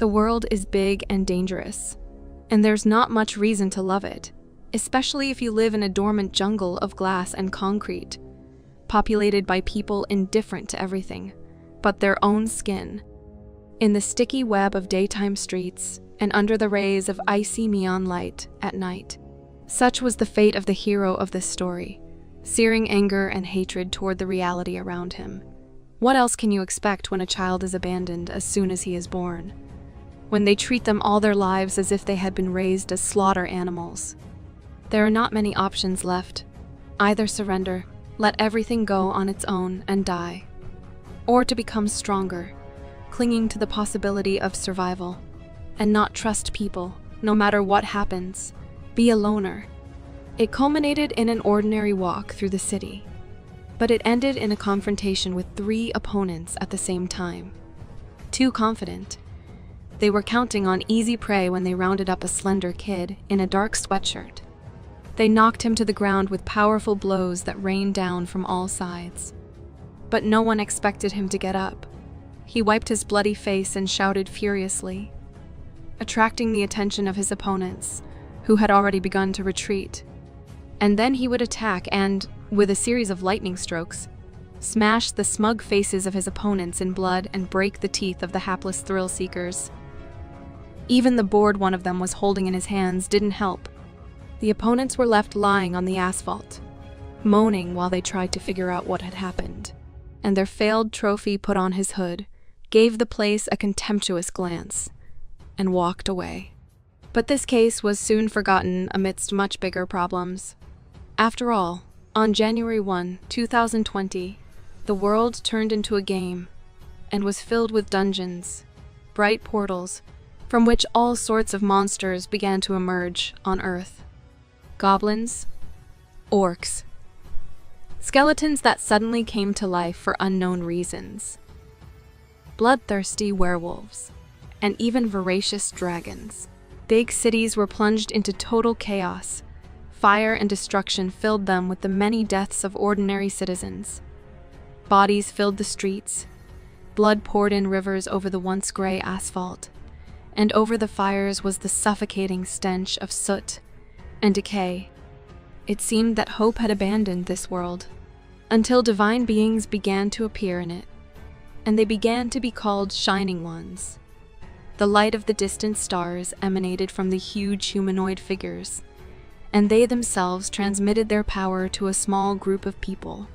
The world is big and dangerous, and there's not much reason to love it, especially if you live in a dormant jungle of glass and concrete, populated by people indifferent to everything but their own skin. In the sticky web of daytime streets and under the rays of icy neon light at night. Such was the fate of the hero of this story, searing anger and hatred toward the reality around him. What else can you expect when a child is abandoned as soon as he is born? When they treat them all their lives as if they had been raised as slaughter animals. There are not many options left. Either surrender, let everything go on its own and die, or to become stronger, clinging to the possibility of survival, and not trust people, no matter what happens. Be a loner. It culminated in an ordinary walk through the city, but it ended in a confrontation with 3 opponents at the same time. Too confident. They were counting on easy prey when they rounded up a slender kid in a dark sweatshirt. They knocked him to the ground with powerful blows that rained down from all sides. But no one expected him to get up. He wiped his bloody face and shouted furiously, attracting the attention of his opponents, who had already begun to retreat. And then he would attack and, with a series of lightning strokes, smash the smug faces of his opponents in blood and break the teeth of the hapless thrill-seekers. Even the board one of them was holding in his hands didn't help. The opponents were left lying on the asphalt, moaning while they tried to figure out what had happened. And their failed trophy put on his hood, gave the place a contemptuous glance, and walked away. But this case was soon forgotten amidst much bigger problems. After all, on January 1, 2020, the world turned into a game and was filled with dungeons, bright portals, from which all sorts of monsters began to emerge on Earth. Goblins, orcs, skeletons that suddenly came to life for unknown reasons, bloodthirsty werewolves, and even voracious dragons. Big cities were plunged into total chaos. Fire and destruction filled them with the many deaths of ordinary citizens. Bodies filled the streets. Blood poured in rivers over the once gray asphalt. And over the fires was the suffocating stench of soot and decay. It seemed that hope had abandoned this world, until divine beings began to appear in it, and they began to be called Shining Ones. The light of the distant stars emanated from the huge humanoid figures, and they themselves transmitted their power to a small group of people.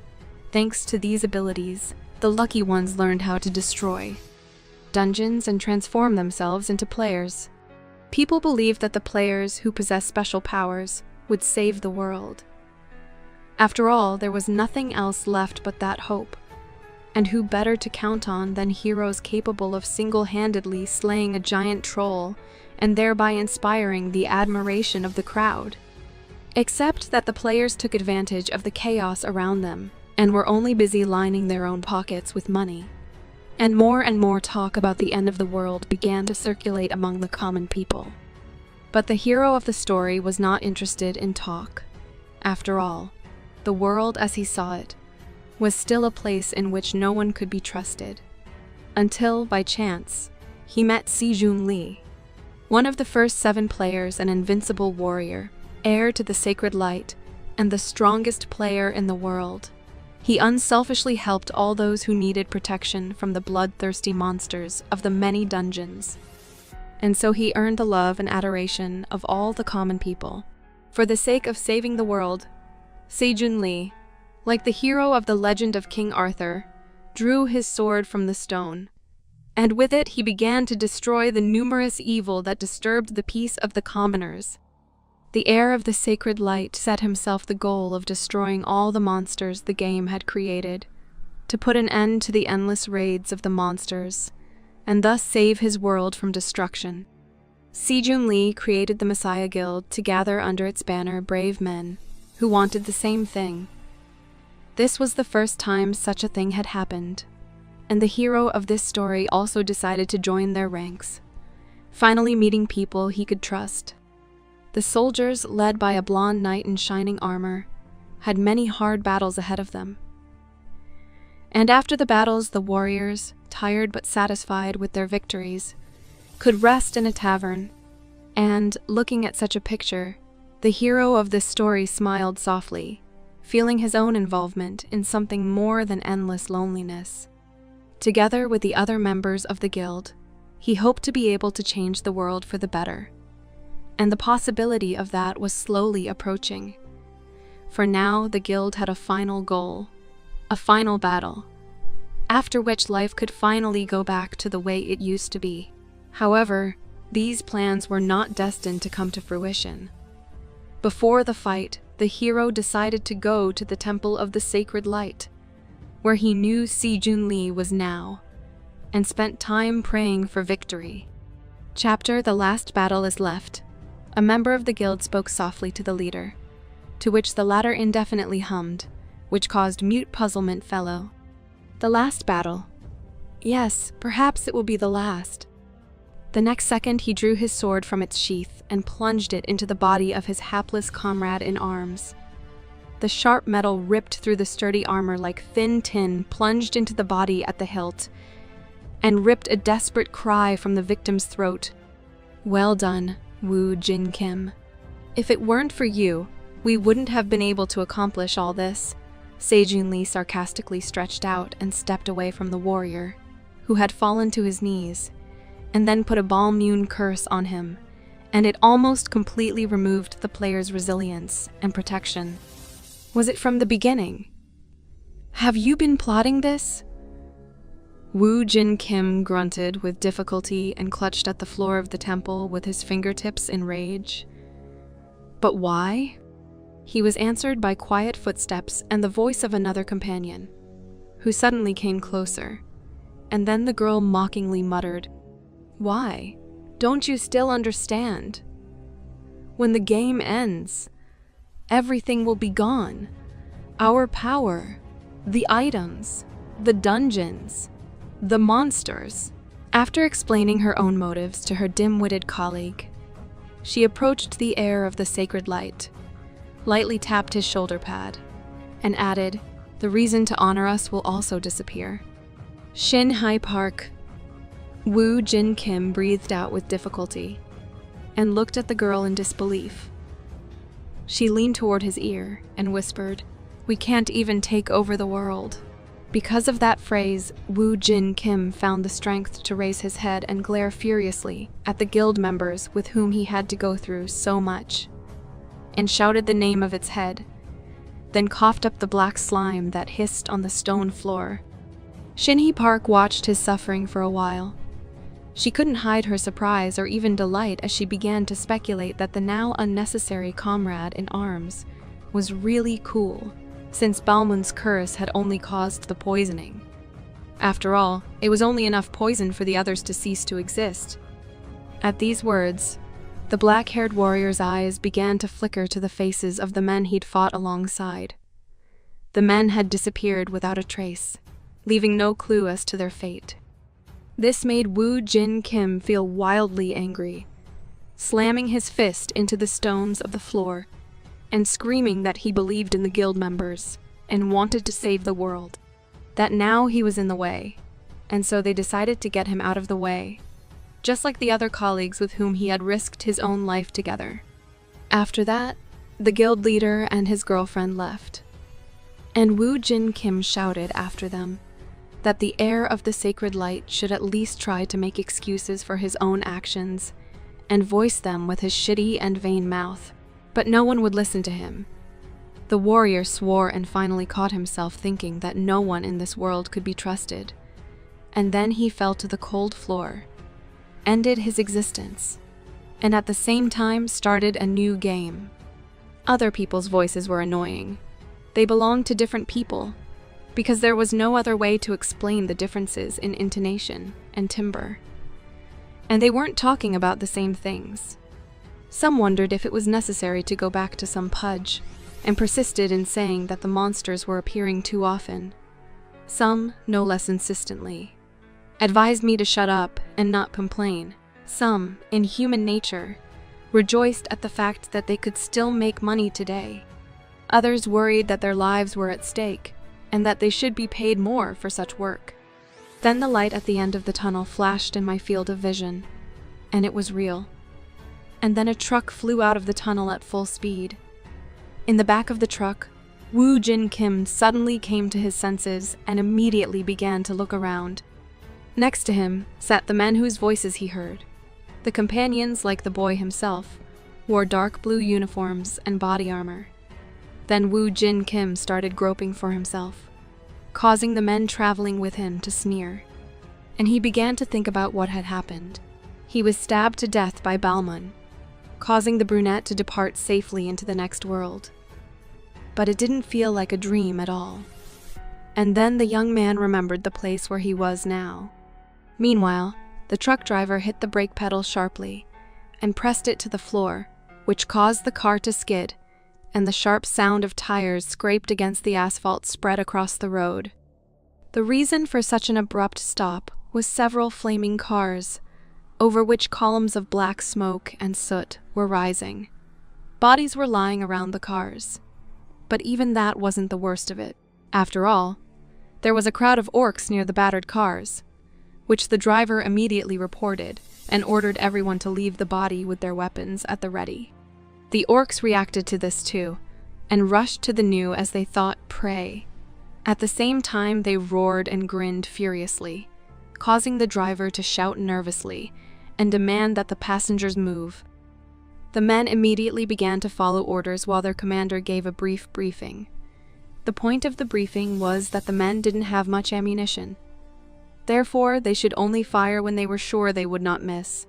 Thanks to these abilities, the lucky ones learned how to destroy dungeons and transform themselves into players. People believed that the players who possessed special powers would save the world. After all, there was nothing else left but that hope. And who better to count on than heroes capable of single-handedly slaying a giant troll and thereby inspiring the admiration of the crowd? Except that the players took advantage of the chaos around them and were only busy lining their own pockets with money. And more talk about the end of the world began to circulate among the common people. But the hero of the story was not interested in talk. After all, the world as he saw it was still a place in which no one could be trusted. Until, by chance, he met Si-Jun Lee, one of the first 7 players, an invincible warrior, heir to the sacred light, and the strongest player in the world. He unselfishly helped all those who needed protection from the bloodthirsty monsters of the many dungeons. And so he earned the love and adoration of all the common people. For the sake of saving the world, Si-Jun Lee, like the hero of the legend of King Arthur, drew his sword from the stone, and with it he began to destroy the numerous evil that disturbed the peace of the commoners. The heir of the sacred light set himself the goal of destroying all the monsters the game had created, to put an end to the endless raids of the monsters, and thus save his world from destruction. Si-Jun Lee created the Messiah Guild to gather under its banner brave men who wanted the same thing. This was the first time such a thing had happened, and the hero of this story also decided to join their ranks, finally meeting people he could trust. The soldiers, led by a blonde knight in shining armor, had many hard battles ahead of them. And after the battles, the warriors, tired but satisfied with their victories, could rest in a tavern. And, looking at such a picture, the hero of this story smiled softly, feeling his own involvement in something more than endless loneliness. Together with the other members of the guild, he hoped to be able to change the world for the better. And the possibility of that was slowly approaching. For now, the guild had a final goal, a final battle, after which life could finally go back to the way it used to be. However, these plans were not destined to come to fruition. Before the fight, the hero decided to go to the Temple of the Sacred Light, where he knew Si-Jun-Lee was now, and spent time praying for victory. Chapter The Last Battle is Left. A member of the guild spoke softly to the leader, to which the latter indefinitely hummed, which caused mute puzzlement fellow. The last battle. Yes, perhaps it will be the last. The next second he drew his sword from its sheath and plunged it into the body of his hapless comrade in arms. The sharp metal ripped through the sturdy armor like thin tin, plunged into the body at the hilt, and ripped a desperate cry from the victim's throat. Well done, Woo Jin Kim. If it weren't for you, we wouldn't have been able to accomplish all this. Se-Jun-Lee sarcastically stretched out and stepped away from the warrior, who had fallen to his knees, and then put a Balmune curse on him, and it almost completely removed the player's resilience and protection. Was it from the beginning? Have you been plotting this? Woo Jin Kim grunted with difficulty and clutched at the floor of the temple with his fingertips in rage. But why? He was answered by quiet footsteps and the voice of another companion, who suddenly came closer, and then the girl mockingly muttered, "Why? Don't you still understand? When the game ends, everything will be gone. Our power, the items, the dungeons, the monsters." After explaining her own motives to her dim-witted colleague, she approached the heir of the Sacred Light, lightly tapped his shoulder pad, and added, "The reason to honor us will also disappear." Shinhai Park. Woo Jin Kim breathed out with difficulty and looked at the girl in disbelief. She leaned toward his ear and whispered, "We can't even take over the world." Because of that phrase, Woo Jin Kim found the strength to raise his head and glare furiously at the guild members with whom he had to go through so much, and shouted the name of its head, then coughed up the black slime that hissed on the stone floor. Shinhee Park watched his suffering for a while. She couldn't hide her surprise or even delight as she began to speculate that the now unnecessary comrade in arms was really cool, since Balmun's curse had only caused the poisoning. After all, it was only enough poison for the others to cease to exist. At these words, the black-haired warrior's eyes began to flicker to the faces of the men he'd fought alongside. The men had disappeared without a trace, leaving no clue as to their fate. This made Woo Jin Kim feel wildly angry, slamming his fist into the stones of the floor and screaming that he believed in the guild members and wanted to save the world, that now he was in the way, and so they decided to get him out of the way, just like the other colleagues with whom he had risked his own life together. After that, the guild leader and his girlfriend left, and Woo Jin Kim shouted after them that the heir of the Sacred Light should at least try to make excuses for his own actions and voice them with his shitty and vain mouth. But no one would listen to him. The warrior swore and finally caught himself thinking that no one in this world could be trusted. And then he fell to the cold floor, ended his existence, and at the same time started a new game. Other people's voices were annoying. They belonged to different people, because there was no other way to explain the differences in intonation and timbre. And they weren't talking about the same things. Some wondered if it was necessary to go back to some pudge, and persisted in saying that the monsters were appearing too often. Some, no less insistently, advised me to shut up and not complain. Some, in human nature, rejoiced at the fact that they could still make money today. Others worried that their lives were at stake, and that they should be paid more for such work. Then the light at the end of the tunnel flashed in my field of vision. and it was real. And then a truck flew out of the tunnel at full speed. In the back of the truck, Woo Jin Kim suddenly came to his senses and immediately began to look around. Next to him sat the men whose voices he heard. The companions, like the boy himself, wore dark blue uniforms and body armor. Then Woo Jin Kim started groping for himself, causing the men traveling with him to sneer. And he began to think about what had happened. He was stabbed to death by Balmun, causing the brunette to depart safely into the next world. But it didn't feel like a dream at all. And then the young man remembered the place where he was now. Meanwhile, the truck driver hit the brake pedal sharply and pressed it to the floor, which caused the car to skid, and the sharp sound of tires scraped against the asphalt spread across the road. The reason for such an abrupt stop was several flaming cars, over which columns of black smoke and soot were rising. Bodies were lying around the cars. But even that wasn't the worst of it. After all, there was a crowd of orcs near the battered cars, which the driver immediately reported and ordered everyone to leave the body with their weapons at the ready. The orcs reacted to this too, and rushed to the new as they thought prey. At the same time, they roared and grinned furiously, causing the driver to shout nervously and demand that the passengers move. The men immediately began to follow orders while their commander gave a brief briefing. The point of the briefing was that the men didn't have much ammunition. Therefore, they should only fire when they were sure they would not miss.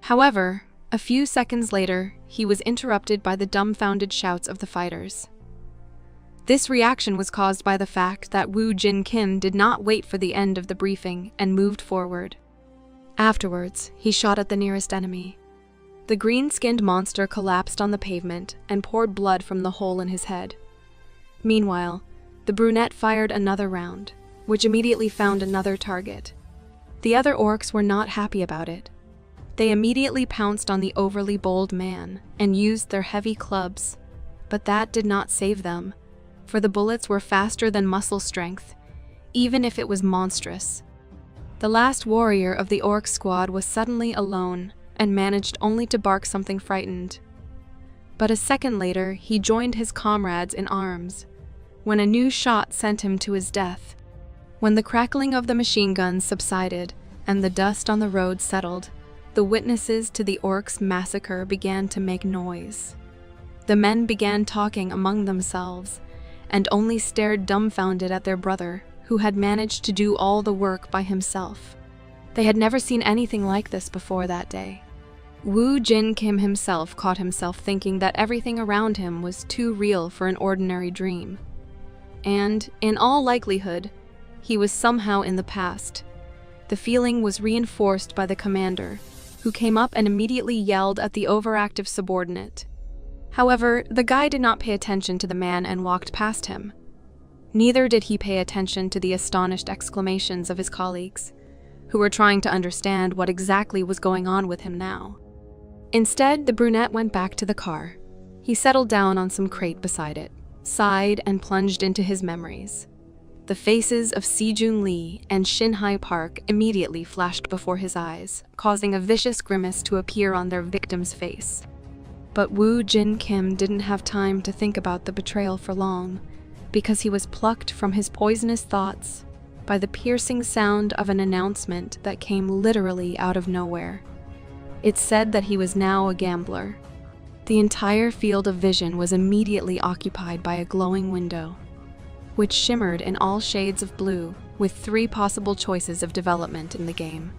However, a few seconds later, he was interrupted by the dumbfounded shouts of the fighters. This reaction was caused by the fact that Woo Jin Kim did not wait for the end of the briefing and moved forward. Afterwards, he shot at the nearest enemy. The green-skinned monster collapsed on the pavement and poured blood from the hole in his head. Meanwhile, the brunette fired another round, which immediately found another target. The other orcs were not happy about it. They immediately pounced on the overly bold man and used their heavy clubs, but that did not save them, for the bullets were faster than muscle strength, even if it was monstrous. The last warrior of the orc squad was suddenly alone and managed only to bark something frightened. But a second later, he joined his comrades in arms, when a new shot sent him to his death. When the crackling of the machine guns subsided and the dust on the road settled, the witnesses to the orcs' massacre began to make noise. The men began talking among themselves and only stared dumbfounded at their brother, who had managed to do all the work by himself. They had never seen anything like this before that day. Woo Jin Kim himself caught himself thinking that everything around him was too real for an ordinary dream. And, in all likelihood, he was somehow in the past. The feeling was reinforced by the commander, who came up and immediately yelled at the overactive subordinate. However, the guy did not pay attention to the man and walked past him. Neither did he pay attention to the astonished exclamations of his colleagues, who were trying to understand what exactly was going on with him now. Instead, the brunette went back to the car. He settled down on some crate beside it, sighed, and plunged into his memories. The faces of Si-jun Lee and Shin-hai Park immediately flashed before his eyes, causing a vicious grimace to appear on their victim's face. But Woo Jin Kim didn't have time to think about the betrayal for long, because he was plucked from his poisonous thoughts by the piercing sound of an announcement that came literally out of nowhere. It said that he was now a gambler. The entire field of vision was immediately occupied by a glowing window, which shimmered in all shades of blue, with 3 possible choices of development in the game.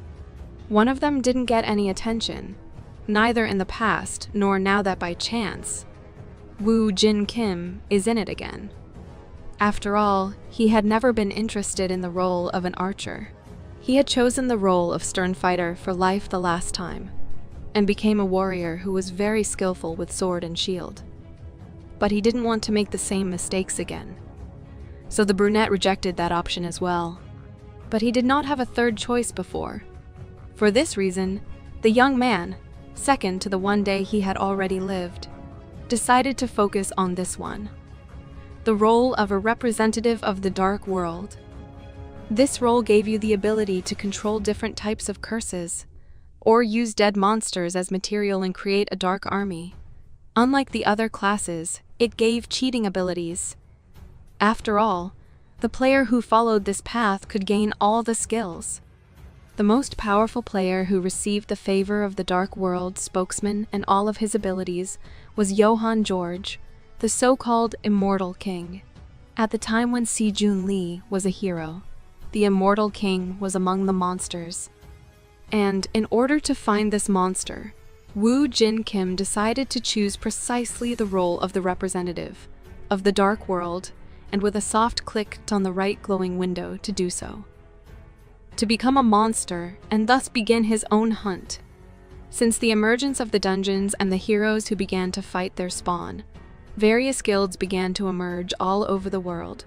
One of them didn't get any attention, neither in the past nor now that by chance Woo Jin Kim is in it again. After all, he had never been interested in the role of an archer. He had chosen the role of stern fighter for life the last time, and became a warrior who was very skillful with sword and shield. But he didn't want to make the same mistakes again. So the brunette rejected that option as well. But he did not have a third choice before. For this reason, the young man, second to the one day he had already lived, decided to focus on this one. The role of a representative of the dark world. This role gave you the ability to control different types of curses, or use dead monsters as material and create a dark army. Unlike the other classes, it gave cheating abilities. After all, the player who followed this path could gain all the skills. The most powerful player who received the favor of the Dark World spokesman and all of his abilities was Johann George, the so-called Immortal King. At the time when Si-Jun Lee was a hero, the Immortal King was among the monsters. And in order to find this monster, Woo Jin Kim decided to choose precisely the role of the representative of the Dark World, and with a soft clicked on the right glowing window to do so. To become a monster and thus begin his own hunt. Since the emergence of the dungeons and the heroes who began to fight their spawn, various guilds began to emerge all over the world.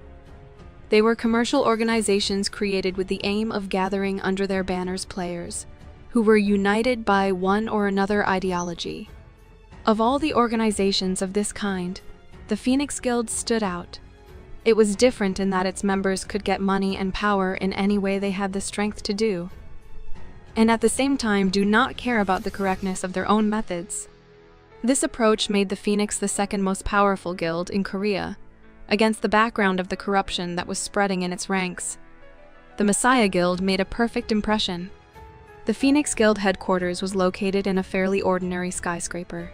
They were commercial organizations created with the aim of gathering under their banners players who were united by one or another ideology. Of all the organizations of this kind, the Phoenix Guild stood out. It was different in that its members could get money and power in any way they had the strength to do, and at the same time do not care about the correctness of their own methods. This approach made the Phoenix the second most powerful guild in Korea, against the background of the corruption that was spreading in its ranks. The Messiah Guild made a perfect impression. The Phoenix Guild headquarters was located in a fairly ordinary skyscraper.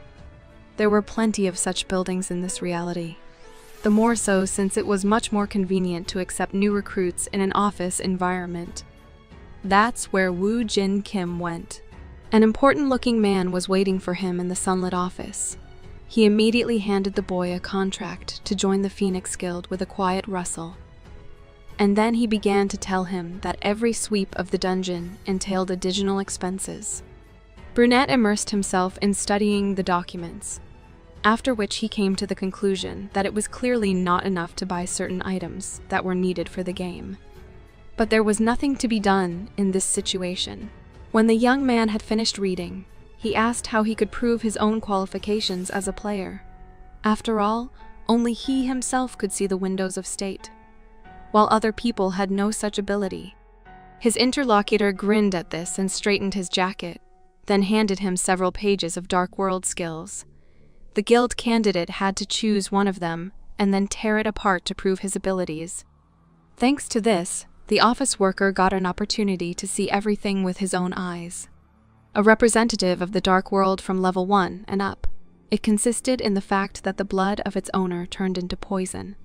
There were plenty of such buildings in this reality. The more so since it was much more convenient to accept new recruits in an office environment. That's where Woo Jin Kim went. An important-looking man was waiting for him in the sunlit office. He immediately handed the boy a contract to join the Phoenix Guild with a quiet rustle. And then he began to tell him that every sweep of the dungeon entailed additional expenses. Brunette immersed himself in studying the documents, after which he came to the conclusion that it was clearly not enough to buy certain items that were needed for the game. But there was nothing to be done in this situation. When the young man had finished reading, he asked how he could prove his own qualifications as a player. After all, only he himself could see the windows of state, while other people had no such ability. His interlocutor grinned at this and straightened his jacket, then handed him several pages of Dark World skills. The guild candidate had to choose one of them and then tear it apart to prove his abilities. Thanks to this, the office worker got an opportunity to see everything with his own eyes. A representative of the Dark World from level 1 and up, it consisted in the fact that the blood of its owner turned into poison.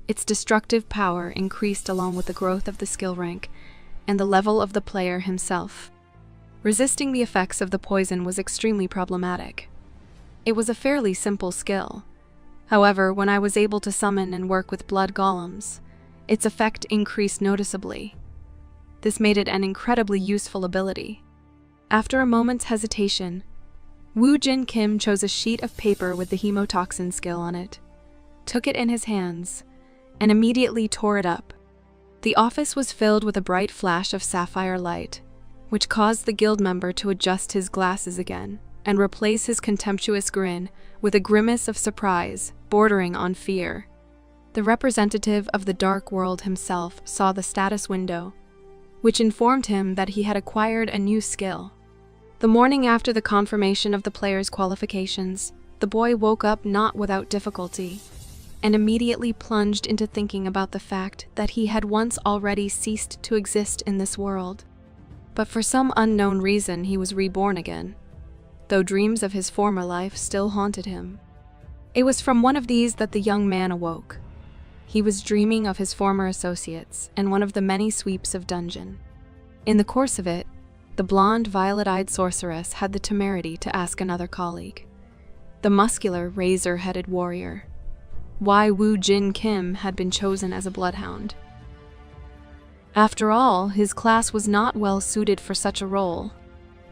Its destructive power increased along with the growth of the skill rank and the level of the player himself. Resisting the effects of the poison was extremely problematic. It was a fairly simple skill. However, when I was able to summon and work with blood golems, its effect increased noticeably. This made it an incredibly useful ability. After a moment's hesitation, Woo Jin Kim chose a sheet of paper with the hemotoxin skill on it, took it in his hands, and immediately tore it up. The office was filled with a bright flash of sapphire light, which caused the guild member to adjust his glasses again and replace his contemptuous grin with a grimace of surprise, bordering on fear. The representative of the Dark World himself saw the status window, which informed him that he had acquired a new skill. The morning after the confirmation of the player's qualifications, the boy woke up not without difficulty, and immediately plunged into thinking about the fact that he had once already ceased to exist in this world. But for some unknown reason he was reborn again, though dreams of his former life still haunted him. It was from one of these that the young man awoke. He was dreaming of his former associates and one of the many sweeps of dungeon. In the course of it, the blonde, violet-eyed sorceress had the temerity to ask another colleague, the muscular, razor-headed warrior, why Woo Jin Kim had been chosen as a bloodhound. After all, his class was not well suited for such a role.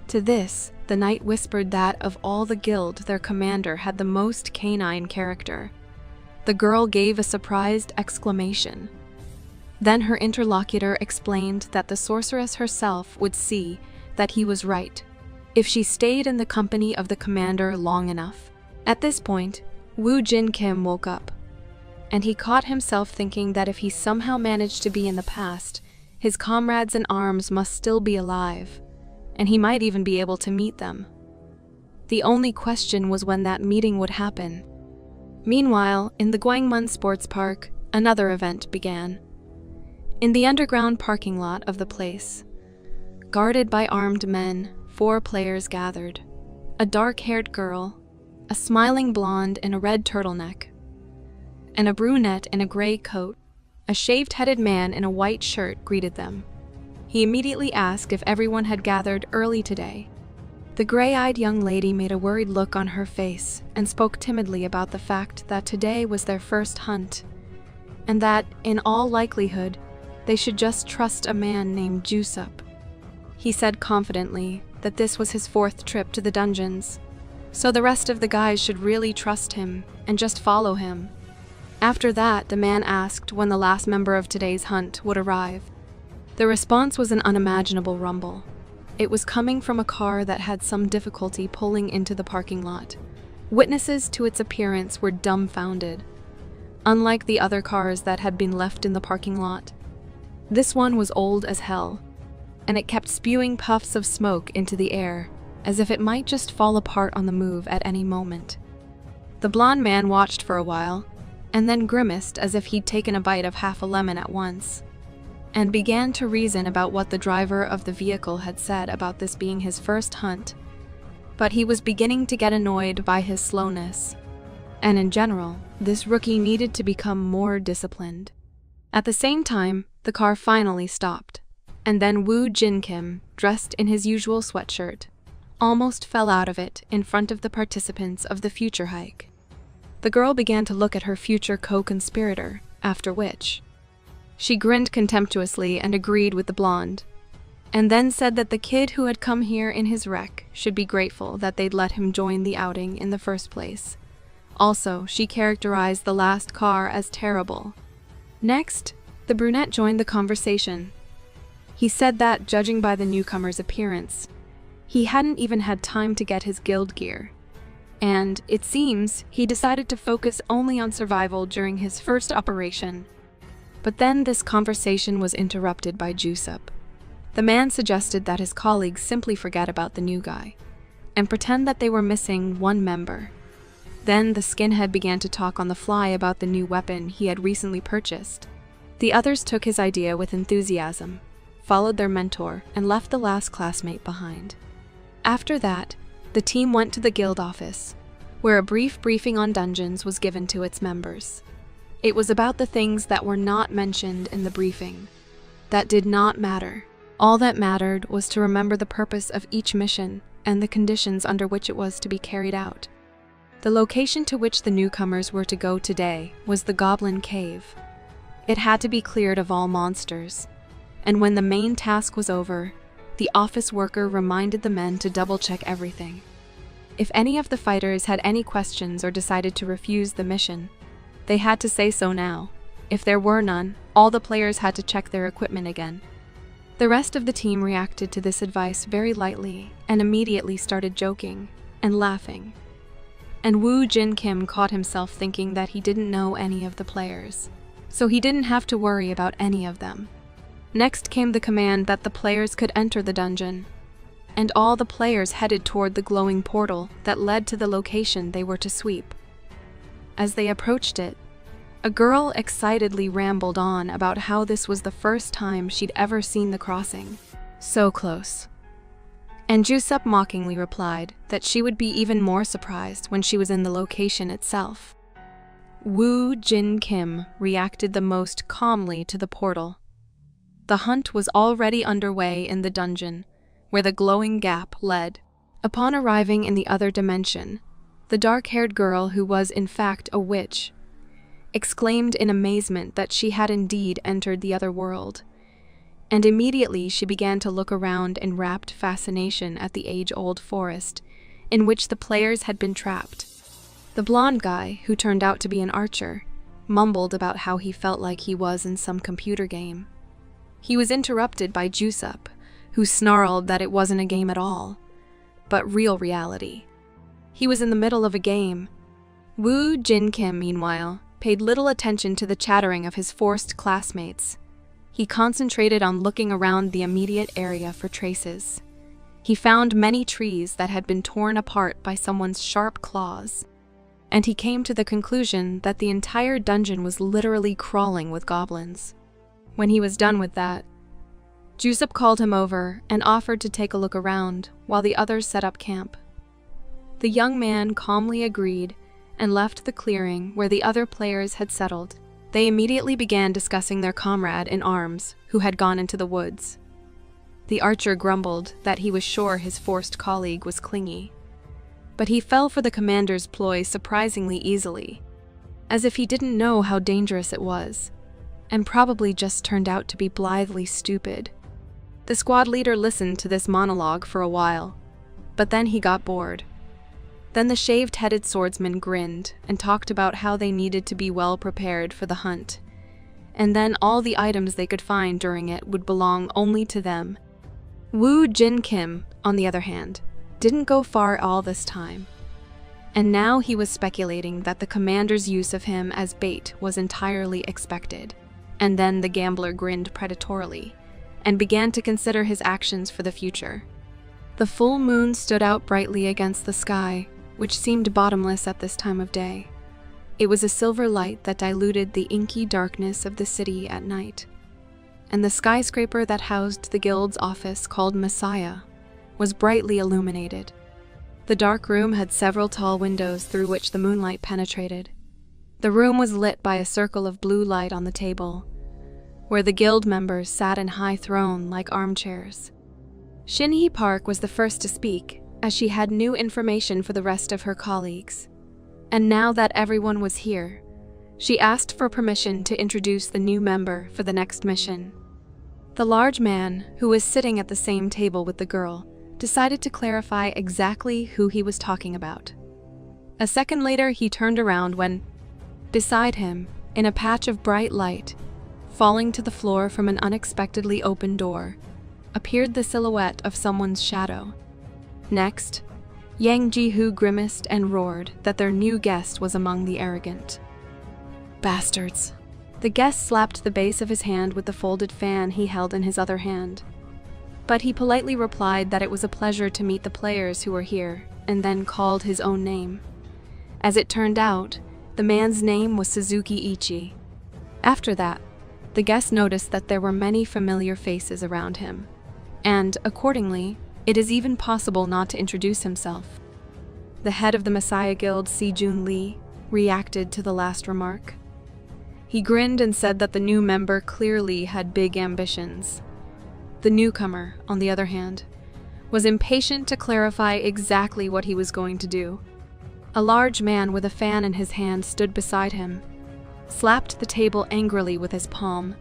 To this, the knight whispered that of all the guild, their commander had the most canine character. The girl gave a surprised exclamation. Then her interlocutor explained that the sorceress herself would see that he was right, if she stayed in the company of the commander long enough. At this point, Woo Jin Kim woke up, and he caught himself thinking that if he somehow managed to be in the past, his comrades in arms must still be alive. and he might even be able to meet them. The only question was when that meeting would happen. Meanwhile, in the Gwangmun Sports Park, another event began. In the underground parking lot of the place, guarded by armed men, 4 players gathered. A dark-haired girl, a smiling blonde in a red turtleneck, and a brunette in a gray coat. A shaved-headed man in a white shirt greeted them. He immediately asked if everyone had gathered early today. The gray-eyed young lady made a worried look on her face and spoke timidly about the fact that today was their first hunt, and that, in all likelihood, they should just trust a man named Jusup. He said confidently that this was his 4th trip to the dungeons, so the rest of the guys should really trust him and just follow him. After that, the man asked when the last member of today's hunt would arrive. The response was an unimaginable rumble. It was coming from a car that had some difficulty pulling into the parking lot. Witnesses to its appearance were dumbfounded. Unlike the other cars that had been left in the parking lot, this one was old as hell, and it kept spewing puffs of smoke into the air, as if it might just fall apart on the move at any moment. The blonde man watched for a while, and then grimaced as if he'd taken a bite of half a lemon at once, and began to reason about what the driver of the vehicle had said about this being his first hunt. But he was beginning to get annoyed by his slowness, and in general, this rookie needed to become more disciplined. At the same time, the car finally stopped, and then Woo Jin Kim, dressed in his usual sweatshirt, almost fell out of it in front of the participants of the future hike. The girl began to look at her future co-conspirator, after which she grinned contemptuously and agreed with the blonde, and then said that the kid who had come here in his wreck should be grateful that they'd let him join the outing in the first place. Also, she characterized the last car as terrible. Next, the brunette joined the conversation. He said that, judging by the newcomer's appearance, he hadn't even had time to get his guild gear, and, it seems, he decided to focus only on survival during his first operation. But then this conversation was interrupted by Jusup. The man suggested that his colleagues simply forget about the new guy, and pretend that they were missing one member. Then the skinhead began to talk on the fly about the new weapon he had recently purchased. The others took his idea with enthusiasm, followed their mentor, and left the last classmate behind. After that, the team went to the guild office, where a brief briefing on dungeons was given to its members. It was about the things that were not mentioned in the briefing. That did not matter. All that mattered was to remember the purpose of each mission and the conditions under which it was to be carried out. The location to which the newcomers were to go today was the Goblin Cave. It had to be cleared of all monsters, and when the main task was over, the office worker reminded the men to double-check everything. If any of the fighters had any questions or decided to refuse the mission, they had to say so now. If there were none, all the players had to check their equipment again. The rest of the team reacted to this advice very lightly and immediately started joking and laughing. And Woo Jin Kim caught himself thinking that he didn't know any of the players, so he didn't have to worry about any of them. Next came the command that the players could enter the dungeon, and all the players headed toward the glowing portal that led to the location they were to sweep. As they approached it, a girl excitedly rambled on about how this was the first time she'd ever seen the crossing. So close. And Jusup mockingly replied that she would be even more surprised when she was in the location itself. Woo Jin Kim reacted the most calmly to the portal. The hunt was already underway in the dungeon, where the glowing gap led. Upon arriving in the other dimension, the dark-haired girl, who was in fact a witch, exclaimed in amazement that she had indeed entered the other world, and immediately she began to look around in rapt fascination at the age-old forest in which the players had been trapped. The blonde guy, who turned out to be an archer, mumbled about how he felt like he was in some computer game. He was interrupted by Jusup, who snarled that it wasn't a game at all, but real reality. He was in the middle of a game. Woo Jin Kim, meanwhile, paid little attention to the chattering of his forced classmates. He concentrated on looking around the immediate area for traces. He found many trees that had been torn apart by someone's sharp claws, and he came to the conclusion that the entire dungeon was literally crawling with goblins. When he was done with that, Jusup called him over and offered to take a look around while the others set up camp. The young man calmly agreed and left the clearing where the other players had settled. They immediately began discussing their comrade in arms who had gone into the woods. The archer grumbled that he was sure his forced colleague was clingy, but he fell for the commander's ploy surprisingly easily, as if he didn't know how dangerous it was, and probably just turned out to be blithely stupid. The squad leader listened to this monologue for a while, but then he got bored. Then the shaved-headed swordsman grinned and talked about how they needed to be well prepared for the hunt, and then all the items they could find during it would belong only to them. Woo Jin Kim, on the other hand, didn't go far all this time, and now he was speculating that the commander's use of him as bait was entirely expected. And then the gambler grinned predatorily and began to consider his actions for the future. The full moon stood out brightly against the sky, which seemed bottomless at this time of day. It was a silver light that diluted the inky darkness of the city at night, and the skyscraper that housed the guild's office, called Messiah, was brightly illuminated. The dark room had several tall windows through which the moonlight penetrated. The room was lit by a circle of blue light on the table, where the guild members sat in high throne like armchairs. Shinhee Park was the first to speak, as she had new information for the rest of her colleagues. And now that everyone was here, she asked for permission to introduce the new member for the next mission. The large man, who was sitting at the same table with the girl, decided to clarify exactly who he was talking about. A second later, he turned around when, beside him, in a patch of bright light, falling to the floor from an unexpectedly open door, appeared the silhouette of someone's shadow. Next, Yang Ji-hoo grimaced and roared that their new guest was among the arrogant. Bastards. The guest slapped the base of his hand with the folded fan he held in his other hand. But he politely replied that it was a pleasure to meet the players who were here, and then called his own name. As it turned out, the man's name was Suzuki Ichi. After that, the guest noticed that there were many familiar faces around him, and, accordingly, it is even possible not to introduce himself. The head of the Messiah Guild, Si-jun Lee, reacted to the last remark. He grinned and said that the new member clearly had big ambitions. The newcomer, on the other hand, was impatient to clarify exactly what he was going to do. A large man with a fan in his hand stood beside him, slapped the table angrily with his palm,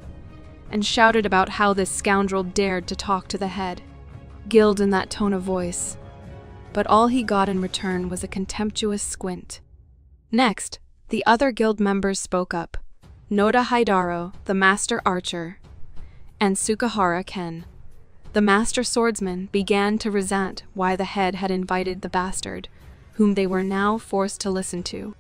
and shouted about how this scoundrel dared to talk to the head guild in that tone of voice. But all he got in return was a contemptuous squint. Next, the other guild members spoke up. Noda Haidaro, the master archer, and Sukahara Ken, the master swordsman, began to resent why the head had invited the bastard, whom they were now forced to listen to.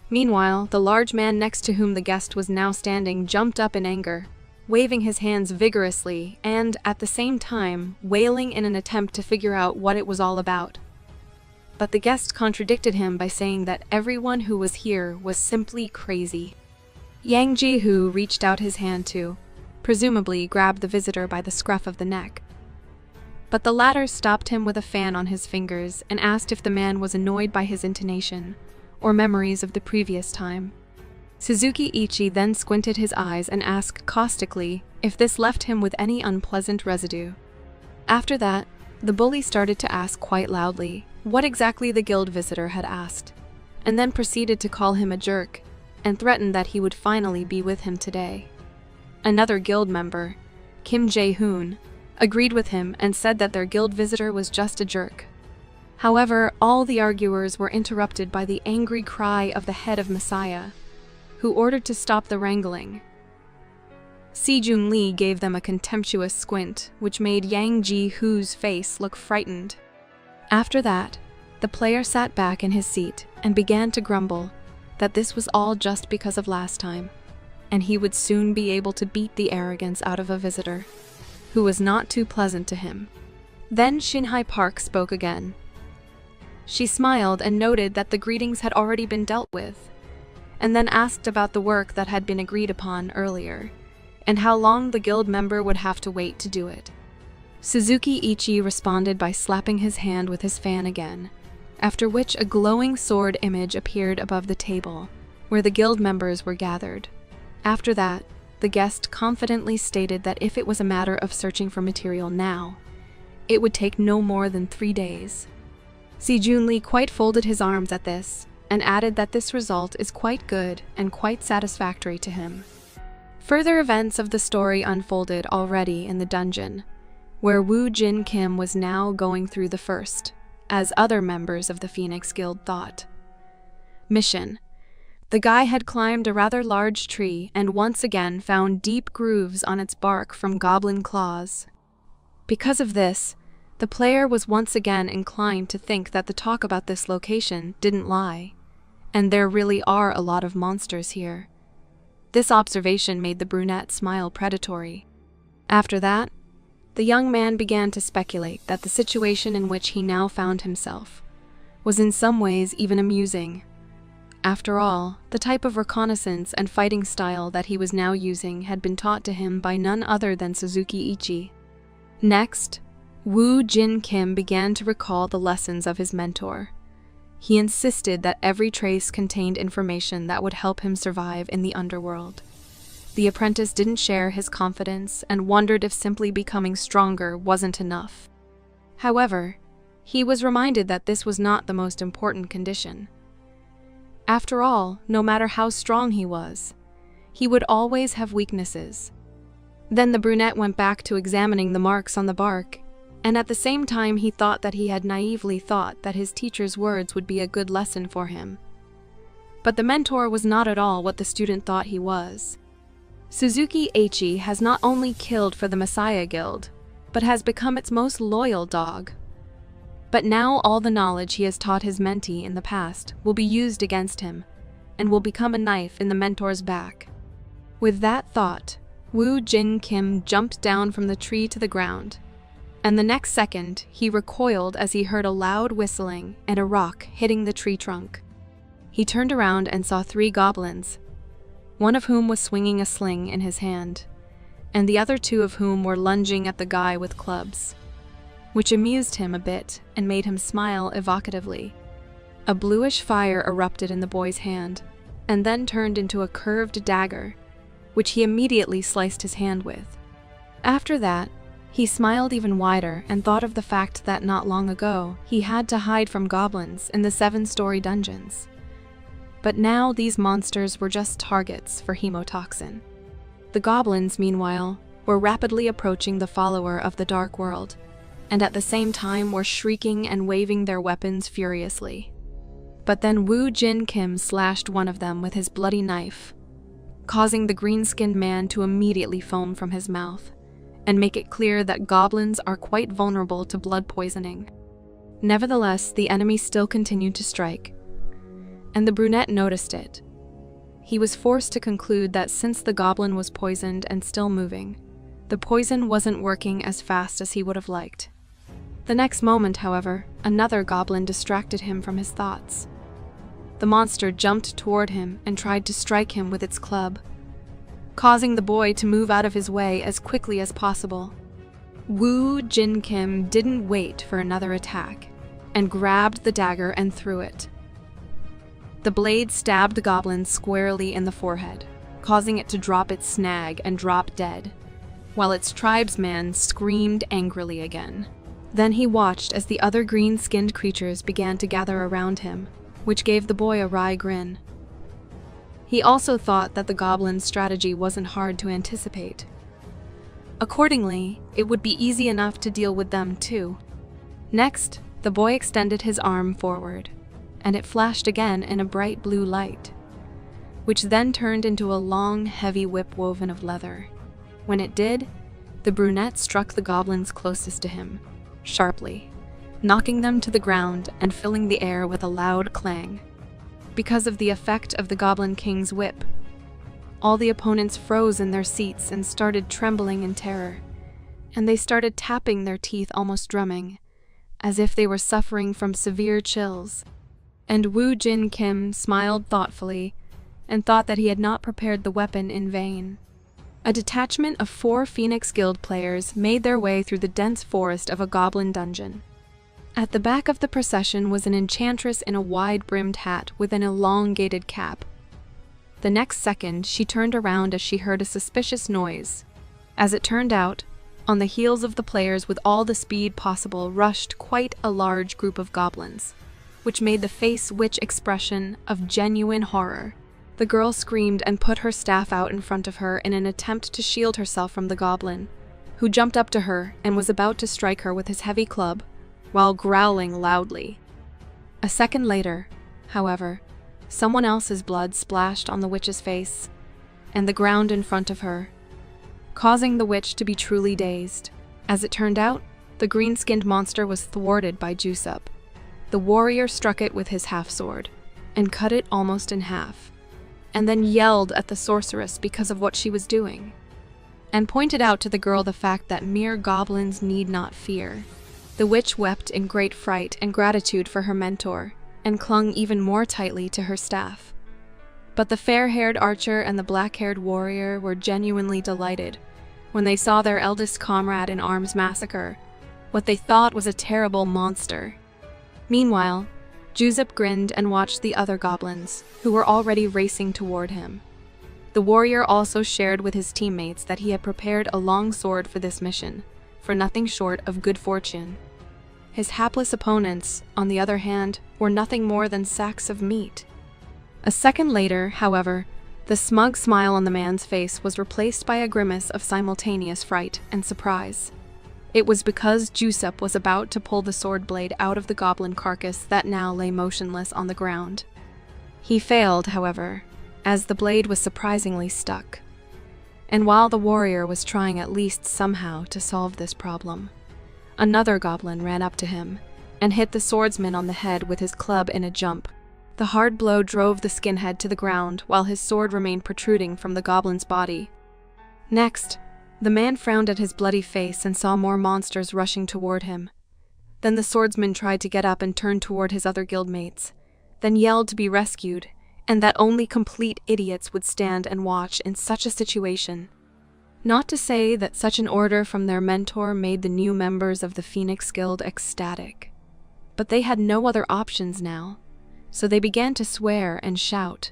Meanwhile, the large man next to whom the guest was now standing jumped up in anger, waving his hands vigorously and, at the same time, wailing in an attempt to figure out what it was all about. But the guest contradicted him by saying that everyone who was here was simply crazy. Yang Ji-hoo reached out his hand to, presumably, grab the visitor by the scruff of the neck. But the latter stopped him with a fan on his fingers and asked if the man was annoyed by his intonation or memories of the previous time. Suzuki Ichi then squinted his eyes and asked caustically if this left him with any unpleasant residue. After that, the bully started to ask quite loudly what exactly the guild visitor had asked, and then proceeded to call him a jerk and threatened that he would finally be with him today. Another guild member, Kim Jae-hoon, agreed with him and said that their guild visitor was just a jerk. However, all the arguers were interrupted by the angry cry of the head of Messiah, who ordered to stop the wrangling. Si-jun Lee gave them a contemptuous squint, which made Yang Ji-hoo's face look frightened. After that, the player sat back in his seat and began to grumble that this was all just because of last time, and he would soon be able to beat the arrogance out of a visitor who was not too pleasant to him. Then Shinhai Park spoke again. She smiled and noted that the greetings had already been dealt with, and then asked about the work that had been agreed upon earlier, and how long the guild member would have to wait to do it. Suzuki Ichi responded by slapping his hand with his fan again, after which a glowing sword image appeared above the table, where the guild members were gathered. After that, the guest confidently stated that if it was a matter of searching for material now, it would take no more than 3 days. Si Junli quite folded his arms at this, and added that this result is quite good and quite satisfactory to him. Further events of the story unfolded already in the dungeon, where Woo Jin Kim was now going through the first, as other members of the Phoenix Guild thought, mission. The guy had climbed a rather large tree and once again found deep grooves on its bark from goblin claws. Because of this, the player was once again inclined to think that the talk about this location didn't lie, and there really are a lot of monsters here. This observation made the brunette smile predatory. After that, the young man began to speculate that the situation in which he now found himself was in some ways even amusing. After all, the type of reconnaissance and fighting style that he was now using had been taught to him by none other than Suzuki Ichi. Next, Woo Jin Kim began to recall the lessons of his mentor. He insisted that every trace contained information that would help him survive in the underworld. The apprentice didn't share his confidence and wondered if simply becoming stronger wasn't enough. However, he was reminded that this was not the most important condition. After all, no matter how strong he was, he would always have weaknesses. Then the brunette went back to examining the marks on the bark, and at the same time he thought that he had naively thought that his teacher's words would be a good lesson for him. But the mentor was not at all what the student thought he was. Suzuki Ichi has not only killed for the Messiah Guild, but has become its most loyal dog. But now all the knowledge he has taught his mentee in the past will be used against him, and will become a knife in the mentor's back. With that thought, Woo Jin Kim jumped down from the tree to the ground, and the next second he recoiled as he heard a loud whistling and a rock hitting the tree trunk. He turned around and saw 3 goblins, one of whom was swinging a sling in his hand, and the other 2 of whom were lunging at the guy with clubs, which amused him a bit and made him smile evocatively. A bluish fire erupted in the boy's hand, and then turned into a curved dagger, which he immediately sliced his hand with. After that, he smiled even wider and thought of the fact that not long ago he had to hide from goblins in the 7-story dungeons. But now these monsters were just targets for hemotoxin. The goblins, meanwhile, were rapidly approaching the follower of the Dark World, and at the same time were shrieking and waving their weapons furiously. But then Woo Jin Kim slashed one of them with his bloody knife, causing the green-skinned man to immediately foam from his mouth, and make it clear that goblins are quite vulnerable to blood poisoning. Nevertheless, the enemy still continued to strike, and the brunette noticed it. He was forced to conclude that since the goblin was poisoned and still moving, the poison wasn't working as fast as he would have liked. The next moment, however, another goblin distracted him from his thoughts. The monster jumped toward him and tried to strike him with its club, causing the boy to move out of his way as quickly as possible. Woo Jin Kim didn't wait for another attack, and grabbed the dagger and threw it. The blade stabbed the goblin squarely in the forehead, causing it to drop its snag and drop dead, while its tribesman screamed angrily again. Then he watched as the other green-skinned creatures began to gather around him, which gave the boy a wry grin. He also thought that the goblin's strategy wasn't hard to anticipate. Accordingly, it would be easy enough to deal with them too. Next, the boy extended his arm forward, and it flashed again in a bright blue light, which then turned into a long, heavy whip woven of leather. When it did, the brunette struck the goblins closest to him, sharply, knocking them to the ground and filling the air with a loud clang. Because of the effect of the Goblin King's whip, all the opponents froze in their seats and started trembling in terror, and they started tapping their teeth, almost drumming, as if they were suffering from severe chills. And Woo Jin Kim smiled thoughtfully and thought that he had not prepared the weapon in vain. A detachment of 4 Phoenix Guild players made their way through the dense forest of a goblin dungeon. At the back of the procession was an enchantress in a wide-brimmed hat with an elongated cap. The next second, she turned around as she heard a suspicious noise. As it turned out, on the heels of the players with all the speed possible rushed quite a large group of goblins, which made the face witch expression of genuine horror. The girl screamed and put her staff out in front of her in an attempt to shield herself from the goblin, who jumped up to her and was about to strike her with his heavy club, while growling loudly. A second later, however, someone else's blood splashed on the witch's face and the ground in front of her, causing the witch to be truly dazed. As it turned out, the green-skinned monster was thwarted by Jusup. The warrior struck it with his half-sword and cut it almost in half, and then yelled at the sorceress because of what she was doing, and pointed out to the girl the fact that mere goblins need not fear. The witch wept in great fright and gratitude for her mentor, and clung even more tightly to her staff. But the fair-haired archer and the black-haired warrior were genuinely delighted when they saw their eldest comrade in arms massacre what they thought was a terrible monster. Meanwhile, Jusup grinned and watched the other goblins, who were already racing toward him. The warrior also shared with his teammates that he had prepared a long sword for this mission, for nothing short of good fortune. His hapless opponents, on the other hand, were nothing more than sacks of meat. A second later, however, the smug smile on the man's face was replaced by a grimace of simultaneous fright and surprise. It was because Jusup was about to pull the sword blade out of the goblin carcass that now lay motionless on the ground. He failed, however, as the blade was surprisingly stuck. And while the warrior was trying at least somehow to solve this problem, another goblin ran up to him and hit the swordsman on the head with his club in a jump. The hard blow drove the skinhead to the ground while his sword remained protruding from the goblin's body. Next, the man frowned at his bloody face and saw more monsters rushing toward him. Then the swordsman tried to get up and turn toward his other guildmates, then yelled to be rescued, and that only complete idiots would stand and watch in such a situation. Not to say that such an order from their mentor made the new members of the Phoenix Guild ecstatic, but they had no other options now, so they began to swear and shout,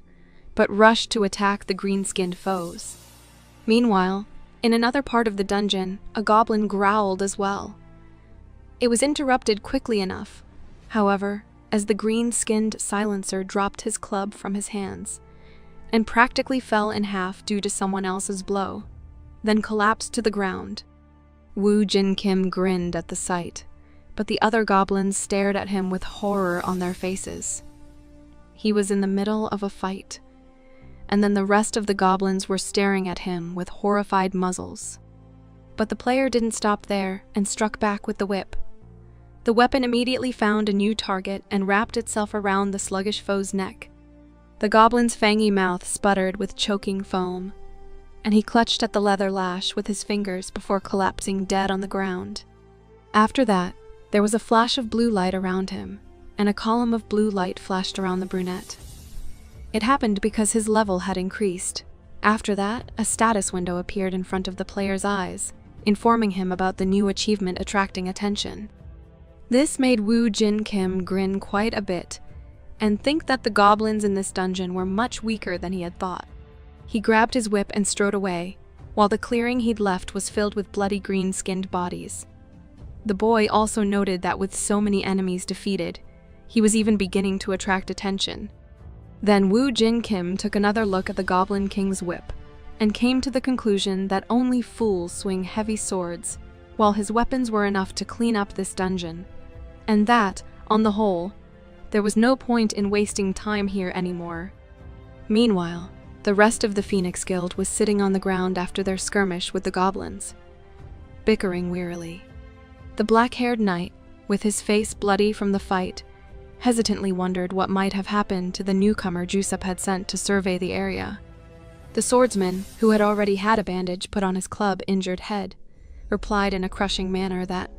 but rushed to attack the green-skinned foes. Meanwhile, in another part of the dungeon, a goblin growled as well. It was interrupted quickly enough, however, as the green-skinned silencer dropped his club from his hands and practically fell in half due to someone else's blow, then collapsed to the ground. Woo Jin Kim grinned at the sight, but the other goblins stared at him with horror on their faces. He was in the middle of a fight, and then the rest of the goblins were staring at him with horrified muzzles. But the player didn't stop there and struck back with the whip. The weapon immediately found a new target and wrapped itself around the sluggish foe's neck. The goblin's fangy mouth sputtered with choking foam, and he clutched at the leather lash with his fingers before collapsing dead on the ground. After that, there was a flash of blue light around him, and a column of blue light flashed around the brunette. It happened because his level had increased. After that, a status window appeared in front of the player's eyes, informing him about the new achievement attracting attention. This made Woo Jin Kim grin quite a bit, and think that the goblins in this dungeon were much weaker than he had thought. He grabbed his whip and strode away, while the clearing he'd left was filled with bloody green-skinned bodies. The boy also noted that with so many enemies defeated, he was even beginning to attract attention. Then Woo Jin Kim took another look at the Goblin King's whip, and came to the conclusion that only fools swing heavy swords, while his weapons were enough to clean up this dungeon, and that, on the whole, there was no point in wasting time here anymore. Meanwhile, the rest of the Phoenix Guild was sitting on the ground after their skirmish with the goblins, bickering wearily. The black-haired knight, with his face bloody from the fight, hesitantly wondered what might have happened to the newcomer Jusup had sent to survey the area. The swordsman, who had already had a bandage put on his club-injured head, replied in a crushing manner that,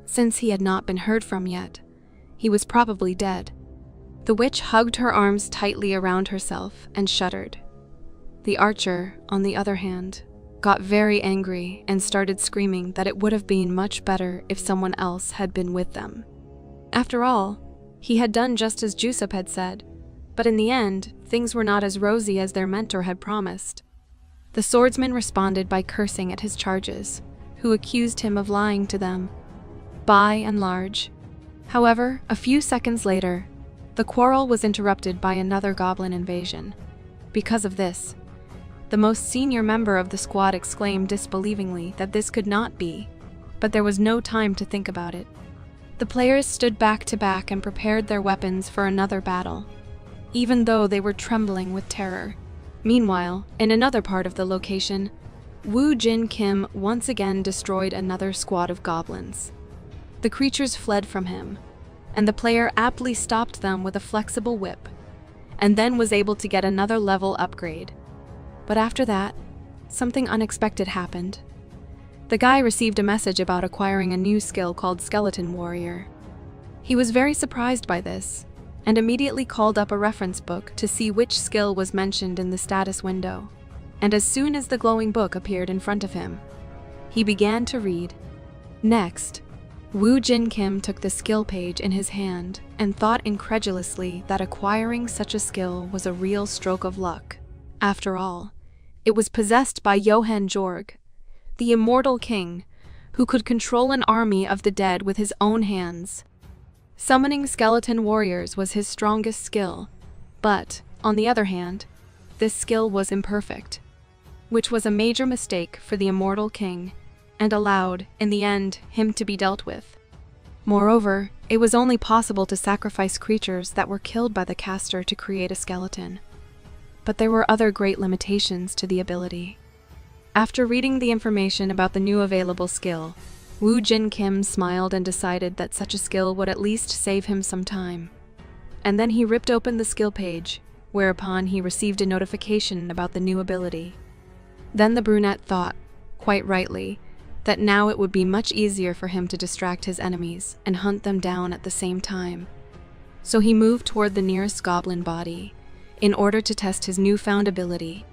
since he had not been heard from yet, he was probably dead. The witch hugged her arms tightly around herself and shuddered. The archer, on the other hand, got very angry and started screaming that it would have been much better if someone else had been with them. After all, he had done just as Jusuf had said, but in the end, things were not as rosy as their mentor had promised. The swordsman responded by cursing at his charges, who accused him of lying to them, by and large. However, a few seconds later, the quarrel was interrupted by another goblin invasion. Because of this, the most senior member of the squad exclaimed disbelievingly that this could not be, but there was no time to think about it. The players stood back to back and prepared their weapons for another battle, even though they were trembling with terror. Meanwhile, in another part of the location, Woo Jin Kim once again destroyed another squad of goblins. The creatures fled from him, and the player aptly stopped them with a flexible whip, and then was able to get another level upgrade. But after that, something unexpected happened. The guy received a message about acquiring a new skill called Skeleton Warrior. He was very surprised by this, and immediately called up a reference book to see which skill was mentioned in the status window. And as soon as the glowing book appeared in front of him, he began to read. Next, Woo Jin Kim took the skill page in his hand and thought incredulously that acquiring such a skill was a real stroke of luck. After all, it was possessed by Johann Jorg, the immortal king, who could control an army of the dead with his own hands. Summoning skeleton warriors was his strongest skill, but, on the other hand, this skill was imperfect, which was a major mistake for the immortal king, and allowed, in the end, him to be dealt with. Moreover, it was only possible to sacrifice creatures that were killed by the caster to create a skeleton. But there were other great limitations to the ability. After reading the information about the new available skill, Woo Jin Kim smiled and decided that such a skill would at least save him some time. And then he ripped open the skill page, whereupon he received a notification about the new ability. Then the brunette thought, quite rightly, that now it would be much easier for him to distract his enemies and hunt them down at the same time. So he moved toward the nearest goblin body, in order to test his newfound ability.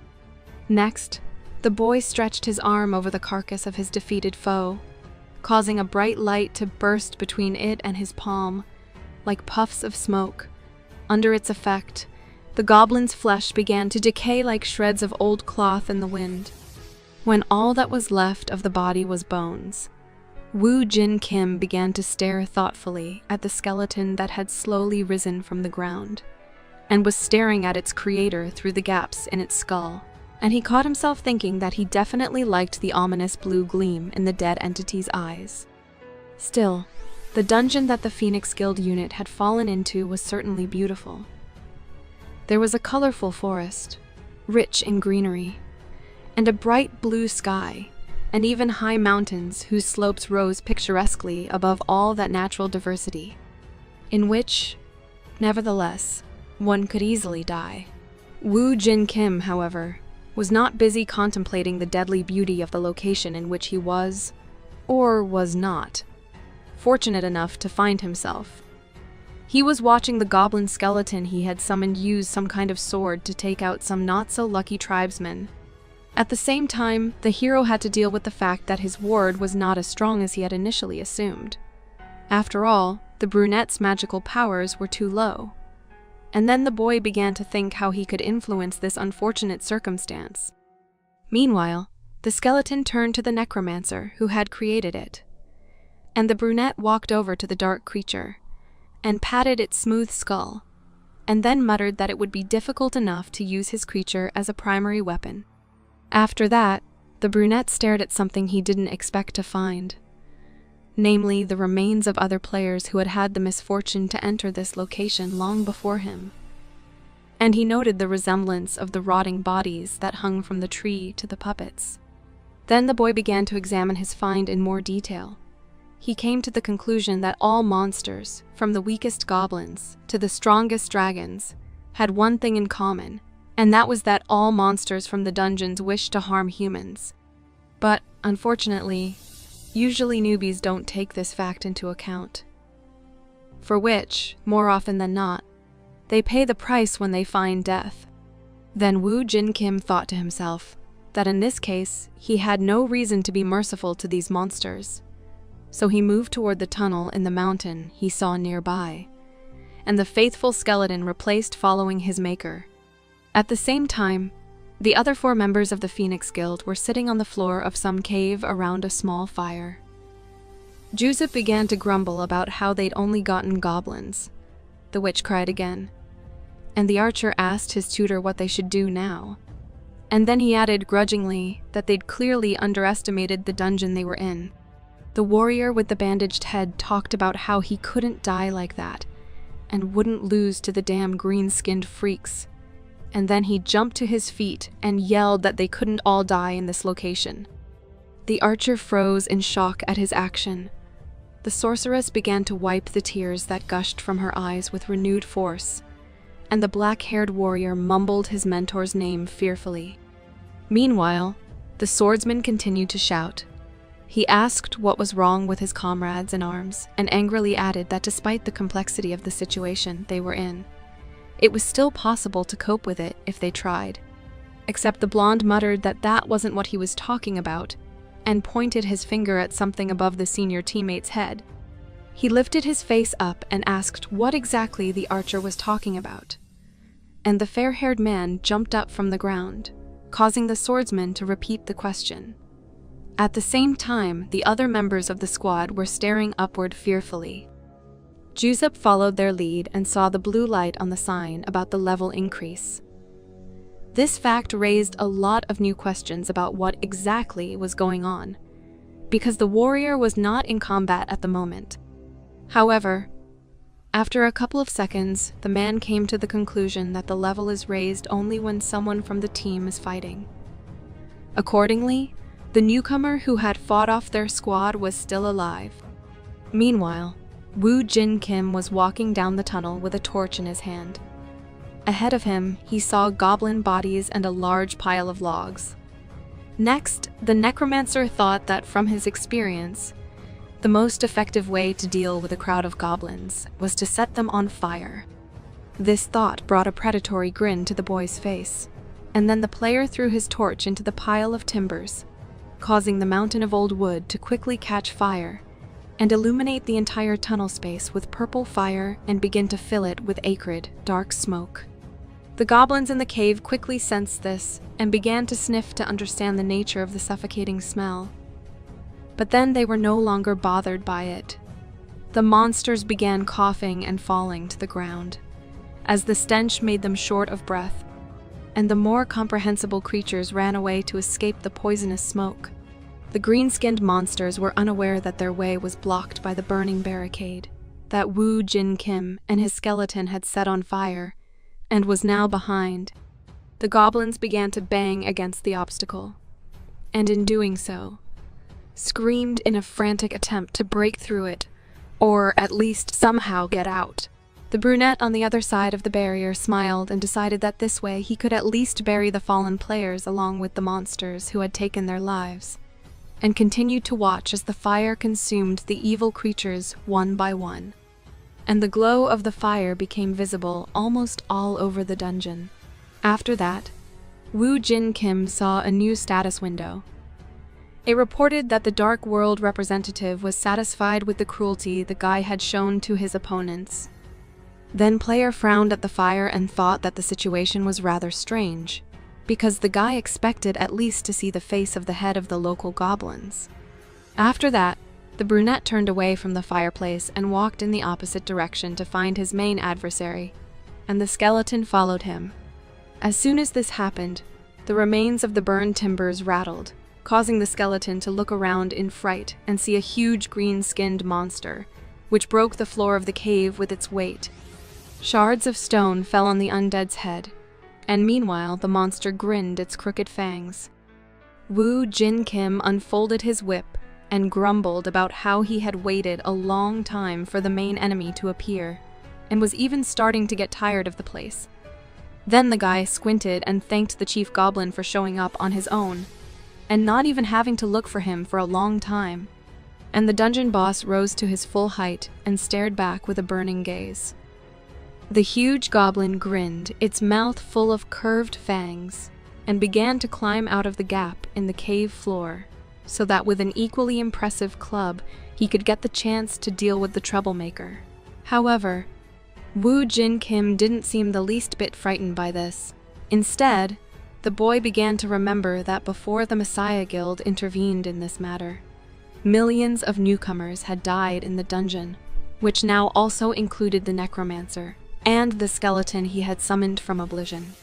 Next, the boy stretched his arm over the carcass of his defeated foe, causing a bright light to burst between it and his palm, like puffs of smoke. Under its effect, the goblin's flesh began to decay like shreds of old cloth in the wind. When all that was left of the body was bones, Woo Jin Kim began to stare thoughtfully at the skeleton that had slowly risen from the ground, and was staring at its creator through the gaps in its skull. And he caught himself thinking that he definitely liked the ominous blue gleam in the dead entity's eyes. Still, the dungeon that the Phoenix Guild unit had fallen into was certainly beautiful. There was a colorful forest, rich in greenery, and a bright blue sky, and even high mountains whose slopes rose picturesquely above all that natural diversity, in which, nevertheless, one could easily die. Woo Jin Kim, however, was not busy contemplating the deadly beauty of the location in which he was, or was not, fortunate enough to find himself. He was watching the goblin skeleton he had summoned use some kind of sword to take out some not-so-lucky tribesmen. At the same time, the hero had to deal with the fact that his ward was not as strong as he had initially assumed. After all, the brunette's magical powers were too low. And then the boy began to think how he could influence this unfortunate circumstance. Meanwhile, the skeleton turned to the necromancer who had created it, and the brunette walked over to the dark creature and patted its smooth skull, and then muttered that it would be difficult enough to use his creature as a primary weapon. After that, the brunette stared at something he didn't expect to find, namely the remains of other players who had had the misfortune to enter this location long before him. And he noted the resemblance of the rotting bodies that hung from the tree to the puppets. Then the boy began to examine his find in more detail. He came to the conclusion that all monsters, from the weakest goblins to the strongest dragons, had one thing in common, and that was that all monsters from the dungeons wished to harm humans. But, unfortunately, Usually newbies don't take this fact into account, for which, more often than not, they pay the price when they find death. Then Woo Jin Kim thought to himself that in this case, he had no reason to be merciful to these monsters. So he moved toward the tunnel in the mountain he saw nearby, and the faithful skeleton replaced following his maker. At the same time, the other 4 members of the Phoenix Guild were sitting on the floor of some cave around a small fire. Juzep began to grumble about how they'd only gotten goblins. The witch cried again, and the archer asked his tutor what they should do now. And then he added grudgingly that they'd clearly underestimated the dungeon they were in. The warrior with the bandaged head talked about how he couldn't die like that, and wouldn't lose to the damn green-skinned freaks. And then he jumped to his feet and yelled that they couldn't all die in this location. The archer froze in shock at his action. The sorceress began to wipe the tears that gushed from her eyes with renewed force, and the black-haired warrior mumbled his mentor's name fearfully. Meanwhile, the swordsman continued to shout. He asked what was wrong with his comrades in arms, and angrily added that despite the complexity of the situation they were in, it was still possible to cope with it if they tried. Except the blonde muttered that that wasn't what he was talking about, and pointed his finger at something above the senior teammate's head. He lifted his face up and asked what exactly the archer was talking about. And the fair-haired man jumped up from the ground, causing the swordsman to repeat the question. At the same time, the other members of the squad were staring upward fearfully. Juzep followed their lead and saw the blue light on the sign about the level increase. This fact raised a lot of new questions about what exactly was going on, because the warrior was not in combat at the moment. However, after a couple of seconds, the man came to the conclusion that the level is raised only when someone from the team is fighting. Accordingly, the newcomer who had fought off their squad was still alive. Meanwhile, Woo Jin Kim was walking down the tunnel with a torch in his hand. Ahead of him, he saw goblin bodies and a large pile of logs. Next, the necromancer thought that from his experience, the most effective way to deal with a crowd of goblins was to set them on fire. This thought brought a predatory grin to the boy's face, and then the player threw his torch into the pile of timbers, causing the mountain of old wood to quickly catch fire and illuminate the entire tunnel space with purple fire and begin to fill it with acrid, dark smoke. The goblins in the cave quickly sensed this and began to sniff to understand the nature of the suffocating smell. But then they were no longer bothered by it. The monsters began coughing and falling to the ground, as the stench made them short of breath, and the more comprehensible creatures ran away to escape the poisonous smoke. The green-skinned monsters were unaware that their way was blocked by the burning barricade that Woo Jin Kim and his skeleton had set on fire, and was now behind. The goblins began to bang against the obstacle, and in doing so, screamed in a frantic attempt to break through it, or at least somehow get out. The brunette on the other side of the barrier smiled and decided that this way he could at least bury the fallen players along with the monsters who had taken their lives, and continued to watch as the fire consumed the evil creatures one by one. And the glow of the fire became visible almost all over the dungeon. After that, Woo Jin Kim saw a new status window. It reported that the Dark World representative was satisfied with the cruelty the guy had shown to his opponents. Then player frowned at the fire and thought that the situation was rather strange, because the guy expected at least to see the face of the head of the local goblins. After that, the brunette turned away from the fireplace and walked in the opposite direction to find his main adversary, and the skeleton followed him. As soon as this happened, the remains of the burned timbers rattled, causing the skeleton to look around in fright and see a huge green-skinned monster, which broke the floor of the cave with its weight. Shards of stone fell on the undead's head, and meanwhile the monster grinned its crooked fangs. Woo Jin Kim unfolded his whip and grumbled about how he had waited a long time for the main enemy to appear, and was even starting to get tired of the place. Then the guy squinted and thanked the chief goblin for showing up on his own, and not even having to look for him for a long time. and the dungeon boss rose to his full height and stared back with a burning gaze. The huge goblin grinned, its mouth full of curved fangs, and began to climb out of the gap in the cave floor, so that with an equally impressive club, he could get the chance to deal with the troublemaker. However, Woo Jin Kim didn't seem the least bit frightened by this. Instead, the boy began to remember that before the Messiah Guild intervened in this matter, millions of newcomers had died in the dungeon, which now also included the necromancer and the skeleton he had summoned from oblivion.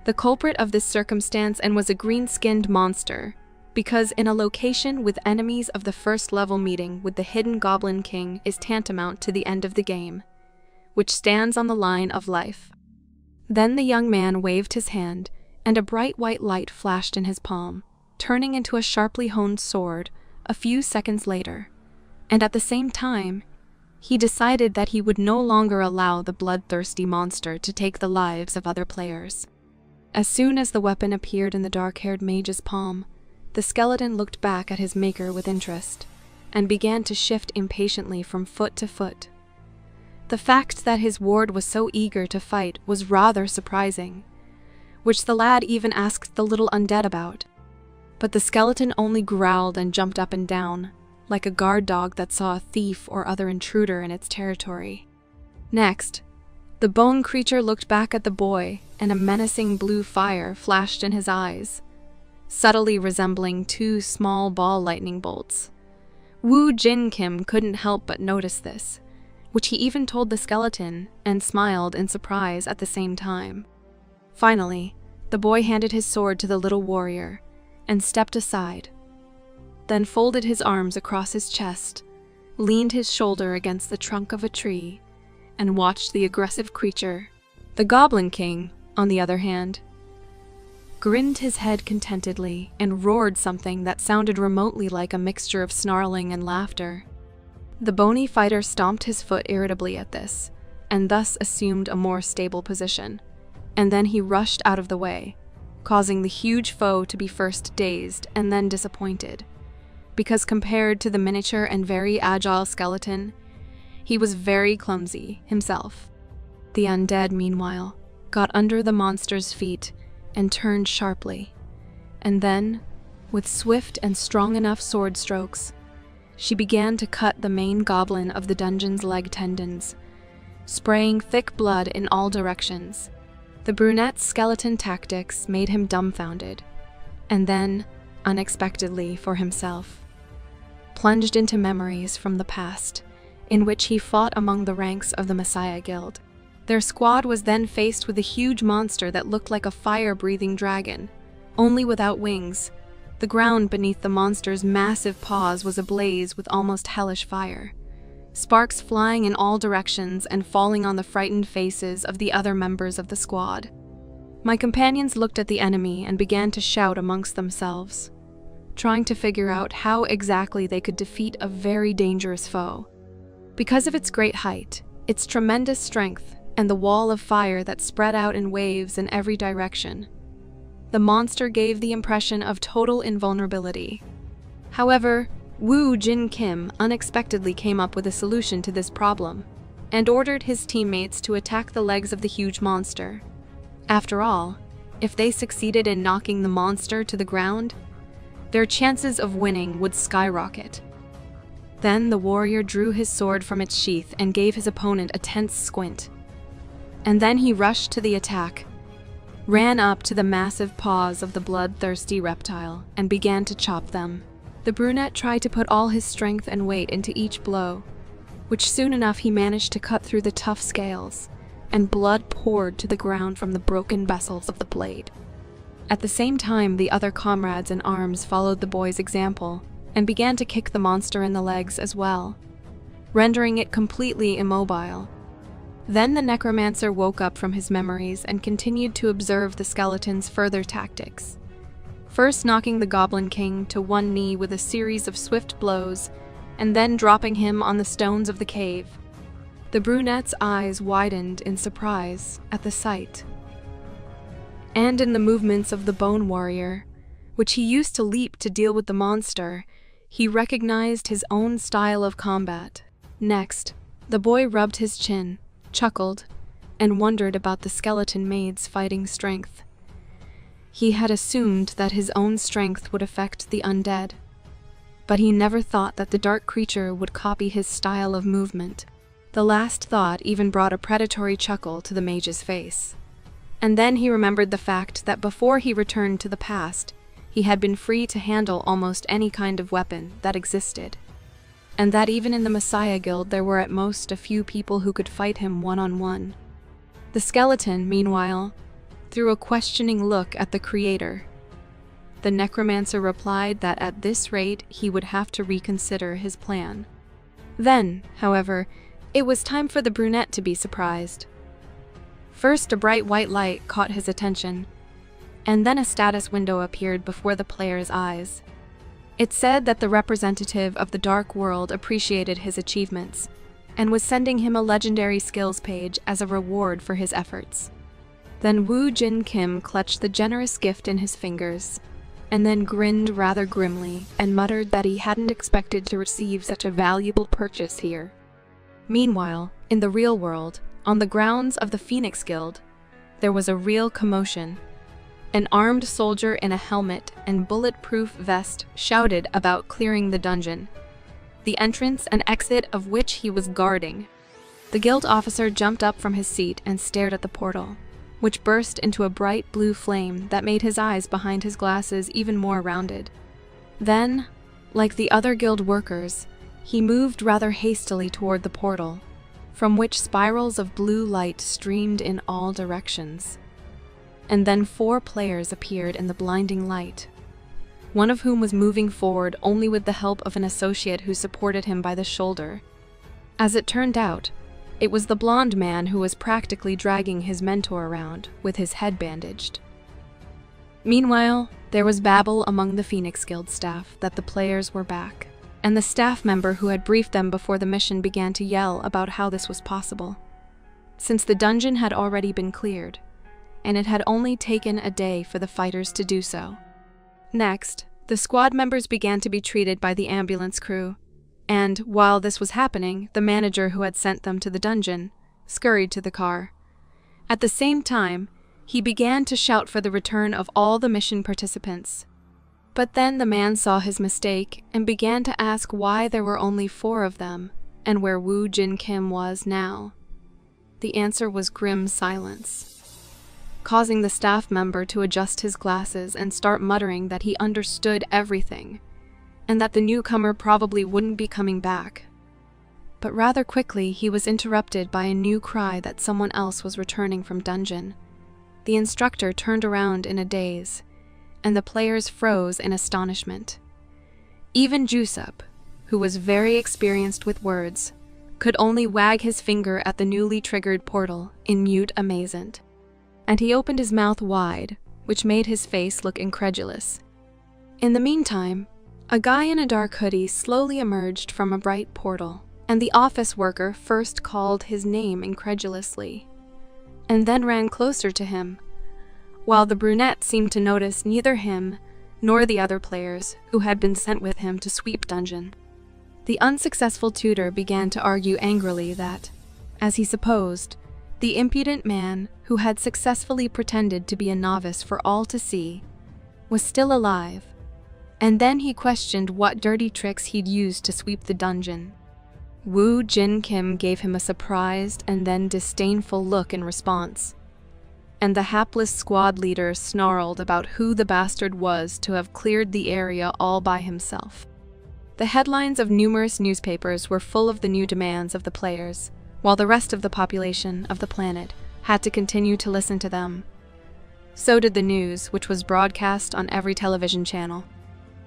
The culprit of this circumstance was a green-skinned monster, because in a location with enemies of the first level, meeting with the hidden Goblin King is tantamount to the end of the game, which stands on the line of life. Then the young man waved his hand, and a bright white light flashed in his palm, turning into a sharply honed sword a few seconds later, and at the same time, he decided that he would no longer allow the bloodthirsty monster to take the lives of other players. As soon as the weapon appeared in the dark-haired mage's palm, the skeleton looked back at his maker with interest, and began to shift impatiently from foot to foot. The fact that his ward was so eager to fight was rather surprising, which the lad even asked the little undead about. But the skeleton only growled and jumped up and down, like a guard dog that saw a thief or other intruder in its territory. Next, the bone creature looked back at the boy, and a menacing blue fire flashed in his eyes, subtly resembling two small ball lightning bolts. Woo Jin Kim couldn't help but notice this, which he even told the skeleton, and smiled in surprise at the same time. Finally, the boy handed his sword to the little warrior, and stepped aside, then folded his arms across his chest, leaned his shoulder against the trunk of a tree, and watched the aggressive creature. The Goblin King, on the other hand, grinned his head contentedly and roared something that sounded remotely like a mixture of snarling and laughter. The bony fighter stomped his foot irritably at this, and thus assumed a more stable position, and then he rushed out of the way, causing the huge foe to be first dazed and then disappointed, because compared to the miniature and very agile skeleton, he was very clumsy himself. The undead, meanwhile, got under the monster's feet and turned sharply, and then, with swift and strong enough sword strokes, she began to cut the main goblin of the dungeon's leg tendons, spraying thick blood in all directions. The brunette's skeleton tactics made him dumbfounded, and then, unexpectedly for himself, plunged into memories from the past, in which he fought among the ranks of the Messiah Guild. Their squad was then faced with a huge monster that looked like a fire-breathing dragon, only without wings. The ground beneath the monster's massive paws was ablaze with almost hellish fire, sparks flying in all directions and falling on the frightened faces of the other members of the squad. My companions looked at the enemy and began to shout amongst themselves, trying to figure out how exactly they could defeat a very dangerous foe. Because of its great height, its tremendous strength, and the wall of fire that spread out in waves in every direction, the monster gave the impression of total invulnerability. However, Woo Jin Kim unexpectedly came up with a solution to this problem, and ordered his teammates to attack the legs of the huge monster. After all, if they succeeded in knocking the monster to the ground, their chances of winning would skyrocket. Then the warrior drew his sword from its sheath and gave his opponent a tense squint. And then he rushed to the attack, ran up to the massive paws of the bloodthirsty reptile, and began to chop them. The brunette tried to put all his strength and weight into each blow, which soon enough he managed to cut through the tough scales, and blood poured to the ground from the broken vessels of the blade. At the same time, the other comrades in arms followed the boy's example and began to kick the monster in the legs as well, rendering it completely immobile. Then the necromancer woke up from his memories and continued to observe the skeleton's further tactics, first knocking the Goblin King to one knee with a series of swift blows, and then dropping him on the stones of the cave. The brunette's eyes widened in surprise at the sight, and in the movements of the bone warrior, which he used to leap to deal with the monster, He recognized his own style of combat. Next, the boy rubbed his chin, chuckled, and wondered about the skeleton maid's fighting strength. He had assumed that his own strength would affect the undead, but he never thought that the dark creature would copy his style of movement. The last thought even brought a predatory chuckle to the mage's face. And then he remembered the fact that before he returned to the past, he had been free to handle almost any kind of weapon that existed, and that even in the Messiah Guild there were at most a few people who could fight him one-on-one. The skeleton, meanwhile, threw a questioning look at the creator. The necromancer replied that at this rate he would have to reconsider his plan. Then, however, it was time for the brunette to be surprised. First, a bright white light caught his attention, and then a status window appeared before the player's eyes. It said that the representative of the Dark World appreciated his achievements and was sending him a legendary skills page as a reward for his efforts. Then Woo Jin Kim clutched the generous gift in his fingers, and then grinned rather grimly and muttered that he hadn't expected to receive such a valuable purchase here. Meanwhile, in the real world, on the grounds of the Phoenix Guild, there was a real commotion. An armed soldier in a helmet and bulletproof vest shouted about clearing the dungeon, the entrance and exit of which he was guarding. The guild officer jumped up from his seat and stared at the portal, which burst into a bright blue flame that made his eyes behind his glasses even more rounded. Then, like the other guild workers, he moved rather hastily toward the portal, from which spirals of blue light streamed in all directions. And then 4 players appeared in the blinding light, one of whom was moving forward only with the help of an associate who supported him by the shoulder. As it turned out, it was the blonde man who was practically dragging his mentor around, with his head bandaged. Meanwhile, there was babble among the Phoenix Guild staff that the players were back, and the staff member who had briefed them before the mission began to yell about how this was possible, since the dungeon had already been cleared, and it had only taken a day for the fighters to do so. Next, the squad members began to be treated by the ambulance crew, and while this was happening, the manager who had sent them to the dungeon scurried to the car. At the same time, he began to shout for the return of all the mission participants. But then the man saw his mistake and began to ask why there were only 4 of them and where Woo Jin Kim was now. The answer was grim silence, causing the staff member to adjust his glasses and start muttering that he understood everything, and that the newcomer probably wouldn't be coming back. But rather quickly he was interrupted by a new cry that someone else was returning from dungeon. The instructor turned around in a daze, and the players froze in astonishment. Even Jusup, who was very experienced with words, could only wag his finger at the newly triggered portal in mute amazement. And he opened his mouth wide, which made his face look incredulous. In the meantime, a guy in a dark hoodie slowly emerged from a bright portal, and the office worker first called his name incredulously, and then ran closer to him, while the brunette seemed to notice neither him nor the other players who had been sent with him to sweep dungeon. The unsuccessful tutor began to argue angrily that, as he supposed, the impudent man who had successfully pretended to be a novice for all to see was still alive, and then he questioned what dirty tricks he'd used to sweep the dungeon. Woo Jin Kim gave him a surprised and then disdainful look in response, and the hapless squad leader snarled about who the bastard was to have cleared the area all by himself. The headlines of numerous newspapers were full of the new demands of the players, while the rest of the population of the planet had to continue to listen to them. So did the news, which was broadcast on every television channel.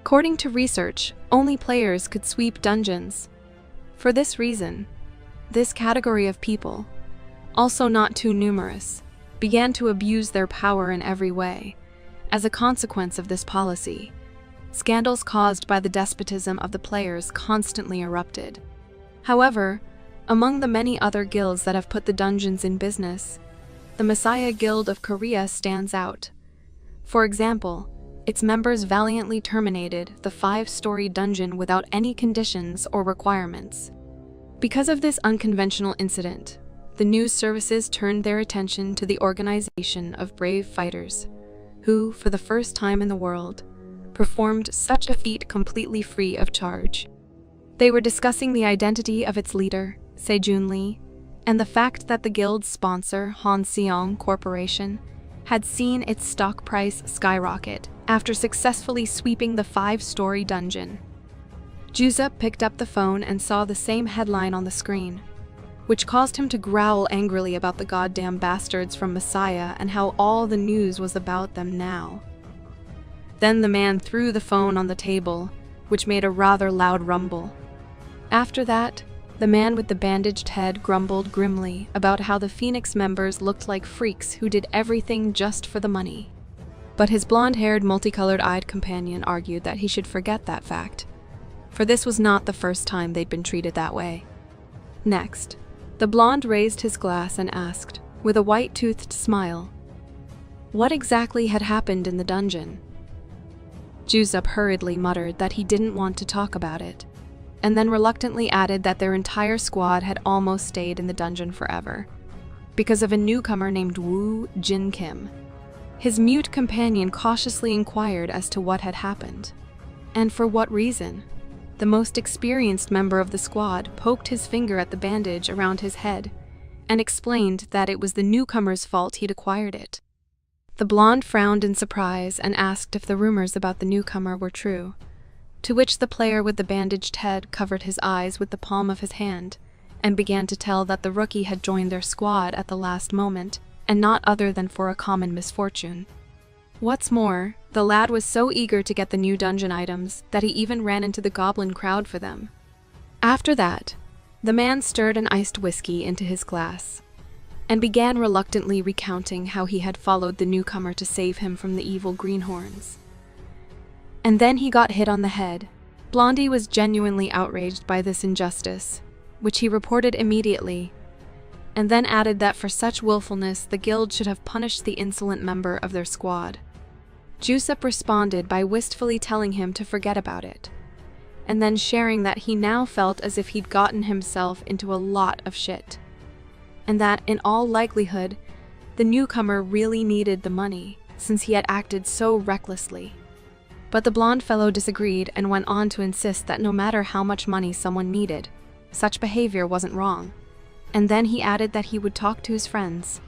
According to research, only players could sweep dungeons. For this reason, this category of people, also not too numerous, began to abuse their power in every way. As a consequence of this policy, scandals caused by the despotism of the players constantly erupted. However, among the many other guilds that have put the dungeons in business, the Messiah Guild of Korea stands out. For example, its members valiantly terminated the 5-story dungeon without any conditions or requirements. Because of this unconventional incident, the news services turned their attention to the organization of brave fighters, who, for the first time in the world, performed such a feat completely free of charge. They were discussing the identity of its leader, Sejun Lee, and the fact that the guild's sponsor, Han Seong Corporation, had seen its stock price skyrocket after successfully sweeping the 5-story dungeon. Jusup picked up the phone and saw the same headline on the screen, which caused him to growl angrily about the goddamn bastards from Messiah and how all the news was about them now. Then the man threw the phone on the table, which made a rather loud rumble. After that, the man with the bandaged head grumbled grimly about how the Phoenix members looked like freaks who did everything just for the money. But his blonde-haired, multicolored-eyed companion argued that he should forget that fact, for this was not the first time they'd been treated that way. Next, the blonde raised his glass and asked, with a white-toothed smile, what exactly had happened in the dungeon? Jusup hurriedly muttered that he didn't want to talk about it, and then reluctantly added that their entire squad had almost stayed in the dungeon forever, because of a newcomer named Woo Jin Kim. His mute companion cautiously inquired as to what had happened, and for what reason. The most experienced member of the squad poked his finger at the bandage around his head and explained that it was the newcomer's fault he'd acquired it. The blonde frowned in surprise and asked if the rumors about the newcomer were true, to which the player with the bandaged head covered his eyes with the palm of his hand and began to tell that the rookie had joined their squad at the last moment and not other than for a common misfortune. What's more, the lad was so eager to get the new dungeon items that he even ran into the Goblin crowd for them. After that, the man stirred an iced whiskey into his glass and began reluctantly recounting how he had followed the newcomer to save him from the evil greenhorns. And then he got hit on the head. Blondie was genuinely outraged by this injustice, which he reported immediately, and then added that for such willfulness the guild should have punished the insolent member of their squad. Jusup responded by wistfully telling him to forget about it, and then sharing that he now felt as if he'd gotten himself into a lot of shit, and that, in all likelihood, the newcomer really needed the money, since he had acted so recklessly. But the blonde fellow disagreed and went on to insist that no matter how much money someone needed, such behavior wasn't wrong. And then he added that he would talk to his friends.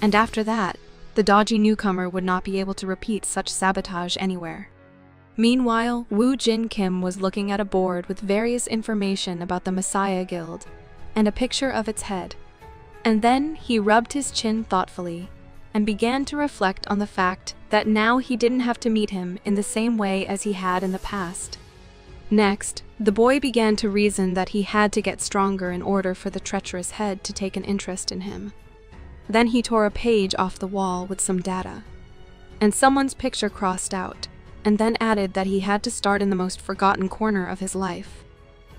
And after that, the dodgy newcomer would not be able to repeat such sabotage anywhere. Meanwhile, Woo Jin Kim was looking at a board with various information about the Messiah Guild and a picture of its head. And then he rubbed his chin thoughtfully and began to reflect on the fact that now he didn't have to meet him in the same way as he had in the past. Next, the boy began to reason that he had to get stronger in order for the treacherous head to take an interest in him. Then he tore a page off the wall with some data, and someone's picture crossed out, and then added that he had to start in the most forgotten corner of his life.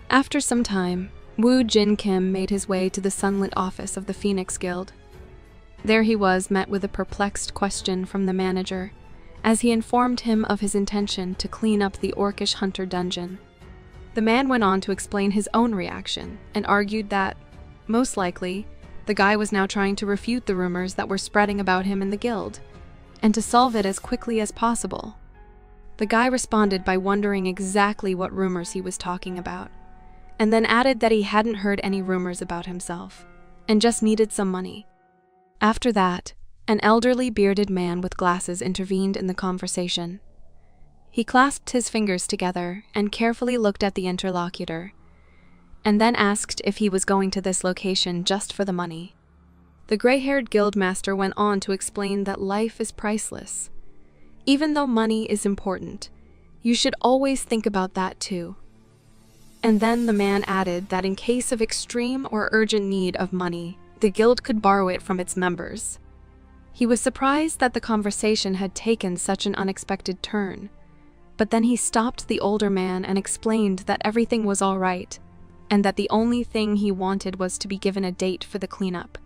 After some time, Woo Jin Kim made his way to the sunlit office of the Phoenix Guild. There he was met with a perplexed question from the manager, as he informed him of his intention to clean up the Orcish Hunter dungeon. The man went on to explain his own reaction and argued that, most likely, the guy was now trying to refute the rumors that were spreading about him in the guild, and to solve it as quickly as possible. The guy responded by wondering exactly what rumors he was talking about, and then added that he hadn't heard any rumors about himself, and just needed some money. After that, an elderly bearded man with glasses intervened in the conversation. He clasped his fingers together and carefully looked at the interlocutor, and then asked if he was going to this location just for the money. The gray-haired guildmaster went on to explain that life is priceless. Even though money is important, you should always think about that too. And then the man added that in case of extreme or urgent need of money, the guild could borrow it from its members. He was surprised that the conversation had taken such an unexpected turn, but then he stopped the older man and explained that everything was all right, and that the only thing he wanted was to be given a date for the cleanup,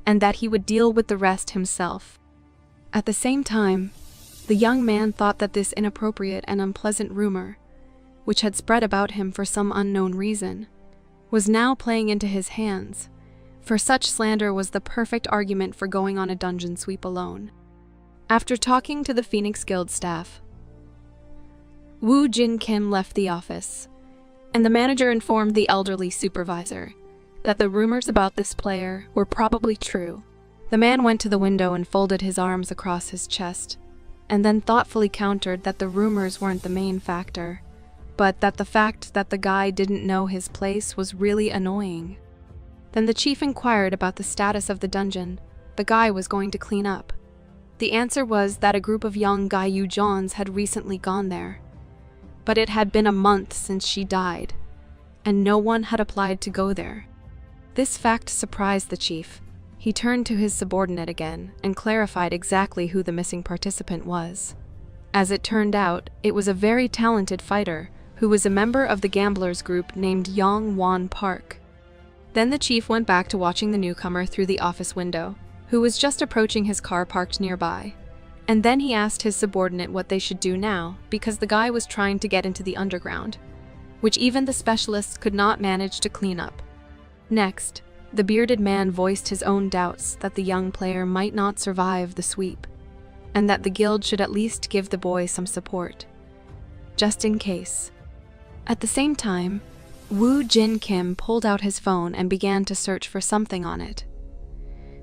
and that he would deal with the rest himself. At the same time, The young man thought that this inappropriate and unpleasant rumor, which had spread about him for some unknown reason, was now playing into his hands, for such slander was the perfect argument for going on a dungeon sweep alone. After talking to the Phoenix Guild staff, Woo Jin Kim left the office, and the manager informed the elderly supervisor that the rumors about this player were probably true. The man went to the window and folded his arms across his chest, and then thoughtfully countered that the rumors weren't the main factor, but that the fact that the guy didn't know his place was really annoying. Then the chief inquired about the status of the dungeon the guy was going to clean up. The answer was that a group of young Gaiyu Johns had recently gone there, but it had been a month since she died, and no one had applied to go there. This fact surprised the chief. He turned to his subordinate again and clarified exactly who the missing participant was. As it turned out, it was a very talented fighter who was a member of the gamblers group named Yong Won Park. Then the chief went back to watching the newcomer through the office window, who was just approaching his car parked nearby. And then he asked his subordinate what they should do now, because the guy was trying to get into the underground, which even the specialists could not manage to clean up. Next, the bearded man voiced his own doubts that the young player might not survive the sweep, and that the guild should at least give the boy some support, just in case. At the same time, Woo Jin Kim pulled out his phone and began to search for something on it.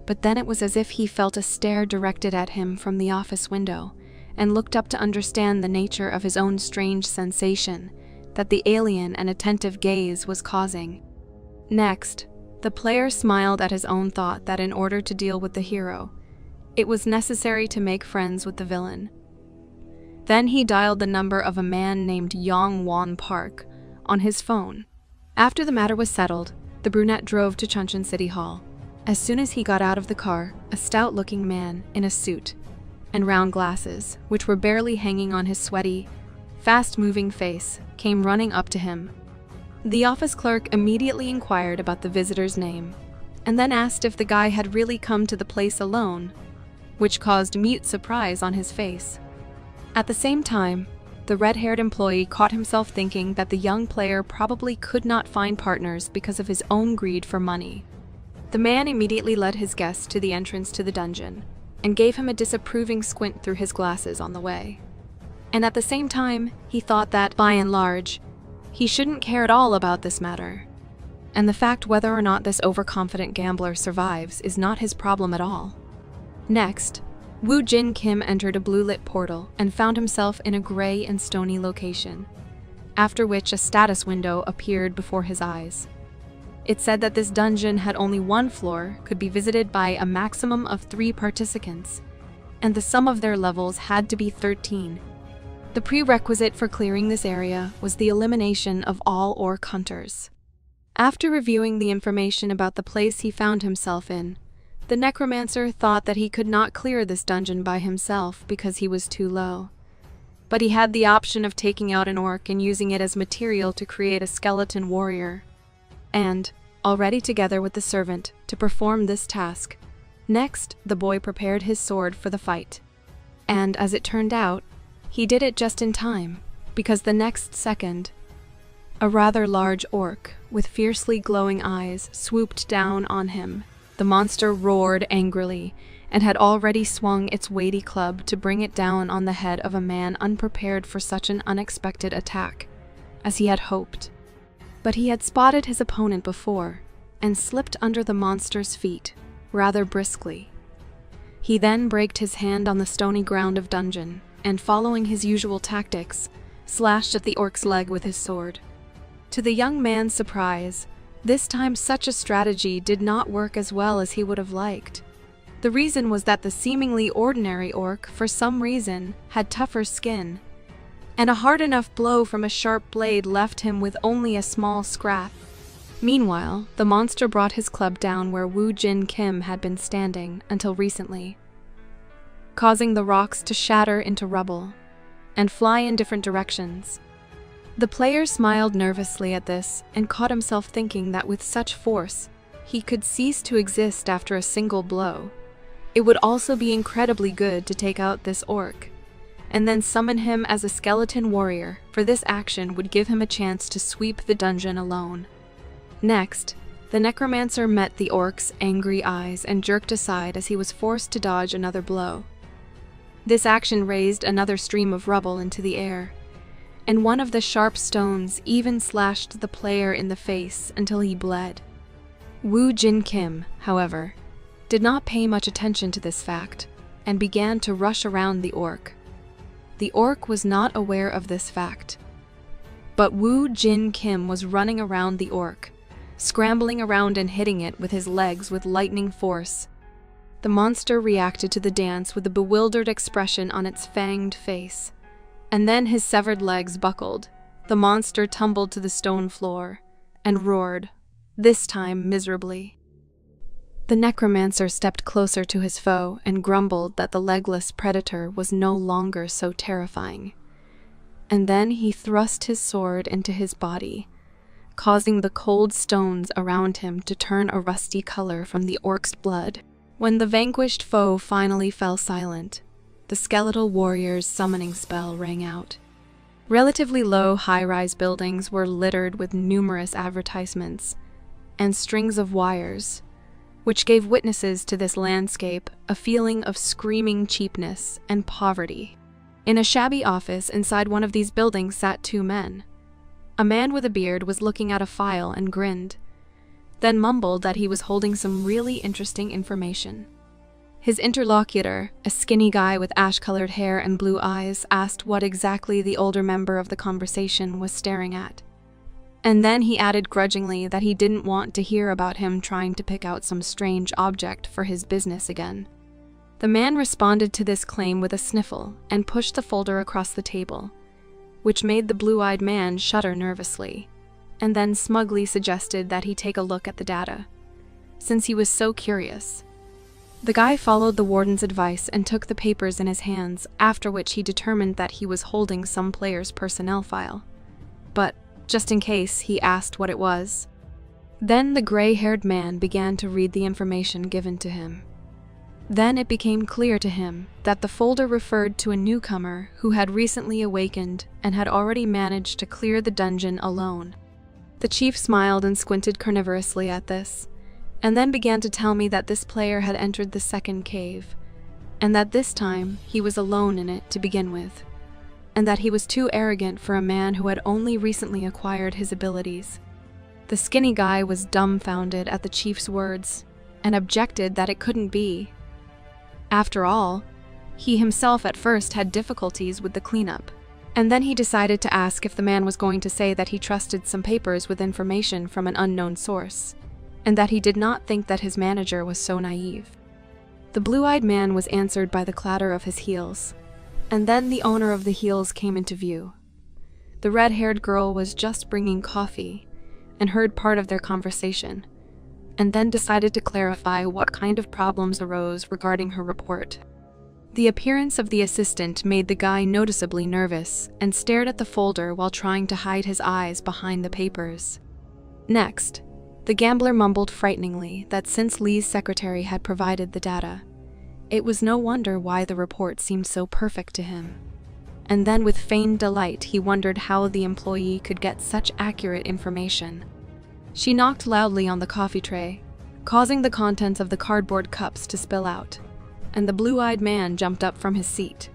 But then it was as if he felt a stare directed at him from the office window, and looked up to understand the nature of his own strange sensation that the alien and attentive gaze was causing. Next, the player smiled at his own thought that in order to deal with the hero, it was necessary to make friends with the villain. Then he dialed the number of a man named Yong Won Park on his phone. After the matter was settled, the brunette drove to Chuncheon City Hall. As soon as he got out of the car, a stout-looking man in a suit and round glasses, which were barely hanging on his sweaty, fast-moving face, came running up to him. The office clerk immediately inquired about the visitor's name, and then asked if the guy had really come to the place alone, which caused mute surprise on his face. At the same time, the red-haired employee caught himself thinking that the young player probably could not find partners because of his own greed for money. The man immediately led his guest to the entrance to the dungeon, and gave him a disapproving squint through his glasses on the way. And at the same time, he thought that, by and large, he shouldn't care at all about this matter. And the fact whether or not this overconfident gambler survives is not his problem at all. Next, Woo Jin Kim entered a blue-lit portal and found himself in a gray and stony location, after which a status window appeared before his eyes. It said that this dungeon had only one floor, could be visited by a maximum of 3 participants, and the sum of their levels had to be 13. The prerequisite for clearing this area was the elimination of all orc hunters. After reviewing the information about the place he found himself in, the necromancer thought that he could not clear this dungeon by himself because he was too low. But he had the option of taking out an orc and using it as material to create a skeleton warrior. And, already together with the servant, to perform this task. Next, the boy prepared his sword for the fight. And, as it turned out, he did it just in time, because the next second, a rather large orc, with fiercely glowing eyes, swooped down on him. The monster roared angrily, and had already swung its weighty club to bring it down on the head of a man unprepared for such an unexpected attack, as he had hoped. But he had spotted his opponent before, and slipped under the monster's feet, rather briskly. He then braked his hand on the stony ground of dungeon, and following his usual tactics, slashed at the orc's leg with his sword. To the young man's surprise, this time such a strategy did not work as well as he would have liked. The reason was that the seemingly ordinary orc, for some reason, had tougher skin, and a hard enough blow from a sharp blade left him with only a small scrap. Meanwhile, the monster brought his club down where Woo Jin Kim had been standing until recently, causing the rocks to shatter into rubble and fly in different directions. The player smiled nervously at this and caught himself thinking that with such force, he could cease to exist after a single blow. It would also be incredibly good to take out this orc, and then summon him as a skeleton warrior, for this action would give him a chance to sweep the dungeon alone. Next, the necromancer met the orc's angry eyes and jerked aside as he was forced to dodge another blow. This action raised another stream of rubble into the air, and one of the sharp stones even slashed the player in the face until he bled. Woo Jin Kim, however, did not pay much attention to this fact and began to rush around the orc. The orc was not aware of this fact, but Woo Jin Kim was running around the orc, scrambling around and hitting it with his legs with lightning force. The monster reacted to the dance with a bewildered expression on its fanged face, and then his severed legs buckled. The monster tumbled to the stone floor and roared, this time miserably. The necromancer stepped closer to his foe and grumbled that the legless predator was no longer so terrifying. And then he thrust his sword into his body, causing the cold stones around him to turn a rusty color from the orc's blood. When the vanquished foe finally fell silent, the skeletal warrior's summoning spell rang out. Relatively low high-rise buildings were littered with numerous advertisements and strings of wires, which gave witnesses to this landscape a feeling of screaming cheapness and poverty. In a shabby office inside one of these buildings sat two men. A man with a beard was looking at a file and grinned, then mumbled that he was holding some really interesting information. His interlocutor, a skinny guy with ash-colored hair and blue eyes, asked what exactly the older member of the conversation was staring at. And then he added grudgingly that he didn't want to hear about him trying to pick out some strange object for his business again. The man responded to this claim with a sniffle and pushed the folder across the table, which made the blue-eyed man shudder nervously, and then smugly suggested that he take a look at the data, since he was so curious. The guy followed the warden's advice and took the papers in his hands, after which he determined that he was holding some player's personnel file. But, just in case, he asked what it was. Then the gray-haired man began to read the information given to him. Then it became clear to him that the folder referred to a newcomer who had recently awakened and had already managed to clear the dungeon alone. The chief smiled and squinted carnivorously at this, and then began to tell me that this player had entered the second cave, and that this time he was alone in it to begin with, and that he was too arrogant for a man who had only recently acquired his abilities. The skinny guy was dumbfounded at the chief's words, and objected that it couldn't be. After all, he himself at first had difficulties with the cleanup, and then he decided to ask if the man was going to say that he trusted some papers with information from an unknown source, and that he did not think that his manager was so naive. The blue-eyed man was answered by the clatter of his heels, and then the owner of the heels came into view. The red-haired girl was just bringing coffee, and heard part of their conversation, and then decided to clarify what kind of problems arose regarding her report. The appearance of the assistant made the guy noticeably nervous and stared at the folder while trying to hide his eyes behind the papers. Next, the gambler mumbled frighteningly that since Lee's secretary had provided the data, it was no wonder why the report seemed so perfect to him. And then with feigned delight, he wondered how the employee could get such accurate information. She knocked loudly on the coffee tray, causing the contents of the cardboard cups to spill out, and the blue-eyed man jumped up from his seat.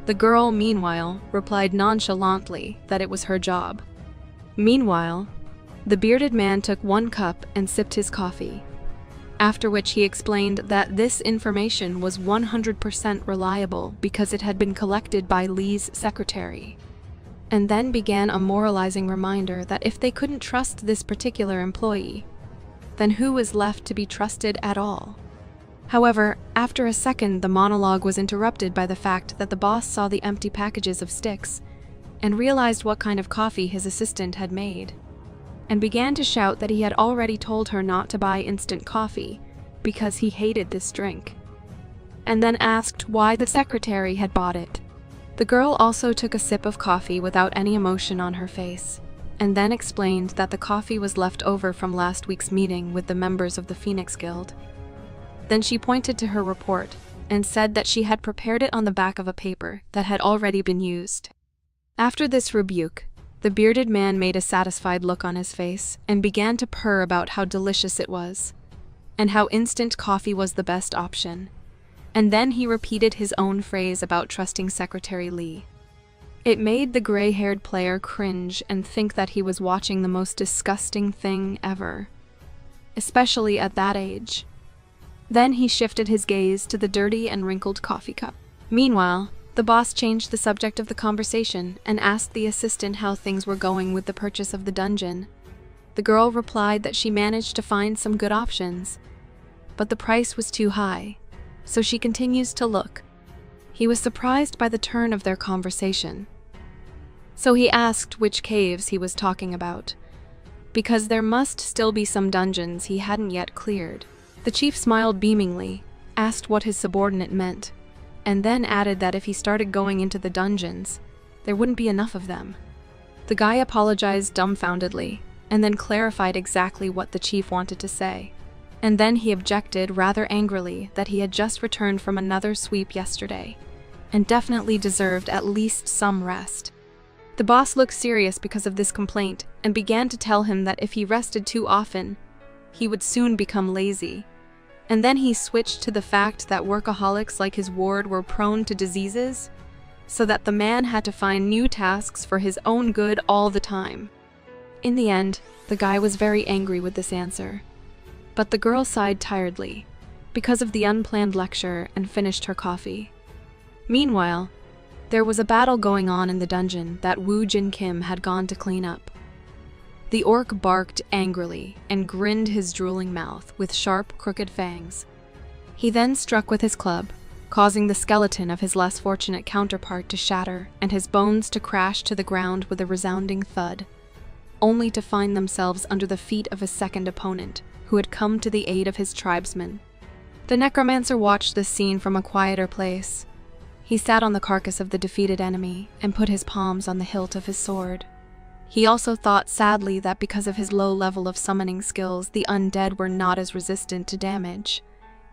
The girl, meanwhile, replied nonchalantly that it was her job. Meanwhile, the bearded man took one cup and sipped his coffee, after which he explained that this information was 100% reliable because it had been collected by Lee's secretary, and then began a moralizing reminder that if they couldn't trust this particular employee, then who was left to be trusted at all? However, after a second, the monologue was interrupted by the fact that the boss saw the empty packages of sticks and realized what kind of coffee his assistant had made, and began to shout that he had already told her not to buy instant coffee because he hated this drink, and then asked why the secretary had bought it. The girl also took a sip of coffee without any emotion on her face, and then explained that the coffee was left over from last week's meeting with the members of the Phoenix Guild. Then she pointed to her report, and said that she had prepared it on the back of a paper that had already been used. After this rebuke, the bearded man made a satisfied look on his face and began to purr about how delicious it was, and how instant coffee was the best option. And then he repeated his own phrase about trusting Secretary Lee. It made the gray-haired player cringe and think that he was watching the most disgusting thing ever, especially at that age. Then he shifted his gaze to the dirty and wrinkled coffee cup. Meanwhile, the boss changed the subject of the conversation and asked the assistant how things were going with the purchase of the dungeon. The girl replied that she managed to find some good options, but the price was too high, so she continues to look. He was surprised by the turn of their conversation, so he asked which caves he was talking about, because there must still be some dungeons he hadn't yet cleared. The chief smiled beamingly, asked what his subordinate meant, and then added that if he started going into the dungeons, there wouldn't be enough of them. The guy apologized dumbfoundedly, and then clarified exactly what the chief wanted to say. And then he objected rather angrily that he had just returned from another sweep yesterday, and definitely deserved at least some rest. The boss looked serious because of this complaint and began to tell him that if he rested too often, he would soon become lazy. And then he switched to the fact that workaholics like his ward were prone to diseases, so that the man had to find new tasks for his own good all the time. In the end, the guy was very angry with this answer, but the girl sighed tiredly because of the unplanned lecture and finished her coffee. Meanwhile, there was a battle going on in the dungeon that Woo Jin Kim had gone to clean up. The orc barked angrily and grinned his drooling mouth with sharp, crooked fangs. He then struck with his club, causing the skeleton of his less fortunate counterpart to shatter and his bones to crash to the ground with a resounding thud, only to find themselves under the feet of his second opponent, who had come to the aid of his tribesmen. The necromancer watched this scene from a quieter place. He sat on the carcass of the defeated enemy and put his palms on the hilt of his sword. He also thought sadly that because of his low level of summoning skills, the undead were not as resistant to damage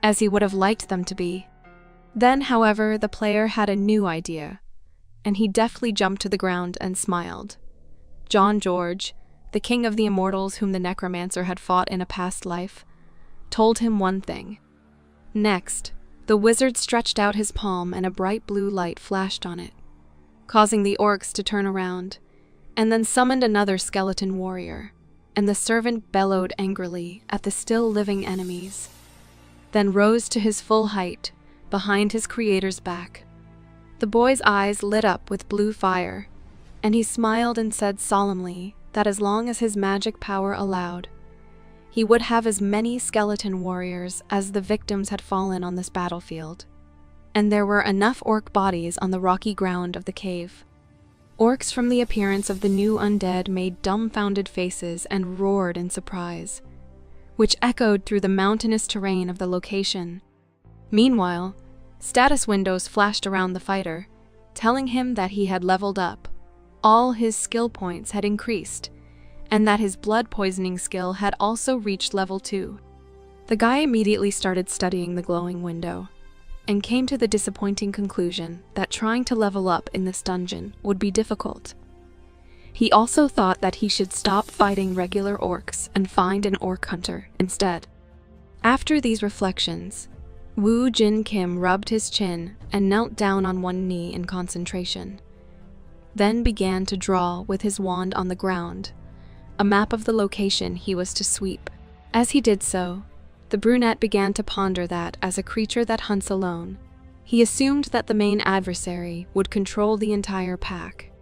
as he would have liked them to be. Then, however, the player had a new idea, and he deftly jumped to the ground and smiled. John George, the king of the immortals whom the necromancer had fought in a past life, told him one thing. Next, the wizard stretched out his palm and a bright blue light flashed on it, causing the orcs to turn around, and then summoned another skeleton warrior, and the servant bellowed angrily at the still living enemies, then rose to his full height behind his creator's back. The boy's eyes lit up with blue fire, and he smiled and said solemnly that as long as his magic power allowed, he would have as many skeleton warriors as the victims had fallen on this battlefield, and there were enough orc bodies on the rocky ground of the cave. Orcs from the appearance of the new undead made dumbfounded faces and roared in surprise, which echoed through the mountainous terrain of the location. Meanwhile, status windows flashed around the fighter, telling him that he had leveled up. All his skill points had increased, and that his blood poisoning skill had also reached level 2. The guy immediately started studying the glowing window, and came to the disappointing conclusion that trying to level up in this dungeon would be difficult. He also thought that he should stop fighting regular orcs and find an orc hunter instead. After these reflections, Woo Jin Kim rubbed his chin and knelt down on one knee in concentration, then began to draw with his wand on the ground a map of the location he was to sweep. As he did so, the brunette began to ponder that, as a creature that hunts alone, he assumed that the main adversary would control the entire pack.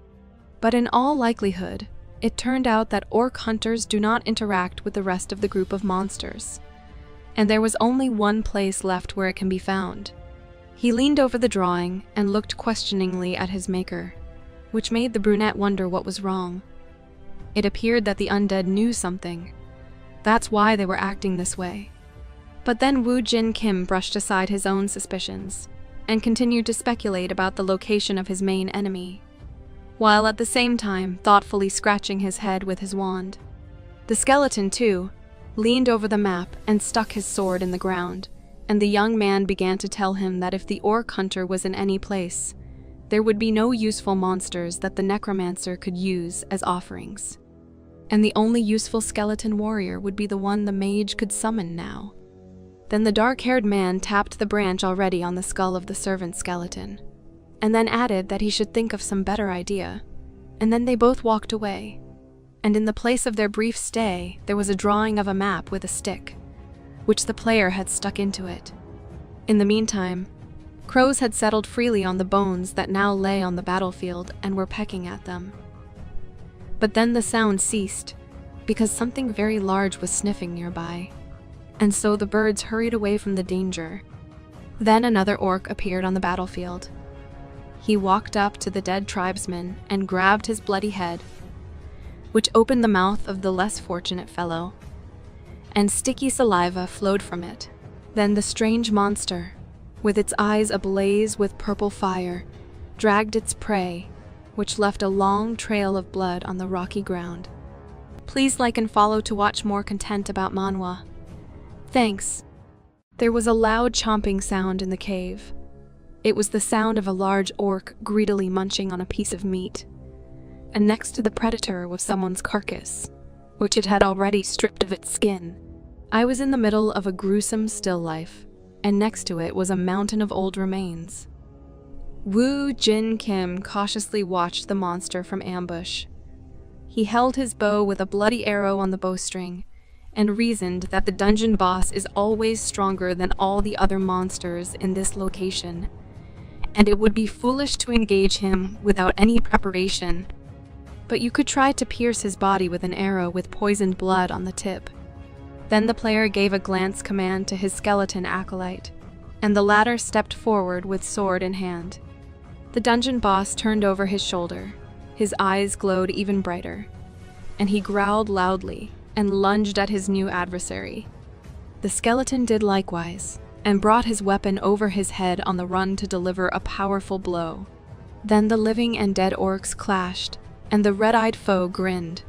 But in all likelihood, it turned out that orc hunters do not interact with the rest of the group of monsters, and there was only one place left where it can be found. He leaned over the drawing and looked questioningly at his maker, which made the brunette wonder what was wrong. It appeared that the undead knew something. That's why they were acting this way. But then Woo Jin Kim brushed aside his own suspicions and continued to speculate about the location of his main enemy, while at the same time thoughtfully scratching his head with his wand. The skeleton, too, leaned over the map and stuck his sword in the ground, and the young man began to tell him that if the orc hunter was in any place, there would be no useful monsters that the necromancer could use as offerings. And the only useful skeleton warrior would be the one the mage could summon now. Then the dark-haired man tapped the branch already on the skull of the servant skeleton, and then added that he should think of some better idea, and then they both walked away. And in the place of their brief stay, there was a drawing of a map with a stick, which the player had stuck into it. In the meantime, crows had settled freely on the bones that now lay on the battlefield and were pecking at them. But then the sound ceased, because something very large was sniffing nearby, and so the birds hurried away from the danger. Then another orc appeared on the battlefield. He walked up to the dead tribesman and grabbed his bloody head, which opened the mouth of the less fortunate fellow, and sticky saliva flowed from it. Then the strange monster, with its eyes ablaze with purple fire, dragged its prey, which left a long trail of blood on the rocky ground. Please like and follow to watch more content about manhwa. Thanks. There was a loud chomping sound in the cave. It was the sound of a large orc greedily munching on a piece of meat. And next to the predator was someone's carcass, which it had already stripped of its skin. I was in the middle of a gruesome still life, and next to it was a mountain of old remains. Woo Jin Kim cautiously watched the monster from ambush. He held his bow with a bloody arrow on the bowstring, and reasoned that the dungeon boss is always stronger than all the other monsters in this location, and it would be foolish to engage him without any preparation. But you could try to pierce his body with an arrow with poisoned blood on the tip. Then the player gave a glance command to his skeleton acolyte, and the latter stepped forward with sword in hand. The dungeon boss turned over his shoulder. His eyes glowed even brighter, and he growled loudly and lunged at his new adversary. The skeleton did likewise, and brought his weapon over his head on the run to deliver a powerful blow. Then the living and dead orcs clashed, and the red-eyed foe grinned,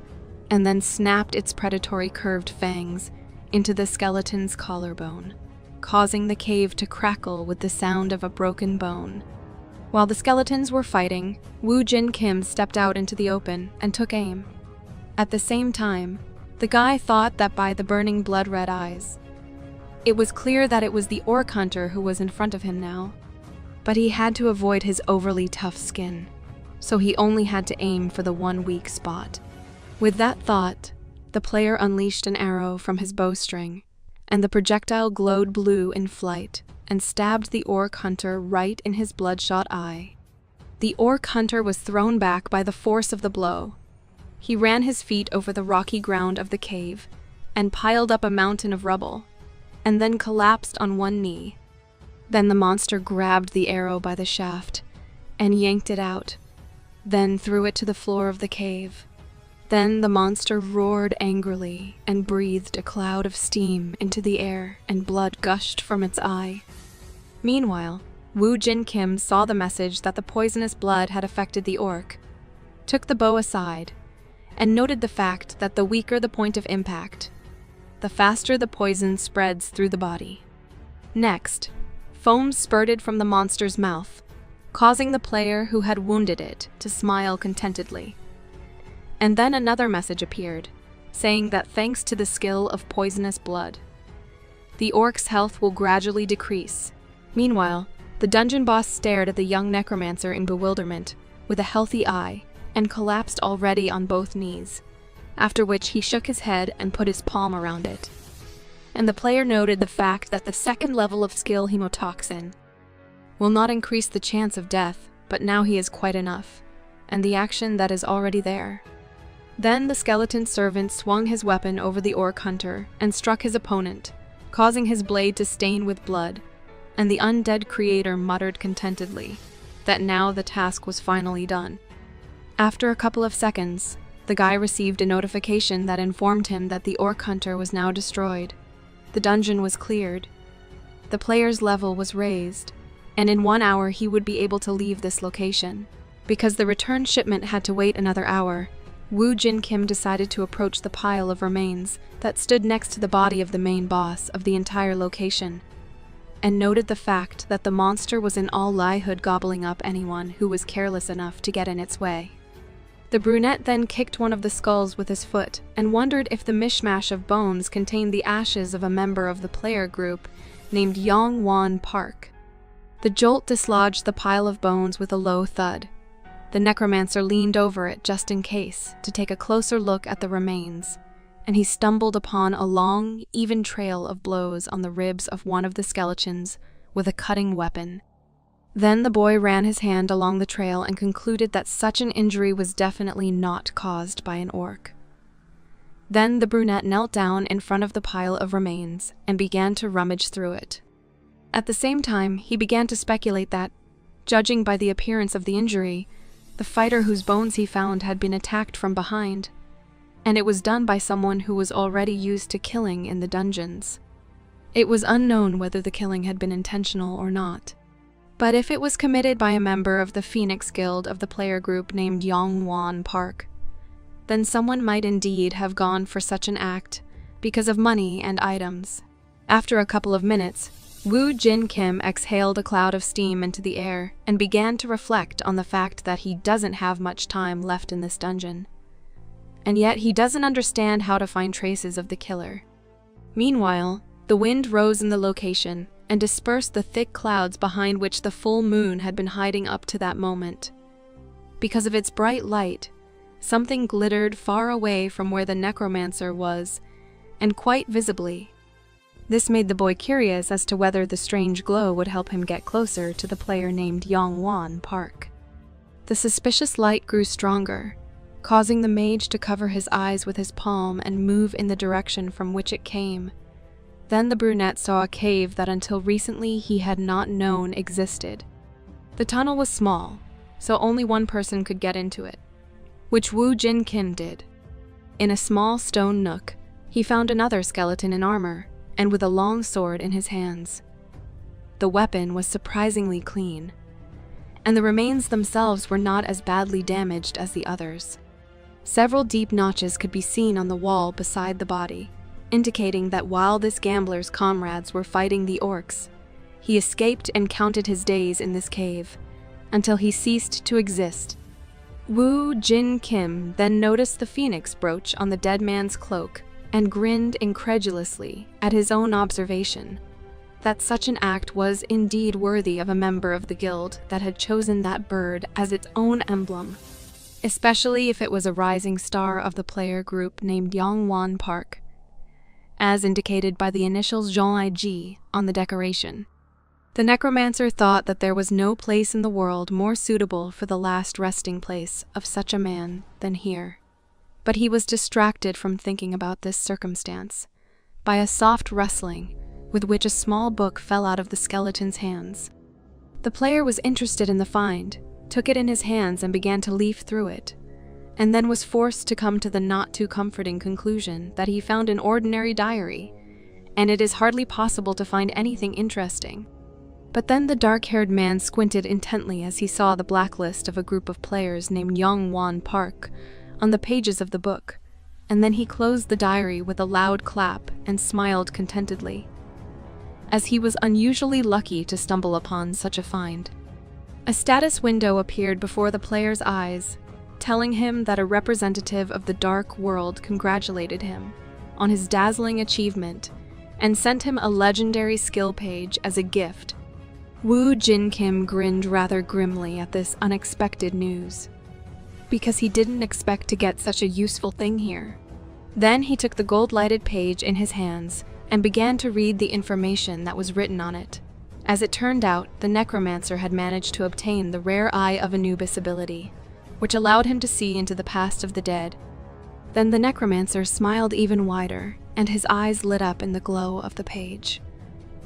and then snapped its predatory curved fangs into the skeleton's collarbone, causing the cave to crackle with the sound of a broken bone. While the skeletons were fighting, Woo Jin Kim stepped out into the open and took aim. At the same time, the guy thought that by the burning blood-red eyes, it was clear that it was the orc hunter who was in front of him now. But he had to avoid his overly tough skin, so he only had to aim for the one weak spot. With that thought, the player unleashed an arrow from his bowstring, and the projectile glowed blue in flight and stabbed the orc hunter right in his bloodshot eye. The orc hunter was thrown back by the force of the blow. He ran his feet over the rocky ground of the cave and piled up a mountain of rubble, and then collapsed on one knee. Then the monster grabbed the arrow by the shaft and yanked it out, then threw it to the floor of the cave. Then the monster roared angrily and breathed a cloud of steam into the air, and blood gushed from its eye. Meanwhile, Woo Jin Kim saw the message that the poisonous blood had affected the orc, took the bow aside, and noted the fact that the weaker the point of impact, the faster the poison spreads through the body. Next, foam spurted from the monster's mouth, causing the player who had wounded it to smile contentedly. And then another message appeared, saying that thanks to the skill of poisonous blood, the orc's health will gradually decrease. Meanwhile, the dungeon boss stared at the young necromancer in bewilderment, with a healthy eye, and collapsed already on both knees, after which he shook his head and put his palm around it. And the player noted the fact that the second level of skill hemotoxin will not increase the chance of death, but now he is quite enough, and the action that is already there. Then the skeleton servant swung his weapon over the orc hunter and struck his opponent, causing his blade to stain with blood, and the undead creator muttered contentedly that now the task was finally done. After a couple of seconds, the guy received a notification that informed him that the orc hunter was now destroyed. The dungeon was cleared. The player's level was raised, and in 1 hour he would be able to leave this location. Because the return shipment had to wait another hour, Woo Jin Kim decided to approach the pile of remains that stood next to the body of the main boss of the entire location. and noted the fact that the monster was in all likelihood gobbling up anyone who was careless enough to get in its way. The brunette then kicked one of the skulls with his foot and wondered if the mishmash of bones contained the ashes of a member of the player group named Yongwon Park. The jolt dislodged the pile of bones with a low thud. The necromancer leaned over it just in case to take a closer look at the remains, and he stumbled upon a long, even trail of blows on the ribs of one of the skeletons with a cutting weapon. Then the boy ran his hand along the trail and concluded that such an injury was definitely not caused by an orc. Then the brunette knelt down in front of the pile of remains and began to rummage through it. At the same time, he began to speculate that, judging by the appearance of the injury, the fighter whose bones he found had been attacked from behind, and it was done by someone who was already used to killing in the dungeons. It was unknown whether the killing had been intentional or not. But if it was committed by a member of the Phoenix Guild of the player group named Yongwon Park, then someone might indeed have gone for such an act because of money and items. After a couple of minutes, Woo Jin Kim exhaled a cloud of steam into the air and began to reflect on the fact that he doesn't have much time left in this dungeon. And yet he doesn't understand how to find traces of the killer. Meanwhile, the wind rose in the location and dispersed the thick clouds behind which the full moon had been hiding up to that moment. Because of its bright light, something glittered far away from where the necromancer was, and quite visibly. This made the boy curious as to whether the strange glow would help him get closer to the player named Yongwon Park. The suspicious light grew stronger, causing the mage to cover his eyes with his palm and move in the direction from which it came. Then the brunette saw a cave that until recently he had not known existed. The tunnel was small, so only one person could get into it, which Woo Jin Kim did. In a small stone nook, he found another skeleton in armor, and with a long sword in his hands. The weapon was surprisingly clean, and the remains themselves were not as badly damaged as the others. Several deep notches could be seen on the wall beside the body, indicating that while this gambler's comrades were fighting the orcs, he escaped and counted his days in this cave, until he ceased to exist. Woo Jin Kim then noticed the phoenix brooch on the dead man's cloak and grinned incredulously at his own observation, that such an act was indeed worthy of a member of the guild that had chosen that bird as its own emblem, especially if it was a rising star of the player group named Yongwon Park, as indicated by the initials Jean-I-G on the decoration. The necromancer thought that there was no place in the world more suitable for the last resting place of such a man than here. But he was distracted from thinking about this circumstance by a soft rustling with which a small book fell out of the skeleton's hands. The player was interested in the find, took it in his hands and began to leaf through it, and then was forced to come to the not-too-comforting conclusion that he found an ordinary diary, and it is hardly possible to find anything interesting. But then the dark-haired man squinted intently as he saw the blacklist of a group of players named Yongwon Park on the pages of the book, and then he closed the diary with a loud clap and smiled contentedly, as he was unusually lucky to stumble upon such a find. A status window appeared before the player's eyes, telling him that a representative of the dark world congratulated him on his dazzling achievement and sent him a legendary skill page as a gift. Woo Jin Kim grinned rather grimly at this unexpected news, because he didn't expect to get such a useful thing here. Then he took the gold-lighted page in his hands and began to read the information that was written on it. As it turned out, the necromancer had managed to obtain the rare Eye of Anubis ability, which allowed him to see into the past of the dead. Then the necromancer smiled even wider, and his eyes lit up in the glow of the page.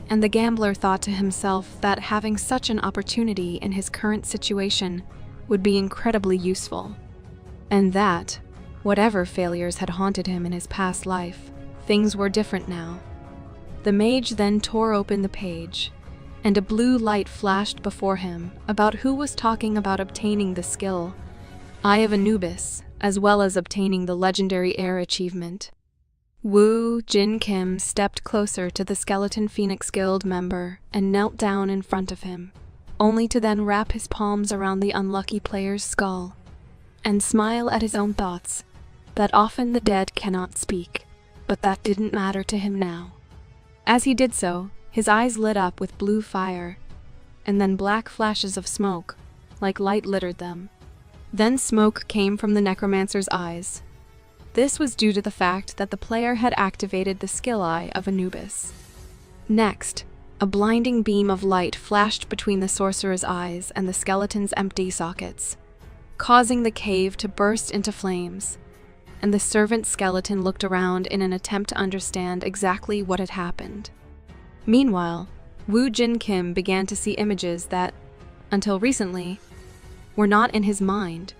And the gambler thought to himself that having such an opportunity in his current situation would be incredibly useful, and that, whatever failures had haunted him in his past life, things were different now. The mage then tore open the page, and a blue light flashed before him about who was talking about obtaining the skill Eye of Anubis, as well as obtaining the legendary heir achievement. Woo Jin Kim stepped closer to the Skeleton Phoenix Guild member and knelt down in front of him, only to then wrap his palms around the unlucky player's skull and smile at his own thoughts that often the dead cannot speak, but that didn't matter to him now. As he did so, his eyes lit up with blue fire, and then black flashes of smoke, like light littered them. Then smoke came from the necromancer's eyes. This was due to the fact that the player had activated the skill eye of Anubis. Next, a blinding beam of light flashed between the sorcerer's eyes and the skeleton's empty sockets, causing the cave to burst into flames, and the servant skeleton looked around in an attempt to understand exactly what had happened. Meanwhile, Woo Jin Kim began to see images that, until recently, were not in his mind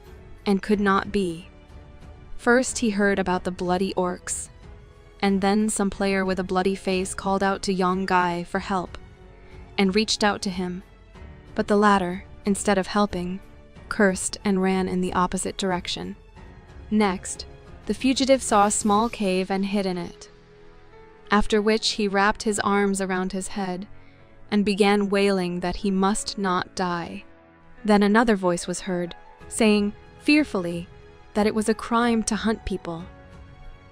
and could not be. First, he heard about the bloody orcs, and then some player with a bloody face called out to Yong Gai for help and reached out to him, but the latter, instead of helping, cursed and ran in the opposite direction. Next, the fugitive saw a small cave and hid in it, after which he wrapped his arms around his head and began wailing that he must not die. Then another voice was heard, saying, fearfully, that it was a crime to hunt people.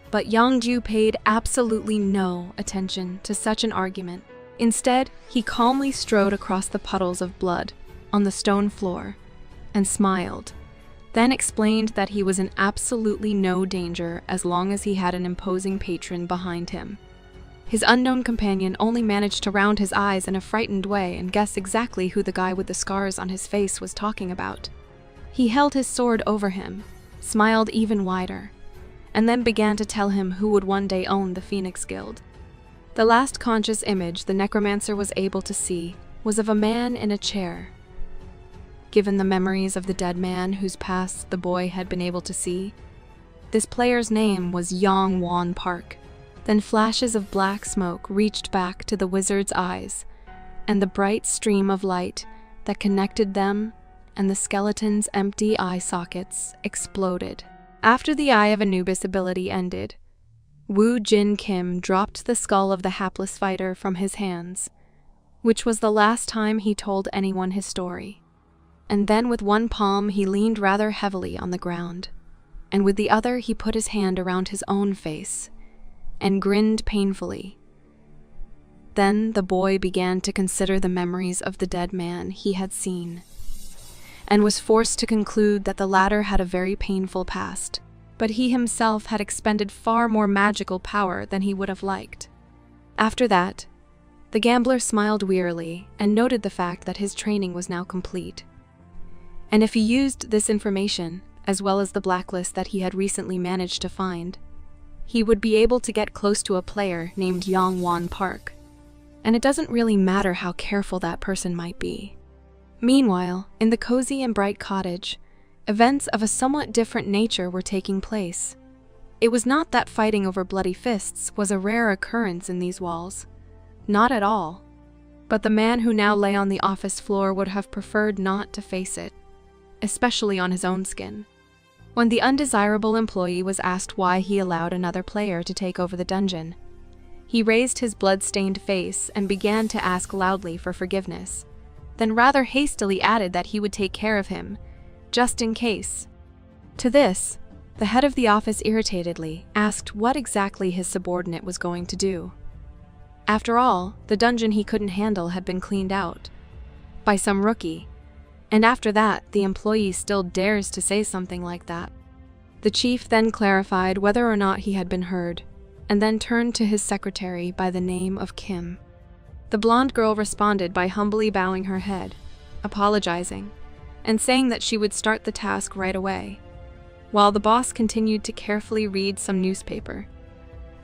But Yangju paid absolutely no attention to such an argument. Instead, he calmly strode across the puddles of blood on the stone floor and smiled, then explained that he was in absolutely no danger as long as he had an imposing patron behind him. His unknown companion only managed to round his eyes in a frightened way and guess exactly who the guy with the scars on his face was talking about. He held his sword over him, smiled even wider, and then began to tell him who would one day own the Phoenix Guild. The last conscious image the necromancer was able to see was of a man in a chair. Given the memories of the dead man whose past the boy had been able to see, this player's name was Yong Won Park. Then flashes of black smoke reached back to the wizard's eyes, and the bright stream of light that connected them and the skeleton's empty eye sockets exploded. After the Eye of Anubis ability ended, Woo Jin Kim dropped the skull of the hapless fighter from his hands, which was the last time he told anyone his story. And then with one palm he leaned rather heavily on the ground, and with the other he put his hand around his own face and grinned painfully. Then the boy began to consider the memories of the dead man he had seen, and was forced to conclude that the latter had a very painful past, but he himself had expended far more magical power than he would have liked. After that, the gambler smiled wearily and noted the fact that his training was now complete. And if he used this information, as well as the blacklist that he had recently managed to find, he would be able to get close to a player named Yong Won Park. And it doesn't really matter how careful that person might be. Meanwhile, in the cozy and bright cottage, events of a somewhat different nature were taking place. It was not that fighting over bloody fists was a rare occurrence in these walls. Not at all. But the man who now lay on the office floor would have preferred not to face it, especially on his own skin. When the undesirable employee was asked why he allowed another player to take over the dungeon, he raised his blood-stained face and began to ask loudly for forgiveness, then rather hastily added that he would take care of him, just in case. To this, the head of the office irritatedly asked what exactly his subordinate was going to do. After all, the dungeon he couldn't handle had been cleaned out by some rookie, and after that, the employee still dares to say something like that. The chief then clarified whether or not he had been heard, and then turned to his secretary by the name of Kim. The blonde girl responded by humbly bowing her head, apologizing, and saying that she would start the task right away, while the boss continued to carefully read some newspaper.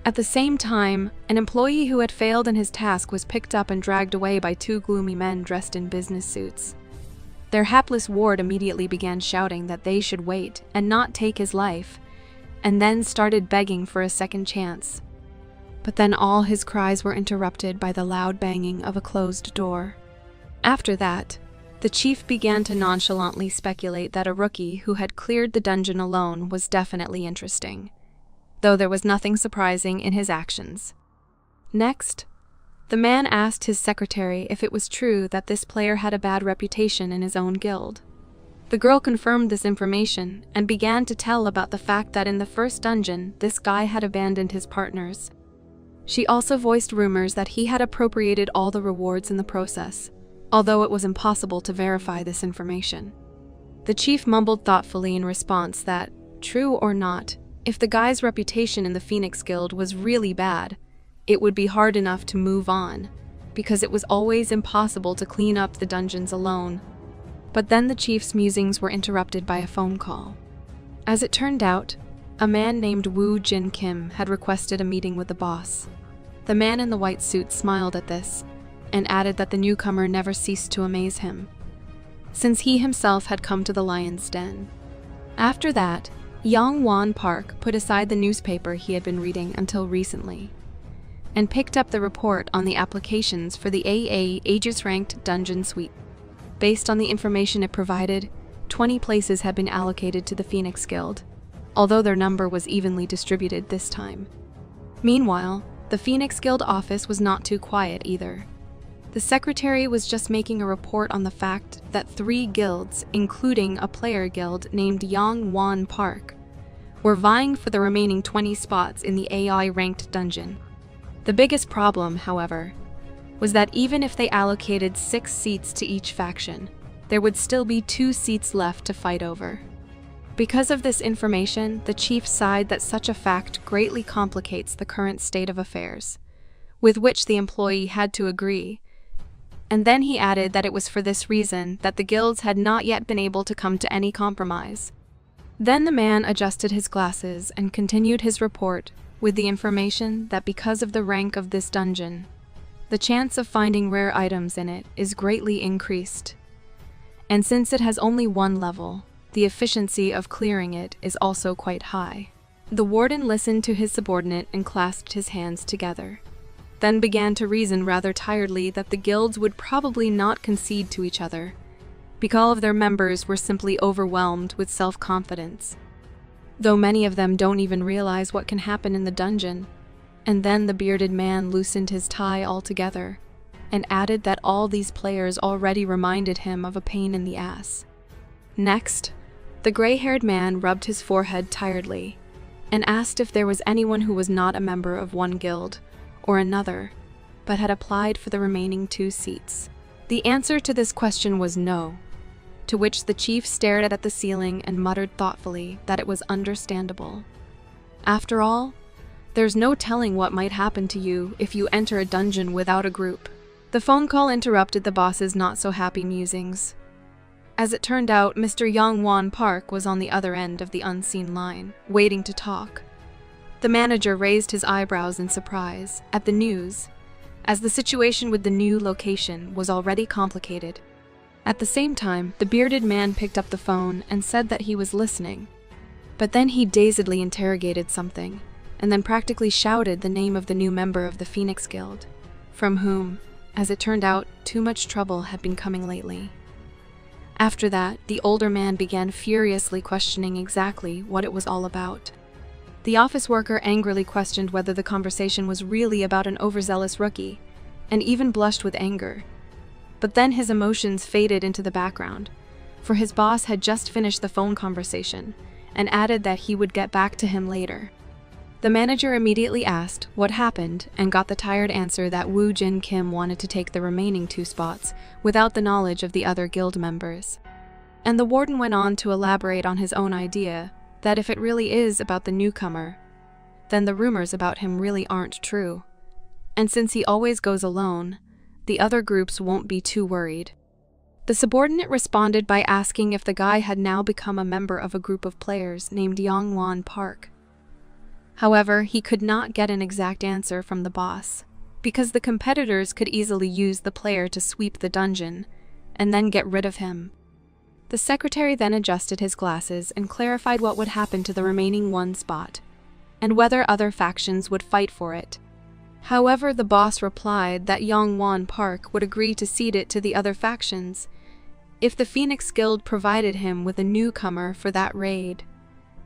At the same time, an employee who had failed in his task was picked up and dragged away by two gloomy men dressed in business suits. Their hapless ward immediately began shouting that they should wait and not take his life, and then started begging for a second chance. But then all his cries were interrupted by the loud banging of a closed door. After that, the chief began to nonchalantly speculate that a rookie who had cleared the dungeon alone was definitely interesting. though there was nothing surprising in his actions. Next, the man asked his secretary if it was true that this player had a bad reputation in his own guild. The girl confirmed this information and began to tell about the fact that in the first dungeon, this guy had abandoned his partners. She also voiced rumors that he had appropriated all the rewards in the process, although it was impossible to verify this information. The chief mumbled thoughtfully in response that, true or not, if the guy's reputation in the Phoenix Guild was really bad, it would be hard enough to move on, because it was always impossible to clean up the dungeons alone. But then the chief's musings were interrupted by a phone call. As it turned out, a man named Woo Jin Kim had requested a meeting with the boss. The man in the white suit smiled at this, and added that the newcomer never ceased to amaze him, since he himself had come to the lion's den. After that, Yongwon Park put aside the newspaper he had been reading until recently, and picked up the report on the applications for the AA Aegis-ranked dungeon suite. Based on the information it provided, 20 places had been allocated to the Phoenix Guild, although their number was evenly distributed this time. Meanwhile, the Phoenix Guild office was not too quiet either. The secretary was just making a report on the fact that 3 guilds, including a player guild named Yongwon Park, were vying for the remaining 20 spots in the AI-ranked dungeon. The biggest problem, however, was that even if they allocated 6 seats to each faction, there would still be 2 seats left to fight over. Because of this information, the chief sighed that such a fact greatly complicates the current state of affairs, with which the employee had to agree, and then he added that it was for this reason that the guilds had not yet been able to come to any compromise. Then the man adjusted his glasses and continued his report with the information that because of the rank of this dungeon, the chance of finding rare items in it is greatly increased. And since it has only 1 level, the efficiency of clearing it is also quite high. The warden listened to his subordinate and clasped his hands together, then began to reason rather tiredly that the guilds would probably not concede to each other, because all of their members were simply overwhelmed with self-confidence, though many of them don't even realize what can happen in the dungeon. And then the bearded man loosened his tie altogether, and added that all these players already reminded him of a pain in the ass. Next, the gray-haired man rubbed his forehead tiredly, and asked if there was anyone who was not a member of one guild or another, but had applied for the remaining 2 seats. The answer to this question was no, to which the chief stared at the ceiling and muttered thoughtfully that it was understandable. After all, there's no telling what might happen to you if you enter a dungeon without a group. The phone call interrupted the boss's not-so-happy musings. As it turned out, Mr. Yongwon Park was on the other end of the unseen line, waiting to talk. The manager raised his eyebrows in surprise at the news, as the situation with the new location was already complicated. At the same time, the bearded man picked up the phone and said that he was listening, but then he dazedly interrogated something, and then practically shouted the name of the new member of the Phoenix Guild, from whom, as it turned out, too much trouble had been coming lately. After that, the older man began furiously questioning exactly what it was all about. The office worker angrily questioned whether the conversation was really about an overzealous rookie, and even blushed with anger. But then his emotions faded into the background, for his boss had just finished the phone conversation, and added that he would get back to him later. The manager immediately asked what happened and got the tired answer that Woo Jin Kim wanted to take the remaining 2 spots without the knowledge of the other guild members. And the warden went on to elaborate on his own idea that if it really is about the newcomer, then the rumors about him really aren't true. And since he always goes alone, the other groups won't be too worried. The subordinate responded by asking if the guy had now become a member of a group of players named Yongwon Park. However, he could not get an exact answer from the boss, because the competitors could easily use the player to sweep the dungeon, and then get rid of him. The secretary then adjusted his glasses and clarified what would happen to the remaining 1 spot, and whether other factions would fight for it. However, the boss replied that Yongwon Park would agree to cede it to the other factions if the Phoenix Guild provided him with a newcomer for that raid.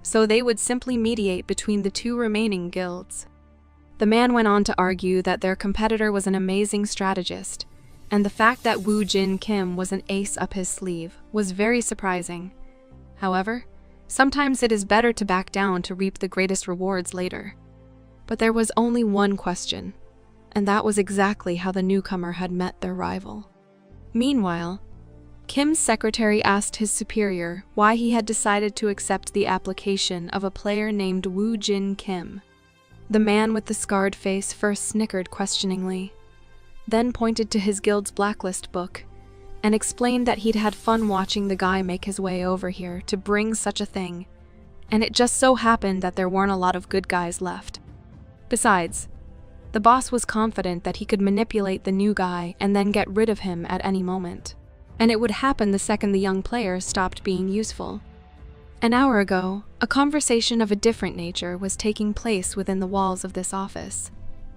so they would simply mediate between the two remaining guilds. The man went on to argue that their competitor was an amazing strategist, and the fact that Woo Jin Kim was an ace up his sleeve was very surprising. However, sometimes it is better to back down to reap the greatest rewards later. But there was only one question, and that was exactly how the newcomer had met their rival. Meanwhile, Kim's secretary asked his superior why he had decided to accept the application of a player named Woo Jin Kim. The man with the scarred face first snickered questioningly, then pointed to his guild's blacklist book and explained that he'd had fun watching the guy make his way over here to bring such a thing, and it just so happened that there weren't a lot of good guys left. Besides, the boss was confident that he could manipulate the new guy and then get rid of him at any moment, and it would happen the second the young player stopped being useful. An hour ago, a conversation of a different nature was taking place within the walls of this office.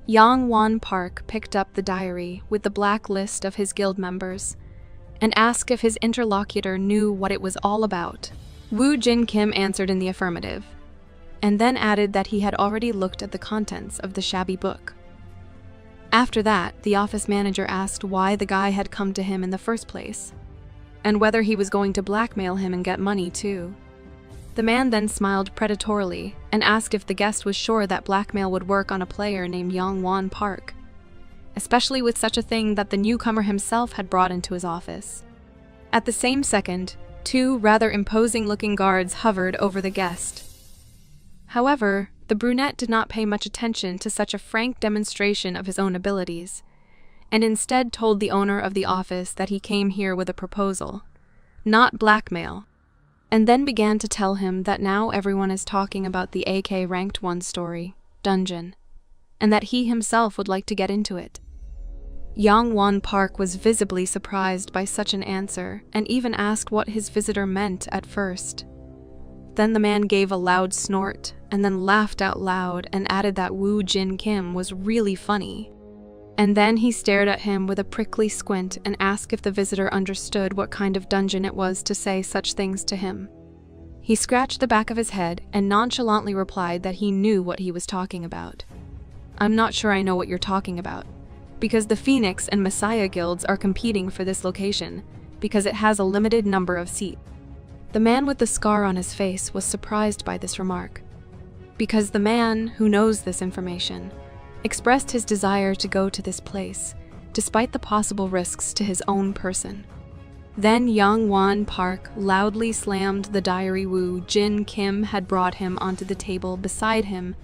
Yang Won Park picked up the diary with the black list of his guild members and asked if his interlocutor knew what it was all about. Woo Jin Kim answered in the affirmative, and then added that he had already looked at the contents of the shabby book. After that, the office manager asked why the guy had come to him in the first place, and whether he was going to blackmail him and get money too. The man then smiled predatorily and asked if the guest was sure that blackmail would work on a player named Yang Won Park, especially with such a thing that the newcomer himself had brought into his office. At the same second, two rather imposing-looking guards hovered over the guest. However, the brunette did not pay much attention to such a frank demonstration of his own abilities, and instead told the owner of the office that he came here with a proposal, not blackmail, and then began to tell him that now everyone is talking about the AK Ranked 1 story, Dungeon, and that he himself would like to get into it. Yang Won Park was visibly surprised by such an answer and even asked what his visitor meant at first. Then the man gave a loud snort and then laughed out loud and added that Woo Jin Kim was really funny. And then he stared at him with a prickly squint and asked if the visitor understood what kind of dungeon it was to say such things to him. He scratched the back of his head and nonchalantly replied that he knew what he was talking about. "I'm not sure I know what you're talking about, because the Phoenix and Messiah guilds are competing for this location because it has a limited number of seats." The man with the scar on his face was surprised by this remark, because the man, who knows this information, expressed his desire to go to this place, despite the possible risks to his own person. Then Yang Won Park loudly slammed the diary Woo Jin Kim had brought him onto the table beside him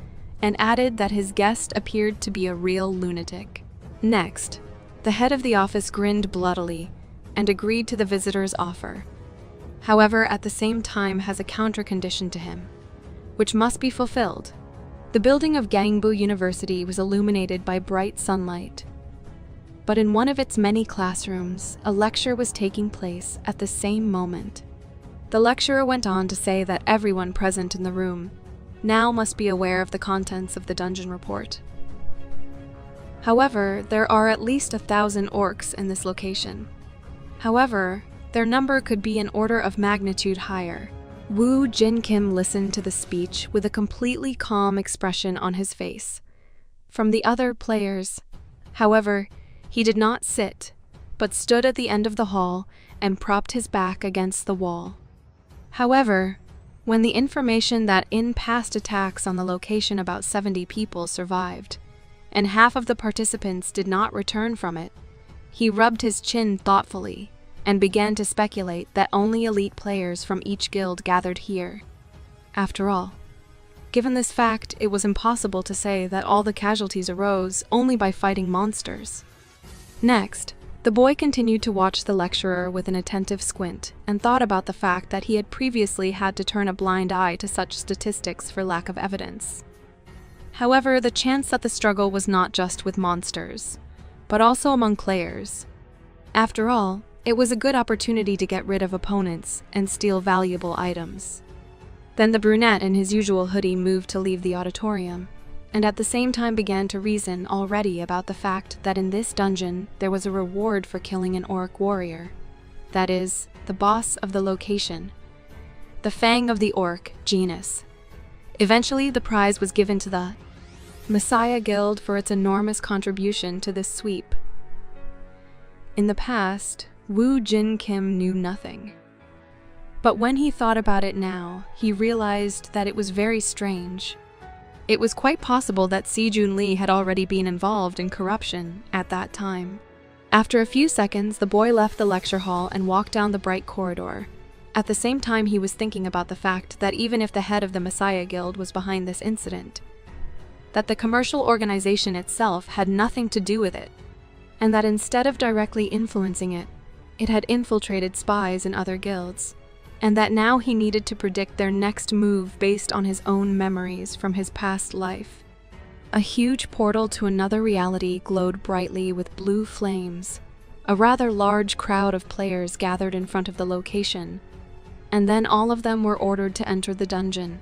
and added that his guest appeared to be a real lunatic. Next, the head of the office grinned bloodily and agreed to the visitor's offer. However, at the same time has a counter-condition to him, which must be fulfilled. The building of Gangbu University was illuminated by bright sunlight, but in one of its many classrooms, a lecture was taking place at the same moment. The lecturer went on to say that everyone present in the room now must be aware of the contents of the dungeon report. However, there are at least 1,000 orcs in this location. However, their number could be an order of magnitude higher. Woo Jin Kim listened to the speech with a completely calm expression on his face. From the other players, however, he did not sit, but stood at the end of the hall and propped his back against the wall. However, when the information that in past attacks on the location about 70 people survived, and half of the participants did not return from it, he rubbed his chin thoughtfully and began to speculate that only elite players from each guild gathered here. After all, given this fact, it was impossible to say that all the casualties arose only by fighting monsters. Next, the boy continued to watch the lecturer with an attentive squint and thought about the fact that he had previously had to turn a blind eye to such statistics for lack of evidence. However, the chance that the struggle was not just with monsters, but also among players. After all, it was a good opportunity to get rid of opponents and steal valuable items. Then the brunette in his usual hoodie moved to leave the auditorium, and at the same time began to reason already about the fact that in this dungeon there was a reward for killing an orc warrior. That is, the boss of the location. The Fang of the Orc genus Eventually, the prize was given to the Messiah Guild for its enormous contribution to this sweep. In the past, Woo Jin Kim knew nothing. But when he thought about it now, he realized that it was very strange. It was quite possible that Si-Jun Lee had already been involved in corruption at that time. After a few seconds, the boy left the lecture hall and walked down the bright corridor. At the same time, he was thinking about the fact that even if the head of the Messiah Guild was behind this incident, that the commercial organization itself had nothing to do with it, and that instead of directly influencing it, it had infiltrated spies in other guilds, and that now he needed to predict their next move based on his own memories from his past life. A huge portal to another reality glowed brightly with blue flames. A rather large crowd of players gathered in front of the location, and then all of them were ordered to enter the dungeon.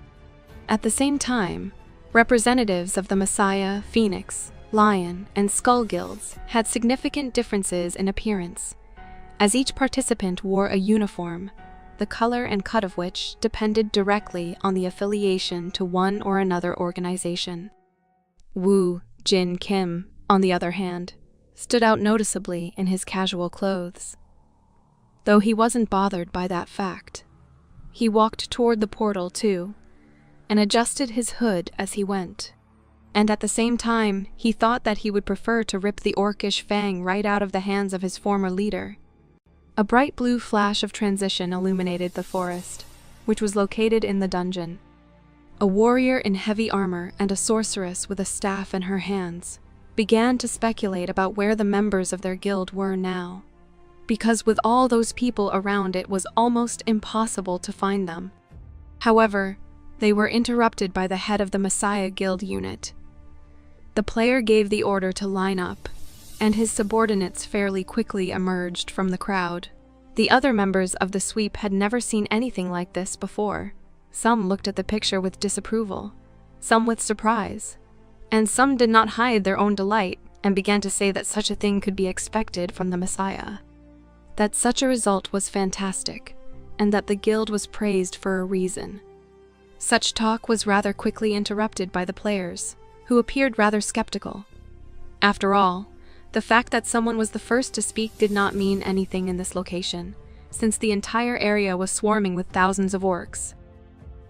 At the same time, representatives of the Messiah, Phoenix, Lion, and Skull guilds had significant differences in appearance, as each participant wore a uniform, the color and cut of which depended directly on the affiliation to one or another organization. Woo Jin Kim, on the other hand, stood out noticeably in his casual clothes. Though he wasn't bothered by that fact, he walked toward the portal too, and adjusted his hood as he went. And at the same time, he thought that he would prefer to rip the orcish fang right out of the hands of his former leader. A bright blue flash of transition illuminated the forest, which was located in the dungeon. A warrior in heavy armor and a sorceress with a staff in her hands began to speculate about where the members of their guild were now, because with all those people around it was almost impossible to find them. However, they were interrupted by the head of the Messiah Guild unit. The player gave the order to line up, and his subordinates fairly quickly emerged from the crowd. The other members of the sweep had never seen anything like this before. Some looked at the picture with disapproval, some with surprise, and some did not hide their own delight and began to say that such a thing could be expected from the Messiah, that such a result was fantastic, and that the guild was praised for a reason. Such talk was rather quickly interrupted by the players, who appeared rather skeptical. After all, the fact that someone was the first to speak did not mean anything in this location, since the entire area was swarming with thousands of orcs.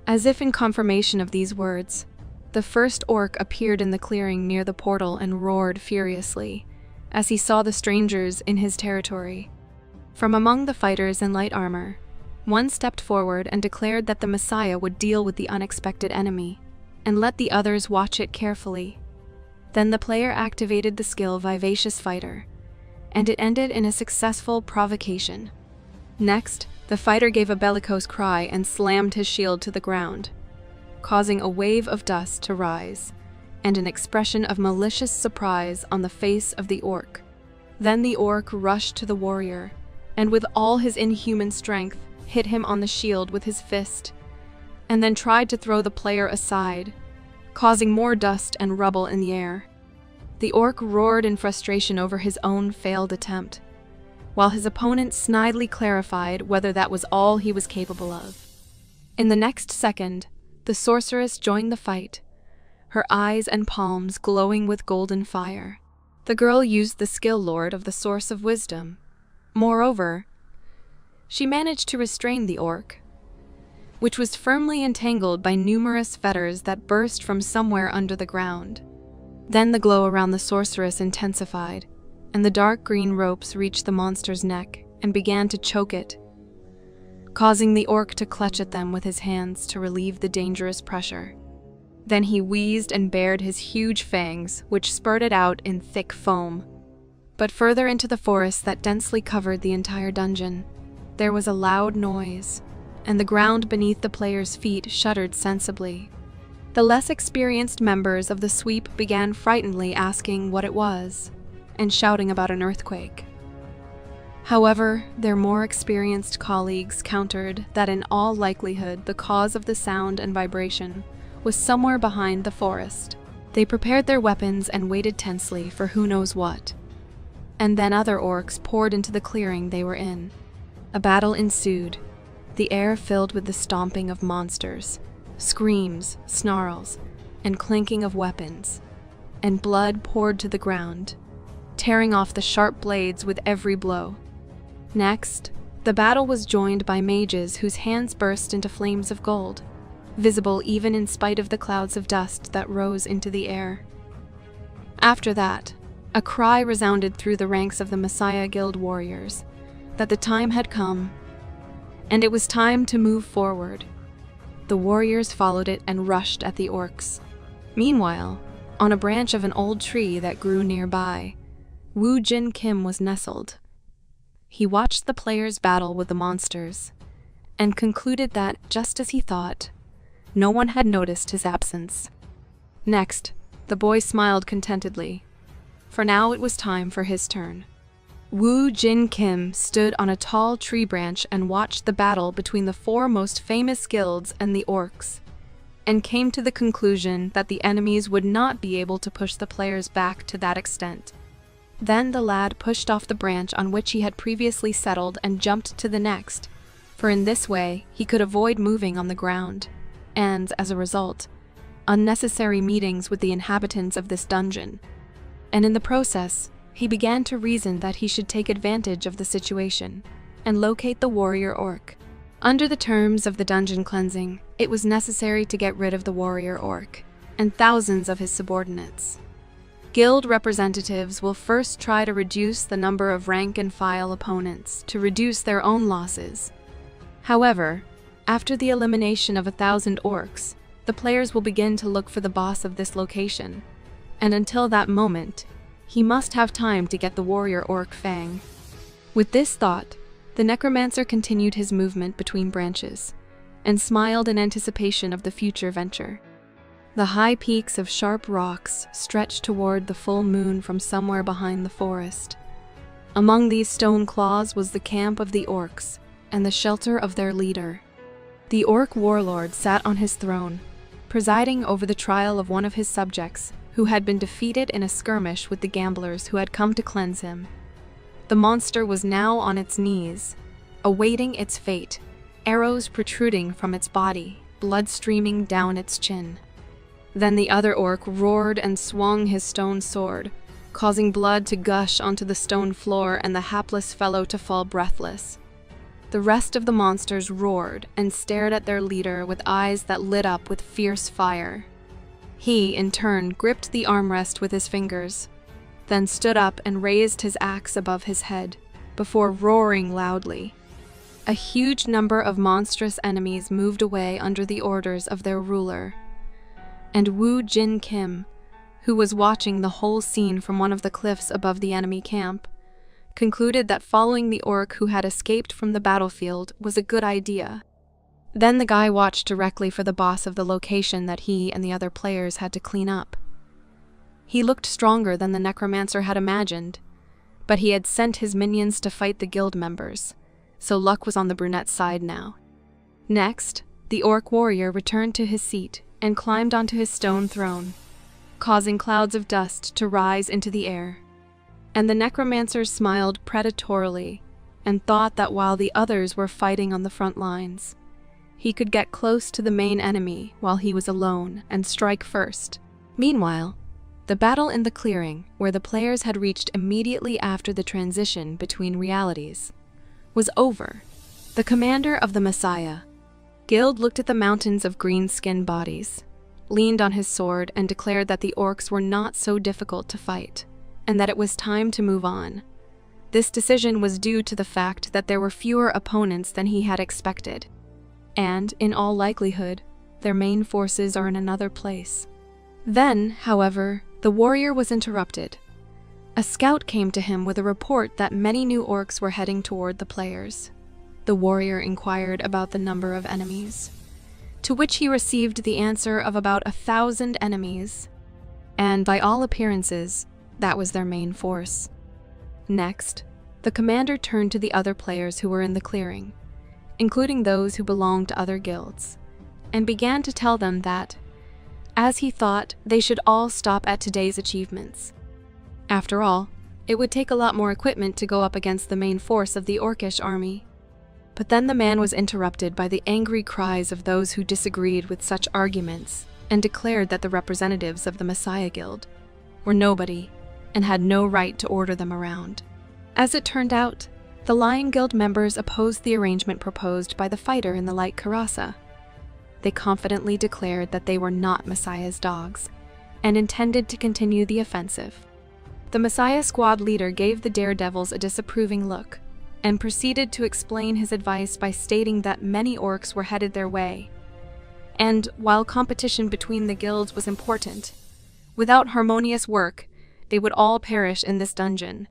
As if in confirmation of these words, the first orc appeared in the clearing near the portal and roared furiously, as he saw the strangers in his territory. From among the fighters in light armor, one stepped forward and declared that the Messiah would deal with the unexpected enemy, and let the others watch it carefully. Then the player activated the skill Vivacious Fighter, and it ended in a successful provocation. Next, the fighter gave a bellicose cry and slammed his shield to the ground, causing a wave of dust to rise, and an expression of malicious surprise on the face of the orc. Then the orc rushed to the warrior, and with all his inhuman strength, hit him on the shield with his fist, and then tried to throw the player aside, causing more dust and rubble in the air. The orc roared in frustration over his own failed attempt, while his opponent snidely clarified whether that was all he was capable of. In the next second, the sorceress joined the fight, her eyes and palms glowing with golden fire. The girl used the skill Lord of the Source of Wisdom. Moreover, she managed to restrain the orc, which was firmly entangled by numerous fetters that burst from somewhere under the ground. Then the glow around the sorceress intensified, and the dark green ropes reached the monster's neck and began to choke it, causing the orc to clutch at them with his hands to relieve the dangerous pressure. Then he wheezed and bared his huge fangs, which spurted out in thick foam. But further into the forest that densely covered the entire dungeon, there was a loud noise, and the ground beneath the player's feet shuddered sensibly. The less experienced members of the sweep began frightenedly asking what it was, and shouting about an earthquake. However, their more experienced colleagues countered that in all likelihood the cause of the sound and vibration was somewhere behind the forest. They prepared their weapons and waited tensely for who knows what. And then other orcs poured into the clearing they were in. A battle ensued, the air filled with the stomping of monsters, Screams, snarls, and clinking of weapons, and blood poured to the ground, tearing off the sharp blades with every blow. Next, the battle was joined by mages whose hands burst into flames of gold, visible even in spite of the clouds of dust that rose into the air. After that, a cry resounded through the ranks of the Messiah Guild warriors that the time had come, and it was time to move forward. The warriors followed it and rushed at the orcs. Meanwhile, on a branch of an old tree that grew nearby, Woo Jin Kim was nestled. He watched the players battle with the monsters, and concluded that, just as he thought, no one had noticed his absence. Next, the boy smiled contentedly, for now it was time for his turn. Woo Jin Kim stood on a tall tree branch and watched the battle between the four most famous guilds and the orcs, and came to the conclusion that the enemies would not be able to push the players back to that extent. Then the lad pushed off the branch on which he had previously settled and jumped to the next, for in this way he could avoid moving on the ground, and, as a result, unnecessary meetings with the inhabitants of this dungeon. And in the process, he began to reason that he should take advantage of the situation and locate the warrior orc. Under the terms of the dungeon cleansing, it was necessary to get rid of the warrior orc and thousands of his subordinates. Guild representatives will first try to reduce the number of rank-and-file opponents to reduce their own losses. However, after the elimination of 1,000 orcs, the players will begin to look for the boss of this location, and until that moment, he must have time to get the warrior orc Fang. With this thought, the necromancer continued his movement between branches, and smiled in anticipation of the future venture. The high peaks of sharp rocks stretched toward the full moon from somewhere behind the forest. Among these stone claws was the camp of the orcs, and the shelter of their leader. The orc warlord sat on his throne, presiding over the trial of one of his subjects, who had been defeated in a skirmish with the gamblers who had come to cleanse him. The monster was now on its knees, awaiting its fate, arrows protruding from its body, blood streaming down its chin. Then the other orc roared and swung his stone sword, causing blood to gush onto the stone floor and the hapless fellow to fall breathless. The rest of the monsters roared and stared at their leader with eyes that lit up with fierce fire. He, in turn, gripped the armrest with his fingers, then stood up and raised his axe above his head, before roaring loudly. A huge number of monstrous enemies moved away under the orders of their ruler, and Woo Jin Kim, who was watching the whole scene from one of the cliffs above the enemy camp, concluded that following the orc who had escaped from the battlefield was a good idea. Then the guy watched directly for the boss of the location that he and the other players had to clean up. He looked stronger than the necromancer had imagined, but he had sent his minions to fight the guild members, so luck was on the brunette's side now. Next, the orc warrior returned to his seat and climbed onto his stone throne, causing clouds of dust to rise into the air. And the necromancer smiled predatorily and thought that while the others were fighting on the front lines, he could get close to the main enemy while he was alone and strike first. Meanwhile, the battle in the clearing, where the players had reached immediately after the transition between realities, was over. The commander of the Messiah Guild looked at the mountains of green-skinned bodies, leaned on his sword, and declared that the orcs were not so difficult to fight, and that it was time to move on. This decision was due to the fact that there were fewer opponents than he had expected, and, in all likelihood, their main forces are in another place. Then, however, the warrior was interrupted. A scout came to him with a report that many new orcs were heading toward the players. The warrior inquired about the number of enemies, to which he received the answer of about 1,000 enemies, and by all appearances, that was their main force. Next, the commander turned to the other players who were in the clearing, including those who belonged to other guilds, and began to tell them that, as he thought, they should all stop at today's achievements. After all, it would take a lot more equipment to go up against the main force of the orcish army. But then the man was interrupted by the angry cries of those who disagreed with such arguments and declared that the representatives of the Messiah Guild were nobody and had no right to order them around. As it turned out, the Lion Guild members opposed the arrangement proposed by the fighter in the light cuirass. They confidently declared that they were not Messiah's dogs and intended to continue the offensive. The Messiah squad leader gave the daredevils a disapproving look and proceeded to explain his advice by stating that many orcs were headed their way. And while competition between the guilds was important, without harmonious work, they would all perish in this dungeon.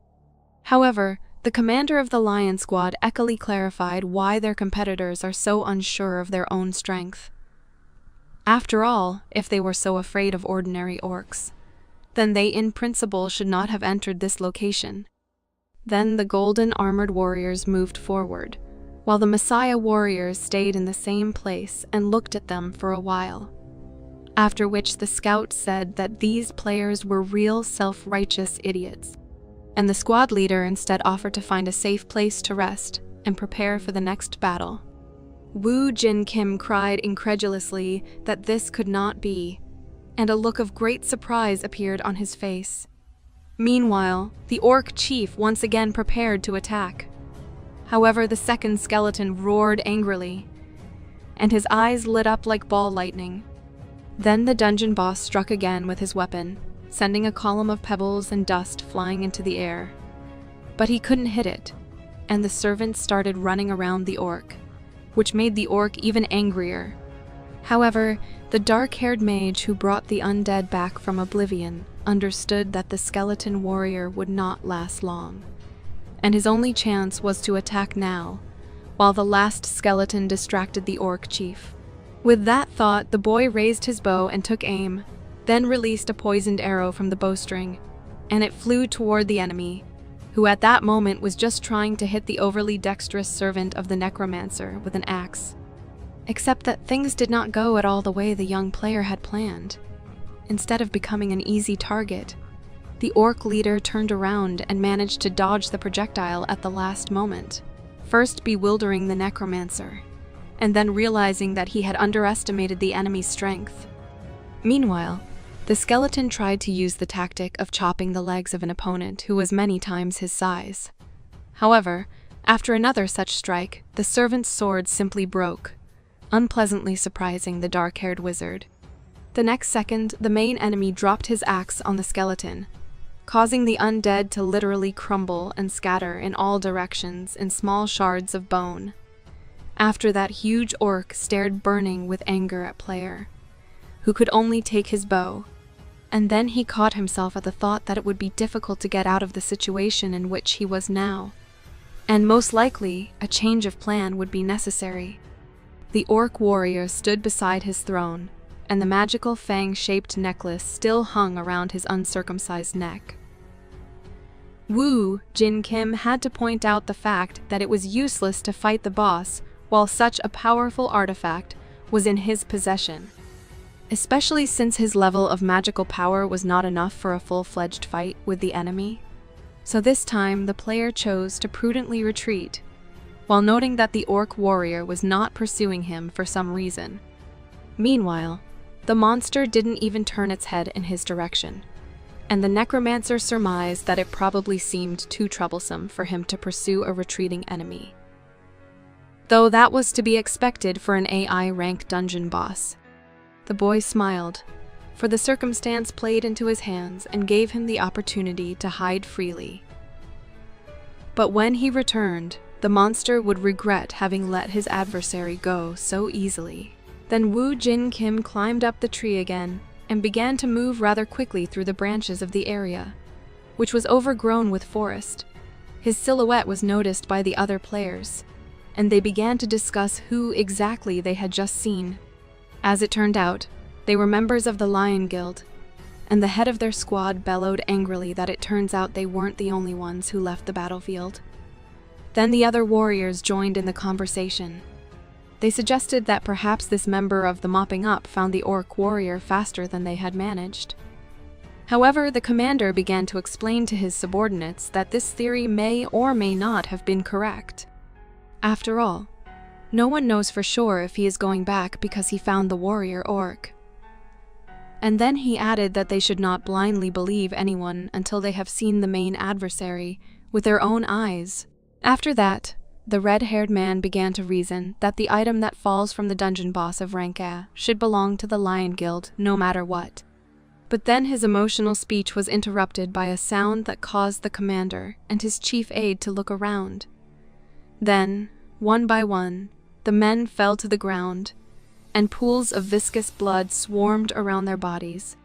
However, the commander of the Lion Squad ecily clarified why their competitors are so unsure of their own strength. After all, if they were so afraid of ordinary orcs, then they in principle should not have entered this location. Then the golden armored warriors moved forward, while the Messiah warriors stayed in the same place and looked at them for a while. After which the scout said that these players were real self-righteous idiots, and the squad leader instead offered to find a safe place to rest and prepare for the next battle. Woo Jin Kim cried incredulously that this could not be, and a look of great surprise appeared on his face. Meanwhile, the orc chief once again prepared to attack. However, the second skeleton roared angrily, and his eyes lit up like ball lightning. Then the dungeon boss struck again with his weapon, sending a column of pebbles and dust flying into the air. But he couldn't hit it, and the servants started running around the orc, which made the orc even angrier. However, the dark-haired mage who brought the undead back from oblivion understood that the skeleton warrior would not last long, and his only chance was to attack now, while the last skeleton distracted the orc chief. With that thought, the boy raised his bow and took aim, then released a poisoned arrow from the bowstring, and it flew toward the enemy, who at that moment was just trying to hit the overly dexterous servant of the necromancer with an axe. Except that things did not go at all the way the young player had planned. Instead of becoming an easy target, the orc leader turned around and managed to dodge the projectile at the last moment, first bewildering the necromancer, and then realizing that he had underestimated the enemy's strength. Meanwhile, the skeleton tried to use the tactic of chopping the legs of an opponent who was many times his size. However, after another such strike, the servant's sword simply broke, unpleasantly surprising the dark-haired wizard. The next second, the main enemy dropped his axe on the skeleton, causing the undead to literally crumble and scatter in all directions in small shards of bone. After that, huge orc stared burning with anger at player, who could only take his bow, and then he caught himself at the thought that it would be difficult to get out of the situation in which he was now, and most likely a change of plan would be necessary. The orc warrior stood beside his throne, and the magical fang-shaped necklace still hung around his uncircumcised neck. Woo Jin Kim had to point out the fact that it was useless to fight the boss while such a powerful artifact was in his possession, especially since his level of magical power was not enough for a full-fledged fight with the enemy. So this time, the player chose to prudently retreat, while noting that the orc warrior was not pursuing him for some reason. Meanwhile, the monster didn't even turn its head in his direction, and the necromancer surmised that it probably seemed too troublesome for him to pursue a retreating enemy. Though that was to be expected for an AI rank dungeon boss. The boy smiled, for the circumstance played into his hands and gave him the opportunity to hide freely. But when he returned, the monster would regret having let his adversary go so easily. Then Woo Jin Kim climbed up the tree again and began to move rather quickly through the branches of the area, which was overgrown with forest. His silhouette was noticed by the other players, and they began to discuss who exactly they had just seen. As it turned out, they were members of the Lion Guild, and the head of their squad bellowed angrily that it turns out they weren't the only ones who left the battlefield. Then the other warriors joined in the conversation. They suggested that perhaps this member of the mopping up found the orc warrior faster than they had managed. However, the commander began to explain to his subordinates that this theory may or may not have been correct. After all, No one knows for sure if he is going back because he found the warrior orc. And then he added that they should not blindly believe anyone until they have seen the main adversary with their own eyes. After that, the red-haired man began to reason that the item that falls from the dungeon boss of rank A should belong to the Lion Guild no matter what. But then his emotional speech was interrupted by a sound that caused the commander and his chief aide to look around. Then, one by one, the men fell to the ground, and pools of viscous blood swarmed around their bodies.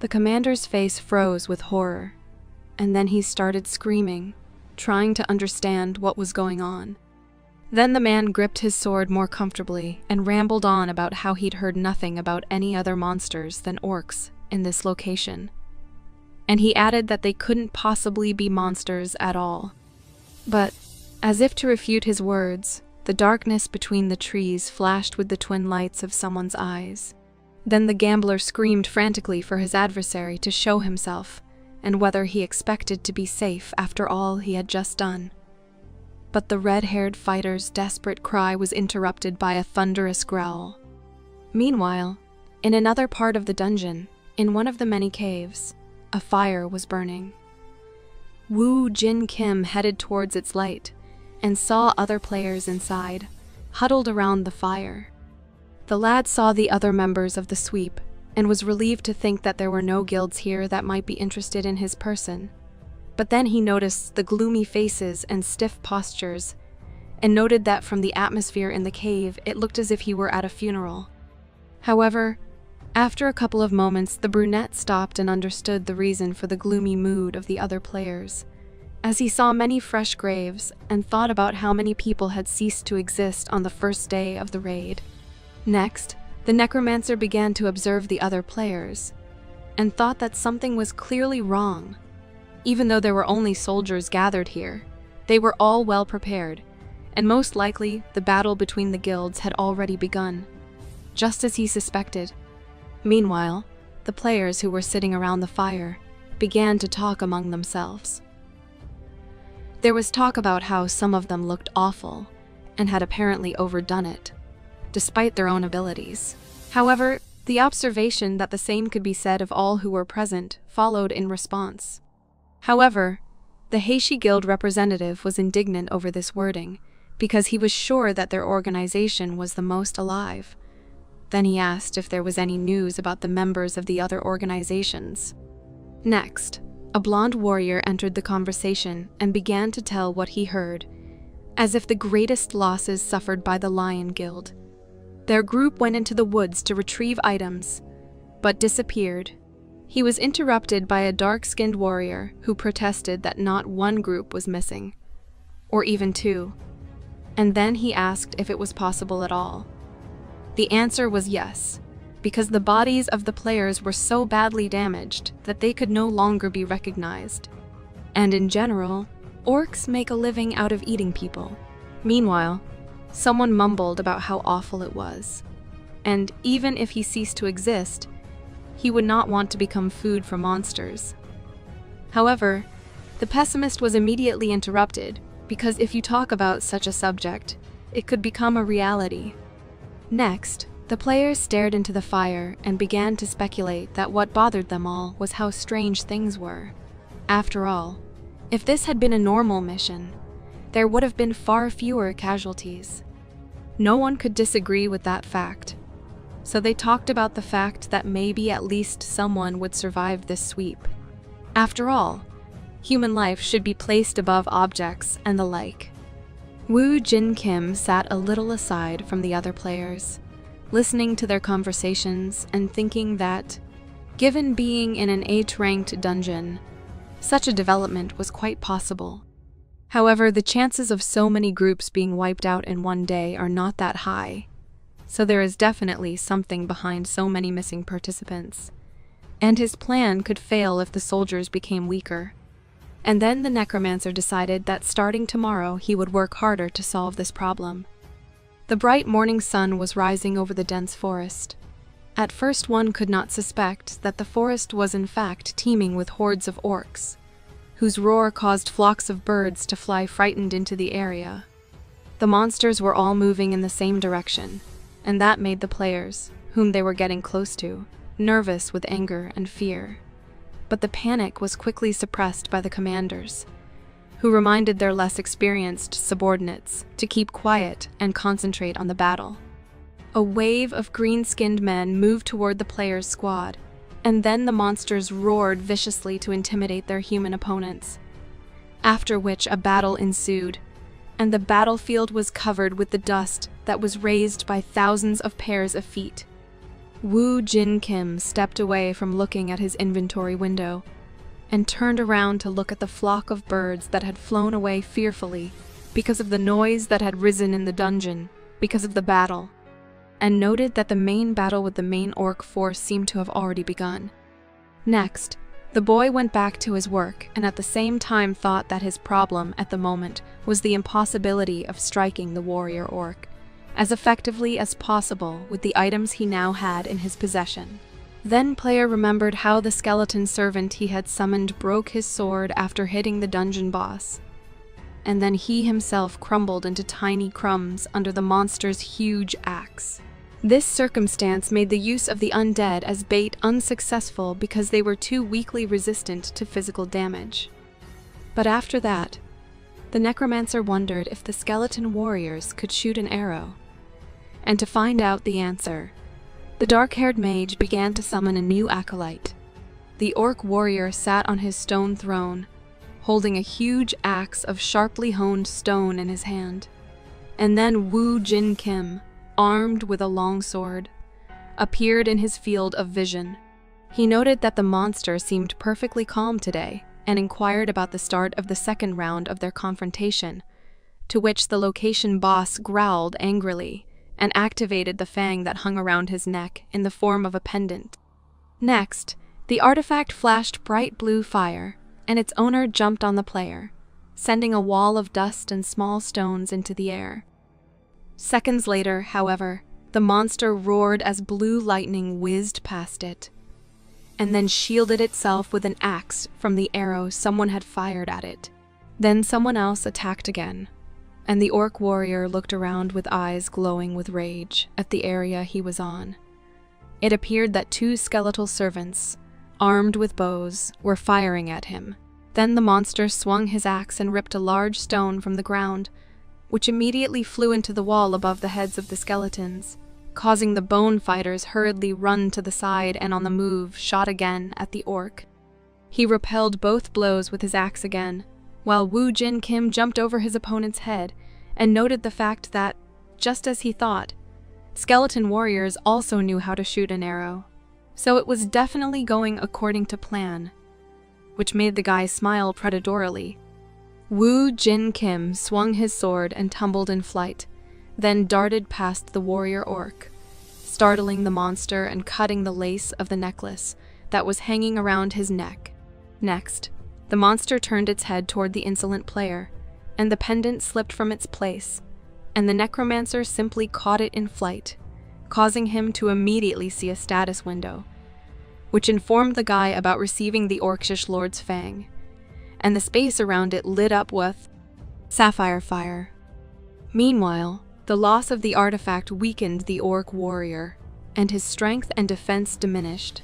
The commander's face froze with horror, and then he started screaming, trying to understand what was going on. Then the man gripped his sword more comfortably and rambled on about how he'd heard nothing about any other monsters than orcs in this location. And he added that they couldn't possibly be monsters at all. But, as if to refute his words, the darkness between the trees flashed with the twin lights of someone's eyes. Then the gambler screamed frantically for his adversary to show himself, and whether he expected to be safe after all he had just done. But the red-haired fighter's desperate cry was interrupted by a thunderous growl. Meanwhile, in another part of the dungeon, in one of the many caves, a fire was burning. Woo Jin Kim headed towards its light, and saw other players inside, huddled around the fire. The lad saw the other members of the sweep, and was relieved to think that there were no guilds here that might be interested in his person. But then he noticed the gloomy faces and stiff postures, and noted that from the atmosphere in the cave it looked as if he were at a funeral. However, after a couple of moments the brunette stopped and understood the reason for the gloomy mood of the other players, as he saw many fresh graves and thought about how many people had ceased to exist on the first day of the raid. Next, the necromancer began to observe the other players, and thought that something was clearly wrong. Even though there were only soldiers gathered here, they were all well prepared, and most likely the battle between the guilds had already begun, just as he suspected. Meanwhile, the players who were sitting around the fire began to talk among themselves. There was talk about how some of them looked awful and had apparently overdone it, despite their own abilities. However, the observation that the same could be said of all who were present followed in response. However, the Heishi Guild representative was indignant over this wording, because he was sure that their organization was the most alive. Then he asked if there was any news about the members of the other organizations. Next, a blonde warrior entered the conversation and began to tell what he heard, as if the greatest losses suffered by the Lion Guild. Their group went into the woods to retrieve items, but disappeared. He was interrupted by a dark-skinned warrior who protested that not one group was missing, or even two, and then he asked if it was possible at all. The answer was yes, because the bodies of the players were so badly damaged that they could no longer be recognized. And in general, orcs make a living out of eating people. Meanwhile, someone mumbled about how awful it was, and even if he ceased to exist, he would not want to become food for monsters. However, the pessimist was immediately interrupted, because if you talk about such a subject, it could become a reality. Next, the players stared into the fire and began to speculate that what bothered them all was how strange things were. After all, if this had been a normal mission, there would have been far fewer casualties. No one could disagree with that fact. So they talked about the fact that maybe at least someone would survive this sweep. After all, human life should be placed above objects and the like. Woo Jin Kim sat a little aside from the other players, listening to their conversations and thinking that, given being in an 8-ranked dungeon, such a development was quite possible. However, the chances of so many groups being wiped out in one day are not that high, so there is definitely something behind so many missing participants, and his plan could fail if the soldiers became weaker. And then the necromancer decided that starting tomorrow he would work harder to solve this problem. The bright morning sun was rising over the dense forest. At first one could not suspect that the forest was in fact teeming with hordes of orcs, whose roar caused flocks of birds to fly frightened into the area. The monsters were all moving in the same direction, and that made the players, whom they were getting close to, nervous with anger and fear. But the panic was quickly suppressed by the commanders, who reminded their less experienced subordinates to keep quiet and concentrate on the battle. A wave of green-skinned men moved toward the players' squad, and then the monsters roared viciously to intimidate their human opponents. After which a battle ensued, and the battlefield was covered with the dust that was raised by thousands of pairs of feet. Woo Jin Kim stepped away from looking at his inventory window and turned around to look at the flock of birds that had flown away fearfully because of the noise that had risen in the dungeon because of the battle, and noted that the main battle with the main orc force seemed to have already begun. Next, the boy went back to his work and at the same time thought that his problem at the moment was the impossibility of striking the warrior orc as effectively as possible with the items he now had in his possession. Then player remembered how the skeleton servant he had summoned broke his sword after hitting the dungeon boss, and then he himself crumbled into tiny crumbs under the monster's huge axe. This circumstance made the use of the undead as bait unsuccessful because they were too weakly resistant to physical damage. But after that, the necromancer wondered if the skeleton warriors could shoot an arrow. And to find out the answer, the dark-haired mage began to summon a new acolyte. The orc warrior sat on his stone throne, holding a huge axe of sharply honed stone in his hand. And then Woo Jin Kim, armed with a long sword, appeared in his field of vision. He noted that the monster seemed perfectly calm today and inquired about the start of the second round of their confrontation, to which the location boss growled angrily and activated the fang that hung around his neck in the form of a pendant. Next, the artifact flashed bright blue fire, and its owner jumped on the player, sending a wall of dust and small stones into the air. Seconds later, however, the monster roared as blue lightning whizzed past it, and then shielded itself with an axe from the arrow someone had fired at it. Then someone else attacked again, and the orc warrior looked around with eyes glowing with rage at the area he was on. It appeared that two skeletal servants, armed with bows, were firing at him. Then the monster swung his axe and ripped a large stone from the ground, which immediately flew into the wall above the heads of the skeletons, causing the bone fighters hurriedly run to the side and on the move shot again at the orc. He repelled both blows with his axe again, while Woo Jin Kim jumped over his opponent's head and noted the fact that, just as he thought, skeleton warriors also knew how to shoot an arrow. So it was definitely going according to plan, which made the guy smile predatorily. Woo Jin Kim swung his sword and tumbled in flight, then darted past the warrior orc, startling the monster and cutting the lace of the necklace that was hanging around his neck. Next, the monster turned its head toward the insolent player, and the pendant slipped from its place, and the necromancer simply caught it in flight, causing him to immediately see a status window, which informed the guy about receiving the Orcish Lord's Fang, and the space around it lit up with sapphire fire. Meanwhile, the loss of the artifact weakened the orc warrior, and his strength and defense diminished.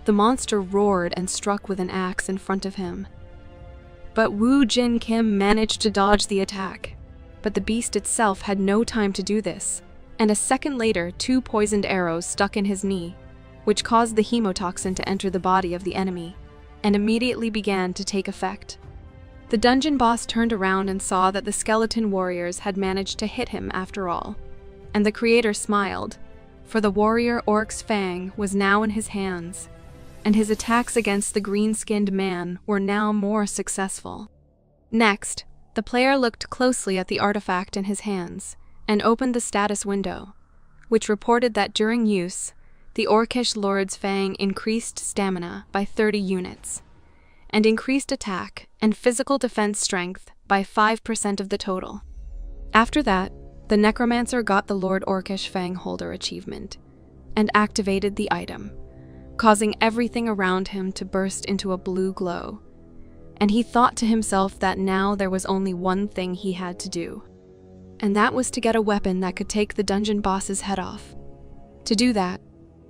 The monster roared and struck with an axe in front of him. But Woo Jin Kim managed to dodge the attack, but the beast itself had no time to do this, and a second later 2 poisoned arrows stuck in his knee, which caused the hemotoxin to enter the body of the enemy, and immediately began to take effect. The dungeon boss turned around and saw that the skeleton warriors had managed to hit him after all, and the creator smiled, for the warrior orc's fang was now in his hands, and his attacks against the green-skinned man were now more successful. Next, the player looked closely at the artifact in his hands and opened the status window, which reported that during use, the Orcish Lord's Fang increased stamina by 30 units, and increased attack and physical defense strength by 5% of the total. After that, the Necromancer got the Lord Orcish Fang Holder achievement, and activated the item, causing everything around him to burst into a blue glow, and he thought to himself that now there was only one thing he had to do. and that was to get a weapon that could take the dungeon boss's head off. To do that,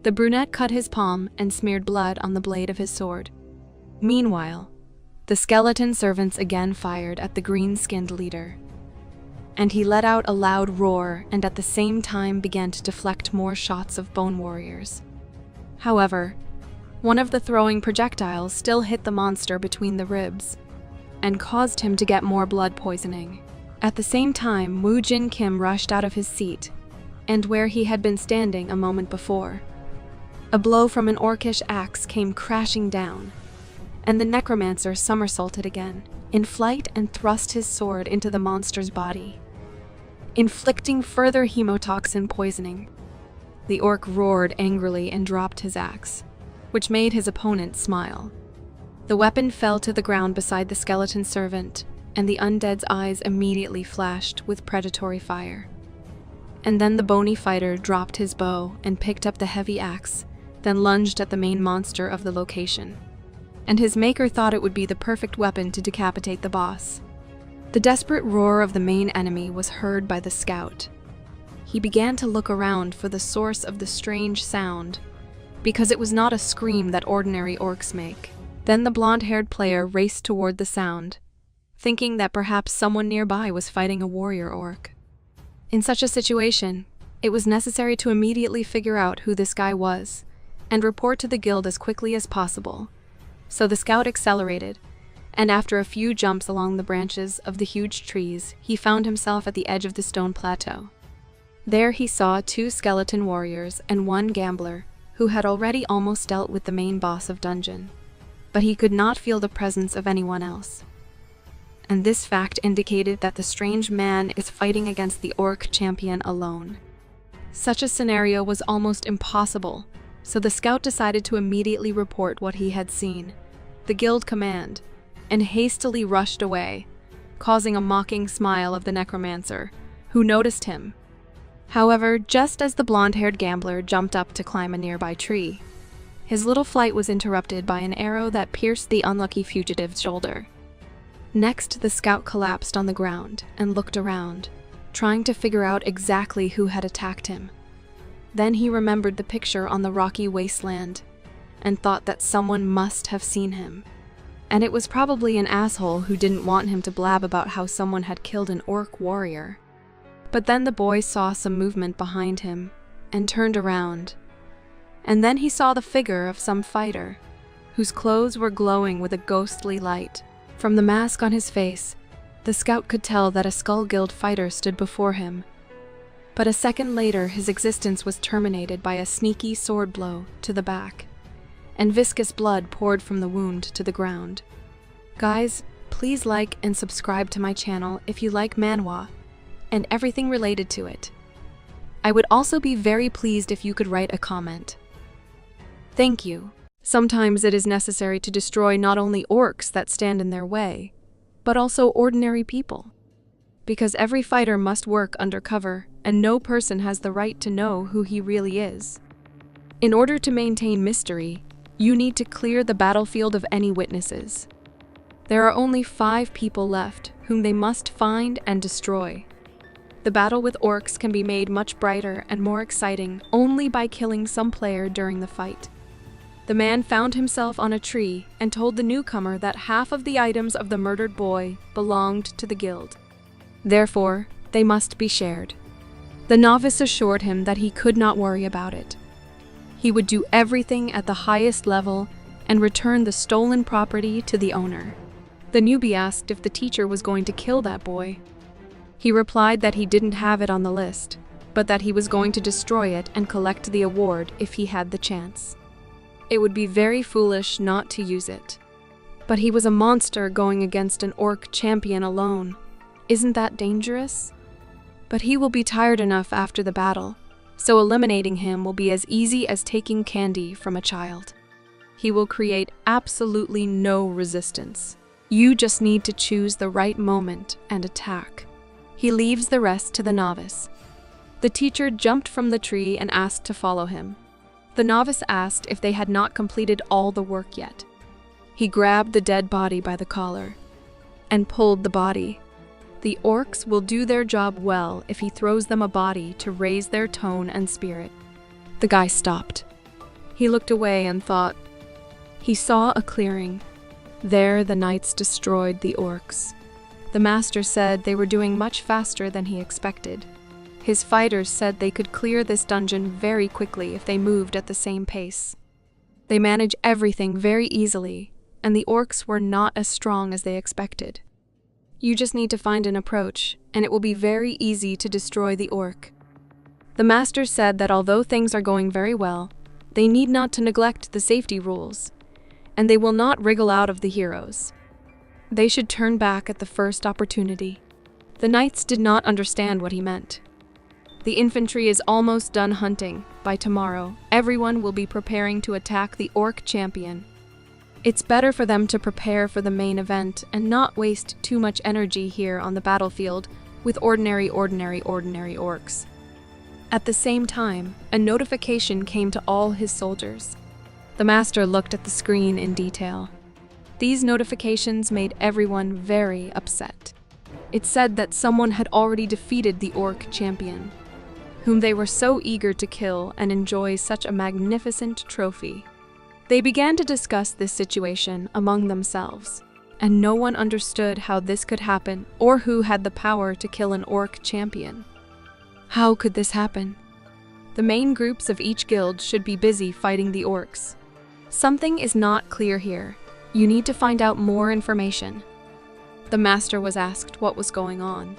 the brunette cut his palm and smeared blood on the blade of his sword. Meanwhile, the skeleton servants again fired at the green-skinned leader, and he let out a loud roar and at the same time began to deflect more shots of bone warriors. However, one of the throwing projectiles still hit the monster between the ribs and caused him to get more blood poisoning. At the same time, Woo Jin Kim rushed out of his seat and where he had been standing a moment before. A blow from an orcish axe came crashing down, and the necromancer somersaulted again, in flight, and thrust his sword into the monster's body, inflicting further hemotoxin poisoning. The orc roared angrily and dropped his axe, which made his opponent smile. The weapon fell to the ground beside the skeleton servant, and the undead's eyes immediately flashed with predatory fire. And then the bony fighter dropped his bow and picked up the heavy axe, then lunged at the main monster of the location. And his maker thought it would be the perfect weapon to decapitate the boss. The desperate roar of the main enemy was heard by the scout. He began to look around for the source of the strange sound, because it was not a scream that ordinary orcs make. Then the blonde-haired player raced toward the sound, thinking that perhaps someone nearby was fighting a warrior orc. In such a situation, it was necessary to immediately figure out who this guy was and report to the guild as quickly as possible. So the scout accelerated, and after a few jumps along the branches of the huge trees, he found himself at the edge of the stone plateau. There he saw 2 skeleton warriors and 1 gambler who had already almost dealt with the main boss of dungeon, but he could not feel the presence of anyone else. And this fact indicated that the strange man is fighting against the orc champion alone. Such a scenario was almost impossible, so the scout decided to immediately report what he had seen, the guild command, and hastily rushed away, causing a mocking smile of the necromancer, who noticed him. However, just as the blonde-haired gambler jumped up to climb a nearby tree, his little flight was interrupted by an arrow that pierced the unlucky fugitive's shoulder. Next, the scout collapsed on the ground and looked around, trying to figure out exactly who had attacked him. Then he remembered the picture on the rocky wasteland and thought that someone must have seen him. And it was probably an asshole who didn't want him to blab about how someone had killed an orc warrior. But then the boy saw some movement behind him and turned around. And then he saw the figure of some fighter, whose clothes were glowing with a ghostly light. From the mask on his face, the scout could tell that a Skull Guild fighter stood before him. But a second later, his existence was terminated by a sneaky sword blow to the back, and viscous blood poured from the wound to the ground. Guys, please like and subscribe to my channel if you like manhwa and everything related to it. I would also be very pleased if you could write a comment. Thank you. Sometimes it is necessary to destroy not only orcs that stand in their way, but also ordinary people. Because every fighter must work undercover, and no person has the right to know who he really is. In order to maintain mystery, you need to clear the battlefield of any witnesses. There are only 5 people left, whom they must find and destroy. The battle with orcs can be made much brighter and more exciting only by killing some player during the fight. The man found himself on a tree and told the newcomer that half of the items of the murdered boy belonged to the guild. Therefore, they must be shared. The novice assured him that he could not worry about it. He would do everything at the highest level and return the stolen property to the owner. The newbie asked if the teacher was going to kill that boy. He replied that he didn't have it on the list, but that he was going to destroy it and collect the award if he had the chance. It would be very foolish not to use it. But he was a monster going against an orc champion alone. Isn't that dangerous? But he will be tired enough after the battle, so eliminating him will be as easy as taking candy from a child. He will create absolutely no resistance. You just need to choose the right moment and attack. He leaves the rest to the novice. The teacher jumped from the tree and asked to follow him. The novice asked if they had not completed all the work yet. He grabbed the dead body by the collar and pulled the body, The orcs will do their job well if he throws them a body to raise their tone and spirit. The guy stopped. He looked away and thought. He saw a clearing. There the knights destroyed the orcs. The master said they were doing much faster than he expected. His fighters said they could clear this dungeon very quickly if they moved at the same pace. They manage everything very easily, and the orcs were not as strong as they expected. You just need to find an approach, and it will be very easy to destroy the orc. The master said that although things are going very well, they need not to neglect the safety rules, and they will not wriggle out of the heroes. They should turn back at the first opportunity. The knights did not understand what he meant. The infantry is almost done hunting. By tomorrow, everyone will be preparing to attack the orc champion. It's better for them to prepare for the main event and not waste too much energy here on the battlefield with ordinary orcs. At the same time, a notification came to all his soldiers. The master looked at the screen in detail. These notifications made everyone very upset. It said that someone had already defeated the orc champion, whom they were so eager to kill and enjoy such a magnificent trophy. They began to discuss this situation among themselves, and no one understood how this could happen or who had the power to kill an orc champion. How could this happen? The main groups of each guild should be busy fighting the orcs. Something is not clear here. You need to find out more information. The master was asked what was going on.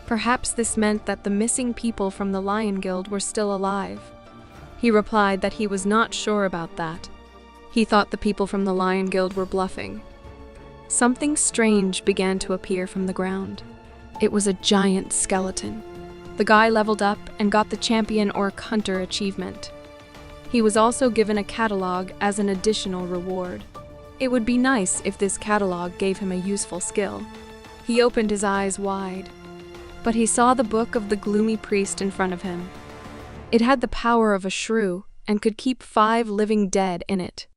Perhaps this meant that the missing people from the Lion Guild were still alive. He replied that he was not sure about that. He thought the people from the Lion Guild were bluffing. Something strange began to appear from the ground. It was a giant skeleton. The guy leveled up and got the Champion Orc Hunter achievement. He was also given a catalog as an additional reward. It would be nice if this catalog gave him a useful skill. He opened his eyes wide, but he saw the book of the gloomy priest in front of him. It had the power of a shrew and could keep 5 living dead in it.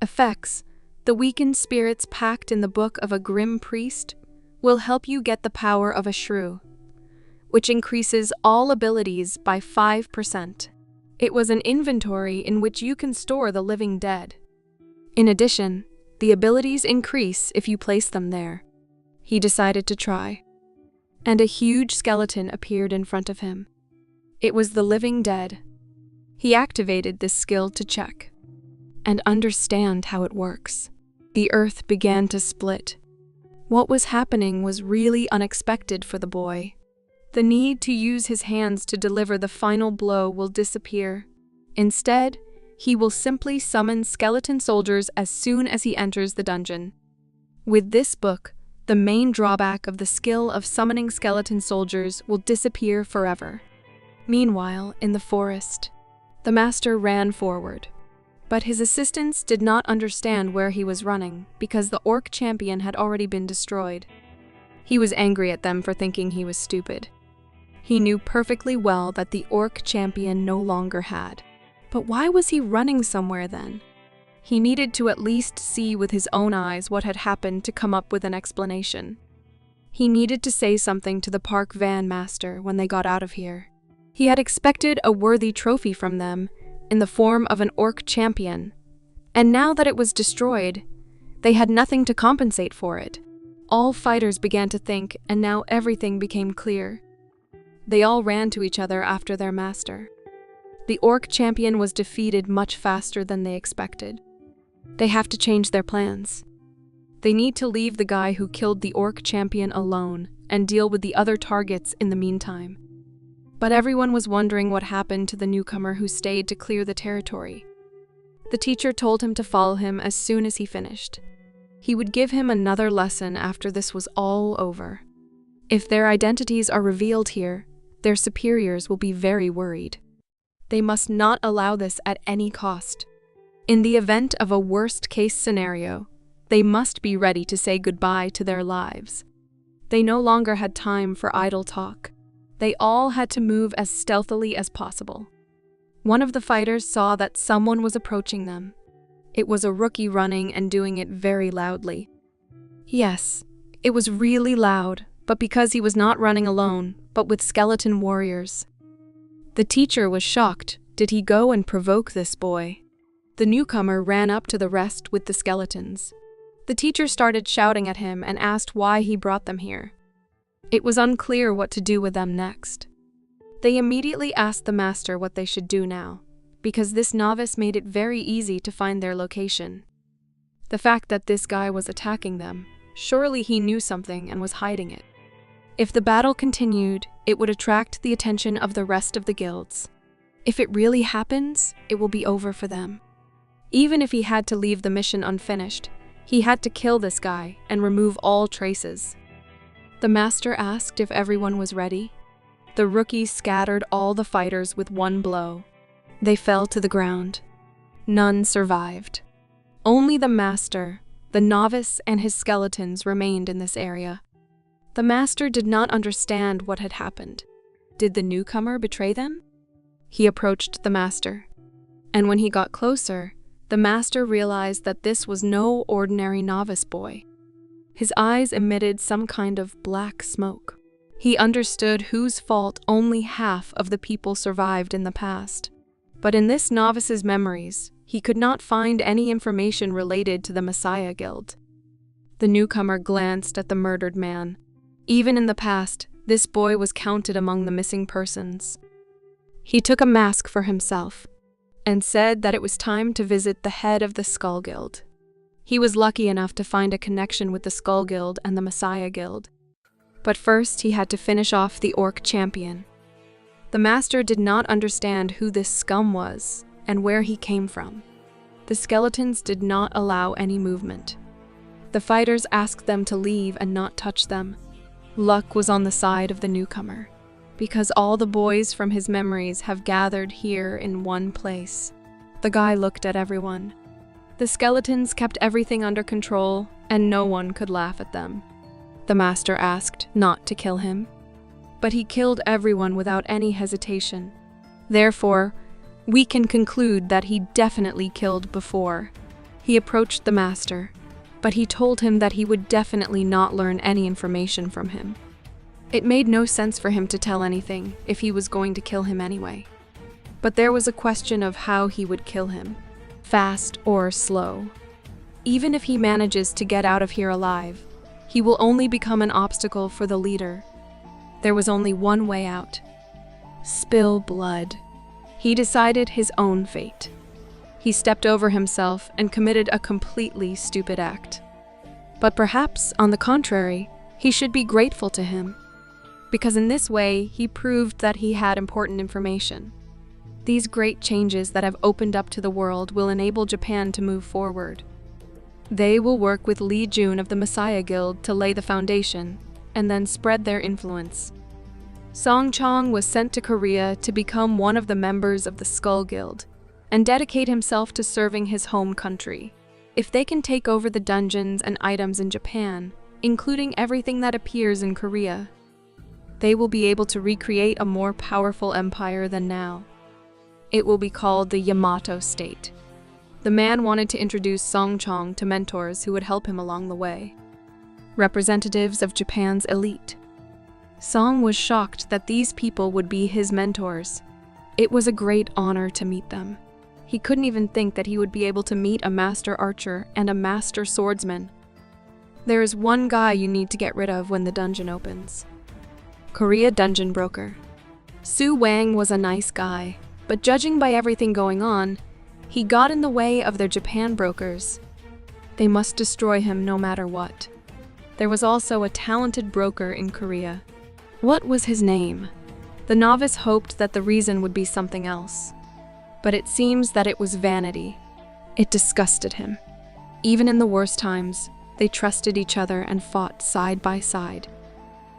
Effects: the weakened spirits packed in the book of a grim priest will help you get the power of a shrew, which increases all abilities by 5%. It was an inventory in which you can store the living dead. In addition, the abilities increase if you place them there. He decided to try, and a huge skeleton appeared in front of him. It was the living dead. He activated this skill to check and understand how it works. The earth began to split. What was happening was really unexpected for the boy. The need to use his hands to deliver the final blow will disappear. Instead, he will simply summon skeleton soldiers as soon as he enters the dungeon. With this book, the main drawback of the skill of summoning skeleton soldiers will disappear forever. Meanwhile, in the forest, the master ran forward. But his assistants did not understand where he was running because the orc champion had already been destroyed. He was angry at them for thinking he was stupid. He knew perfectly well that the orc champion no longer had. But why was he running somewhere then? He needed to at least see with his own eyes what had happened to come up with an explanation. He needed to say something to the park van master when they got out of here. He had expected a worthy trophy from them in the form of an orc champion, and now that it was destroyed, they had nothing to compensate for it. All fighters began to think, and now everything became clear. They all ran to each other after their master. The orc champion was defeated much faster than they expected. They have to change their plans. They need to leave the guy who killed the orc champion alone and deal with the other targets in the meantime. But everyone was wondering what happened to the newcomer who stayed to clear the territory. The teacher told him to follow him as soon as he finished. He would give him another lesson after this was all over. If their identities are revealed here, their superiors will be very worried. They must not allow this at any cost. In the event of a worst-case scenario, they must be ready to say goodbye to their lives. They no longer had time for idle talk. They all had to move as stealthily as possible. One of the fighters saw that someone was approaching them. It was a rookie running and doing it very loudly. Yes, it was really loud, but because he was not running alone, but with skeleton warriors. The teacher was shocked. Did he go and provoke this boy? The newcomer ran up to the rest with the skeletons. The teacher started shouting at him and asked why he brought them here. It was unclear what to do with them next. They immediately asked the master what they should do now, because this novice made it very easy to find their location. The fact that this guy was attacking them, surely he knew something and was hiding it. If the battle continued, it would attract the attention of the rest of the guilds. If it really happens, it will be over for them. Even if he had to leave the mission unfinished, he had to kill this guy and remove all traces. The master asked if everyone was ready. The rookie scattered all the fighters with one blow. They fell to the ground. None survived. Only the master, the novice, and his skeletons remained in this area. The master did not understand what had happened. Did the newcomer betray them? He approached the master, and when he got closer, the master realized that this was no ordinary novice boy. His eyes emitted some kind of black smoke. He understood whose fault only half of the people survived in the past. But in this novice's memories, he could not find any information related to the Messiah Guild. The newcomer glanced at the murdered man. Even in the past, this boy was counted among the missing persons. He took a mask for himself and said that it was time to visit the head of the Skull Guild. He was lucky enough to find a connection with the Skull Guild and the Messiah Guild. But first, he had to finish off the Orc champion. The master did not understand who this scum was and where he came from. The skeletons did not allow any movement. The fighters asked them to leave and not touch them. Luck was on the side of the newcomer, because all the boys from his memories have gathered here in one place. The guy looked at everyone. The skeletons kept everything under control, and no one could laugh at them. The master asked not to kill him, but he killed everyone without any hesitation. Therefore, we can conclude that he definitely killed before. He approached the master, but he told him that he would definitely not learn any information from him. It made no sense for him to tell anything if he was going to kill him anyway. But there was a question of how he would kill him, fast or slow. Even if he manages to get out of here alive, he will only become an obstacle for the leader. There was only one way out: spill blood. He decided his own fate. He stepped over himself and committed a completely stupid act. But perhaps, on the contrary, he should be grateful to him, because in this way he proved that he had important information. These great changes that have opened up to the world will enable Japan to move forward. They will work with Lee Jun of the Messiah Guild to lay the foundation, and then spread their influence. Song Chong was sent to Korea to become one of the members of the Skull Guild, and dedicate himself to serving his home country. If they can take over the dungeons and items in Japan, including everything that appears in Korea, they will be able to recreate a more powerful empire than now. It will be called the Yamato State. The man wanted to introduce Song Chong to mentors who would help him along the way. Representatives of Japan's elite. Song was shocked that these people would be his mentors. It was a great honor to meet them. He couldn't even think that he would be able to meet a master archer and a master swordsman. There is one guy you need to get rid of when the dungeon opens. Korea Dungeon Broker. Su Wang was a nice guy, but judging by everything going on, he got in the way of their Japan brokers. They must destroy him no matter what. There was also a talented broker in Korea. What was his name? The novice hoped that the reason would be something else. But it seems that it was vanity. It disgusted him. Even in the worst times, they trusted each other and fought side by side.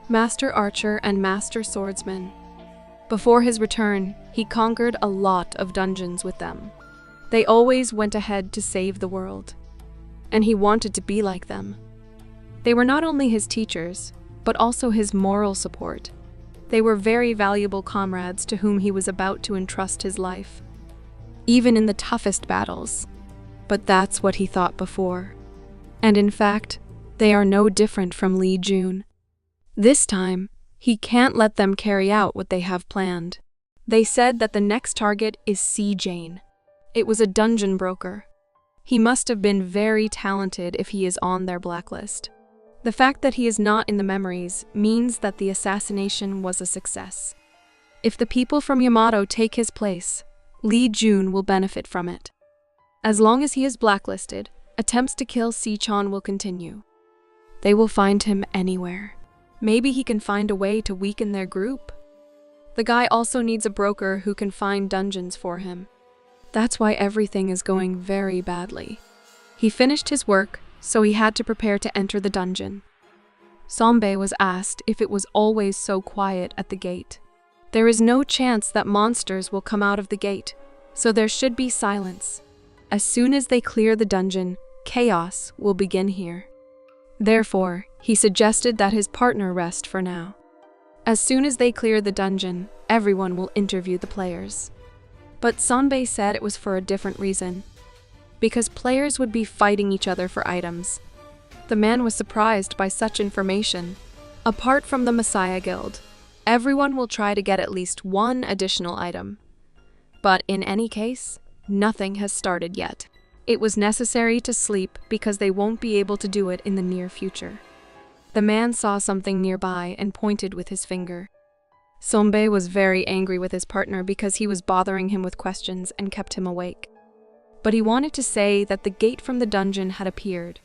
Master Archer and Master Swordsman. Before his return, he conquered a lot of dungeons with them. They always went ahead to save the world. And he wanted to be like them. They were not only his teachers, but also his moral support. They were very valuable comrades to whom he was about to entrust his life, even in the toughest battles. But that's what he thought before. And in fact, they are no different from Lee Jun. This time, he can't let them carry out what they have planned. They said that the next target is C. Jane. It was a dungeon broker. He must have been very talented if he is on their blacklist. The fact that he is not in the memories means that the assassination was a success. If the people from Yamato take his place, Lee Jun will benefit from it. As long as he is blacklisted, attempts to kill Si-chan will continue. They will find him anywhere. Maybe he can find a way to weaken their group. The guy also needs a broker who can find dungeons for him. That's why everything is going very badly. He finished his work, so he had to prepare to enter the dungeon. Sombe was asked if it was always so quiet at the gate. There is no chance that monsters will come out of the gate, so there should be silence. As soon as they clear the dungeon, chaos will begin here. Therefore, he suggested that his partner rest for now. As soon as they clear the dungeon, everyone will interview the players. But Sanbei said it was for a different reason. Because players would be fighting each other for items. The man was surprised by such information. Apart from the Messiah Guild, everyone will try to get at least one additional item. But in any case, nothing has started yet. It was necessary to sleep because they won't be able to do it in the near future. The man saw something nearby and pointed with his finger. Sombe was very angry with his partner because he was bothering him with questions and kept him awake. But he wanted to say that the gate from the dungeon had appeared.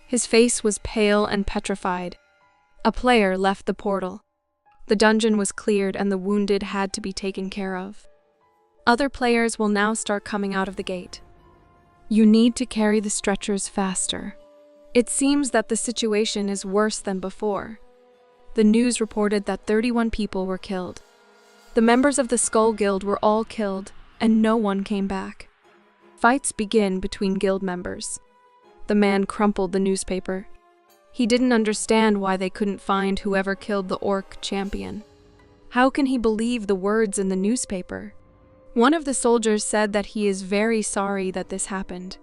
His face was pale and petrified. A player left the portal. The dungeon was cleared and the wounded had to be taken care of. Other players will now start coming out of the gate. You need to carry the stretchers faster. It seems that the situation is worse than before. The news reported that 31 people were killed. The members of the Skull Guild were all killed, and no one came back. Fights begin between guild members. The man crumpled the newspaper. He didn't understand why they couldn't find whoever killed the orc champion. How can he believe the words in the newspaper? One of the soldiers said that he is very sorry that this happened.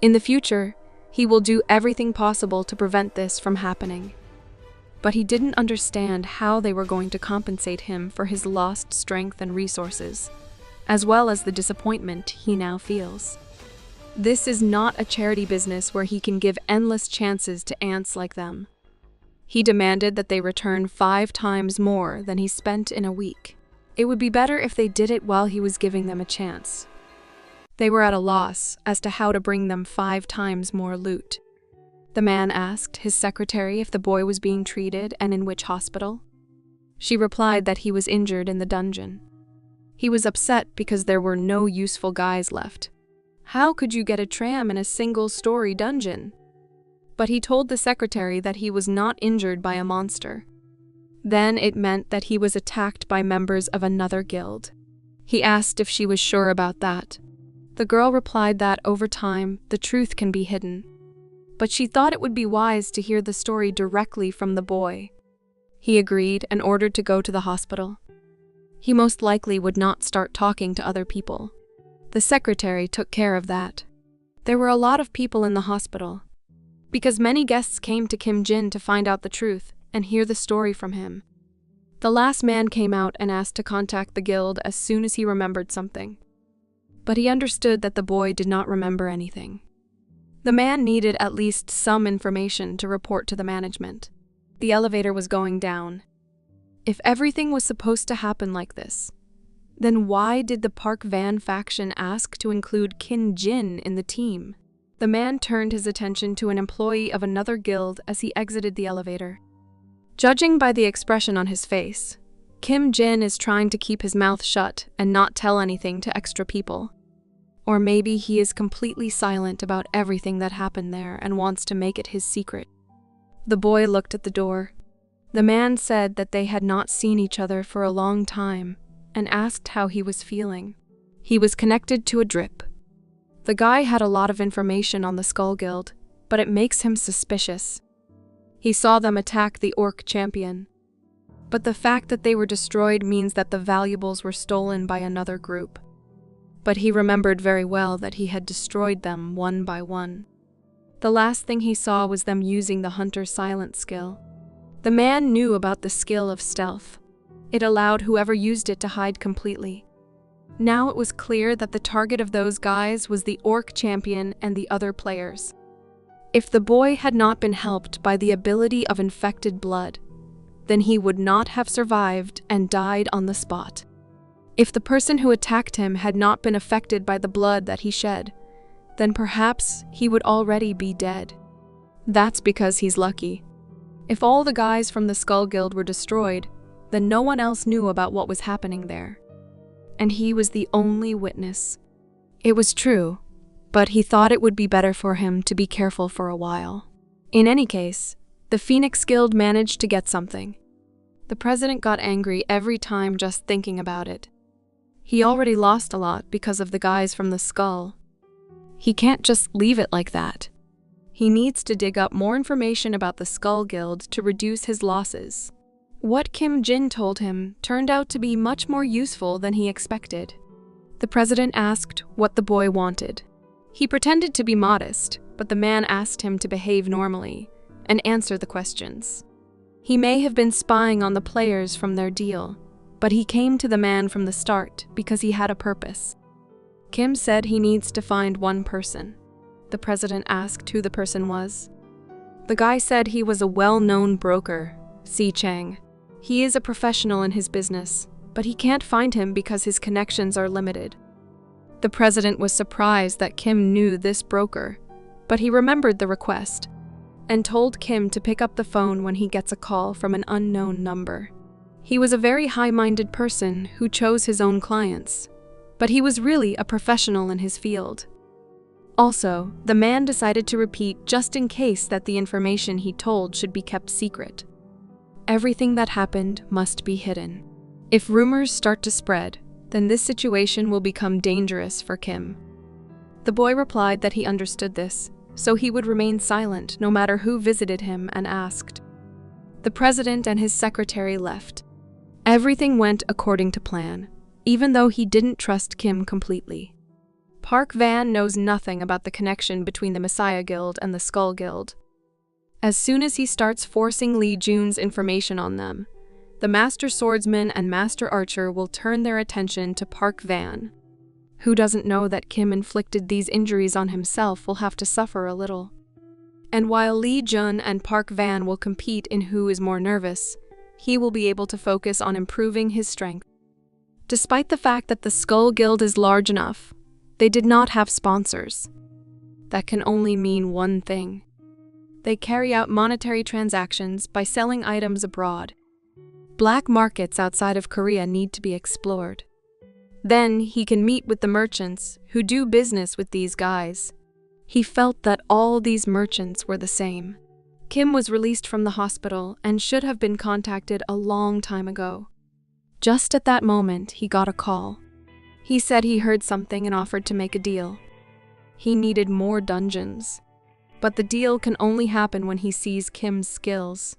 In the future, he will do everything possible to prevent this from happening. But he didn't understand how they were going to compensate him for his lost strength and resources, as well as the disappointment he now feels. This is not a charity business where he can give endless chances to ants like them. He demanded that they return 5 times more than he spent in a week. It would be better if they did it while he was giving them a chance. They were at a loss as to how to bring them 5 times more loot. The man asked his secretary if the boy was being treated and in which hospital. She replied that he was injured in the dungeon. He was upset because there were no useful guys left. How could you get a tram in a single-story dungeon? But he told the secretary that he was not injured by a monster. Then it meant that he was attacked by members of another guild. He asked if she was sure about that. The girl replied that over time, the truth can be hidden. But she thought it would be wise to hear the story directly from the boy. He agreed and ordered to go to the hospital. He most likely would not start talking to other people. The secretary took care of that. There were a lot of people in the hospital, because many guests came to Kim Jin to find out the truth and hear the story from him. The last man came out and asked to contact the guild as soon as he remembered something. But he understood that the boy did not remember anything. The man needed at least some information to report to the management. The elevator was going down. If everything was supposed to happen like this, then why did the Park Van faction ask to include Kim Jin in the team? The man turned his attention to an employee of another guild as he exited the elevator. Judging by the expression on his face, Kim Jin is trying to keep his mouth shut and not tell anything to extra people. Or maybe he is completely silent about everything that happened there and wants to make it his secret. The boy looked at the door. The man said that they had not seen each other for a long time and asked how he was feeling. He was connected to a drip. The guy had a lot of information on the Skull Guild, but it makes him suspicious. He saw them attack the orc champion. But the fact that they were destroyed means that the valuables were stolen by another group. But he remembered very well that he had destroyed them one by one. The last thing he saw was them using the Hunter Silent skill. The man knew about the skill of stealth. It allowed whoever used it to hide completely. Now it was clear that the target of those guys was the orc champion and the other players. If the boy had not been helped by the ability of infected blood, then he would not have survived and died on the spot. If the person who attacked him had not been affected by the blood that he shed, then perhaps he would already be dead. That's because he's lucky. If all the guys from the Skull Guild were destroyed, then no one else knew about what was happening there. And he was the only witness. It was true, but he thought it would be better for him to be careful for a while. In any case, the Phoenix Guild managed to get something. The president got angry every time just thinking about it. He already lost a lot because of the guys from the Skull. He can't just leave it like that. He needs to dig up more information about the Skull Guild to reduce his losses. What Kim Jin told him turned out to be much more useful than he expected. The president asked what the boy wanted. He pretended to be modest, but the man asked him to behave normally and answer the questions. He may have been spying on the players from their deal, but he came to the man from the start because he had a purpose. Kim said he needs to find one person. The president asked who the person was. The guy said he was a well-known broker, Si Chang. He is a professional in his business, but he can't find him because his connections are limited. The president was surprised that Kim knew this broker, but he remembered the request and told Kim to pick up the phone when he gets a call from an unknown number. He was a very high-minded person who chose his own clients, but he was really a professional in his field. Also, the man decided to repeat just in case that the information he told should be kept secret. Everything that happened must be hidden. If rumors start to spread, then this situation will become dangerous for Kim. The boy replied that he understood this, so he would remain silent no matter who visited him and asked. The president and his secretary left. Everything went according to plan, even though he didn't trust Kim completely. Park Van knows nothing about the connection between the Messiah Guild and the Skull Guild. As soon as he starts forcing Lee Jun's information on them, the Master Swordsman and Master Archer will turn their attention to Park Van. Who doesn't know that Kim inflicted these injuries on himself will have to suffer a little. And while Lee Jun and Park Van will compete in who is more nervous, he will be able to focus on improving his strength. Despite the fact that the Skull Guild is large enough, they did not have sponsors. That can only mean one thing. They carry out monetary transactions by selling items abroad. Black markets outside of Korea need to be explored. Then he can meet with the merchants who do business with these guys. He felt that all these merchants were the same. Kim was released from the hospital and should have been contacted a long time ago. Just at that moment, he got a call. He said he heard something and offered to make a deal. He needed more dungeons. But the deal can only happen when he sees Kim's skills.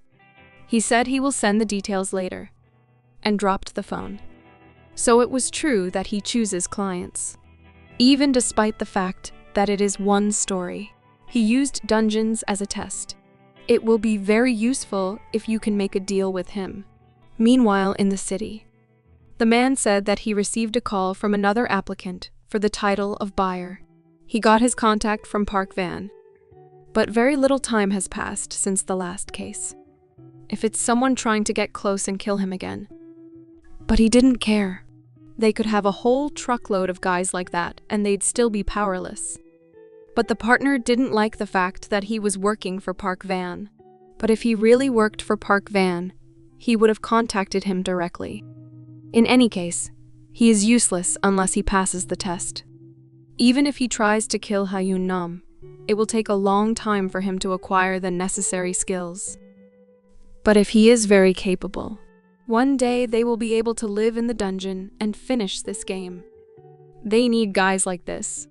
He said he will send the details later, and dropped the phone. So it was true that he chooses clients. Even despite the fact that it is one story, he used dungeons as a test. It will be very useful if you can make a deal with him. Meanwhile, in the city, the man said that he received a call from another applicant for the title of buyer. He got his contact from Park Van. But very little time has passed since the last case. If it's someone trying to get close and kill him again. But he didn't care. They could have a whole truckload of guys like that and they'd still be powerless. But the partner didn't like the fact that he was working for Park Van. But if he really worked for Park Van, he would have contacted him directly. In any case, he is useless unless he passes the test. Even if he tries to kill Hyun Nam, it will take a long time for him to acquire the necessary skills. But if he is very capable, one day they will be able to live in the dungeon and finish this game. They need guys like this.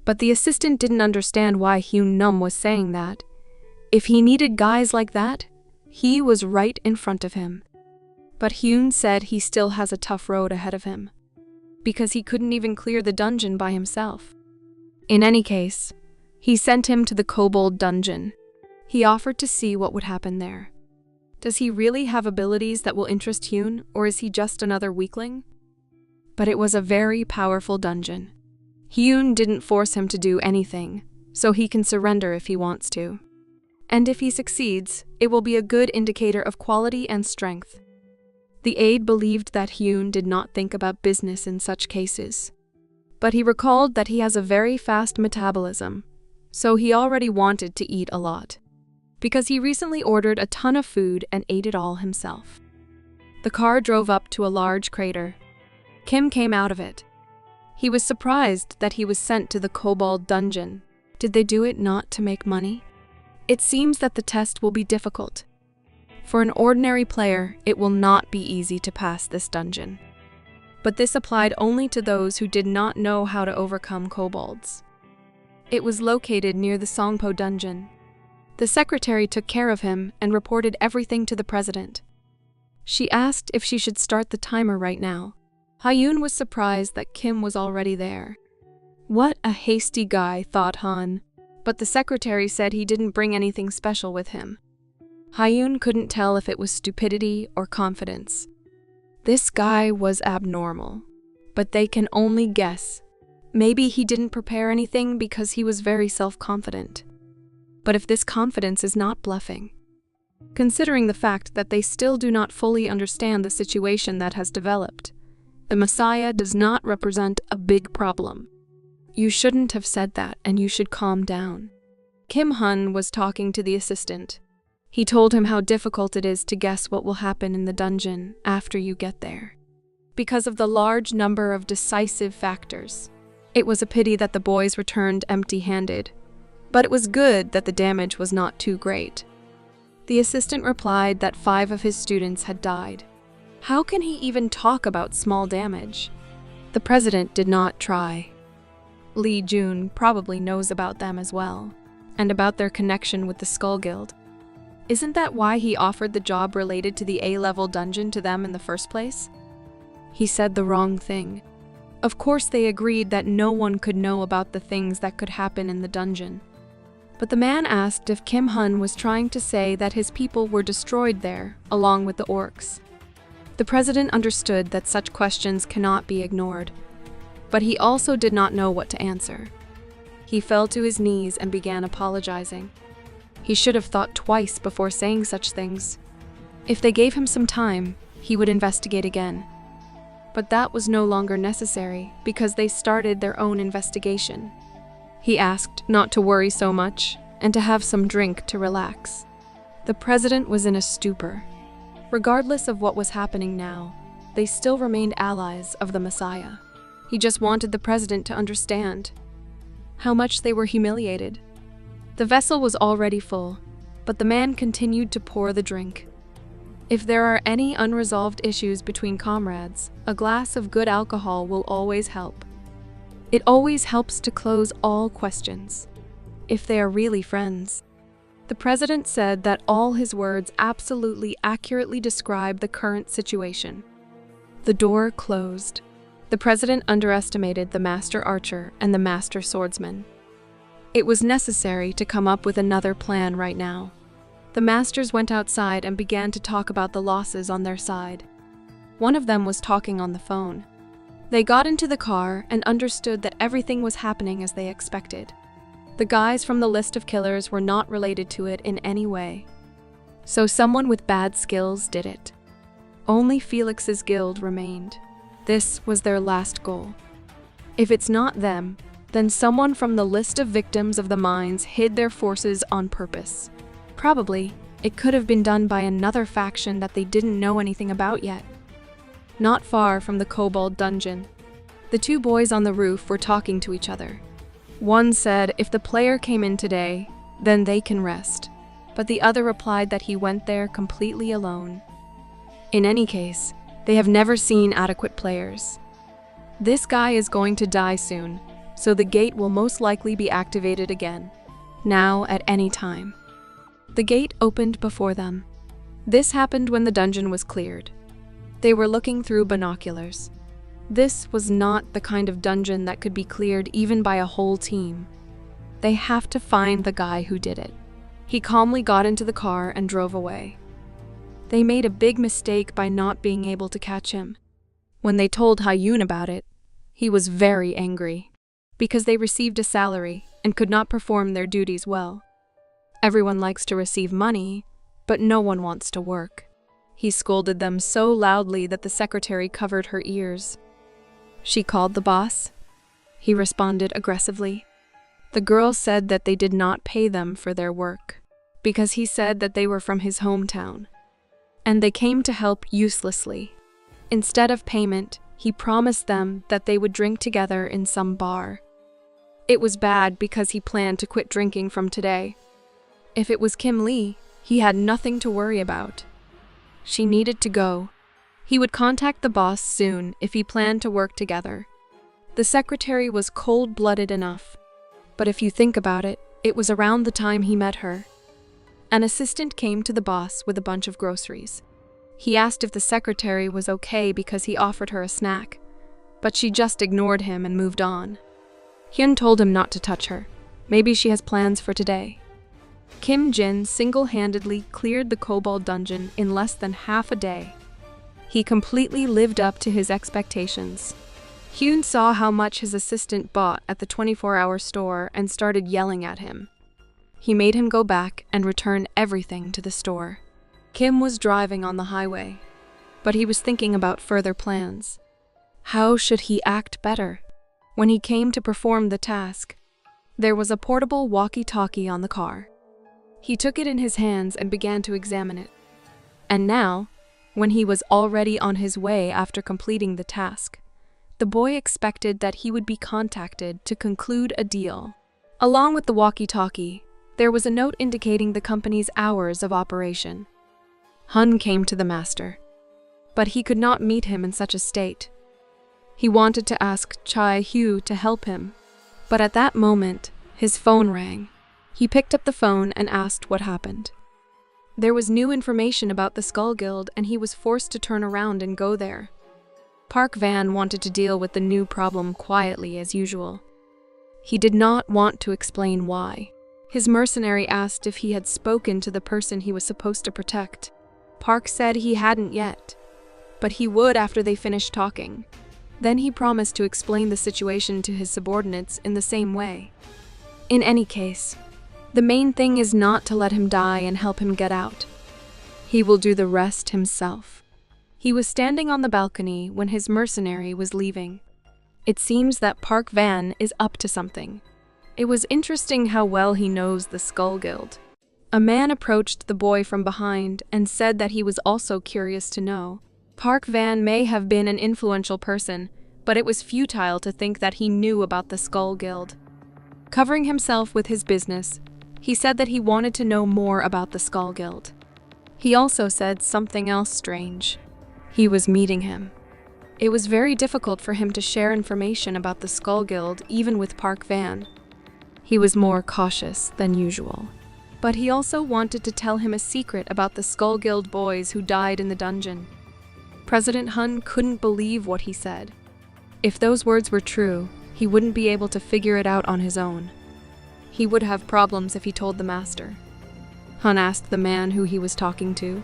But the assistant didn't understand why Hyun Nam was saying that. If he needed guys like that, he was right in front of him. But Hyun said he still has a tough road ahead of him, because he couldn't even clear the dungeon by himself. In any case, he sent him to the Kobold dungeon. He offered to see what would happen there. Does he really have abilities that will interest Hyun, or is he just another weakling? But it was a very powerful dungeon. Hyun didn't force him to do anything, so he can surrender if he wants to. And if he succeeds, it will be a good indicator of quality and strength. The aide believed that Hyun did not think about business in such cases. But he recalled that he has a very fast metabolism, so he already wanted to eat a lot, because he recently ordered a ton of food and ate it all himself. The car drove up to a large crater. Kim came out of it. He was surprised that he was sent to the Kobold dungeon. Did they do it not to make money? It seems that the test will be difficult. For an ordinary player, it will not be easy to pass this dungeon. But this applied only to those who did not know how to overcome kobolds. It was located near the Songpo dungeon. The secretary took care of him and reported everything to the president. She asked if she should start the timer right now. Hyun was surprised that Kim was already there. What a hasty guy, thought Han. But the secretary said he didn't bring anything special with him. Hyun couldn't tell if it was stupidity or confidence. This guy was abnormal, but they can only guess. Maybe he didn't prepare anything because he was very self-confident. But if this confidence is not bluffing, considering the fact that they still do not fully understand the situation that has developed, the Messiah does not represent a big problem. You shouldn't have said that, and you should calm down. Kim Hun was talking to the assistant. He told him how difficult it is to guess what will happen in the dungeon after you get there, because of the large number of decisive factors. It was a pity that the boys returned empty-handed, but it was good that the damage was not too great. The assistant replied that 5 of his students had died. How can he even talk about small damage? The president did not try. Lee Jun probably knows about them as well, and about their connection with the Skull Guild. Isn't that why he offered the job related to the A-level dungeon to them in the first place? He said the wrong thing. Of course they agreed that no one could know about the things that could happen in the dungeon. But the man asked if Kim Hun was trying to say that his people were destroyed there, along with the orcs. The president understood that such questions cannot be ignored, but he also did not know what to answer. He fell to his knees and began apologizing. He should have thought twice before saying such things. If they gave him some time, he would investigate again. But that was no longer necessary because they started their own investigation. He asked not to worry so much and to have some drink to relax. The president was in a stupor. Regardless of what was happening now, they still remained allies of the Messiah. He just wanted the president to understand how much they were humiliated. The vessel was already full, but the man continued to pour the drink. If there are any unresolved issues between comrades, a glass of good alcohol will always help. It always helps to close all questions, if they are really friends. The president said that all his words absolutely accurately describe the current situation. The door closed. The president underestimated the master archer and the master swordsman. It was necessary to come up with another plan right now. The masters went outside and began to talk about the losses on their side. One of them was talking on the phone. They got into the car and understood that everything was happening as they expected. The guys from the list of killers were not related to it in any way. So someone with bad skills did it. Only Felix's guild remained. This was their last goal. If it's not them, then someone from the list of victims of the mines hid their forces on purpose. Probably, it could have been done by another faction that they didn't know anything about yet. Not far from the Kobold dungeon, the 2 boys on the roof were talking to each other. One said if the player came in today, then they can rest, but the other replied that he went there completely alone. In any case, they have never seen adequate players. This guy is going to die soon, so the gate will most likely be activated again, now at any time. The gate opened before them. This happened when the dungeon was cleared. They were looking through binoculars. This was not the kind of dungeon that could be cleared even by a whole team. They have to find the guy who did it. He calmly got into the car and drove away. They made a big mistake by not being able to catch him. When they told Ha-yoon about it, he was very angry, because they received a salary and could not perform their duties well. Everyone likes to receive money, but no one wants to work. He scolded them so loudly that the secretary covered her ears. She called the boss. He responded aggressively. The girl said that they did not pay them for their work, because he said that they were from his hometown, and they came to help uselessly. Instead of payment, he promised them that they would drink together in some bar. It was bad because he planned to quit drinking from today. If it was Kim Lee, he had nothing to worry about. She needed to go. He would contact the boss soon if he planned to work together. The secretary was cold-blooded enough, but if you think about it, it was around the time he met her. An assistant came to the boss with a bunch of groceries. He asked if the secretary was okay because he offered her a snack, but she just ignored him and moved on. Hyun told him not to touch her. Maybe she has plans for today. Kim Jin single-handedly cleared the kobold dungeon in less than half a day. He completely lived up to his expectations. Hyun saw how much his assistant bought at the 24-hour store and started yelling at him. He made him go back and return everything to the store. Kim was driving on the highway, but he was thinking about further plans. How should he act better? When he came to perform the task, there was a portable walkie-talkie on the car. He took it in his hands and began to examine it. And now, when he was already on his way after completing the task, the boy expected that he would be contacted to conclude a deal. Along with the walkie-talkie, there was a note indicating the company's hours of operation. Hun came to the master, but he could not meet him in such a state. He wanted to ask Chae-hyu to help him, but at that moment, his phone rang. He picked up the phone and asked what happened. There was new information about the Skull Guild and he was forced to turn around and go there. Park Van wanted to deal with the new problem quietly as usual. He did not want to explain why. His mercenary asked if he had spoken to the person he was supposed to protect. Park said he hadn't yet, but he would after they finished talking. Then he promised to explain the situation to his subordinates in the same way. In any case, the main thing is not to let him die and help him get out. He will do the rest himself. He was standing on the balcony when his mercenary was leaving. It seems that Park Van is up to something. It was interesting how well he knows the Skull Guild. A man approached the boy from behind and said that he was also curious to know. Park Van may have been an influential person, but it was futile to think that he knew about the Skull Guild. Covering himself with his business, he said that he wanted to know more about the Skull Guild. He also said something else strange. He was meeting him. It was very difficult for him to share information about the Skull Guild even with Park Van. He was more cautious than usual. But he also wanted to tell him a secret about the Skull Guild boys who died in the dungeon. President Hun couldn't believe what he said. If those words were true, he wouldn't be able to figure it out on his own. He would have problems if he told the master. Hun asked the man who he was talking to.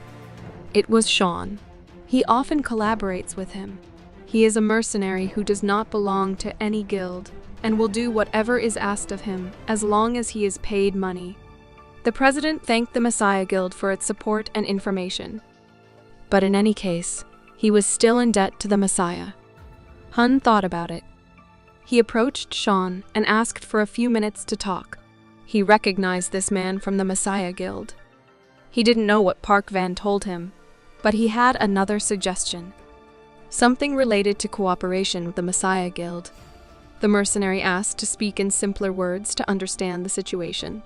It was Sean. He often collaborates with him. He is a mercenary who does not belong to any guild and will do whatever is asked of him as long as he is paid money. The president thanked the Messiah Guild for its support and information. But in any case, he was still in debt to the Messiah. Hun thought about it. He approached Sean and asked for a few minutes to talk. He recognized this man from the Messiah Guild. He didn't know what Park Van told him, but he had another suggestion. Something related to cooperation with the Messiah Guild. The mercenary asked to speak in simpler words to understand the situation.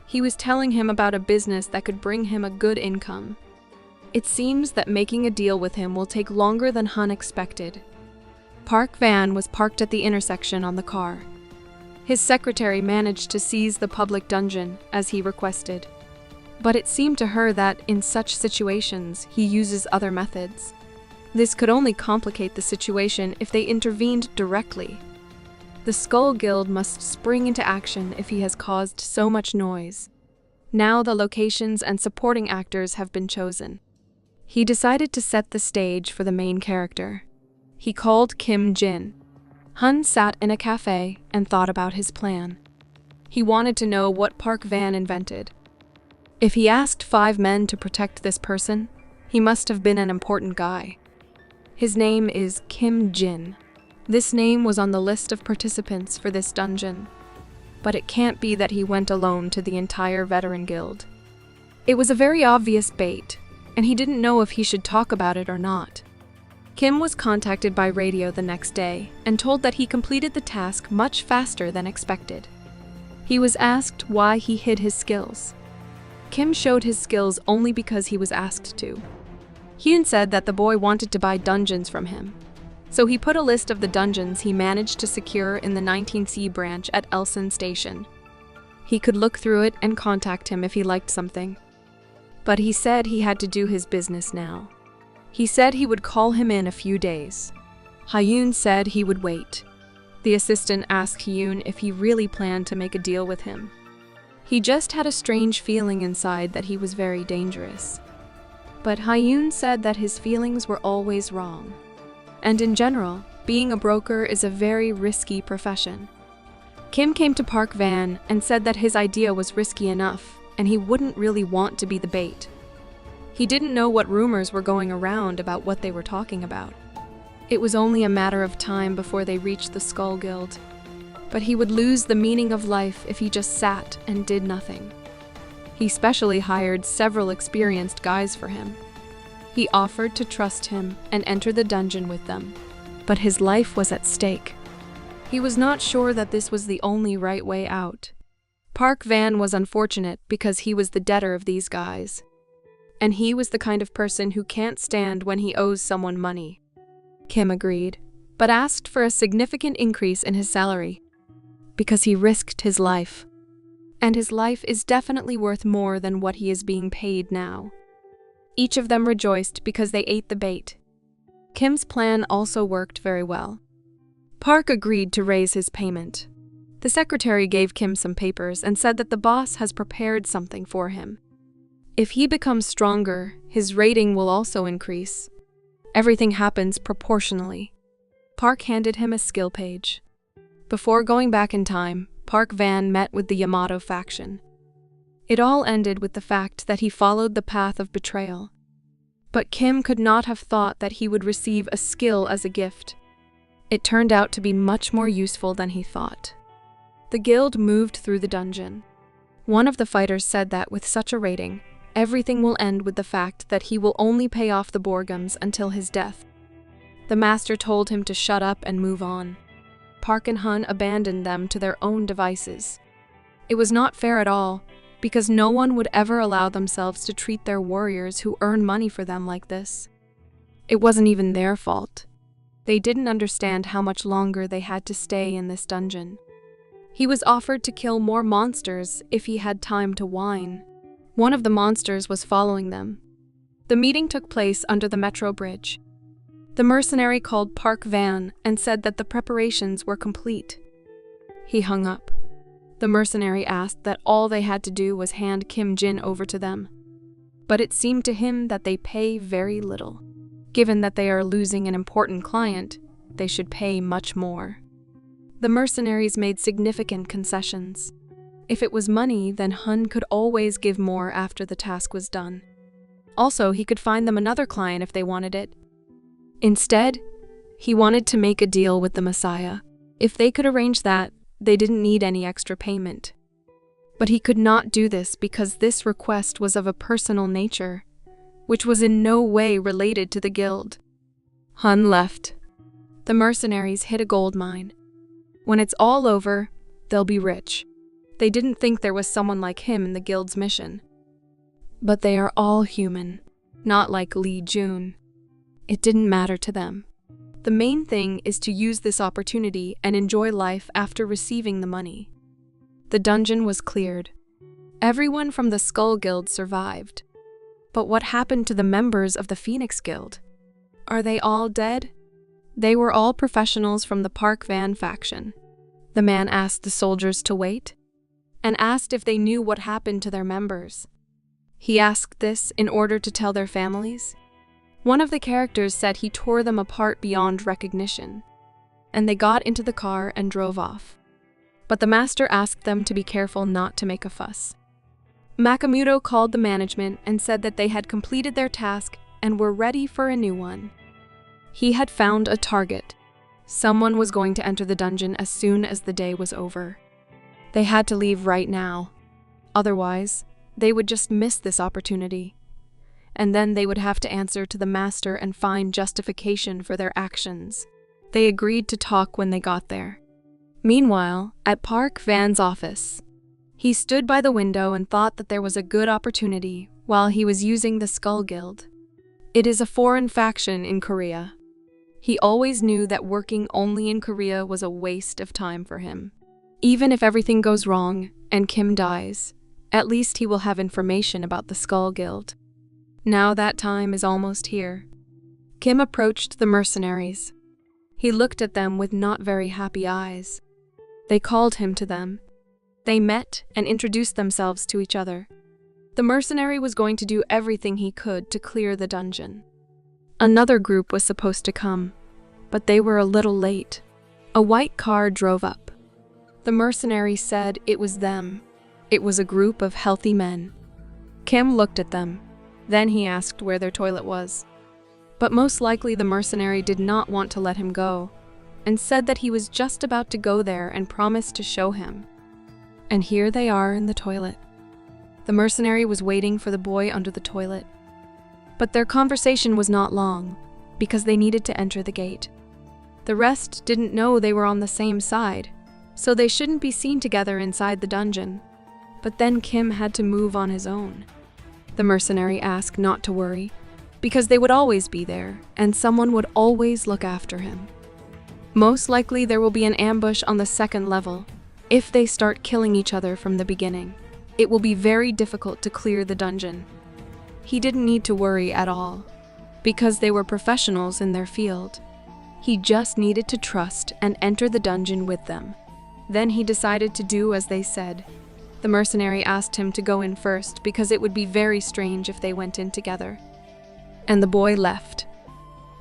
He was telling him about a business that could bring him a good income. It seems that making a deal with him will take longer than Hun expected. Park Van was parked at the intersection on the car. His secretary managed to seize the public dungeon, as he requested. But it seemed to her that, in such situations, he uses other methods. This could only complicate the situation if they intervened directly. The Skull Guild must spring into action if he has caused so much noise. Now the locations and supporting actors have been chosen. He decided to set the stage for the main character. He called Kim Jin. Hun sat in a cafe and thought about his plan. He wanted to know what Park Van invented. If he asked 5 men to protect this person, he must have been an important guy. His name is Kim Jin. This name was on the list of participants for this dungeon. But it can't be that he went alone to the entire veteran guild. It was a very obvious bait, and he didn't know if he should talk about it or not. Kim was contacted by radio the next day and told that he completed the task much faster than expected. He was asked why he hid his skills. Kim showed his skills only because he was asked to. Hyun said that the boy wanted to buy dungeons from him, so he put a list of the dungeons he managed to secure in the 19C branch at Elson Station. He could look through it and contact him if he liked something. But he said he had to do his business now. He said he would call him in a few days. Hyun said he would wait. The assistant asked Hyun if he really planned to make a deal with him. He just had a strange feeling inside that he was very dangerous. But Hyun said that his feelings were always wrong. And in general, being a broker is a very risky profession. Kim came to Park Van and said that his idea was risky enough and he wouldn't really want to be the bait. He didn't know what rumors were going around about what they were talking about. It was only a matter of time before they reached the Skull Guild. But he would lose the meaning of life if he just sat and did nothing. He specially hired several experienced guys for him. He offered to trust him and enter the dungeon with them, but his life was at stake. He was not sure that this was the only right way out. Park Van was unfortunate because he was the debtor of these guys. And he was the kind of person who can't stand when he owes someone money. Kim agreed, but asked for a significant increase in his salary, because he risked his life. And his life is definitely worth more than what he is being paid now. Each of them rejoiced because they ate the bait. Kim's plan also worked very well. Park agreed to raise his payment. The secretary gave Kim some papers and said that the boss has prepared something for him. If he becomes stronger, his rating will also increase. Everything happens proportionally. Park handed him a skill page. Before going back in time, Park Van met with the Yamato faction. It all ended with the fact that he followed the path of betrayal. But Kim could not have thought that he would receive a skill as a gift. It turned out to be much more useful than he thought. The guild moved through the dungeon. One of the fighters said that with such a rating, everything will end with the fact that he will only pay off the Borgums until his death. The master told him to shut up and move on. Park and Hun abandoned them to their own devices. It was not fair at all, because no one would ever allow themselves to treat their warriors who earn money for them like this. It wasn't even their fault. They didn't understand how much longer they had to stay in this dungeon. He was offered to kill more monsters if he had time to whine. One of the monsters was following them. The meeting took place under the metro bridge. The mercenary called Park Van and said that the preparations were complete. He hung up. The mercenary asked that all they had to do was hand Kim Jin over to them. But it seemed to him that they pay very little. Given that they are losing an important client, they should pay much more. The mercenaries made significant concessions. If it was money, then Hun could always give more after the task was done. Also, he could find them another client if they wanted it. Instead, he wanted to make a deal with the Messiah. If they could arrange that, they didn't need any extra payment. But he could not do this because this request was of a personal nature, which was in no way related to the guild. Hun left. The mercenaries hit a gold mine. When it's all over, they'll be rich. They didn't think there was someone like him in the guild's mission. But they are all human, not like Lee Jun. It didn't matter to them. The main thing is to use this opportunity and enjoy life after receiving the money. The dungeon was cleared. Everyone from the Skull Guild survived. But what happened to the members of the Phoenix Guild? Are they all dead? They were all professionals from the Park Van faction. The man asked the soldiers to wait, and asked if they knew what happened to their members. He asked this in order to tell their families. One of the characters said he tore them apart beyond recognition, and they got into the car and drove off. But the master asked them to be careful not to make a fuss. Makamoto called the management and said that they had completed their task and were ready for a new one. He had found a target. Someone was going to enter the dungeon as soon as the day was over. They had to leave right now. Otherwise, they would just miss this opportunity. And then they would have to answer to the master and find justification for their actions. They agreed to talk when they got there. Meanwhile, at Park Van's office, he stood by the window and thought that there was a good opportunity while he was using the Skull Guild. It is a foreign faction in Korea. He always knew that working only in Korea was a waste of time for him. Even if everything goes wrong and Kim dies, at least he will have information about the Skull Guild. Now that time is almost here. Kim approached the mercenaries. He looked at them with not very happy eyes. They called him to them. They met and introduced themselves to each other. The mercenary was going to do everything he could to clear the dungeon. Another group was supposed to come, but they were a little late. A white car drove up. The mercenary said it was them. It was a group of healthy men. Kim looked at them. Then he asked where their toilet was. But most likely the mercenary did not want to let him go, and said that he was just about to go there and promised to show him. And here they are in the toilet. The mercenary was waiting for the boy under the toilet. But their conversation was not long, because they needed to enter the gate. The rest didn't know they were on the same side, so they shouldn't be seen together inside the dungeon. But then Kim had to move on his own. The mercenary asked not to worry, because they would always be there, and someone would always look after him. Most likely there will be an ambush on the second level. If they start killing each other from the beginning, it will be very difficult to clear the dungeon. He didn't need to worry at all, because they were professionals in their field. He just needed to trust and enter the dungeon with them. Then he decided to do as they said. The mercenary asked him to go in first because it would be very strange if they went in together. And the boy left.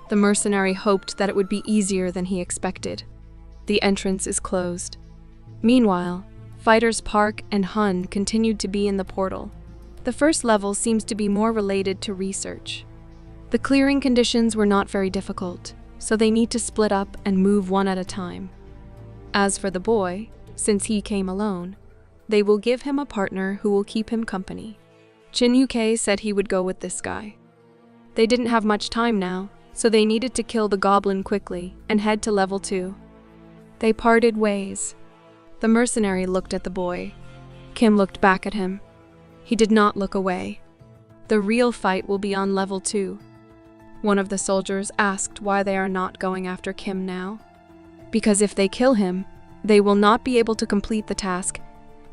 The mercenary hoped that it would be easier than he expected. The entrance is closed. Meanwhile, Fighters Park and Hun continued to be in the portal. The first level seems to be more related to research. The clearing conditions were not very difficult, so they need to split up and move one at a time. As for the boy, since he came alone, they will give him a partner who will keep him company. Chin Uk said he would go with this guy. They didn't have much time now, so they needed to kill the Goblin quickly and head to level 2. They parted ways. The mercenary looked at the boy. Kim looked back at him. He did not look away. The real fight will be on level 2. One of the soldiers asked why they are not going after Kim now. Because if they kill him, they will not be able to complete the task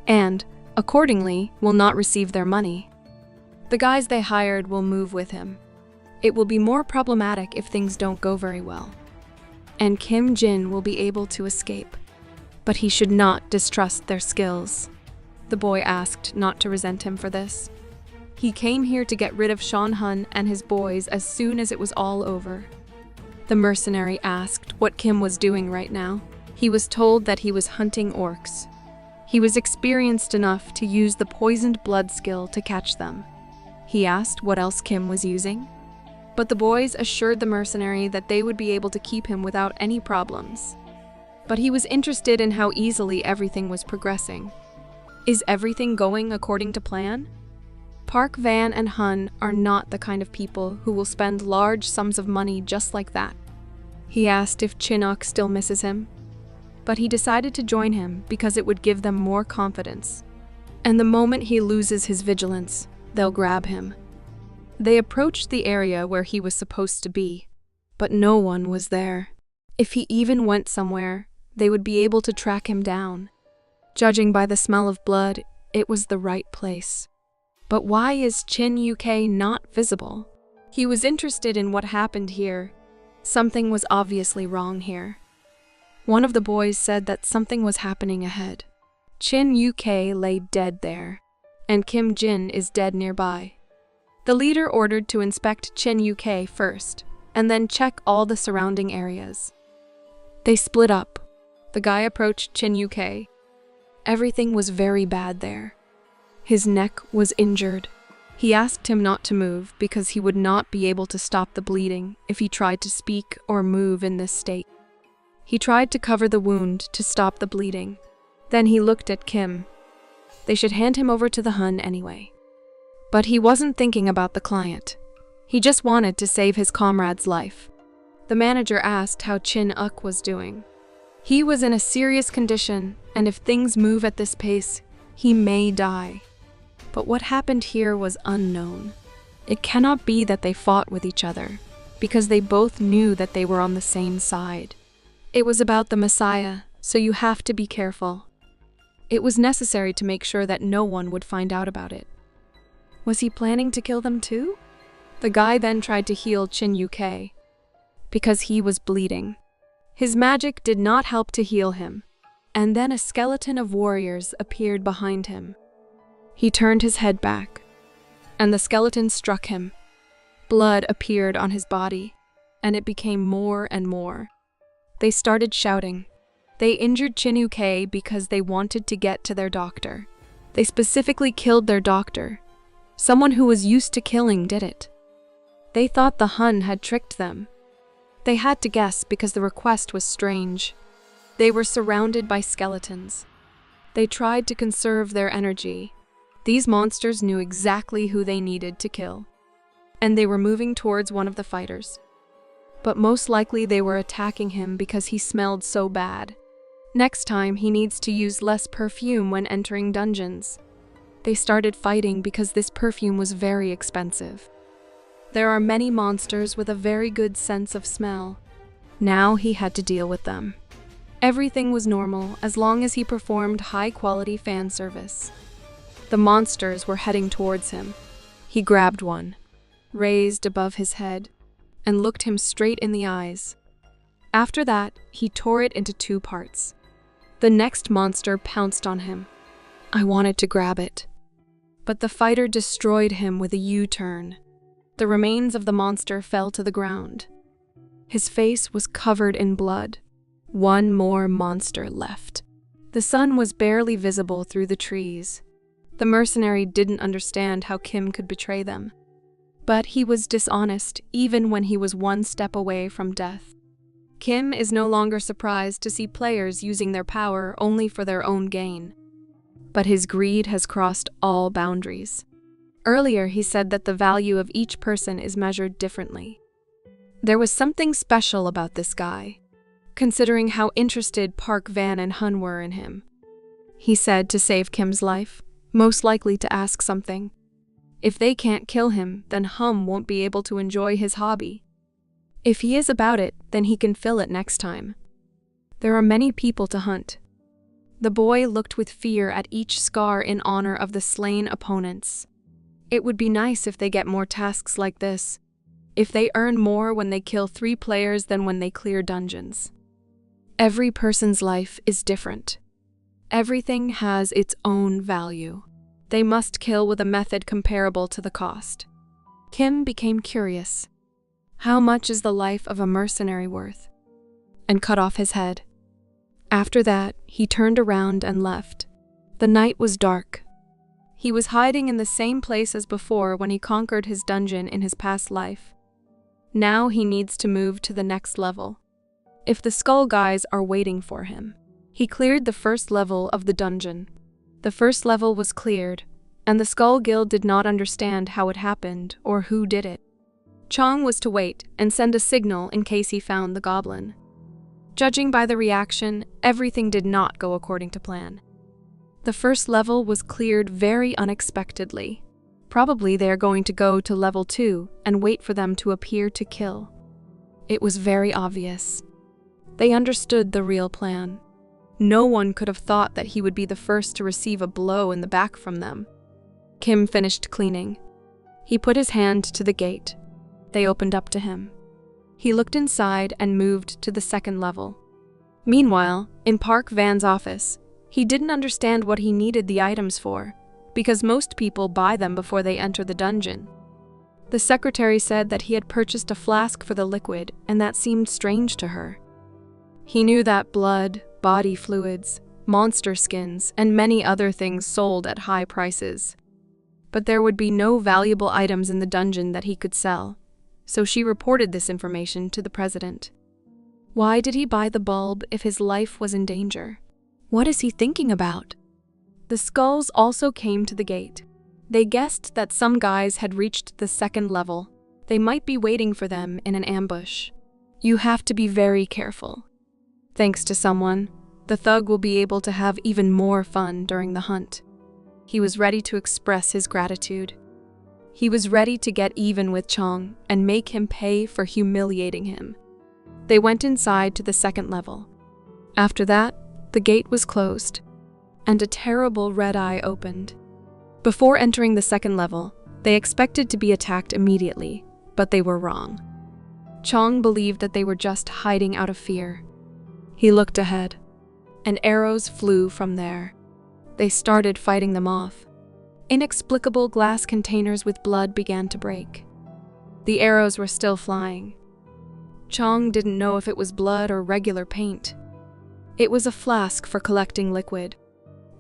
and, accordingly, will not receive their money. The guys they hired will move with him. It will be more problematic if things don't go very well. And Kim Jin will be able to escape. But he should not distrust their skills. The boy asked not to resent him for this. He came here to get rid of Sean Hun and his boys as soon as it was all over. The mercenary asked what Kim was doing right now. He was told that he was hunting orcs. He was experienced enough to use the poisoned blood skill to catch them. He asked what else Kim was using. But the boys assured the mercenary that they would be able to keep him without any problems. But he was interested in how easily everything was progressing. Is everything going according to plan? Park Van and Hun are not the kind of people who will spend large sums of money just like that. He asked if Chinook still misses him, but he decided to join him because it would give them more confidence. And the moment he loses his vigilance, they'll grab him. They approached the area where he was supposed to be, but no one was there. If he even went somewhere, they would be able to track him down. Judging by the smell of blood, it was the right place. But why is Chin Uk not visible? He was interested in what happened here. Something was obviously wrong here. One of the boys said that something was happening ahead. Chin Uk lay dead there, and Kim Jin is dead nearby. The leader ordered to inspect Chin UK first, and then check all the surrounding areas. They split up. The guy approached Chin UK. Everything was very bad there. His neck was injured. He asked him not to move because he would not be able to stop the bleeding if he tried to speak or move in this state. He tried to cover the wound to stop the bleeding. Then he looked at Kim. They should hand him over to the Hun anyway. But he wasn't thinking about the client. He just wanted to save his comrade's life. The manager asked how Chin Uk was doing. He was in a serious condition, and if things move at this pace, he may die. But what happened here was unknown. It cannot be that they fought with each other, because they both knew that they were on the same side. It was about the Messiah, so you have to be careful. It was necessary to make sure that no one would find out about it. Was he planning to kill them too? The guy then tried to heal Chin UK, because he was bleeding. His magic did not help to heal him, and then a skeleton of warriors appeared behind him. He turned his head back, and the skeleton struck him. Blood appeared on his body, and it became more and more. They started shouting. They injured Chin UK because they wanted to get to their doctor. They specifically killed their doctor. Someone who was used to killing did it. They thought the Hun had tricked them. They had to guess because the request was strange. They were surrounded by skeletons. They tried to conserve their energy. These monsters knew exactly who they needed to kill, and they were moving towards one of the fighters. But most likely they were attacking him because he smelled so bad. Next time he needs to use less perfume when entering dungeons. They started fighting because this perfume was very expensive. There are many monsters with a very good sense of smell. Now he had to deal with them. Everything was normal as long as he performed high-quality fan service. The monsters were heading towards him. He grabbed one, raised above his head, and looked him straight in the eyes. After that, he tore it into 2 parts. The next monster pounced on him. I wanted to grab it, but the fighter destroyed him with a U-turn. The remains of the monster fell to the ground. His face was covered in blood. One more monster left. The sun was barely visible through the trees. The mercenary didn't understand how Kim could betray them. But he was dishonest even when he was 1 step away from death. Kim is no longer surprised to see players using their power only for their own gain. But his greed has crossed all boundaries. Earlier, he said that the value of each person is measured differently. There was something special about this guy, considering how interested Park Van and Hun were in him. He said to save Kim's life, most likely to ask something. If they can't kill him, then Hum won't be able to enjoy his hobby. If he is about it, then he can fill it next time. There are many people to hunt. The boy looked with fear at each scar in honor of the slain opponents. It would be nice if they get more tasks like this. If they earn more when they kill 3 players than when they clear dungeons. Every person's life is different. Everything has its own value. They must kill with a method comparable to the cost. Kim became curious. How much is the life of a mercenary worth? And cut off his head. After that, he turned around and left. The night was dark. He was hiding in the same place as before when he conquered his dungeon in his past life. Now he needs to move to the next level. If the Skull guys are waiting for him. He cleared the first level of the dungeon. The first level was cleared, and the Skull Guild did not understand how it happened or who did it. Chong was to wait and send a signal in case he found the Goblin. Judging by the reaction, everything did not go according to plan. The first level was cleared very unexpectedly. Probably they are going to go to level 2 and wait for them to appear to kill. It was very obvious. They understood the real plan. No one could have thought that he would be the first to receive a blow in the back from them. Kim finished cleaning. He put his hand to the gate. They opened up to him. He looked inside and moved to the second level. Meanwhile, in Park Van's office, he didn't understand what he needed the items for, because most people buy them before they enter the dungeon. The secretary said that he had purchased a flask for the liquid, and that seemed strange to her. He knew that blood, body fluids, monster skins, and many other things sold at high prices. But there would be no valuable items in the dungeon that he could sell, so she reported this information to the president. Why did he buy the bulb if his life was in danger? What is he thinking about? The skulls also came to the gate. They guessed that some guys had reached the second level. They might be waiting for them in an ambush. You have to be very careful. Thanks to someone, the thug will be able to have even more fun during the hunt. He was ready to express his gratitude. He was ready to get even with Chong and make him pay for humiliating him. They went inside to the second level. After that, the gate was closed, and a terrible red eye opened. Before entering the second level, they expected to be attacked immediately, but they were wrong. Chong believed that they were just hiding out of fear. He looked ahead, and arrows flew from there. They started fighting them off. Inexplicable glass containers with blood began to break. The arrows were still flying. Chong didn't know if it was blood or regular paint. It was a flask for collecting liquid.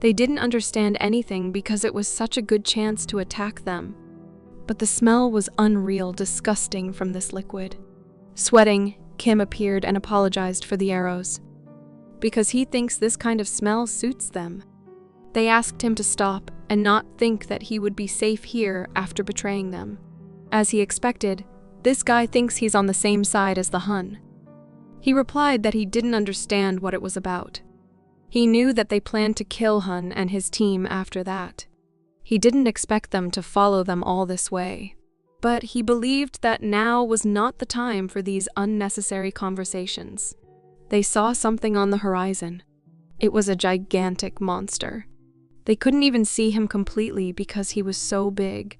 They didn't understand anything because it was such a good chance to attack them. But the smell was unreal, disgusting from this liquid. Sweating, Kim appeared and apologized for the arrows, because he thinks this kind of smell suits them. They asked him to stop and not think that he would be safe here after betraying them. As he expected, this guy thinks he's on the same side as the Hun. He replied that he didn't understand what it was about. He knew that they planned to kill Hun and his team after that. He didn't expect them to follow them all this way. But he believed that now was not the time for these unnecessary conversations. They saw something on the horizon. It was a gigantic monster. They couldn't even see him completely because he was so big.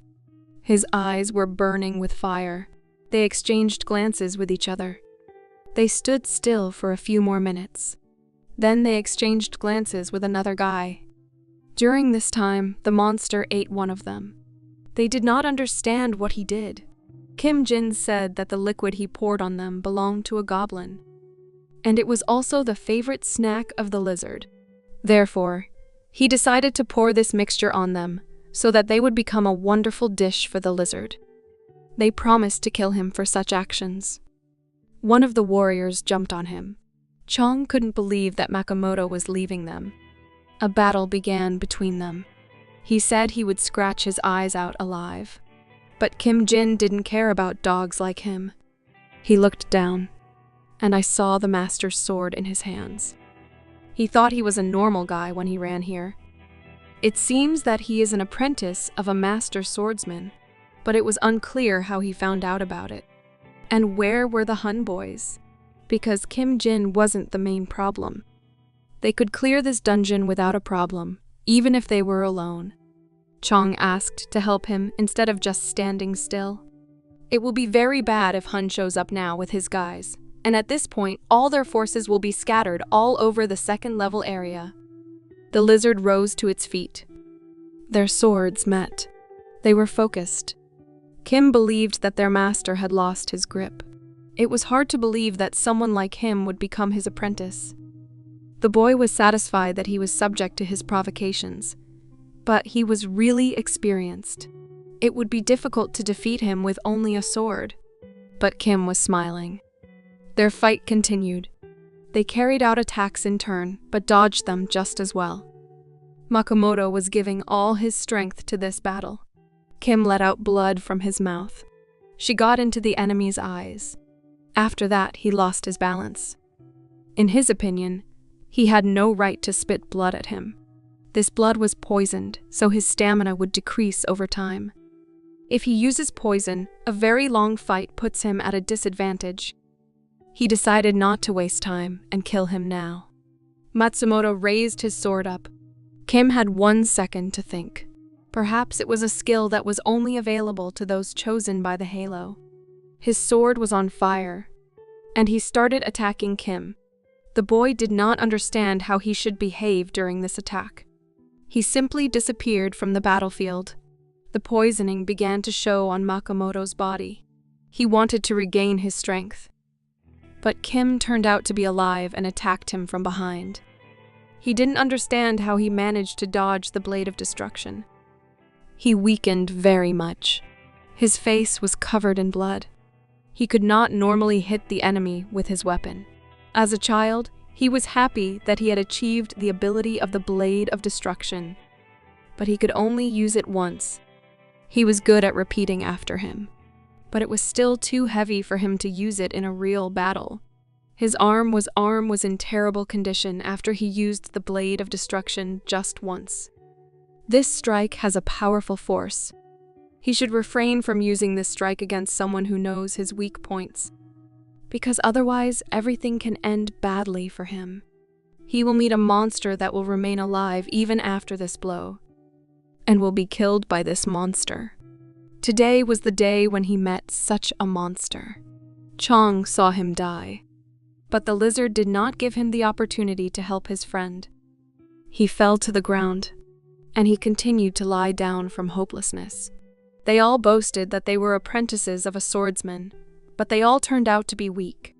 His eyes were burning with fire. They exchanged glances with each other. They stood still for a few more minutes. Then they exchanged glances with another guy. During this time, the monster ate one of them. They did not understand what he did. Kim Jin said that the liquid he poured on them belonged to a goblin, and it was also the favorite snack of the lizard. Therefore, he decided to pour this mixture on them so that they would become a wonderful dish for the lizard. They promised to kill him for such actions. One of the warriors jumped on him. Chong couldn't believe that Makamoto was leaving them. A battle began between them. He said he would scratch his eyes out alive. But Kim Jin didn't care about dogs like him. He looked down, and I saw the master's sword in his hands. He thought he was a normal guy when he ran here. It seems that he is an apprentice of a master swordsman, but it was unclear how he found out about it. And where were the Hun boys? Because Kim Jin wasn't the main problem. They could clear this dungeon without a problem, even if they were alone. Chong asked to help him instead of just standing still. It will be very bad if Hun shows up now with his guys, and at this point, all their forces will be scattered all over the second-level area. The lizard rose to its feet. Their swords met. They were focused. Kim believed that their master had lost his grip. It was hard to believe that someone like him would become his apprentice. The boy was satisfied that he was subject to his provocations, but he was really experienced. It would be difficult to defeat him with only a sword. But Kim was smiling. Their fight continued. They carried out attacks in turn, but dodged them just as well. Makamoto was giving all his strength to this battle. Kim let out blood from his mouth. She got into the enemy's eyes. After that, he lost his balance. In his opinion, he had no right to spit blood at him. This blood was poisoned, so his stamina would decrease over time. If he uses poison, a very long fight puts him at a disadvantage. He decided not to waste time and kill him now. Matsumoto raised his sword up. Kim had 1 second to think. Perhaps it was a skill that was only available to those chosen by the halo. His sword was on fire, and he started attacking Kim. The boy did not understand how he should behave during this attack. He simply disappeared from the battlefield. The poisoning began to show on Makamoto's body. He wanted to regain his strength. But Kim turned out to be alive and attacked him from behind. He didn't understand how he managed to dodge the blade of destruction. He weakened very much. His face was covered in blood. He could not normally hit the enemy with his weapon. As a child, he was happy that he had achieved the ability of the blade of destruction, but he could only use it once. He was good at repeating after him, but it was still too heavy for him to use it in a real battle. His arm was in terrible condition after he used the blade of destruction just once. This strike has a powerful force. He should refrain from using this strike against someone who knows his weak points, because otherwise everything can end badly for him. He will meet a monster that will remain alive even after this blow, and will be killed by this monster. Today was the day when he met such a monster. Chong saw him die, but the lizard did not give him the opportunity to help his friend. He fell to the ground, and he continued to lie down from hopelessness. They all boasted that they were apprentices of a swordsman, but they all turned out to be weak.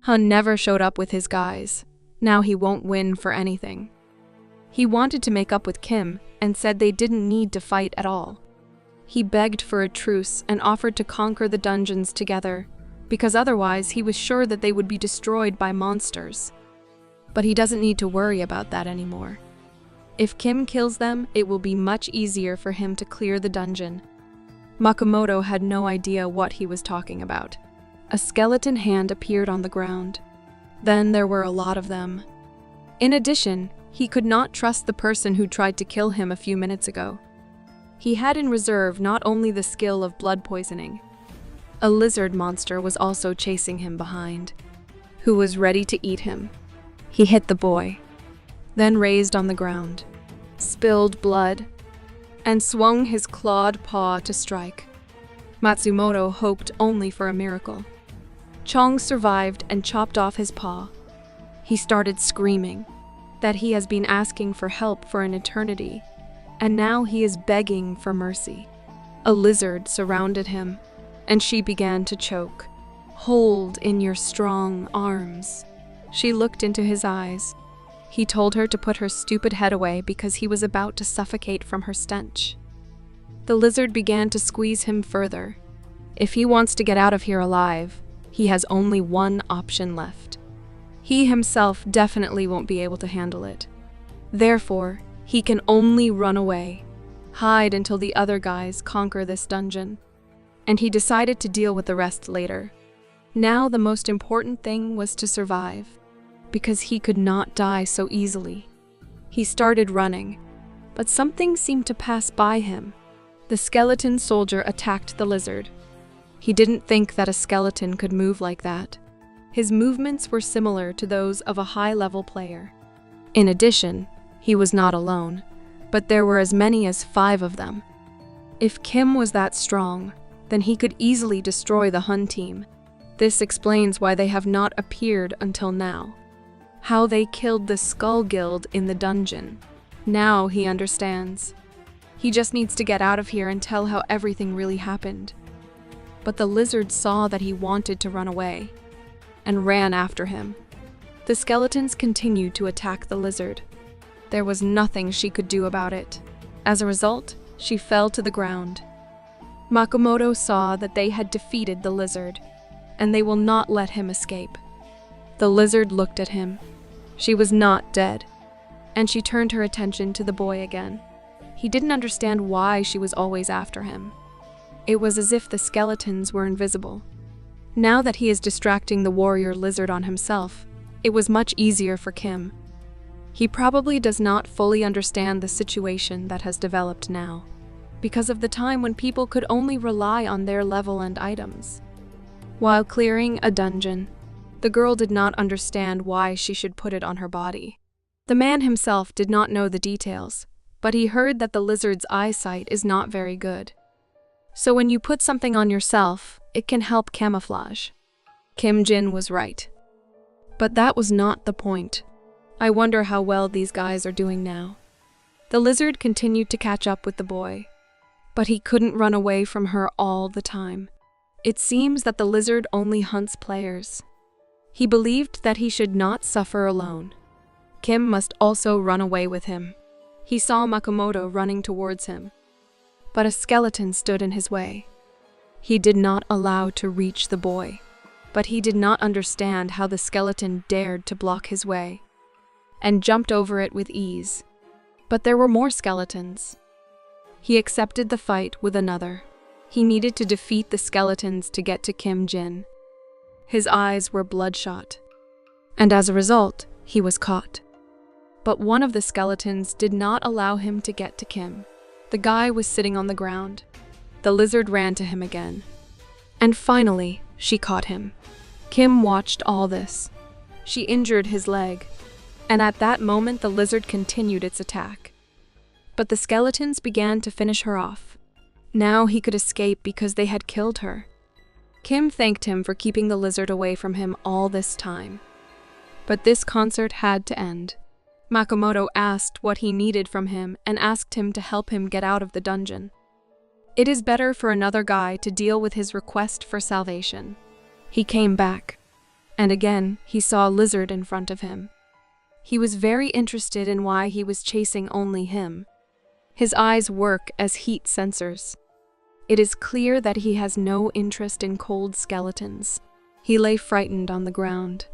Hun never showed up with his guys. Now he won't win for anything. He wanted to make up with Kim and said they didn't need to fight at all. He begged for a truce and offered to conquer the dungeons together, because otherwise he was sure that they would be destroyed by monsters. But he doesn't need to worry about that anymore. If Kim kills them, it will be much easier for him to clear the dungeon. Makamoto had no idea what he was talking about. A skeleton hand appeared on the ground. Then there were a lot of them. In addition, he could not trust the person who tried to kill him a few minutes ago. He had in reserve not only the skill of blood poisoning. A lizard monster was also chasing him behind, who was ready to eat him. He hit the boy, then raised on the ground, spilled blood, and swung his clawed paw to strike. Matsumoto hoped only for a miracle. Chong survived and chopped off his paw. He started screaming that he has been asking for help for an eternity, and now he is begging for mercy. A lizard surrounded him, and she began to choke. "Hold in your strong arms." She looked into his eyes. He told her to put her stupid head away because he was about to suffocate from her stench. The lizard began to squeeze him further. If he wants to get out of here alive, he has only one option left. He himself definitely won't be able to handle it. Therefore, he can only run away, hide until the other guys conquer this dungeon. And he decided to deal with the rest later. Now the most important thing was to survive, because he could not die so easily. He started running, but something seemed to pass by him. The skeleton soldier attacked the lizard. He didn't think that a skeleton could move like that. His movements were similar to those of a high-level player. In addition, he was not alone, but there were as many as 5 of them. If Kim was that strong, then he could easily destroy the Hun team. This explains why they have not appeared until now. How they killed the Skull Guild in the dungeon. Now he understands. He just needs to get out of here and tell how everything really happened. But the lizard saw that he wanted to run away, and ran after him. The skeletons continued to attack the lizard. There was nothing she could do about it. As a result, she fell to the ground. Makamoto saw that they had defeated the lizard, and they will not let him escape. The lizard looked at him. She was not dead, and she turned her attention to the boy again. He didn't understand why she was always after him. It was as if the skeletons were invisible. Now that he is distracting the warrior lizard on himself, it was much easier for Kim. He probably does not fully understand the situation that has developed now, because of the time when people could only rely on their level and items. While clearing a dungeon, the girl did not understand why she should put it on her body. The man himself did not know the details, but he heard that the lizard's eyesight is not very good. So when you put something on yourself, it can help camouflage. Kim Jin was right. But that was not the point. I wonder how well these guys are doing now. The lizard continued to catch up with the boy. But he couldn't run away from her all the time. It seems that the lizard only hunts players. He believed that he should not suffer alone. Kim must also run away with him. He saw Makamoto running towards him, but a skeleton stood in his way. He did not allow to reach the boy, but he did not understand how the skeleton dared to block his way, and jumped over it with ease. But there were more skeletons. He accepted the fight with another. He needed to defeat the skeletons to get to Kim Jin. His eyes were bloodshot, and as a result, he was caught. But one of the skeletons did not allow him to get to Kim. The guy was sitting on the ground. The lizard ran to him again. And finally, she caught him. Kim watched all this. She injured his leg, and at that moment the lizard continued its attack. But the skeletons began to finish her off. Now he could escape because they had killed her. Kim thanked him for keeping the lizard away from him all this time. But this concert had to end. Makamoto asked what he needed from him and asked him to help him get out of the dungeon. It is better for another guy to deal with his request for salvation. He came back, and again he saw a lizard in front of him. He was very interested in why he was chasing only him. His eyes work as heat sensors. It is clear that he has no interest in cold skeletons. He lay frightened on the ground,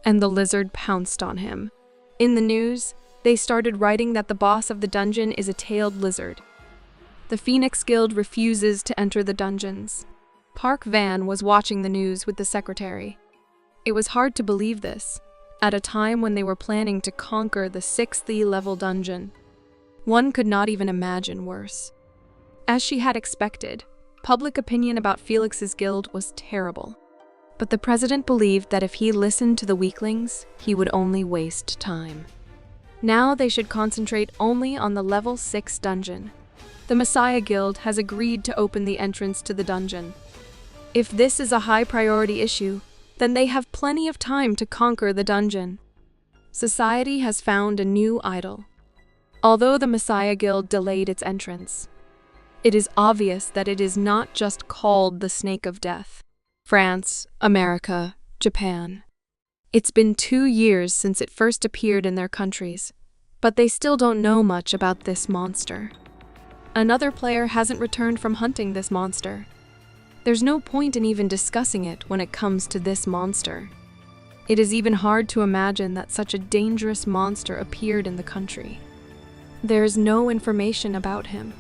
and the lizard pounced on him. In the news, they started writing that the boss of the dungeon is a tailed lizard. The Phoenix Guild refuses to enter the dungeons. Park Van was watching the news with the secretary. It was hard to believe this, at a time when they were planning to conquer the 6th level dungeon. One could not even imagine worse. As she had expected, public opinion about Felix's guild was terrible. But the president believed that if he listened to the weaklings, he would only waste time. Now they should concentrate only on the level 6 dungeon. The Messiah Guild has agreed to open the entrance to the dungeon. If this is a high priority issue, then they have plenty of time to conquer the dungeon. Society has found a new idol. Although the Messiah Guild delayed its entrance, it is obvious that it is not just called the Snake of Death. France, America, Japan. It's been 2 years since it first appeared in their countries, but they still don't know much about this monster. Another player hasn't returned from hunting this monster. There's no point in even discussing it when it comes to this monster. It is even hard to imagine that such a dangerous monster appeared in the country. There is no information about him.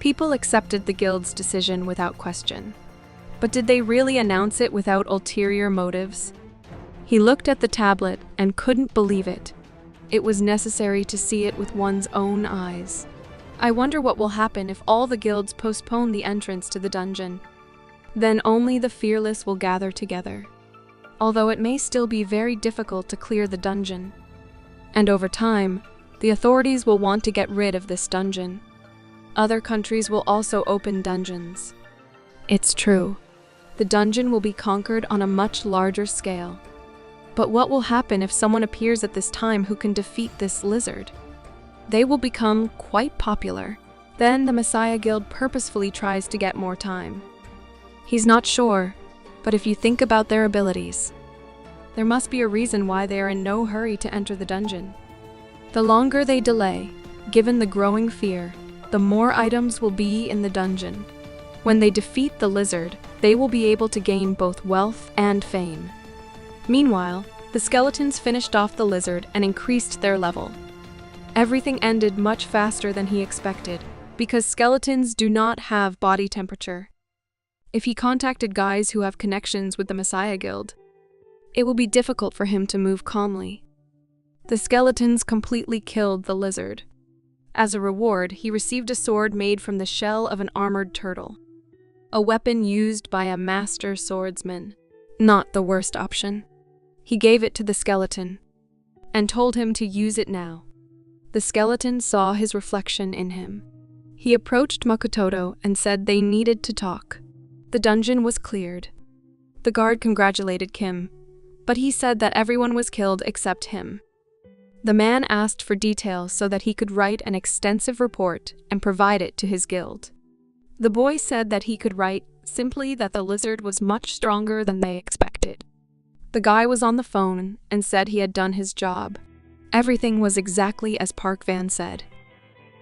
People accepted the guild's decision without question. But did they really announce it without ulterior motives? He looked at the tablet and couldn't believe it. It was necessary to see it with one's own eyes. I wonder what will happen if all the guilds postpone the entrance to the dungeon. Then only the fearless will gather together. Although it may still be very difficult to clear the dungeon. And over time, the authorities will want to get rid of this dungeon. Other countries will also open dungeons. It's true. The dungeon will be conquered on a much larger scale. But what will happen if someone appears at this time who can defeat this lizard? They will become quite popular. Then the Messiah Guild purposefully tries to get more time. He's not sure, but if you think about their abilities, there must be a reason why they are in no hurry to enter the dungeon. The longer they delay, given the growing fear, the more items will be in the dungeon. When they defeat the lizard, they will be able to gain both wealth and fame. Meanwhile, the skeletons finished off the lizard and increased their level. Everything ended much faster than he expected, because skeletons do not have body temperature. If he contacted guys who have connections with the Messiah Guild, it will be difficult for him to move calmly. The skeletons completely killed the lizard. As a reward, he received a sword made from the shell of an armored turtle. A weapon used by a master swordsman. Not the worst option. He gave it to the skeleton and told him to use it now. The skeleton saw his reflection in him. He approached Makoto and said they needed to talk. The dungeon was cleared. The guard congratulated Kim, but he said that everyone was killed except him. The man asked for details so that he could write an extensive report and provide it to his guild. The boy said that he could write simply that the lizard was much stronger than they expected. The guy was on the phone and said he had done his job. Everything was exactly as Park Van said.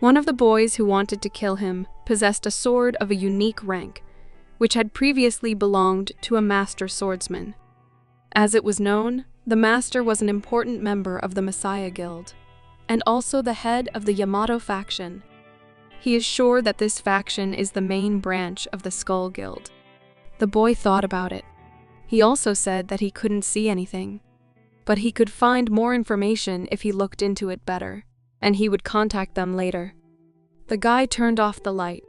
One of the boys who wanted to kill him possessed a sword of a unique rank, which had previously belonged to a master swordsman. As it was known, the master was an important member of the Messiah Guild, and also the head of the Yamato faction. He is sure that this faction is the main branch of the Skull Guild. The boy thought about it. He also said that he couldn't see anything, but he could find more information if he looked into it better, and he would contact them later. The guy turned off the light,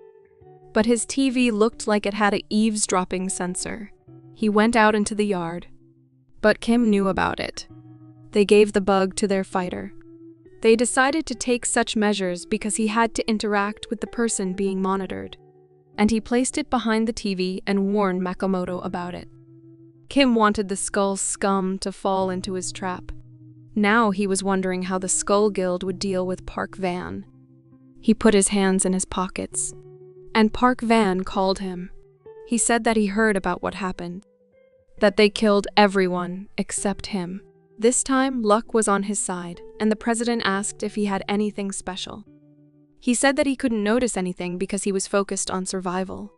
but his TV looked like it had an eavesdropping sensor. He went out into the yard, but Kim knew about it. They gave the bug to their fighter. They decided to take such measures because he had to interact with the person being monitored, and he placed it behind the TV and warned Makamoto about it. Kim wanted the Skull scum to fall into his trap. Now he was wondering how the Skull Guild would deal with Park Van. He put his hands in his pockets, and Park Van called him. He said that he heard about what happened, that they killed everyone except him. This time, luck was on his side, and the president asked if he had anything special. He said that he couldn't notice anything because he was focused on survival.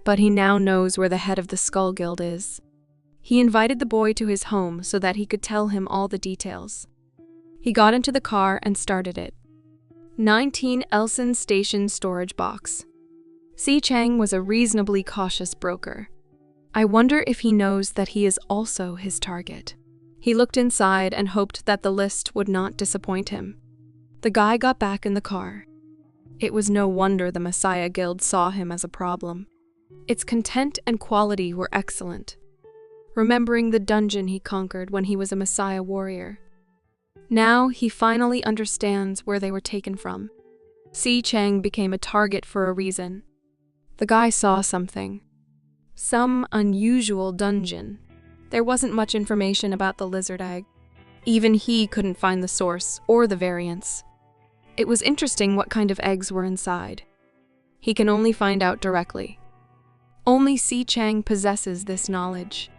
But he now knows where the head of the Skull Guild is. He invited the boy to his home so that he could tell him all the details. He got into the car and started it. 19 Elson Station storage box. Si Chang was a reasonably cautious broker. I wonder if he knows that he is also his target. He looked inside and hoped that the list would not disappoint him. The guy got back in the car. It was no wonder the Messiah Guild saw him as a problem. Its content and quality were excellent. Remembering the dungeon he conquered when he was a Messiah warrior. Now he finally understands where they were taken from. Si Chang became a target for a reason. The guy saw something. Some unusual dungeon. There wasn't much information about the lizard egg. Even he couldn't find the source or the variants. It was interesting what kind of eggs were inside. He can only find out directly. Only Si Chang possesses this knowledge.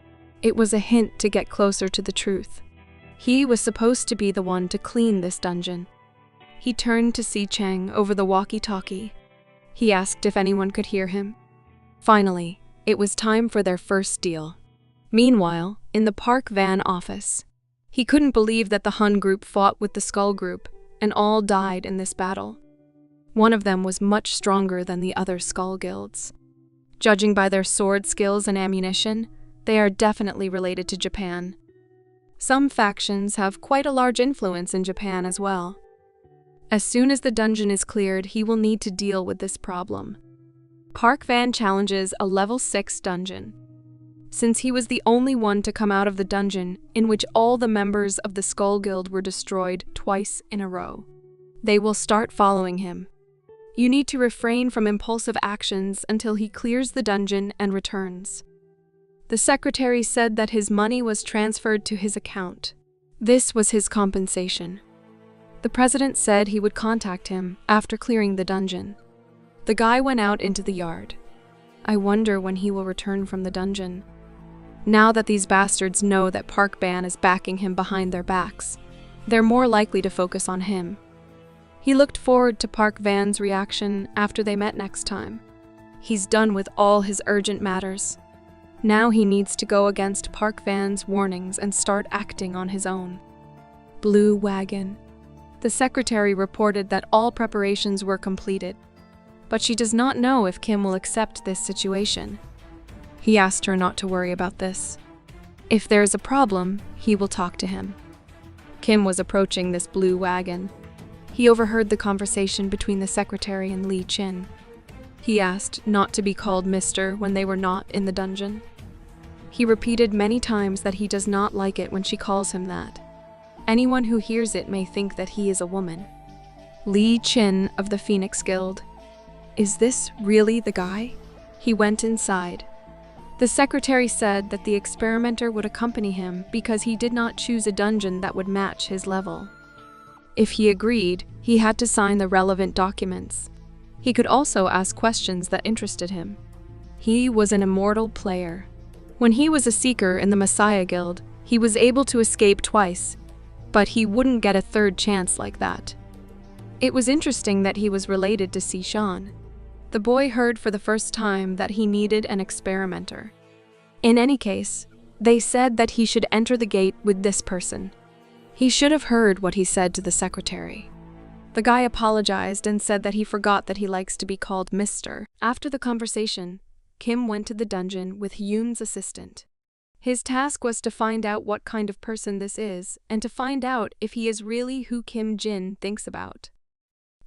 It was a hint to get closer to the truth. He was supposed to be the one to clean this dungeon. He turned to Si Chang over the walkie-talkie. He asked if anyone could hear him. Finally, it was time for their first deal. Meanwhile, in the Park Van office, he couldn't believe that the Hun group fought with the Skull group, and all died in this battle. One of them was much stronger than the other Skull guilds. Judging by their sword skills and ammunition, they are definitely related to Japan. Some factions have quite a large influence in Japan as well. As soon as the dungeon is cleared, he will need to deal with this problem. Park Van challenges a level 6 dungeon. Since he was the only one to come out of the dungeon in which all the members of the Skull Guild were destroyed twice in a row, they will start following him. You need to refrain from impulsive actions until he clears the dungeon and returns. The secretary said that his money was transferred to his account. This was his compensation. The president said he would contact him after clearing the dungeon. The guy went out into the yard. I wonder when he will return from the dungeon. Now that these bastards know that Park Van is backing him behind their backs, they're more likely to focus on him. He looked forward to Park Van's reaction after they met next time. He's done with all his urgent matters. Now he needs to go against Park Van's warnings and start acting on his own. Blue Wagon. The secretary reported that all preparations were completed, but she does not know if Kim will accept this situation. He asked her not to worry about this. If there is a problem, he will talk to him. Kim was approaching this blue wagon. He overheard the conversation between the secretary and Li Qin. He asked not to be called Mr. when they were not in the dungeon. He repeated many times that he does not like it when she calls him that. Anyone who hears it may think that he is a woman. Li Qin of the Phoenix Guild. Is this really the guy? He went inside. The secretary said that the experimenter would accompany him because he did not choose a dungeon that would match his level. If he agreed, he had to sign the relevant documents. He could also ask questions that interested him. He was an immortal player. When he was a seeker in the Messiah Guild, he was able to escape twice, but he wouldn't get a third chance like that. It was interesting that he was related to Sishan. The boy heard for the first time that he needed an experimenter. In any case, they said that he should enter the gate with this person. He should have heard what he said to the secretary. The guy apologized and said that he forgot that he likes to be called Mr. After the conversation, Kim went to the dungeon with Yoon's assistant. His task was to find out what kind of person this is and to find out if he is really who Kim Jin thinks about.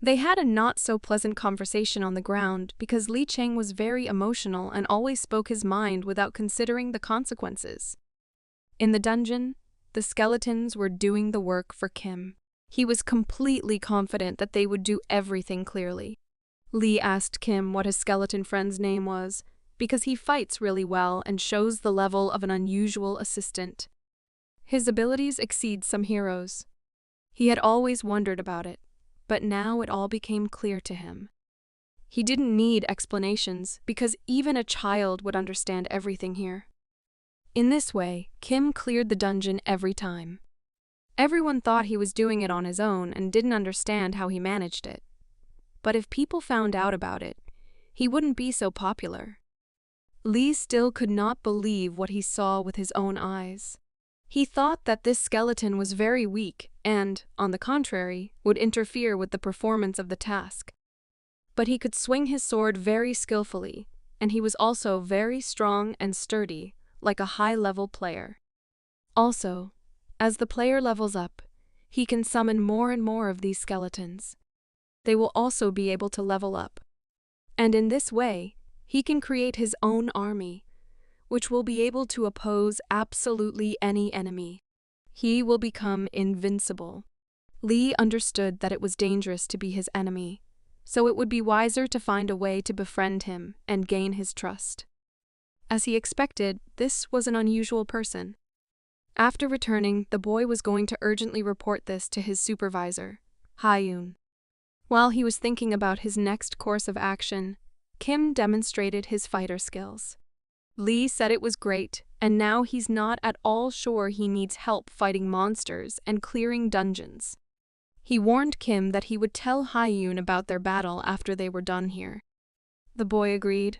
They had a not-so-pleasant conversation on the ground because Lee Chang was very emotional and always spoke his mind without considering the consequences. In the dungeon, the skeletons were doing the work for Kim. He was completely confident that they would do everything clearly. Lee asked Kim what his skeleton friend's name was, because he fights really well and shows the level of an unusual assistant. His abilities exceed some heroes. He had always wondered about it, but now it all became clear to him. He didn't need explanations because even a child would understand everything here. In this way, Kim cleared the dungeon every time. Everyone thought he was doing it on his own and didn't understand how he managed it. But if people found out about it, he wouldn't be so popular. Lee still could not believe what he saw with his own eyes. He thought that this skeleton was very weak and, on the contrary, would interfere with the performance of the task. But he could swing his sword very skillfully, and he was also very strong and sturdy, like a high-level player. Also, as the player levels up, he can summon more and more of these skeletons. They will also be able to level up. And in this way, he can create his own army, which will be able to oppose absolutely any enemy. He will become invincible. Lee understood that it was dangerous to be his enemy, so it would be wiser to find a way to befriend him and gain his trust. As he expected, this was an unusual person. After returning, the boy was going to urgently report this to his supervisor, Hyun. While he was thinking about his next course of action, Kim demonstrated his fighter skills. Lee said it was great, and now he's not at all sure he needs help fighting monsters and clearing dungeons. He warned Kim that he would tell Hyun about their battle after they were done here. The boy agreed.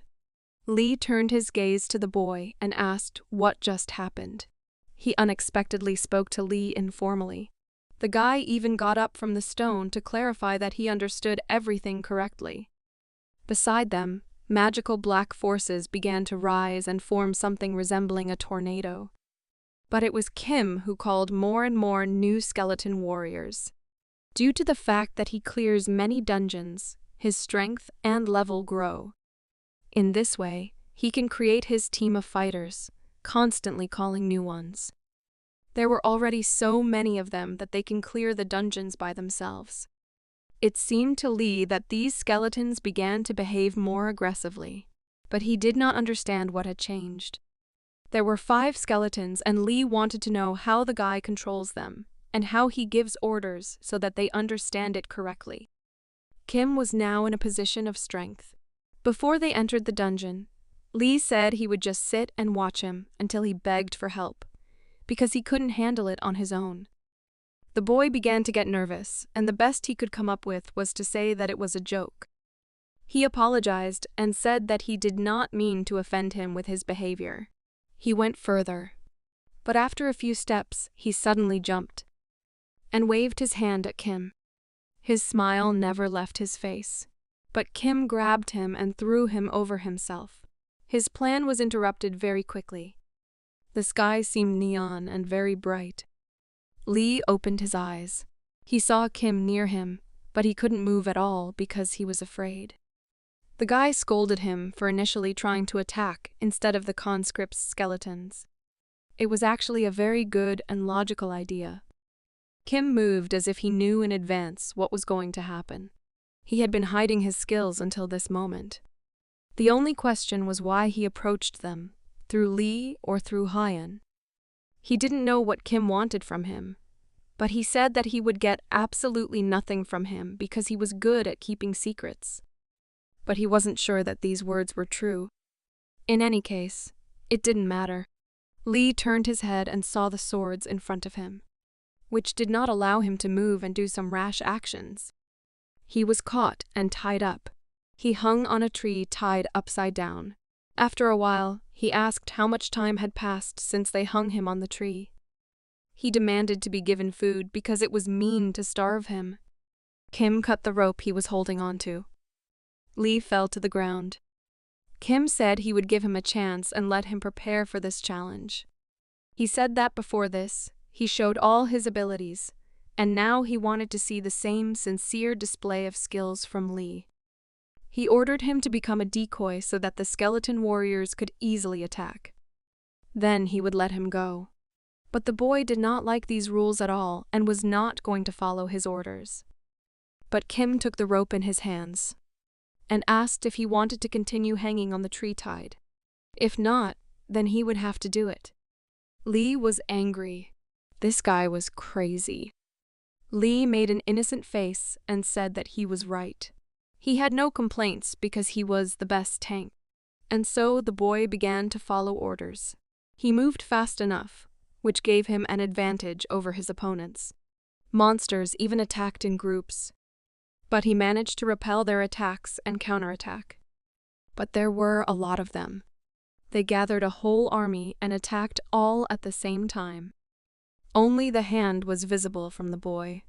Lee turned his gaze to the boy and asked what just happened. He unexpectedly spoke to Lee informally. The guy even got up from the stone to clarify that he understood everything correctly. Beside them, magical black forces began to rise and form something resembling a tornado. But it was Kim who called more and more new skeleton warriors. Due to the fact that he clears many dungeons, his strength and level grow. In this way, he can create his team of fighters, constantly calling new ones. There were already so many of them that they can clear the dungeons by themselves. It seemed to Lee that these skeletons began to behave more aggressively, but he did not understand what had changed. There were 5 skeletons, and Lee wanted to know how the guy controls them, and how he gives orders so that they understand it correctly. Kim was now in a position of strength. Before they entered the dungeon, Lee said he would just sit and watch him until he begged for help, because he couldn't handle it on his own. The boy began to get nervous, and the best he could come up with was to say that it was a joke. He apologized and said that he did not mean to offend him with his behavior. He went further, but after a few steps, he suddenly jumped and waved his hand at Kim. His smile never left his face, but Kim grabbed him and threw him over himself. His plan was interrupted very quickly. The sky seemed neon and very bright. Lee opened his eyes. He saw Kim near him, but he couldn't move at all because he was afraid. The guy scolded him for initially trying to attack instead of the conscript's skeletons. It was actually a very good and logical idea. Kim moved as if he knew in advance what was going to happen. He had been hiding his skills until this moment. The only question was why he approached them, through Lee or through Hyun. He didn't know what Kim wanted from him, but he said that he would get absolutely nothing from him because he was good at keeping secrets. but he wasn't sure that these words were true. In any case, it didn't matter. Lee turned his head and saw the swords in front of him, which did not allow him to move and do some rash actions. He was caught and tied up. He hung on a tree tied upside down. After a while, he asked how much time had passed since they hung him on the tree. He demanded to be given food because it was mean to starve him. Kim cut the rope he was holding onto. Lee fell to the ground. Kim said he would give him a chance and let him prepare for this challenge. He said that before this, he showed all his abilities, and now he wanted to see the same sincere display of skills from Lee. He ordered him to become a decoy so that the skeleton warriors could easily attack. Then he would let him go. But the boy did not like these rules at all and was not going to follow his orders. But Kim took the rope in his hands and asked if he wanted to continue hanging on the tree tied. If not, then he would have to do it. Lee was angry. This guy was crazy. Lee made an innocent face and said that he was right. He had no complaints because he was the best tank. And so the boy began to follow orders. He moved fast enough, which gave him an advantage over his opponents. Monsters even attacked in groups, but he managed to repel their attacks and counterattack. But there were a lot of them. They gathered a whole army and attacked all at the same time. Only the hand was visible from the boy.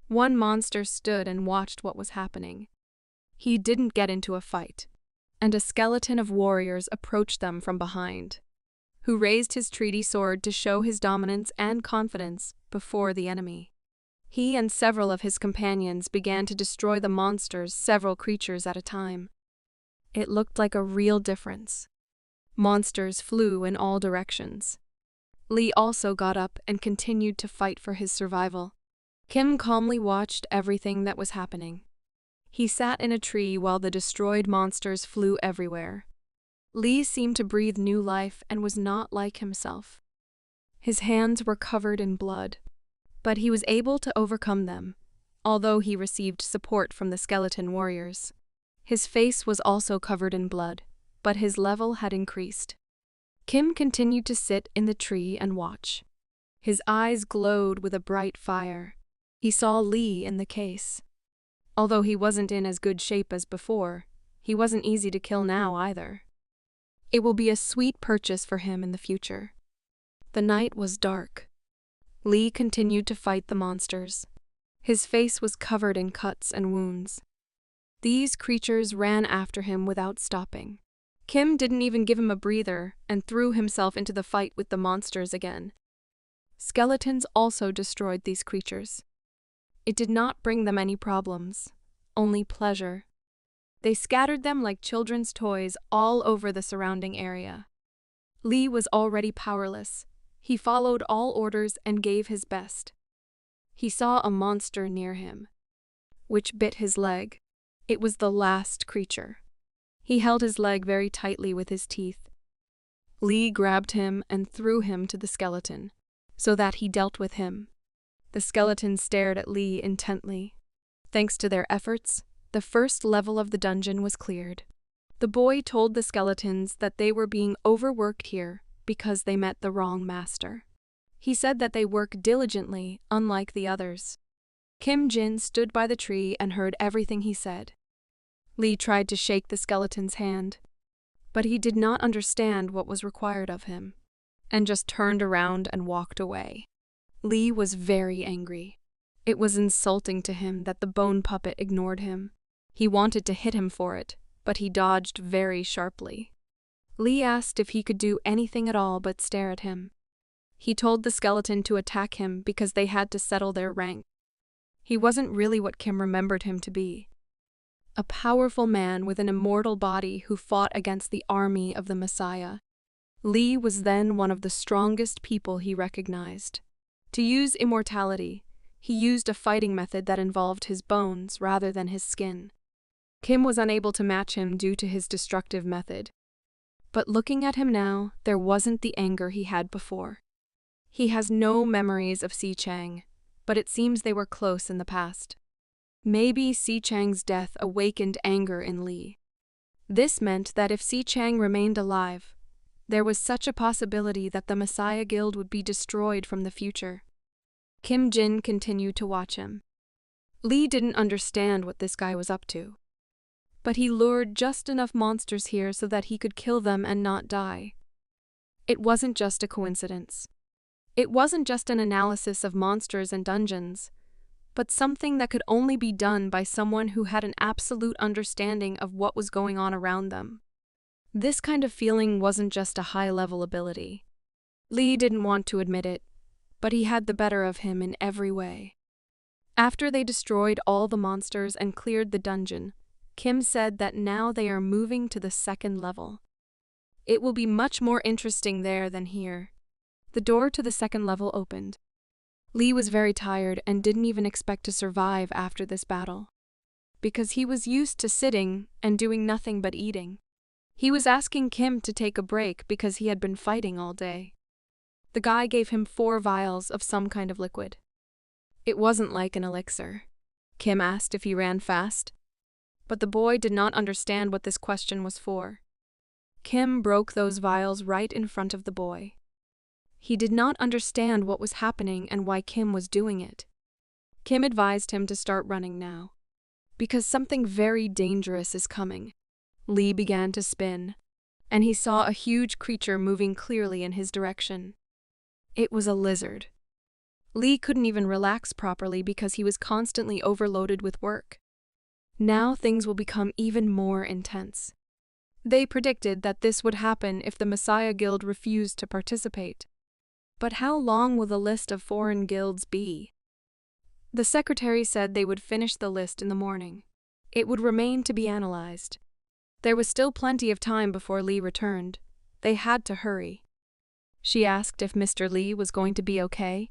One monster stood and watched what was happening. He didn't get into a fight, and a skeleton of warriors approached them from behind, who raised his treaty sword to show his dominance and confidence before the enemy. He and several of his companions began to destroy the monsters, several creatures at a time. It looked like a real difference. Monsters flew in all directions. Lee also got up and continued to fight for his survival. Kim calmly watched everything that was happening. He sat in a tree while the destroyed monsters flew everywhere. Lee seemed to breathe new life and was not like himself. His hands were covered in blood, but he was able to overcome them, although he received support from the skeleton warriors. His face was also covered in blood, but his level had increased. Kim continued to sit in the tree and watch. His eyes glowed with a bright fire. He saw Lee in the case. Although he wasn't in as good shape as before, he wasn't easy to kill now either. It will be a sweet purchase for him in the future. The night was dark. Lee continued to fight the monsters. His face was covered in cuts and wounds. These creatures ran after him without stopping. Kim didn't even give him a breather and threw himself into the fight with the monsters again. Skeletons also destroyed these creatures. It did not bring them any problems, only pleasure. They scattered them like children's toys all over the surrounding area. Lee was already powerless. He followed all orders and gave his best. He saw a monster near him, which bit his leg. It was the last creature. He held his leg very tightly with his teeth. Lee grabbed him and threw him to the skeleton, so that he dealt with him. The skeleton stared at Lee intently. Thanks to their efforts, the first level of the dungeon was cleared. The boy told the skeletons that they were being overworked here because they met the wrong master. He said that they work diligently, unlike the others. Kim Jin stood by the tree and heard everything he said. Lee tried to shake the skeleton's hand, but he did not understand what was required of him, and just turned around and walked away. Lee was very angry. It was insulting to him that the bone puppet ignored him. He wanted to hit him for it, but he dodged very sharply. Lee asked if he could do anything at all but stare at him. He told the skeleton to attack him because they had to settle their rank. He wasn't really what Kim remembered him to be. A powerful man with an immortal body who fought against the army of the Messiah. Lee was then one of the strongest people he recognized. To use immortality, he used a fighting method that involved his bones rather than his skin. Kim was unable to match him due to his destructive method. But looking at him now, there wasn't the anger he had before. He has no memories of Si Chang, but it seems they were close in the past. Maybe Si Chang's death awakened anger in Lee. This meant that if Si Chang remained alive, there was such a possibility that the Messiah Guild would be destroyed from the future. Kim Jin continued to watch him. Lee didn't understand what this guy was up to, but he lured just enough monsters here so that he could kill them and not die. It wasn't just a coincidence. It wasn't just an analysis of monsters and dungeons, but something that could only be done by someone who had an absolute understanding of what was going on around them. This kind of feeling wasn't just a high-level ability. Lee didn't want to admit it, but he had the better of him in every way. After they destroyed all the monsters and cleared the dungeon, Kim said that now they are moving to the second level. It will be much more interesting there than here. The door to the second level opened. Lee was very tired and didn't even expect to survive after this battle, because he was used to sitting and doing nothing but eating. He was asking Kim to take a break because he had been fighting all day. The guy gave him 4 vials of some kind of liquid. It wasn't like an elixir. Kim asked if he ran fast, but the boy did not understand what this question was for. Kim broke those vials right in front of the boy. He did not understand what was happening and why Kim was doing it. Kim advised him to start running now, because something very dangerous is coming. Lee began to spin, and he saw a huge creature moving clearly in his direction. It was a lizard. Lee couldn't even relax properly because he was constantly overloaded with work. Now things will become even more intense. They predicted that this would happen if the Messiah Guild refused to participate. But how long will the list of foreign guilds be? The secretary said they would finish the list in the morning. It would remain to be analyzed. There was still plenty of time before Lee returned. They had to hurry. She asked if Mr. Lee was going to be okay.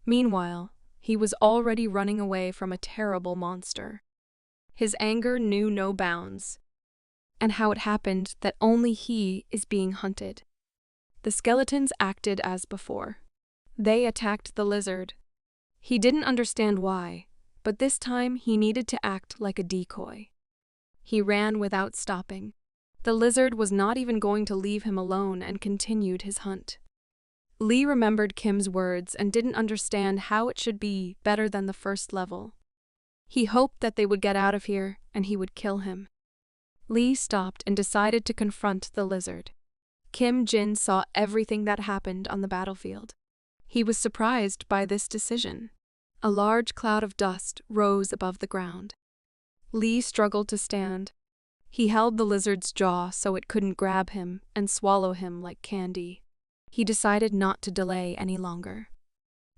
Meanwhile, he was already running away from a terrible monster. His anger knew no bounds. And how it happened that only he is being hunted. The skeletons acted as before. They attacked the lizard. He didn't understand why, but this time he needed to act like a decoy. He ran without stopping. The lizard was not even going to leave him alone and continued his hunt. Lee remembered Kim's words and didn't understand how it should be better than the first level. He hoped that they would get out of here and he would kill him. Lee stopped and decided to confront the lizard. Kim Jin saw everything that happened on the battlefield. He was surprised by this decision. A large cloud of dust rose above the ground. Lee struggled to stand. He held the lizard's jaw so it couldn't grab him and swallow him like candy. He decided not to delay any longer.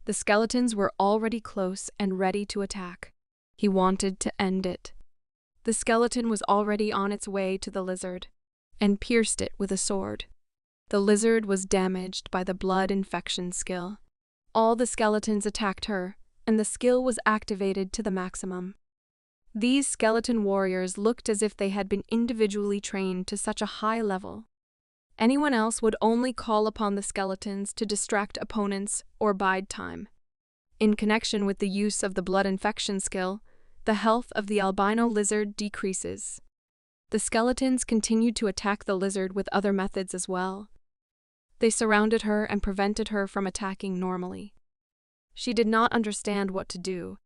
The skeletons were already close and ready to attack. He wanted to end it. The skeleton was already on its way to the lizard and pierced it with a sword. The lizard was damaged by the blood infection skill. All the skeletons attacked her, and the skill was activated to the maximum. These skeleton warriors looked as if they had been individually trained to such a high level. Anyone else would only call upon the skeletons to distract opponents or bide time. In connection with the use of the blood infection skill, the health of the albino lizard decreases. The skeletons continued to attack the lizard with other methods as well. They surrounded her and prevented her from attacking normally. She did not understand what to do.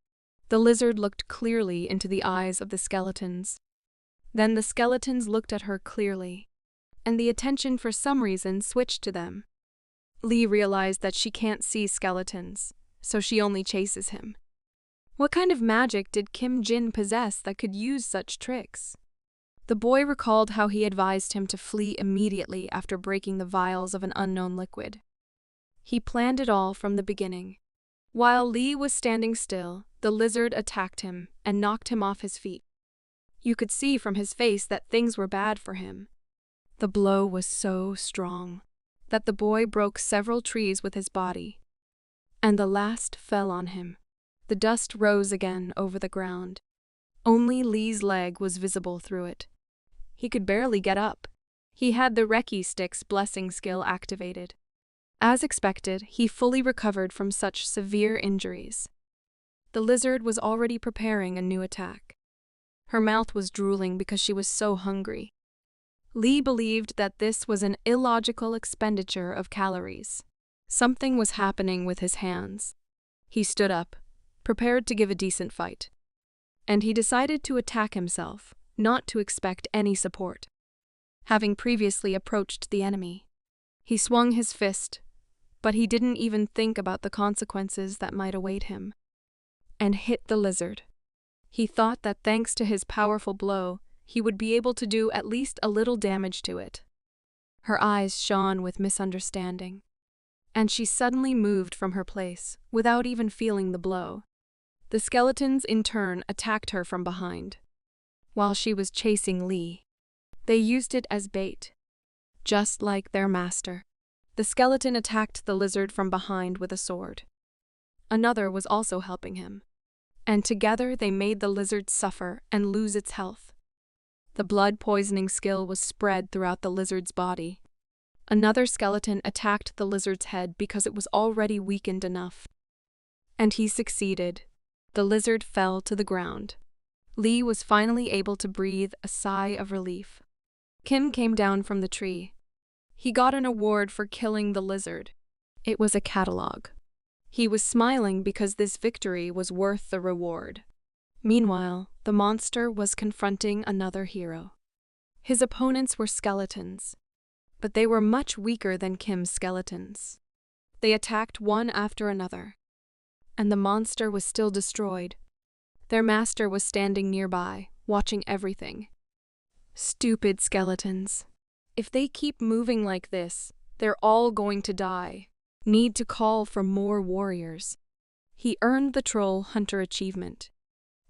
The lizard looked clearly into the eyes of the skeletons. Then the skeletons looked at her clearly, and the attention for some reason switched to them. Lee realized that she can't see skeletons, so she only chases him. What kind of magic did Kim Jin possess that could use such tricks? The boy recalled how he advised him to flee immediately after breaking the vials of an unknown liquid. He planned it all from the beginning. While Lee was standing still, the lizard attacked him and knocked him off his feet. You could see from his face that things were bad for him. The blow was so strong that the boy broke several trees with his body, and the last fell on him. The dust rose again over the ground. Only Lee's leg was visible through it. He could barely get up. He had the Reki Stick's blessing skill activated. As expected, he fully recovered from such severe injuries. The lizard was already preparing a new attack. Her mouth was drooling because she was so hungry. Lee believed that this was an illogical expenditure of calories. Something was happening with his hands. He stood up, prepared to give a decent fight. And he decided to attack himself, not to expect any support. Having previously approached the enemy, he swung his fist, but he didn't even think about the consequences that might await him, and hit the lizard. He thought that thanks to his powerful blow, he would be able to do at least a little damage to it. Her eyes shone with misunderstanding, and she suddenly moved from her place without even feeling the blow. The skeletons in turn attacked her from behind. While she was chasing Lee, they used it as bait. Just like their master, the skeleton attacked the lizard from behind with a sword. Another was also helping him, and together they made the lizard suffer and lose its health. The blood poisoning skill was spread throughout the lizard's body. Another skeleton attacked the lizard's head because it was already weakened enough. And he succeeded. The lizard fell to the ground. Lee was finally able to breathe a sigh of relief. Kim came down from the tree. He got an award for killing the lizard. It was a catalog. He was smiling because this victory was worth the reward. Meanwhile, the monster was confronting another hero. His opponents were skeletons, but they were much weaker than Kim's skeletons. They attacked one after another, and the monster was still destroyed. Their master was standing nearby, watching everything. Stupid skeletons. If they keep moving like this, they're all going to die. Need to call for more warriors. He earned the Troll Hunter achievement.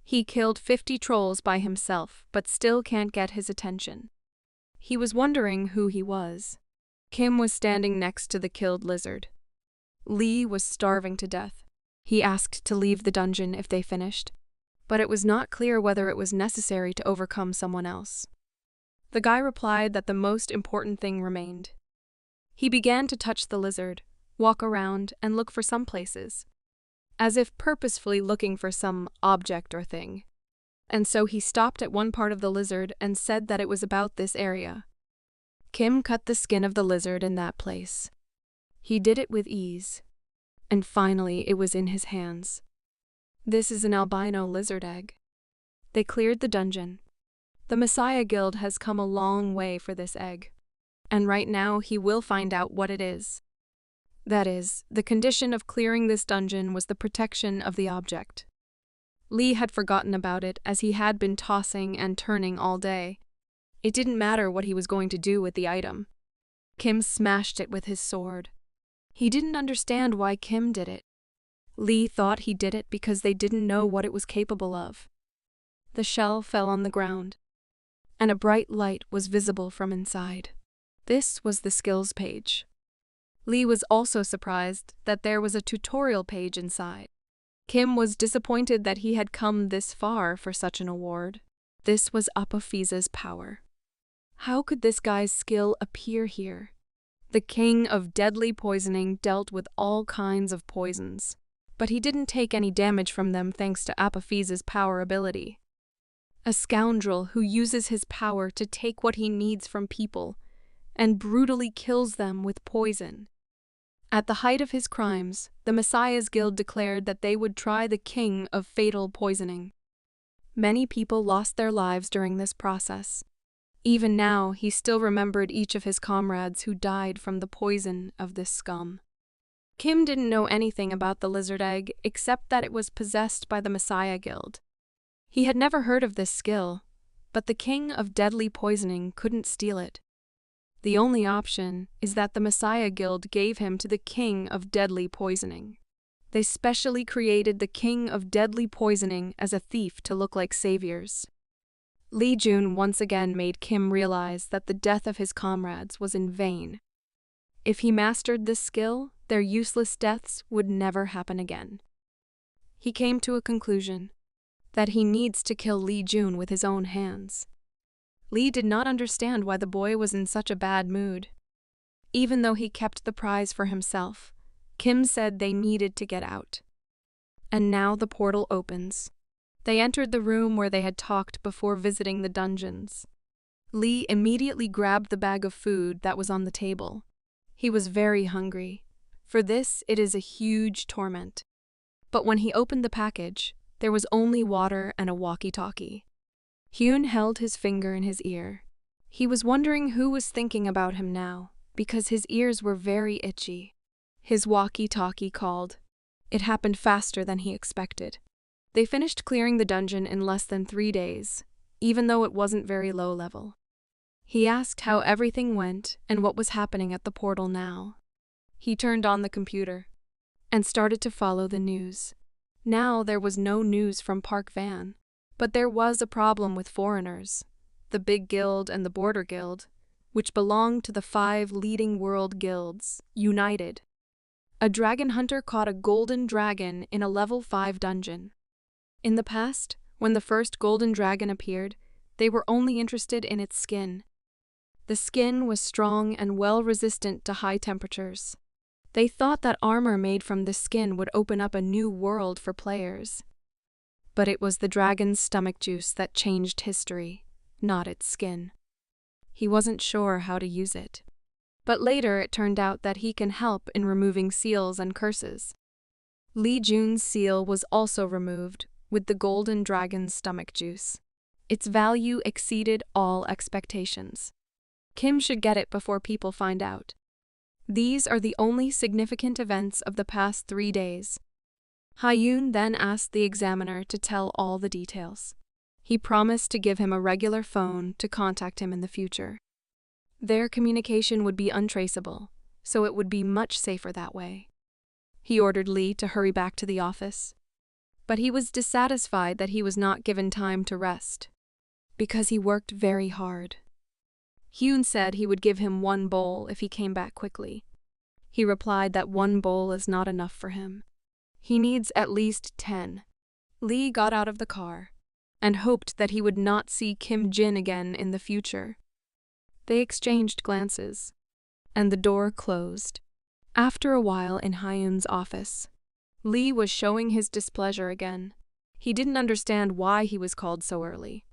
He killed 50 trolls by himself, but still can't get his attention. He was wondering who he was. Kim was standing next to the killed lizard. Lee was starving to death. He asked to leave the dungeon if they finished, but it was not clear whether it was necessary to overcome someone else. The guy replied that the most important thing remained. He began to touch the lizard, walk around, and look for some places, as if purposefully looking for some object or thing. And so he stopped at one part of the lizard and said that it was about this area. Kim cut the skin of the lizard in that place. He did it with ease, and finally it was in his hands. This is an albino lizard egg. They cleared the dungeon. The Messiah Guild has come a long way for this egg, and right now he will find out what it is. That is, the condition of clearing this dungeon was the protection of the object. Lee had forgotten about it as he had been tossing and turning all day. It didn't matter what he was going to do with the item. Kim smashed it with his sword. He didn't understand why Kim did it. Lee thought he did it because they didn't know what it was capable of. The shell fell on the ground, and a bright light was visible from inside. This was the skills page. Lee was also surprised that there was a tutorial page inside. Kim was disappointed that he had come this far for such an award. This was Apophisa's power. How could this guy's skill appear here? The king of deadly poisoning dealt with all kinds of poisons, but he didn't take any damage from them thanks to Apophisa's power ability. A scoundrel who uses his power to take what he needs from people and brutally kills them with poison. At the height of his crimes, the Messiah's Guild declared that they would try the king of fatal poisoning. Many people lost their lives during this process. Even now, he still remembered each of his comrades who died from the poison of this scum. Kim didn't know anything about the lizard egg except that it was possessed by the Messiah Guild. He had never heard of this skill, but the king of deadly poisoning couldn't steal it. The only option is that the Messiah Guild gave him to the king of deadly poisoning. They specially created the king of deadly poisoning as a thief to look like saviors. Lee Jun once again made Kim realize that the death of his comrades was in vain. If he mastered this skill, their useless deaths would never happen again. He came to a conclusion that he needs to kill Lee Jun with his own hands. Lee did not understand why the boy was in such a bad mood. Even though he kept the prize for himself, Kim said they needed to get out. And now the portal opens. They entered the room where they had talked before visiting the dungeons. Lee immediately grabbed the bag of food that was on the table. He was very hungry. For this, it is a huge torment. But when he opened the package, there was only water and a walkie-talkie. Hyun held his finger in his ear. He was wondering who was thinking about him now, because his ears were very itchy. His walkie-talkie called. It happened faster than he expected. They finished clearing the dungeon in less than 3 days, even though it wasn't very low level. He asked how everything went and what was happening at the portal now. He turned on the computer and started to follow the news. Now there was no news from Park Van, but there was a problem with foreigners, the Big Guild and the Border Guild, which belonged to the 5 leading world guilds, united. A dragon hunter caught a golden dragon in a level 5 dungeon. In the past, when the first golden dragon appeared, they were only interested in its skin. The skin was strong and well resistant to high temperatures. They thought that armor made from the skin would open up a new world for players. But it was the dragon's stomach juice that changed history, not its skin. He wasn't sure how to use it. But later it turned out that he can help in removing seals and curses. Lee Jun's seal was also removed with the golden dragon's stomach juice. Its value exceeded all expectations. Kim should get it before people find out. These are the only significant events of the past 3 days. Hyun then asked the examiner to tell all the details. He promised to give him a regular phone to contact him in the future. Their communication would be untraceable, so it would be much safer that way. He ordered Lee to hurry back to the office. But he was dissatisfied that he was not given time to rest, because he worked very hard. Hyun said he would give him 1 bowl if he came back quickly. He replied that 1 bowl is not enough for him. He needs at least 10. Lee got out of the car and hoped that he would not see Kim Jin again in the future. They exchanged glances, and the door closed. After a while in Hyun's office, Lee was showing his displeasure again. He didn't understand why he was called so early.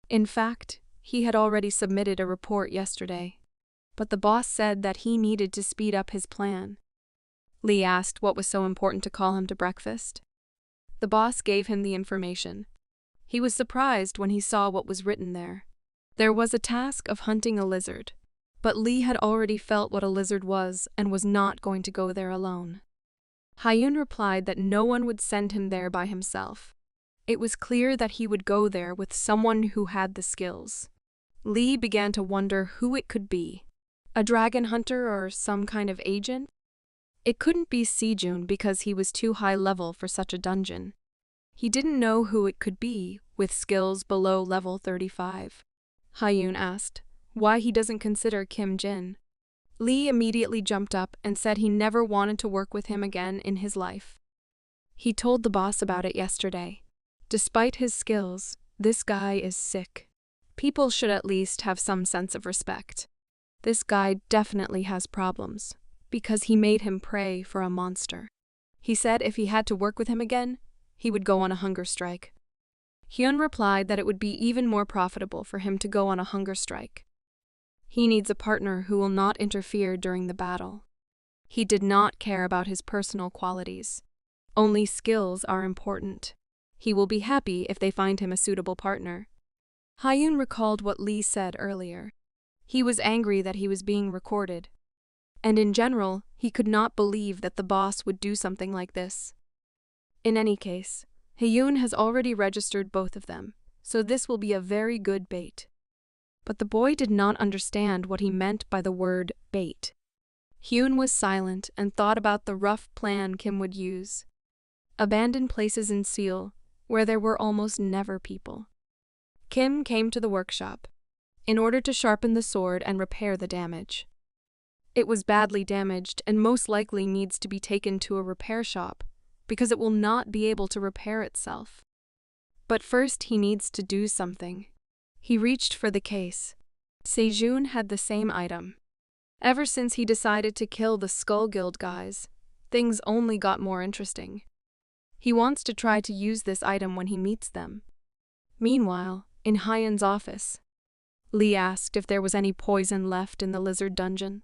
In fact, he had already submitted a report yesterday, but the boss said that he needed to speed up his plan. Lee asked what was so important to call him to breakfast. The boss gave him the information. He was surprised when he saw what was written there. There was a task of hunting a lizard, but Lee had already felt what a lizard was and was not going to go there alone. Hyun replied that no one would send him there by himself. It was clear that he would go there with someone who had the skills. Lee began to wonder who it could be. A dragon hunter or some kind of agent? It couldn't be Sejun because he was too high level for such a dungeon. He didn't know who it could be with skills below level 35. Hyun asked why he doesn't consider Kim Jin. Lee immediately jumped up and said he never wanted to work with him again in his life. He told the boss about it yesterday. Despite his skills, this guy is sick. People should at least have some sense of respect. This guy definitely has problems, because he made him pray for a monster. He said if he had to work with him again, he would go on a hunger strike. Hyun replied that it would be even more profitable for him to go on a hunger strike. He needs a partner who will not interfere during the battle. He did not care about his personal qualities. Only skills are important. He will be happy if they find him a suitable partner. Hyun recalled what Lee said earlier. He was angry that he was being recorded. And in general, he could not believe that the boss would do something like this. In any case, Hyun has already registered both of them, so this will be a very good bait. But the boy did not understand what he meant by the word bait. Hyun was silent and thought about the rough plan Kim would use. Abandoned places in Seoul, where there were almost never people. Kim came to the workshop in order to sharpen the sword and repair the damage. It was badly damaged and most likely needs to be taken to a repair shop because it will not be able to repair itself. But first he needs to do something. He reached for the case. Sejun had the same item. Ever since he decided to kill the Skull Guild guys, things only got more interesting. He wants to try to use this item when he meets them. Meanwhile, in Hyun's office, Lee asked if there was any poison left in the lizard dungeon,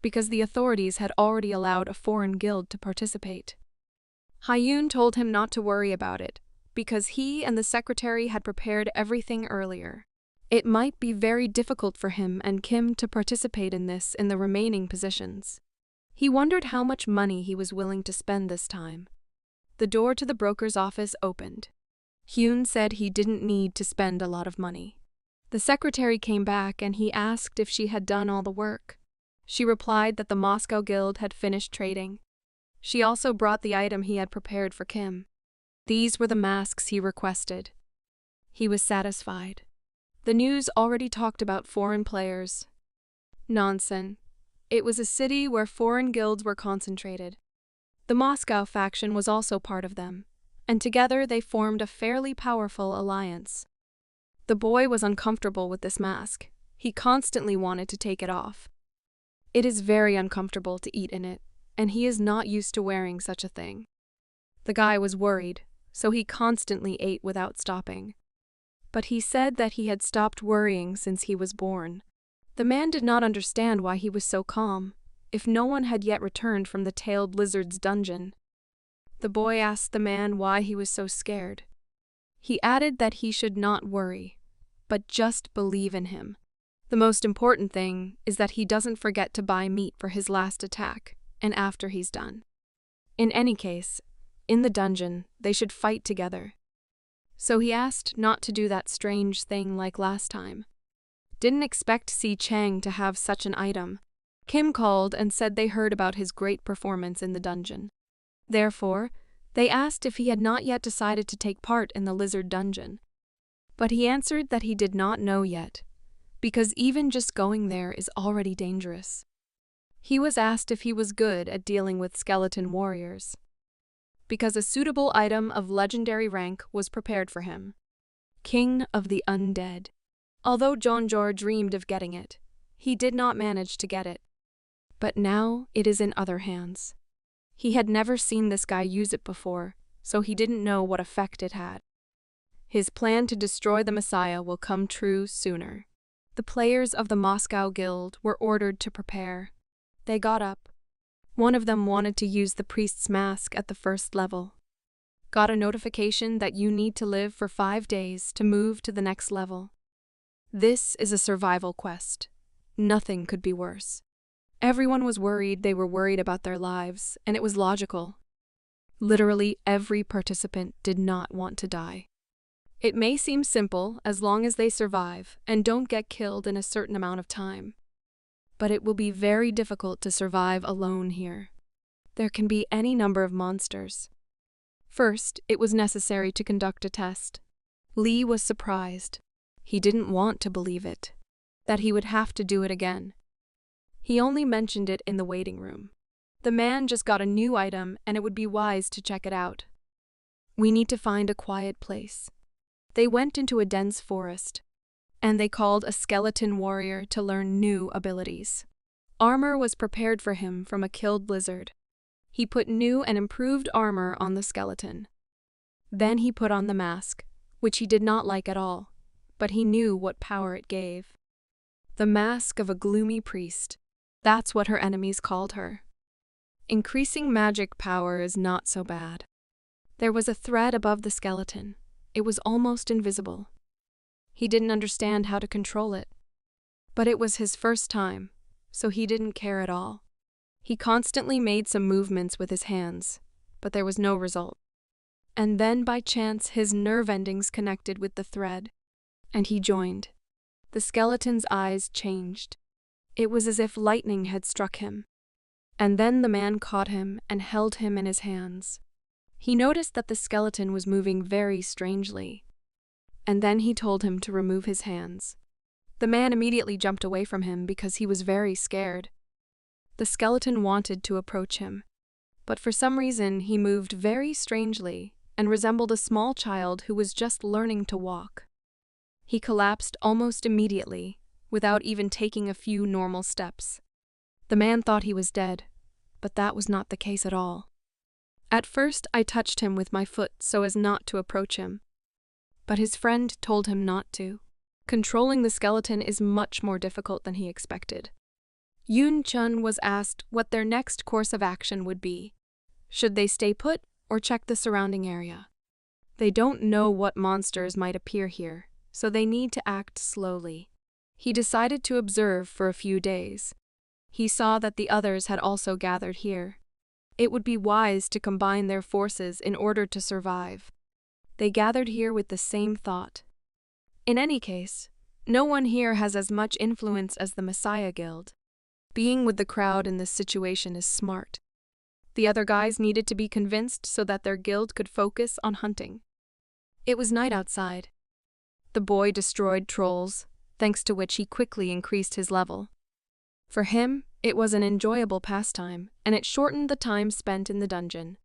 because the authorities had already allowed a foreign guild to participate. Hyun told him not to worry about it, because he and the secretary had prepared everything earlier. It might be very difficult for him and Kim to participate in this in the remaining positions. He wondered how much money he was willing to spend this time. The door to the broker's office opened. Hyun said he didn't need to spend a lot of money. The secretary came back and he asked if she had done all the work. She replied that the Moscow Guild had finished trading. She also brought the item he had prepared for Kim. These were the masks he requested. He was satisfied. The news already talked about foreign players. Nonsense. It was a city where foreign guilds were concentrated. The Moscow faction was also part of them, and together they formed a fairly powerful alliance. The boy was uncomfortable with this mask. He constantly wanted to take it off. It is very uncomfortable to eat in it, and he is not used to wearing such a thing. The guy was worried, so he constantly ate without stopping. But he said that he had stopped worrying since he was born. The man did not understand why he was so calm, if no one had yet returned from the tailed lizard's dungeon. The boy asked the man why he was so scared. He added that he should not worry, but just believe in him. The most important thing is that he doesn't forget to buy meat for his last attack, and after he's done. In any case, in the dungeon, they should fight together. So he asked not to do that strange thing like last time. Didn't expect Si Chang to have such an item. Kim called and said they heard about his great performance in the dungeon. Therefore, they asked if he had not yet decided to take part in the lizard dungeon. But he answered that he did not know yet, because even just going there is already dangerous. He was asked if he was good at dealing with skeleton warriors, because a suitable item of legendary rank was prepared for him. King of the Undead. Although Jonjor dreamed of getting it, he did not manage to get it. But now it is in other hands. He had never seen this guy use it before, so he didn't know what effect it had. His plan to destroy the Messiah will come true sooner. The players of the Moscow Guild were ordered to prepare. They got up. One of them wanted to use the priest's mask at the first level. Got a notification that you need to live for 5 days to move to the next level. This is a survival quest. Nothing could be worse. Everyone was worried. They were worried about their lives, and it was logical. Literally every participant did not want to die. It may seem simple as long as they survive and don't get killed in a certain amount of time. But it will be very difficult to survive alone here. There can be any number of monsters. First, it was necessary to conduct a test. Lee was surprised. He didn't want to believe it, that he would have to do it again. He only mentioned it in the waiting room. The man just got a new item and it would be wise to check it out. We need to find a quiet place. They went into a dense forest, and they called a skeleton warrior to learn new abilities. Armor was prepared for him from a killed lizard. He put new and improved armor on the skeleton. Then he put on the mask, which he did not like at all, but he knew what power it gave. The mask of a gloomy priest. That's what her enemies called her. Increasing magic power is not so bad. There was a thread above the skeleton. It was almost invisible. He didn't understand how to control it. But it was his first time, so he didn't care at all. He constantly made some movements with his hands, but there was no result. And then by chance his nerve endings connected with the thread, and he joined. The skeleton's eyes changed. It was as if lightning had struck him. And then the man caught him and held him in his hands. He noticed that the skeleton was moving very strangely. And then he told him to remove his hands. The man immediately jumped away from him because he was very scared. The skeleton wanted to approach him, but for some reason he moved very strangely and resembled a small child who was just learning to walk. He collapsed almost immediately, without even taking a few normal steps. The man thought he was dead, but that was not the case at all. At first I touched him with my foot so as not to approach him, but his friend told him not to. Controlling the skeleton is much more difficult than he expected. Yoon Chun was asked what their next course of action would be. Should they stay put or check the surrounding area? They don't know what monsters might appear here, so they need to act slowly. He decided to observe for a few days. He saw that the others had also gathered here. It would be wise to combine their forces in order to survive. They gathered here with the same thought. In any case, no one here has as much influence as the Messiah Guild. Being with the crowd in this situation is smart. The other guys needed to be convinced so that their guild could focus on hunting. It was night outside. The boy destroyed trolls, thanks to which he quickly increased his level. For him, it was an enjoyable pastime, and it shortened the time spent in the dungeon.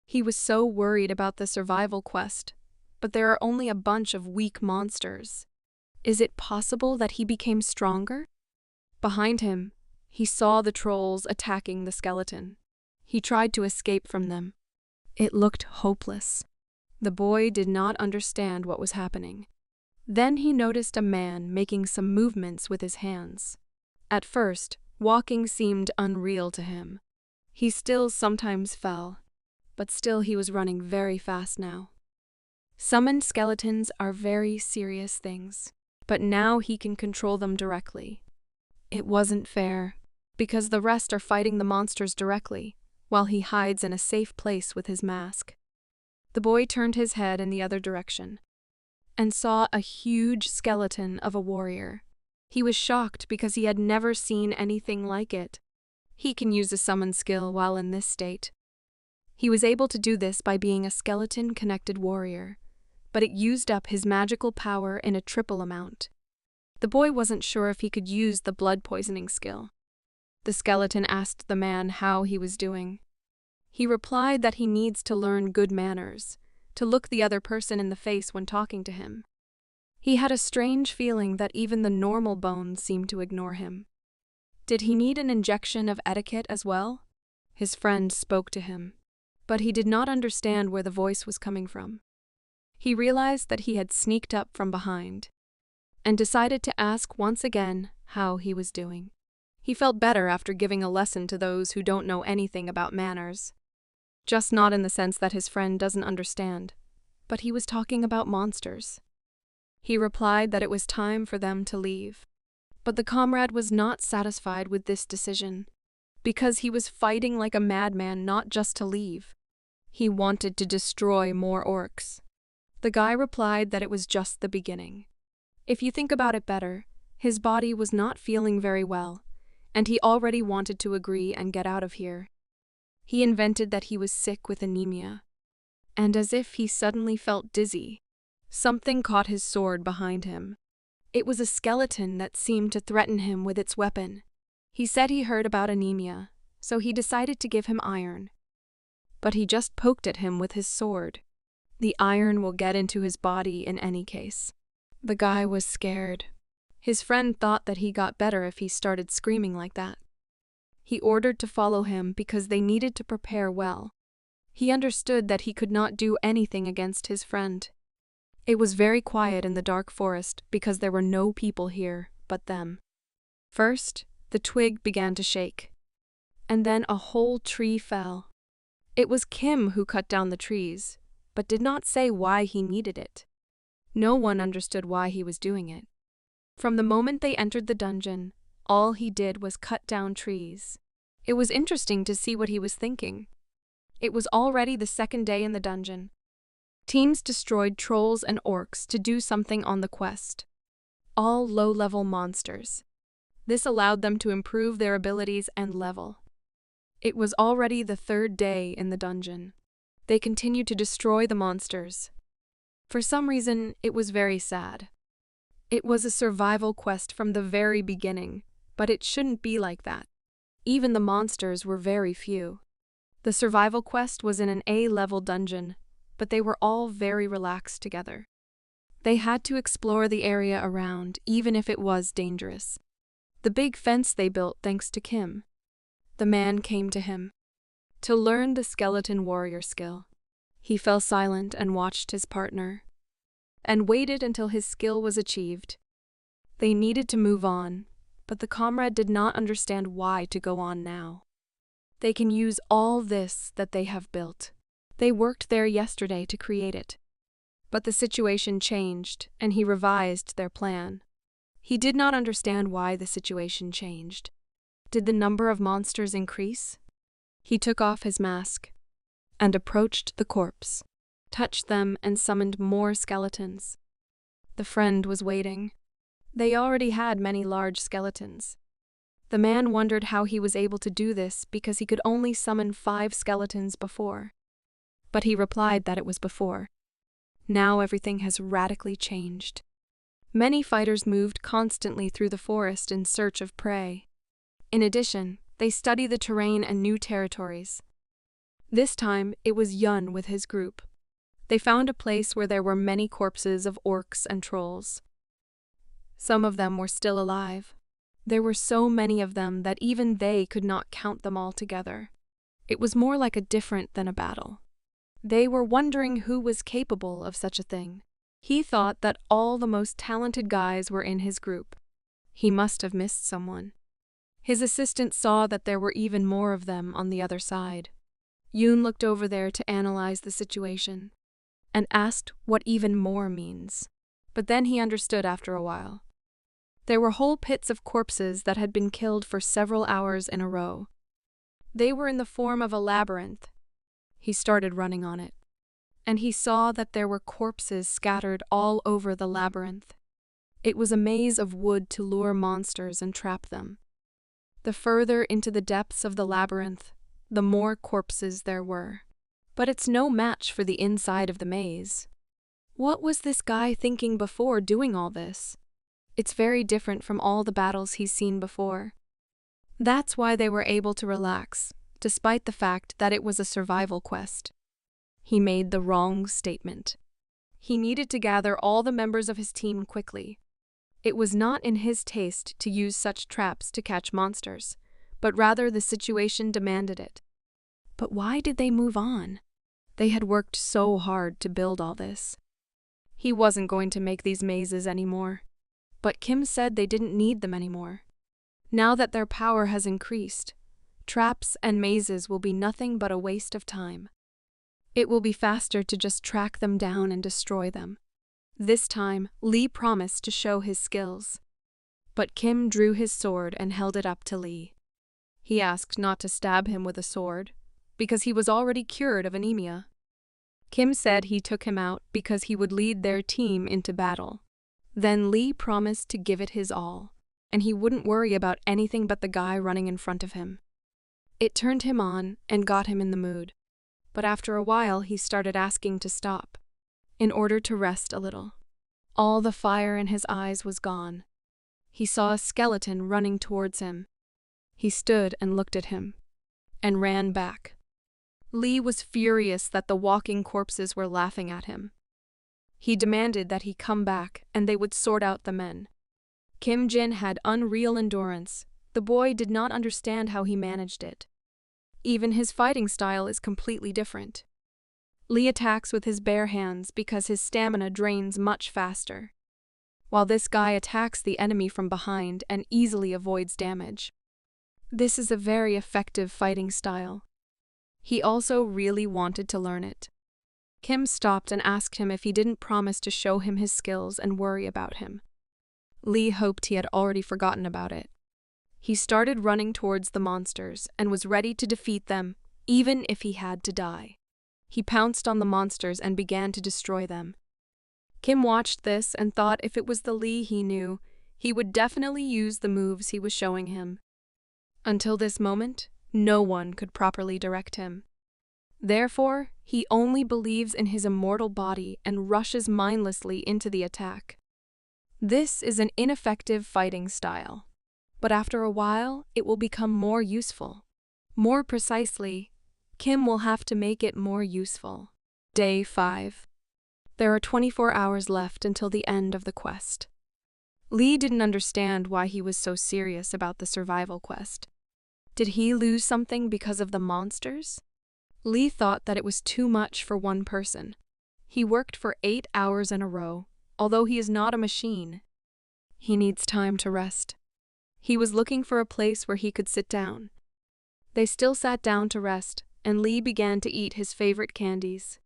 He was so worried about the survival quest, but there are only a bunch of weak monsters. Is it possible that he became stronger? Behind him, he saw the trolls attacking the skeleton. He tried to escape from them. It looked hopeless. The boy did not understand what was happening. Then he noticed a man making some movements with his hands. At first, walking seemed unreal to him. He still sometimes fell, but still he was running very fast now. Summoned skeletons are very serious things, but now he can control them directly. It wasn't fair, because the rest are fighting the monsters directly, while he hides in a safe place with his mask. The boy turned his head in the other direction, and saw a huge skeleton of a warrior. He was shocked because he had never seen anything like it. He can use a summon skill while in this state. He was able to do this by being a skeleton-connected warrior, but it used up his magical power in a triple amount. The boy wasn't sure if he could use the blood poisoning skill. The skeleton asked the man how he was doing. He replied that he needs to learn good manners, to look the other person in the face when talking to him. He had a strange feeling that even the normal bones seemed to ignore him. Did he need an injection of etiquette as well? His friend spoke to him, but he did not understand where the voice was coming from. He realized that he had sneaked up from behind, and decided to ask once again how he was doing. He felt better after giving a lesson to those who don't know anything about manners. Just not in the sense that his friend doesn't understand, but he was talking about monsters. He replied that it was time for them to leave. But the comrade was not satisfied with this decision, because he was fighting like a madman not just to leave. He wanted to destroy more orcs. The guy replied that it was just the beginning. If you think about it better, his body was not feeling very well, and he already wanted to agree and get out of here. He invented that he was sick with anemia, and as if he suddenly felt dizzy, something caught his sword behind him. It was a skeleton that seemed to threaten him with its weapon. He said he heard about anemia, so he decided to give him iron. But he just poked at him with his sword. The iron will get into his body in any case. The guy was scared. His friend thought that he got better if he started screaming like that. He ordered to follow him because they needed to prepare well. He understood that he could not do anything against his friend. It was very quiet in the dark forest because there were no people here but them. First, the twig began to shake, and then a whole tree fell. It was Kim who cut down the trees, but did not say why he needed it. No one understood why he was doing it. From the moment they entered the dungeon, all he did was cut down trees. It was interesting to see what he was thinking. It was already the second day in the dungeon. Teams destroyed trolls and orcs to do something on the quest. All low-level monsters. This allowed them to improve their abilities and level. It was already the third day in the dungeon. They continued to destroy the monsters. For some reason, it was very sad. It was a survival quest from the very beginning, but it shouldn't be like that. Even the monsters were very few. The survival quest was in an A-level dungeon, but they were all very relaxed together. They had to explore the area around, even if it was dangerous. The big fence they built thanks to Kim. The man came to him to learn the skeleton warrior skill. He fell silent and watched his partner, and waited until his skill was achieved. They needed to move on, but the comrade did not understand why to go on now. They can use all this that they have built. They worked there yesterday to create it. But the situation changed, and he revised their plan. He did not understand why the situation changed. Did the number of monsters increase? He took off his mask and approached the corpse, touched them, and summoned more skeletons. The friend was waiting. They already had many large skeletons. The man wondered how he was able to do this because he could only summon 5 skeletons before. But he replied that it was before. Now everything has radically changed. Many fighters moved constantly through the forest in search of prey. In addition, they study the terrain and new territories. This time, it was Yun with his group. They found a place where there were many corpses of orcs and trolls. Some of them were still alive. There were so many of them that even they could not count them all together. It was more like a different than a battle. They were wondering who was capable of such a thing. He thought that all the most talented guys were in his group. He must have missed someone. His assistant saw that there were even more of them on the other side. Yoon looked over there to analyze the situation and asked what even more means. But then he understood after a while. There were whole pits of corpses that had been killed for several hours in a row. They were in the form of a labyrinth. He started running on it, and he saw that there were corpses scattered all over the labyrinth. It was a maze of wood to lure monsters and trap them. The further into the depths of the labyrinth, the more corpses there were. But it's no match for the inside of the maze. What was this guy thinking before doing all this? It's very different from all the battles he's seen before. That's why they were able to relax, despite the fact that it was a survival quest. He made the wrong statement. He needed to gather all the members of his team quickly. It was not in his taste to use such traps to catch monsters, but rather the situation demanded it. But why did they move on? They had worked so hard to build all this. He wasn't going to make these mazes anymore. But Kim said they didn't need them anymore. Now that their power has increased, traps and mazes will be nothing but a waste of time. It will be faster to just track them down and destroy them. This time, Lee promised to show his skills. But Kim drew his sword and held it up to Lee. He asked not to stab him with a sword, because he was already cured of anemia. Kim said he took him out because he would lead their team into battle. Then Lee promised to give it his all, and he wouldn't worry about anything but the guy running in front of him. It turned him on and got him in the mood. But after a while he started asking to stop, in order to rest a little. All the fire in his eyes was gone. He saw a skeleton running towards him. He stood and looked at him, and ran back. Lee was furious that the walking corpses were laughing at him. He demanded that he come back and they would sort out the men. Kim Jin had unreal endurance. The boy did not understand how he managed it. Even his fighting style is completely different. Lee attacks with his bare hands because his stamina drains much faster, while this guy attacks the enemy from behind and easily avoids damage. This is a very effective fighting style. He also really wanted to learn it. Kim stopped and asked him if he didn't promise to show him his skills and worry about him. Lee hoped he had already forgotten about it. He started running towards the monsters and was ready to defeat them, even if he had to die. He pounced on the monsters and began to destroy them. Kim watched this and thought if it was the Lee he knew, he would definitely use the moves he was showing him. Until this moment, no one could properly direct him. Therefore, he only believes in his immortal body and rushes mindlessly into the attack. This is an ineffective fighting style, but after a while, it will become more useful. More precisely, Kim will have to make it more useful. Day 5. There are 24 hours left until the end of the quest. Lee didn't understand why he was so serious about the survival quest. Did he lose something because of the monsters? Lee thought that it was too much for one person. He worked for 8 hours in a row, although he is not a machine. He needs time to rest. He was looking for a place where he could sit down. They still sat down to rest, and Lee began to eat his favorite candies.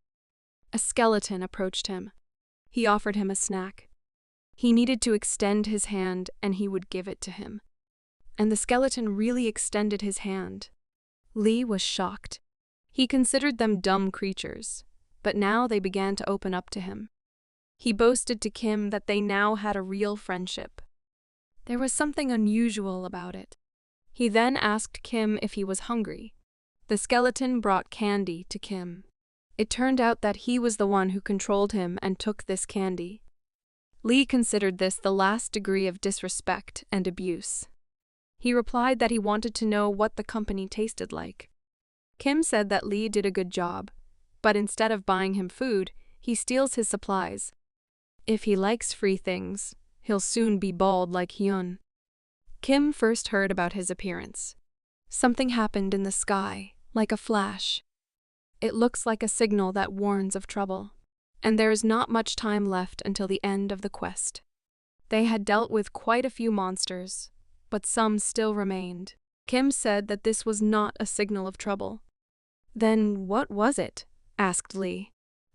A skeleton approached him. He offered him a snack. He needed to extend his hand, and he would give it to him. And the skeleton really extended his hand. Lee was shocked. He considered them dumb creatures, but now they began to open up to him. He boasted to Kim that they now had a real friendship. There was something unusual about it. He then asked Kim if he was hungry. The skeleton brought candy to Kim. It turned out that he was the one who controlled him and took this candy. Lee considered this the last degree of disrespect and abuse. He replied that he wanted to know what the company tasted like. Kim said that Lee did a good job, but instead of buying him food, he steals his supplies. If he likes free things, he'll soon be bald like Hyun. Kim first heard about his appearance. Something happened in the sky, like a flash. It looks like a signal that warns of trouble, and there is not much time left until the end of the quest. They had dealt with quite a few monsters, but some still remained. Kim said that this was not a signal of trouble. Then what was it? Asked Lee.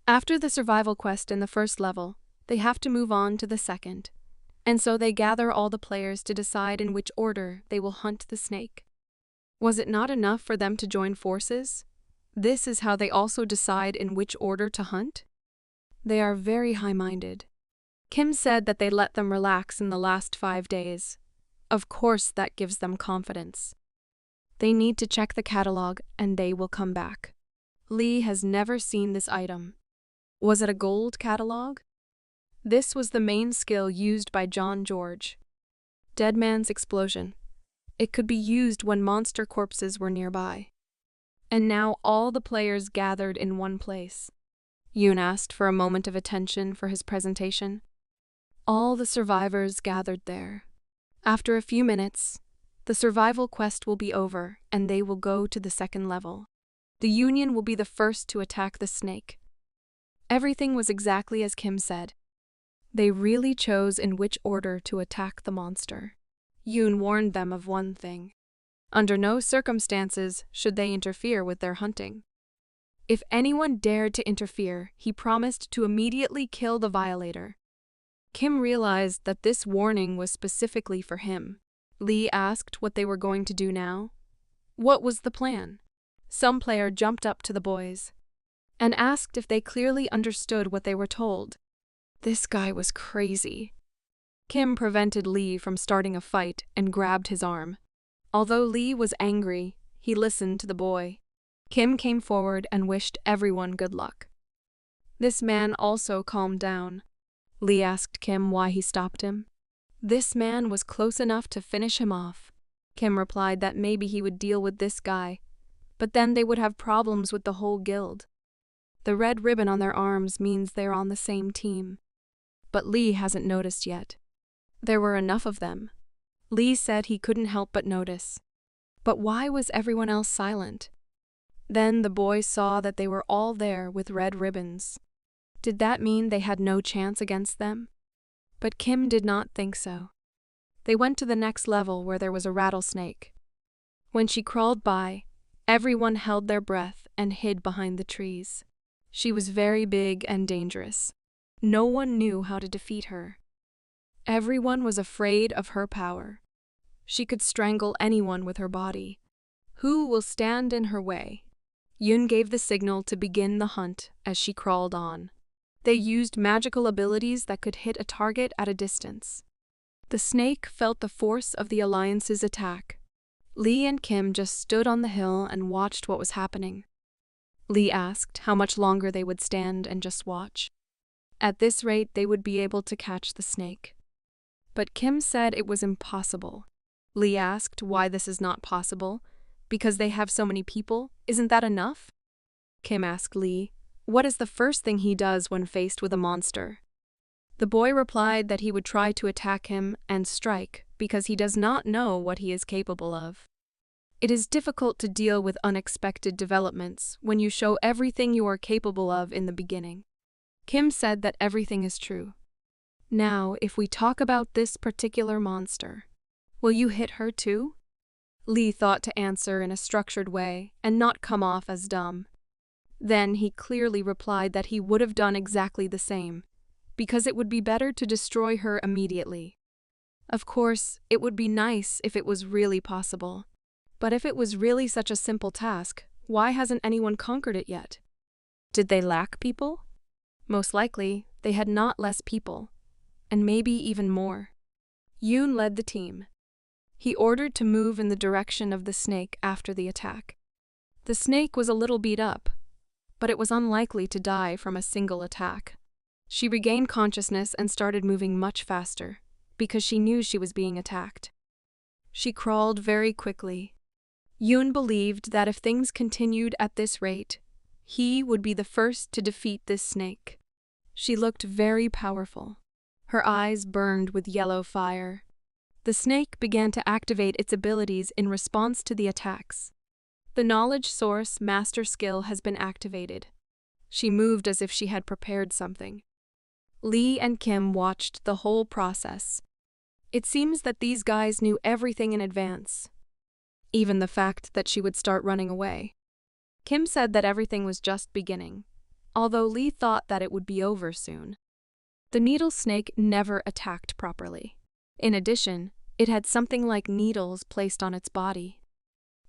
After the survival quest in the first level, they have to move on to the second, and so they gather all the players to decide in which order they will hunt the snake. Was it not enough for them to join forces? This is how they also decide in which order to hunt? They are very high-minded. Kim said that they let them relax in the last 5 days. Of course, that gives them confidence. They need to check the catalog and they will come back. Lee has never seen this item. Was it a gold catalog? This was the main skill used by John George. Dead Man's Explosion. It could be used when monster corpses were nearby. And now all the players gathered in one place. Yoon asked for a moment of attention for his presentation. All the survivors gathered there. After a few minutes, the survival quest will be over and they will go to the second level. The Union will be the first to attack the snake. Everything was exactly as Kim said. They really chose in which order to attack the monster. Yoon warned them of one thing. Under no circumstances should they interfere with their hunting. If anyone dared to interfere, he promised to immediately kill the violator. Kim realized that this warning was specifically for him. Lee asked what they were going to do now. What was the plan? Some player jumped up to the boys and asked if they clearly understood what they were told. This guy was crazy. Kim prevented Lee from starting a fight and grabbed his arm. Although Lee was angry, he listened to the boy. Kim came forward and wished everyone good luck. This man also calmed down. Lee asked Kim why he stopped him. This man was close enough to finish him off. Kim replied that maybe he would deal with this guy, but then they would have problems with the whole guild. The red ribbon on their arms means they're on the same team. But Lee hasn't noticed yet. There were enough of them. Lee said he couldn't help but notice. But why was everyone else silent? Then the boys saw that they were all there with red ribbons. Did that mean they had no chance against them? But Kim did not think so. They went to the next level where there was a rattlesnake. When she crawled by, everyone held their breath and hid behind the trees. She was very big and dangerous. No one knew how to defeat her. Everyone was afraid of her power. She could strangle anyone with her body. Who will stand in her way? Yoon gave the signal to begin the hunt as she crawled on. They used magical abilities that could hit a target at a distance. The snake felt the force of the Alliance's attack. Lee and Kim just stood on the hill and watched what was happening. Lee asked how much longer they would stand and just watch. At this rate, they would be able to catch the snake. But Kim said it was impossible. Lee asked why this is not possible. Because they have so many people, isn't that enough? Kim asked Lee, what is the first thing he does when faced with a monster? The boy replied that he would try to attack him and strike because he does not know what he is capable of. It is difficult to deal with unexpected developments when you show everything you are capable of in the beginning. Kim said that everything is true. Now, if we talk about this particular monster, will you hit her too? Lee thought to answer in a structured way and not come off as dumb. Then he clearly replied that he would have done exactly the same, because it would be better to destroy her immediately. Of course, it would be nice if it was really possible. But if it was really such a simple task, why hasn't anyone conquered it yet? Did they lack people? Most likely, they had not less people, and maybe even more. Yoon led the team. He ordered to move in the direction of the snake after the attack. The snake was a little beat up, but it was unlikely to die from a single attack. She regained consciousness and started moving much faster, because she knew she was being attacked. She crawled very quickly. Yoon believed that if things continued at this rate, he would be the first to defeat this snake. She looked very powerful. Her eyes burned with yellow fire. The snake began to activate its abilities in response to the attacks. The knowledge source master skill has been activated. She moved as if she had prepared something. Lee and Kim watched the whole process. It seems that these guys knew everything in advance, even the fact that she would start running away. Kim said that everything was just beginning, although Lee thought that it would be over soon. The needle snake never attacked properly. In addition, it had something like needles placed on its body.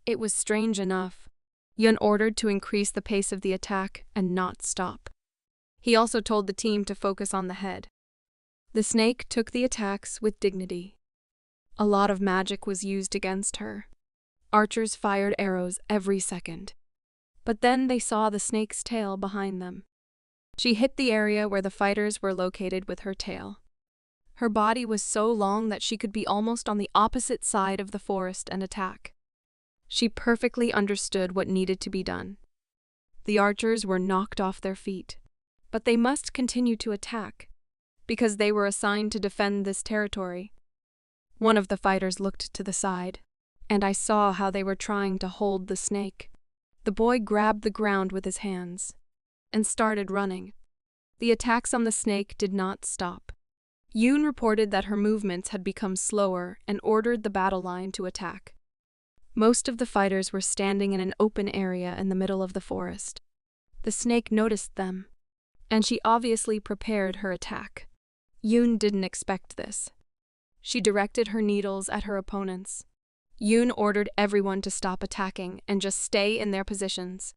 It was strange enough. Yun ordered to increase the pace of the attack and not stop. He also told the team to focus on the head. The snake took the attacks with dignity. A lot of magic was used against her. Archers fired arrows every second. But then they saw the snake's tail behind them. She hit the area where the fighters were located with her tail. Her body was so long that she could be almost on the opposite side of the forest and attack. She perfectly understood what needed to be done. The archers were knocked off their feet, but they must continue to attack, because they were assigned to defend this territory. One of the fighters looked to the side, and I saw how they were trying to hold the snake. The boy grabbed the ground with his hands and started running. The attacks on the snake did not stop. Yoon reported that her movements had become slower and ordered the battle line to attack. Most of the fighters were standing in an open area in the middle of the forest. The snake noticed them, and she obviously prepared her attack. Yoon didn't expect this. She directed her needles at her opponents. Yoon ordered everyone to stop attacking and just stay in their positions.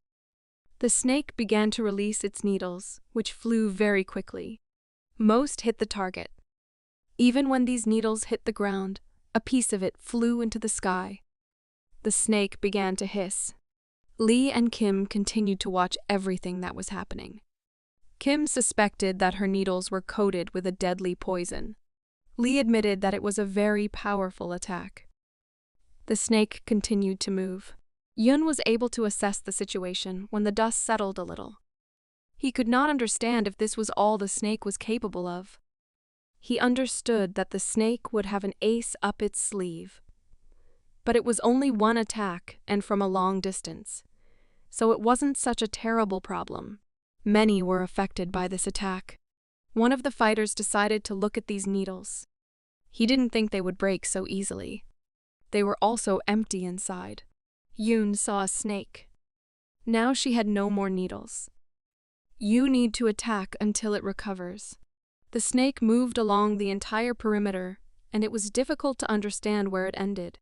The snake began to release its needles, which flew very quickly. Most hit the target. Even when these needles hit the ground, a piece of it flew into the sky. The snake began to hiss. Lee and Kim continued to watch everything that was happening. Kim suspected that her needles were coated with a deadly poison. Lee admitted that it was a very powerful attack. The snake continued to move. Yun was able to assess the situation when the dust settled a little. He could not understand if this was all the snake was capable of. He understood that the snake would have an ace up its sleeve. But it was only one attack and from a long distance, so it wasn't such a terrible problem. Many were affected by this attack. One of the fighters decided to look at these needles. He didn't think they would break so easily. They were also empty inside. Yoon saw a snake. Now she had no more needles. You need to attack until it recovers. The snake moved along the entire perimeter, and it was difficult to understand where it ended.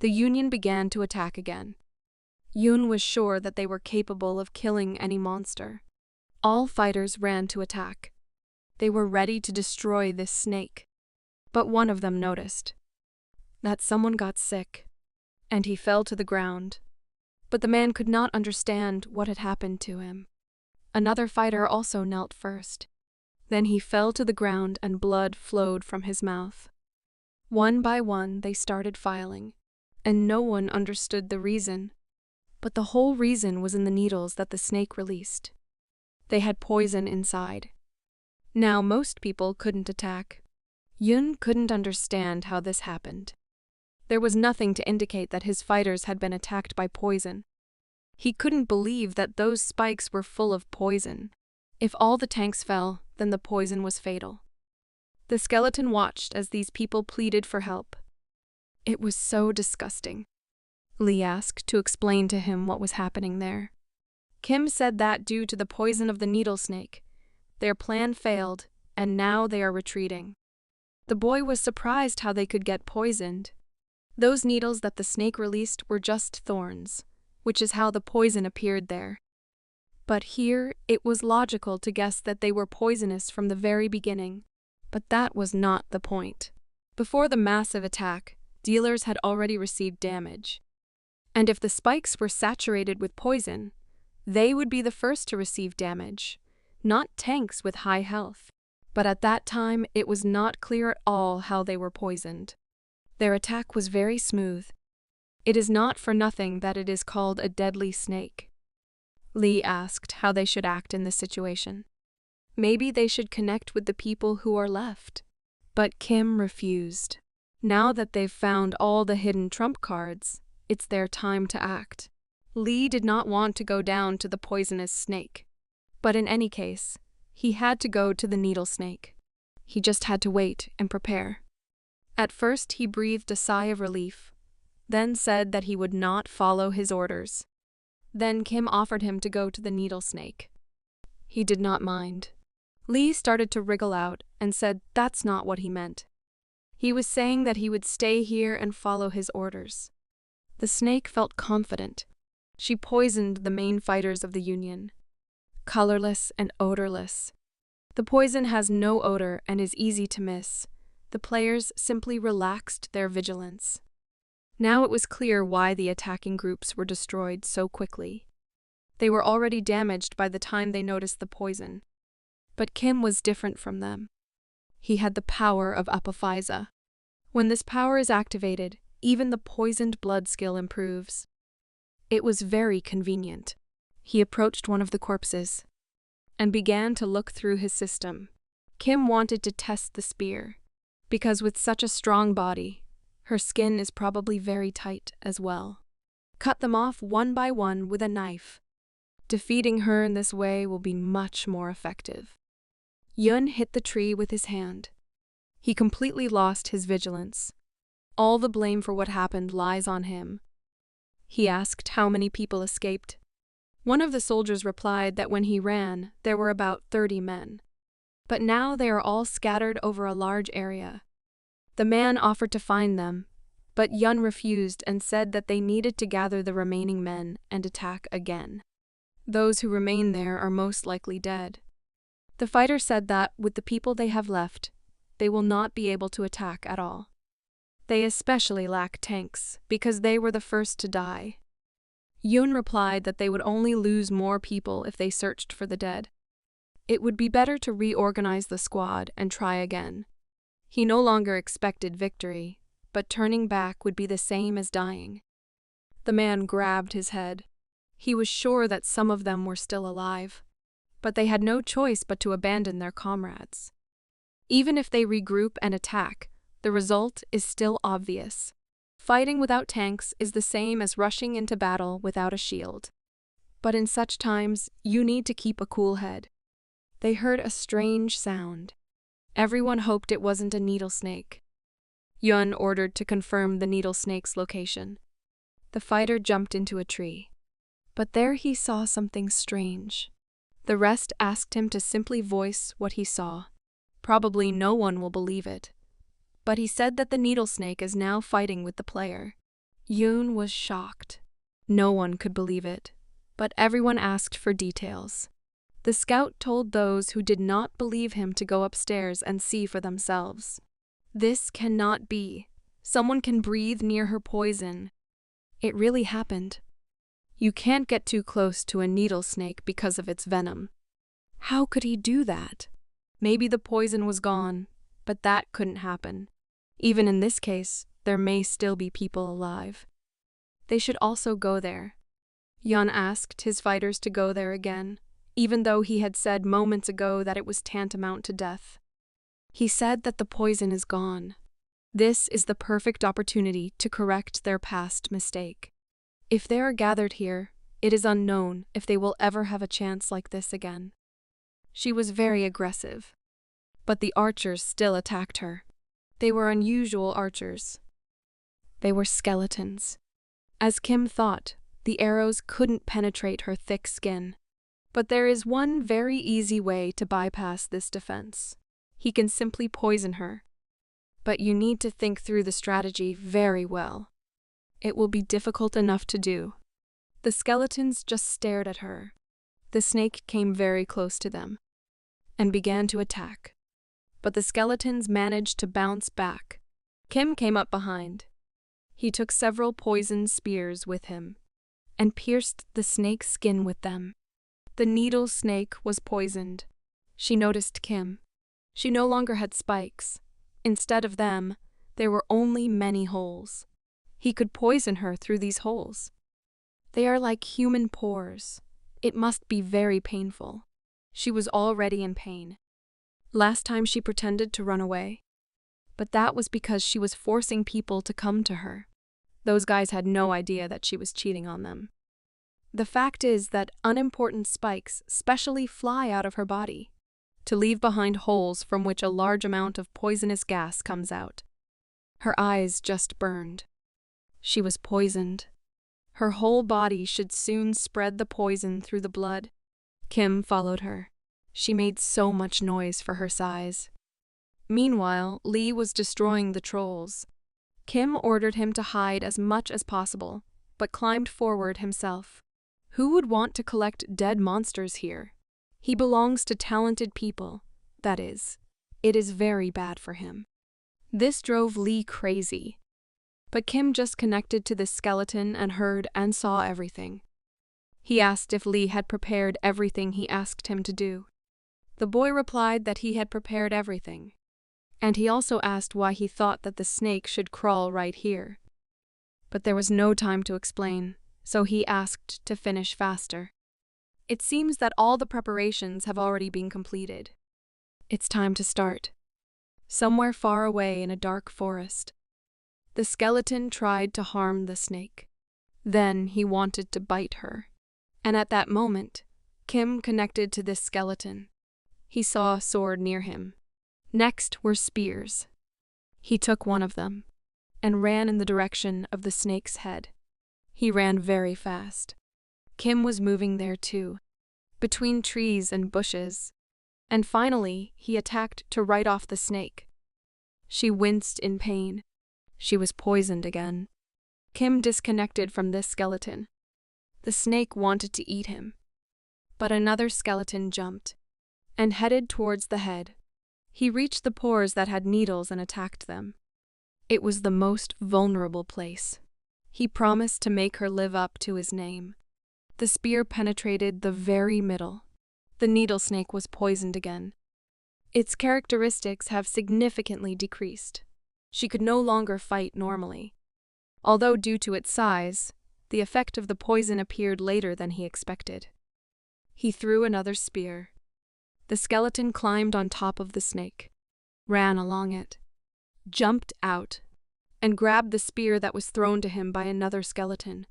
The Union began to attack again. Yoon was sure that they were capable of killing any monster. All fighters ran to attack. They were ready to destroy this snake. But one of them noticed that someone got sick, and he fell to the ground. But the man could not understand what had happened to him. Another fighter also knelt first. Then he fell to the ground and blood flowed from his mouth. One by one they started filing, and no one understood the reason. But the whole reason was in the needles that the snake released. They had poison inside. Now most people couldn't attack. Yun couldn't understand how this happened. There was nothing to indicate that his fighters had been attacked by poison. He couldn't believe that those spikes were full of poison. If all the tanks fell, then the poison was fatal. The skeleton watched as these people pleaded for help. It was so disgusting. Lee asked to explain to him what was happening there. Kim said that due to the poison of the needle snake, their plan failed, and now they are retreating. The boy was surprised how they could get poisoned. Those needles that the snake released were just thorns, which is how the poison appeared there. But here, it was logical to guess that they were poisonous from the very beginning. But that was not the point. Before the massive attack, dealers had already received damage. And if the spikes were saturated with poison, they would be the first to receive damage, not tanks with high health. But at that time, it was not clear at all how they were poisoned. Their attack was very smooth. It is not for nothing that it is called a deadly snake. Lee asked how they should act in this situation. Maybe they should connect with the people who are left. But Kim refused. Now that they've found all the hidden trump cards, it's their time to act. Lee did not want to go down to the poisonous snake. But in any case, he had to go to the needle snake. He just had to wait and prepare. At first, he breathed a sigh of relief, then said that he would not follow his orders. Then Kim offered him to go to the needle snake. He did not mind. Lee started to wriggle out and said that's not what he meant. He was saying that he would stay here and follow his orders. The snake felt confident. She poisoned the main fighters of the Union. Colorless and odorless. The poison has no odor and is easy to miss. The players simply relaxed their vigilance. Now it was clear why the attacking groups were destroyed so quickly. They were already damaged by the time they noticed the poison. But Kim was different from them. He had the power of Apophysa. When this power is activated, even the poisoned blood skill improves. It was very convenient. He approached one of the corpses and began to look through his system. Kim wanted to test the spear, because with such a strong body, her skin is probably very tight as well. Cut them off one by one with a knife. Defeating her in this way will be much more effective. Yun hit the tree with his hand. He completely lost his vigilance. All the blame for what happened lies on him. He asked how many people escaped. One of the soldiers replied that when he ran, there were about 30 men. But now they are all scattered over a large area. The man offered to find them, but Yun refused and said that they needed to gather the remaining men and attack again. Those who remain there are most likely dead. The fighter said that, with the people they have left, they will not be able to attack at all. They especially lack tanks, because they were the first to die. Yun replied that they would only lose more people if they searched for the dead. It would be better to reorganize the squad and try again. He no longer expected victory, but turning back would be the same as dying. The man grabbed his head. He was sure that some of them were still alive, but they had no choice but to abandon their comrades. Even if they regroup and attack, the result is still obvious. Fighting without tanks is the same as rushing into battle without a shield. But in such times, you need to keep a cool head. They heard a strange sound. Everyone hoped it wasn't a needle snake. Yun ordered to confirm the needle snake's location. The fighter jumped into a tree. But there he saw something strange. The rest asked him to simply voice what he saw. Probably no one will believe it. But he said that the needle snake is now fighting with the player. Yoon was shocked. No one could believe it, but everyone asked for details. The scout told those who did not believe him to go upstairs and see for themselves. This cannot be. Someone can breathe near her poison. It really happened. You can't get too close to a needle snake because of its venom. How could he do that? Maybe the poison was gone, but that couldn't happen. Even in this case, there may still be people alive. They should also go there. Yun asked his fighters to go there again, even though he had said moments ago that it was tantamount to death. He said that the poison is gone. This is the perfect opportunity to correct their past mistake. If they are gathered here, it is unknown if they will ever have a chance like this again. She was very aggressive. But the archers still attacked her. They were unusual archers. They were skeletons. As Kim thought, the arrows couldn't penetrate her thick skin. But there is one very easy way to bypass this defense. He can simply poison her. But you need to think through the strategy very well. It will be difficult enough to do. The skeletons just stared at her. The snake came very close to them and began to attack. But the skeletons managed to bounce back. Kim came up behind. He took several poisoned spears with him and pierced the snake's skin with them. The needle snake was poisoned. She noticed Kim. She no longer had spikes. Instead of them, there were only many holes. He could poison her through these holes. They are like human pores. It must be very painful. She was already in pain. Last time she pretended to run away. But that was because she was forcing people to come to her. Those guys had no idea that she was cheating on them. The fact is that unimportant spikes specially fly out of her body to leave behind holes from which a large amount of poisonous gas comes out. Her eyes just burned. She was poisoned. Her whole body should soon spread the poison through the blood. Kim followed her. She made so much noise for her size. Meanwhile, Lee was destroying the trolls. Kim ordered him to hide as much as possible, but climbed forward himself. Who would want to collect dead monsters here? He belongs to talented people. That is, it is very bad for him. This drove Lee crazy. But Kim just connected to this skeleton and heard and saw everything. He asked if Lee had prepared everything he asked him to do. The boy replied that he had prepared everything. And he also asked why he thought that the snake should crawl right here. But there was no time to explain, so he asked to finish faster. It seems that all the preparations have already been completed. It's time to start. Somewhere far away in a dark forest, the skeleton tried to harm the snake. Then he wanted to bite her. And at that moment, Kim connected to this skeleton. He saw a sword near him. Next were spears. He took one of them and ran in the direction of the snake's head. He ran very fast. Kim was moving there too, between trees and bushes. And finally, he attacked to write off the snake. She winced in pain. She was poisoned again. Kim disconnected from this skeleton. The snake wanted to eat him. But another skeleton jumped and headed towards the head. He reached the pores that had needles and attacked them. It was the most vulnerable place. He promised to make her live up to his name. The spear penetrated the very middle. The needle snake was poisoned again. Its characteristics have significantly decreased. She could no longer fight normally. Although due to its size, the effect of the poison appeared later than he expected. He threw another spear. The skeleton climbed on top of the snake, ran along it, jumped out, and grabbed the spear that was thrown to him by another skeleton,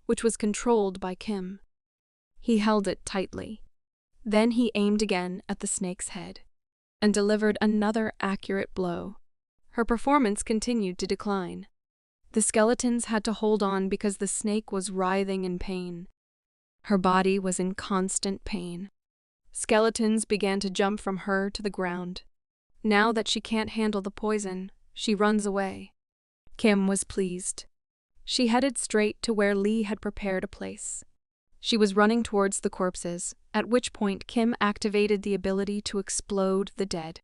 which was controlled by Kim. He held it tightly. Then he aimed again at the snake's head and delivered another accurate blow. Her performance continued to decline. The skeletons had to hold on because the snake was writhing in pain. Her body was in constant pain. Skeletons began to jump from her to the ground. Now that she can't handle the poison, she runs away. Kim was pleased. She headed straight to where Lee had prepared a place. She was running towards the corpses, at which point Kim activated the ability to explode the dead.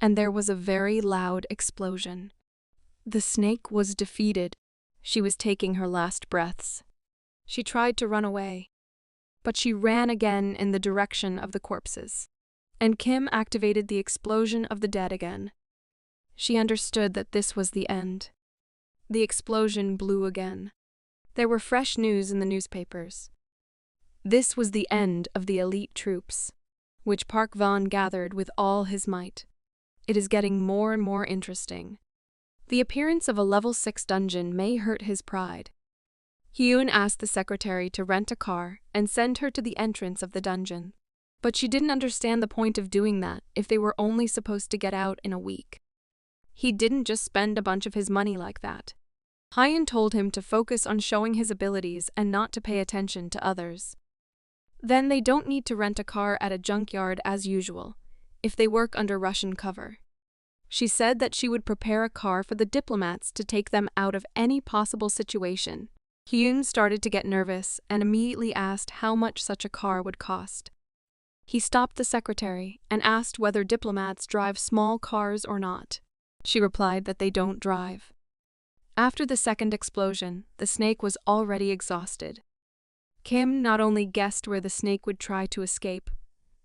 And there was a very loud explosion. The snake was defeated. She was taking her last breaths. She tried to run away, but she ran again in the direction of the corpses. And Kim activated the explosion of the dead again. She understood that this was the end. The explosion blew again. There were fresh news in the newspapers. This was the end of the elite troops, which Park Von gathered with all his might. It is getting more and more interesting. The appearance of a level 6 dungeon may hurt his pride. Hyun asked the secretary to rent a car and send her to the entrance of the dungeon. But she didn't understand the point of doing that if they were only supposed to get out in a week. He didn't just spend a bunch of his money like that. Hyun told him to focus on showing his abilities and not to pay attention to others. Then they don't need to rent a car at a junkyard as usual, if they work under Russian cover. She said that she would prepare a car for the diplomats to take them out of any possible situation. Hyun started to get nervous and immediately asked how much such a car would cost. He stopped the secretary and asked whether diplomats drive small cars or not. She replied that they don't drive. After the second explosion, the snake was already exhausted. Kim not only guessed where the snake would try to escape,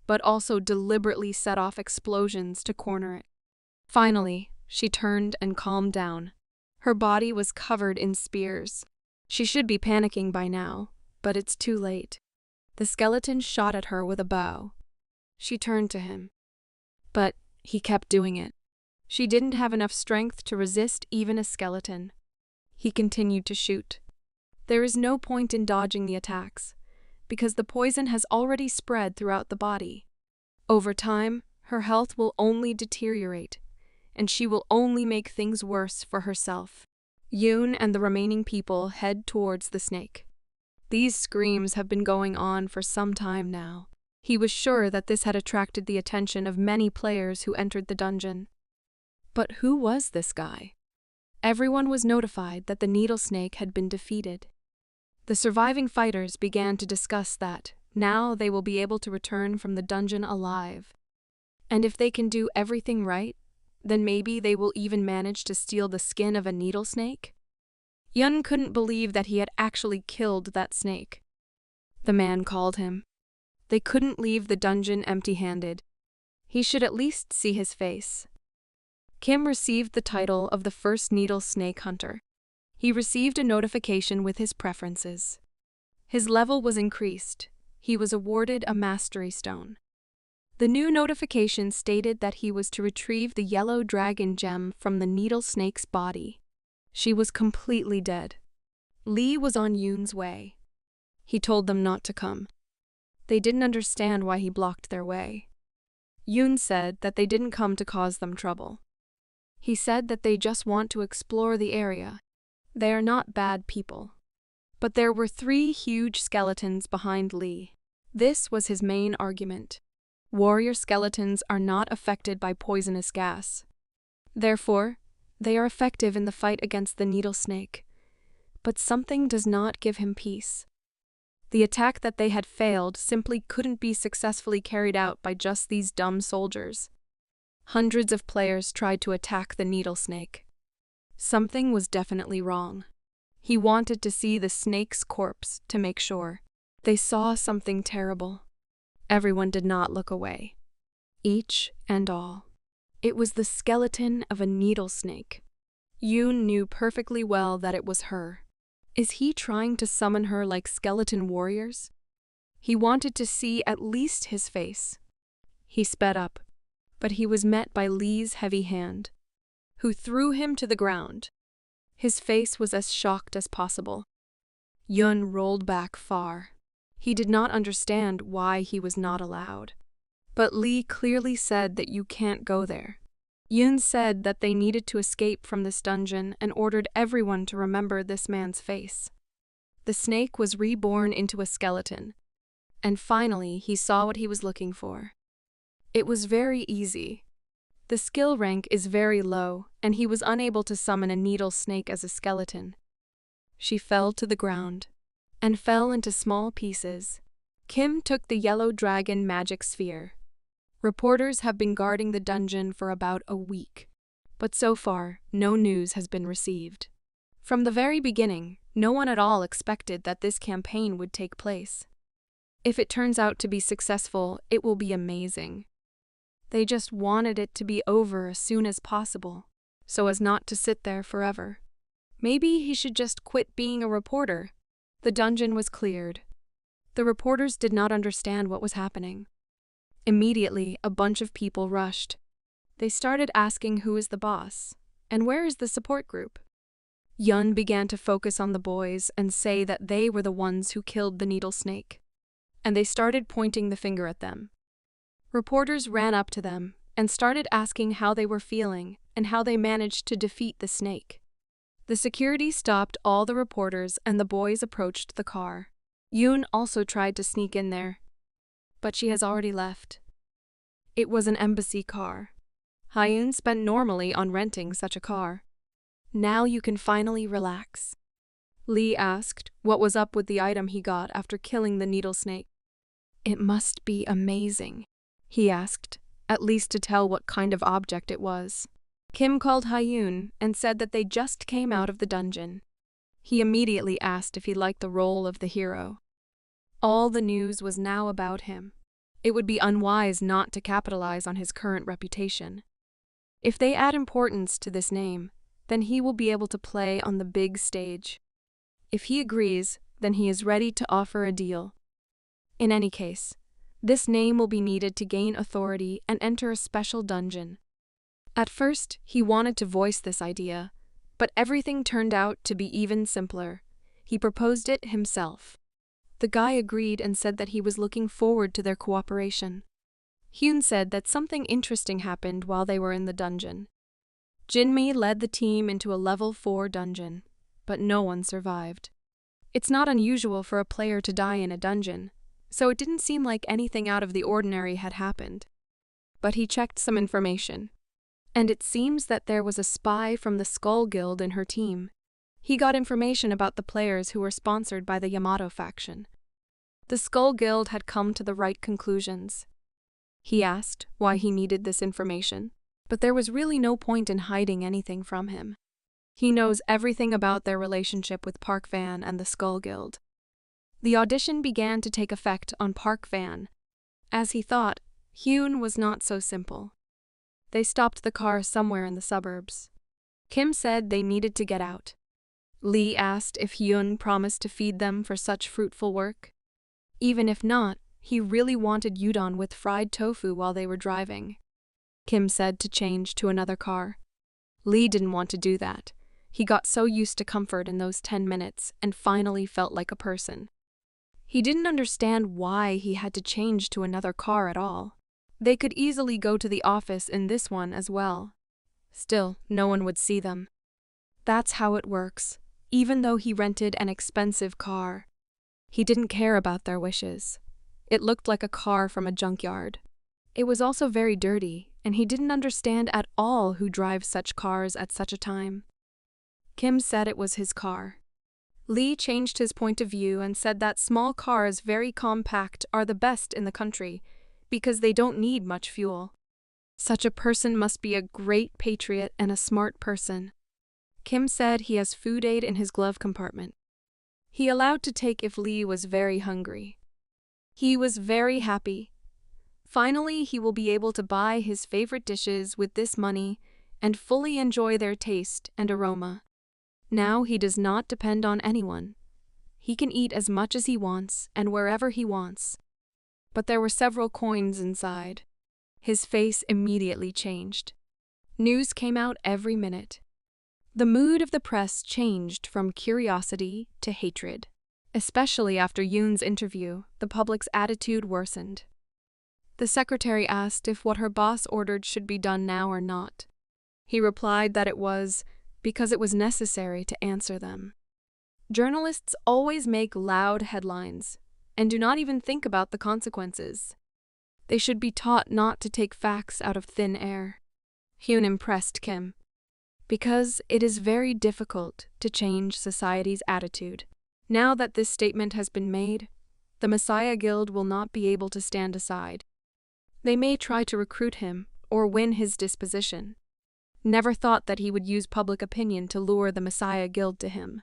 but also deliberately set off explosions to corner it. Finally, she turned and calmed down. Her body was covered in spears. She should be panicking by now, but it's too late. The skeleton shot at her with a bow. She turned to him. But he kept doing it. She didn't have enough strength to resist even a skeleton. He continued to shoot. There is no point in dodging the attacks, because the poison has already spread throughout the body. Over time, her health will only deteriorate, and she will only make things worse for herself. Yoon and the remaining people head towards the snake. These screams have been going on for some time now. He was sure that this had attracted the attention of many players who entered the dungeon. But who was this guy? Everyone was notified that the needle snake had been defeated. The surviving fighters began to discuss that now they will be able to return from the dungeon alive. And if they can do everything right, then maybe they will even manage to steal the skin of a needle snake? Yun couldn't believe that he had actually killed that snake. The man called him. They couldn't leave the dungeon empty-handed. He should at least see his face. Kim received the title of the first needle snake hunter. He received a notification with his preferences. His level was increased. He was awarded a mastery stone. The new notification stated that he was to retrieve the yellow dragon gem from the needle snake's body. She was completely dead. Lee was on Yoon's way. He told them not to come. They didn't understand why he blocked their way. Yoon said that they didn't come to cause them trouble. He said that they just want to explore the area. They are not bad people. But there were 3 huge skeletons behind Lee. This was his main argument. Warrior skeletons are not affected by poisonous gas. Therefore, they are effective in the fight against the needle snake. But something does not give him peace. The attack that they had failed simply couldn't be successfully carried out by just these dumb soldiers. Hundreds of players tried to attack the needle snake. Something was definitely wrong. He wanted to see the snake's corpse to make sure. They saw something terrible. Everyone did not look away. Each and all. It was the skeleton of a needle snake. Yoon knew perfectly well that it was her. Is he trying to summon her like skeleton warriors? He wanted to see at least his face. He sped up, but he was met by Lee's heavy hand, who threw him to the ground. His face was as shocked as possible. Yoon rolled back far. He did not understand why he was not allowed. But Lee clearly said that you can't go there. Yoon said that they needed to escape from this dungeon and ordered everyone to remember this man's face. The snake was reborn into a skeleton, and finally he saw what he was looking for. It was very easy. The skill rank is very low, and he was unable to summon a needle snake as a skeleton. She fell to the ground, and fell into small pieces. Kim took the yellow dragon magic sphere. Reporters have been guarding the dungeon for about a week, but so far, no news has been received. From the very beginning, no one at all expected that this campaign would take place. If it turns out to be successful, it will be amazing. They just wanted it to be over as soon as possible, so as not to sit there forever. Maybe he should just quit being a reporter. The dungeon was cleared. The reporters did not understand what was happening. Immediately, a bunch of people rushed. They started asking who is the boss, and where is the support group? Yun began to focus on the boys and say that they were the ones who killed the needle snake. And they started pointing the finger at them. Reporters ran up to them and started asking how they were feeling and how they managed to defeat the snake. The security stopped all the reporters and the boys approached the car. Yoon also tried to sneak in there, but she has already left. It was an embassy car. Hyun spent normally on renting such a car. Now you can finally relax. Lee asked what was up with the item he got after killing the needle snake. It must be amazing, he asked, at least to tell what kind of object it was. Kim called Hyun and said that they just came out of the dungeon. He immediately asked if he liked the role of the hero. All the news was now about him. It would be unwise not to capitalize on his current reputation. If they add importance to this name, then he will be able to play on the big stage. If he agrees, then he is ready to offer a deal. In any case, this name will be needed to gain authority and enter a special dungeon. At first, he wanted to voice this idea, but everything turned out to be even simpler. He proposed it himself. The guy agreed and said that he was looking forward to their cooperation. Hyun said that something interesting happened while they were in the dungeon. Jinmi led the team into a level 4 dungeon, but no one survived. It's not unusual for a player to die in a dungeon, so it didn't seem like anything out of the ordinary had happened. But he checked some information, and it seems that there was a spy from the Skull Guild in her team. He got information about the players who were sponsored by the Yamato faction. The Skull Guild had come to the right conclusions. He asked why he needed this information, but there was really no point in hiding anything from him. He knows everything about their relationship with Park Van and the Skull Guild. The audition began to take effect on Park Van. As he thought, Hyun was not so simple. They stopped the car somewhere in the suburbs. Kim said they needed to get out. Lee asked if Hyun promised to feed them for such fruitful work. Even if not, he really wanted udon with fried tofu while they were driving. Kim said to change to another car. Lee didn't want to do that. He got so used to comfort in those 10 minutes and finally felt like a person. He didn't understand why he had to change to another car at all. They could easily go to the office in this one as well. Still, no one would see them. That's how it works. Even though he rented an expensive car, he didn't care about their wishes. It looked like a car from a junkyard. It was also very dirty, and he didn't understand at all who drives such cars at such a time. Kim said it was his car. Lee changed his point of view and said that small cars, very compact, are the best in the country because they don't need much fuel. Such a person must be a great patriot and a smart person. Kim said he has food aid in his glove compartment. He allowed to take if Lee was very hungry. He was very happy. Finally, he will be able to buy his favorite dishes with this money and fully enjoy their taste and aroma. Now he does not depend on anyone. He can eat as much as he wants and wherever he wants. But there were several coins inside. His face immediately changed. News came out every minute. The mood of the press changed from curiosity to hatred. Especially after Yoon's interview, the public's attitude worsened. The secretary asked if what her boss ordered should be done now or not. He replied that it was because it was necessary to answer them. Journalists always make loud headlines and do not even think about the consequences. They should be taught not to take facts out of thin air. Hyun impressed Kim. Because it is very difficult to change society's attitude. Now that this statement has been made, the Messiah Guild will not be able to stand aside. They may try to recruit him or win his disposition. Never thought that he would use public opinion to lure the Messiah Guild to him.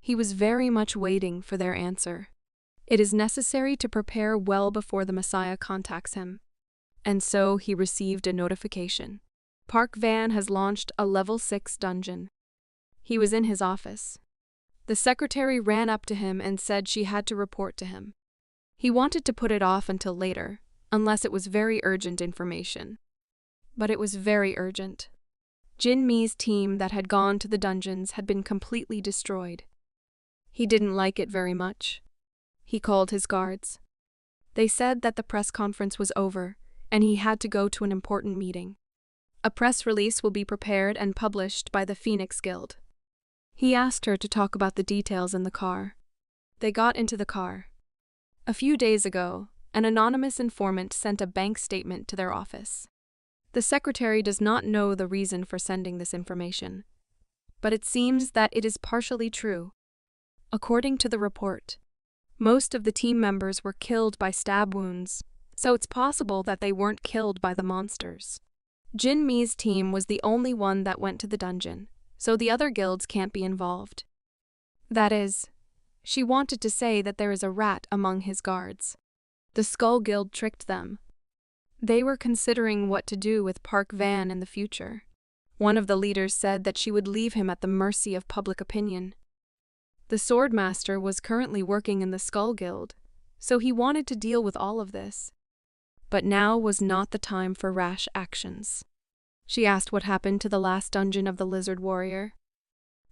He was very much waiting for their answer. It is necessary to prepare well before the Messiah contacts him. And so he received a notification. Park Van has launched a level 6 dungeon. He was in his office. The secretary ran up to him and said she had to report to him. He wanted to put it off until later, unless it was very urgent information. But it was very urgent. Jin Mi's team that had gone to the dungeons had been completely destroyed. He didn't like it very much. He called his guards. They said that the press conference was over and he had to go to an important meeting. A press release will be prepared and published by the Phoenix Guild. He asked her to talk about the details in the car. They got into the car. A few days ago, an anonymous informant sent a bank statement to their office. The secretary does not know the reason for sending this information, but it seems that it is partially true. According to the report, most of the team members were killed by stab wounds, so it's possible that they weren't killed by the monsters. Jin Mi's team was the only one that went to the dungeon, so the other guilds can't be involved. That is, she wanted to say that there is a rat among his guards. The Skull Guild tricked them. They were considering what to do with Park Van in the future. One of the leaders said that she would leave him at the mercy of public opinion. The Swordmaster was currently working in the Skull Guild, so he wanted to deal with all of this. But now was not the time for rash actions. She asked what happened to the last dungeon of the Lizard Warrior.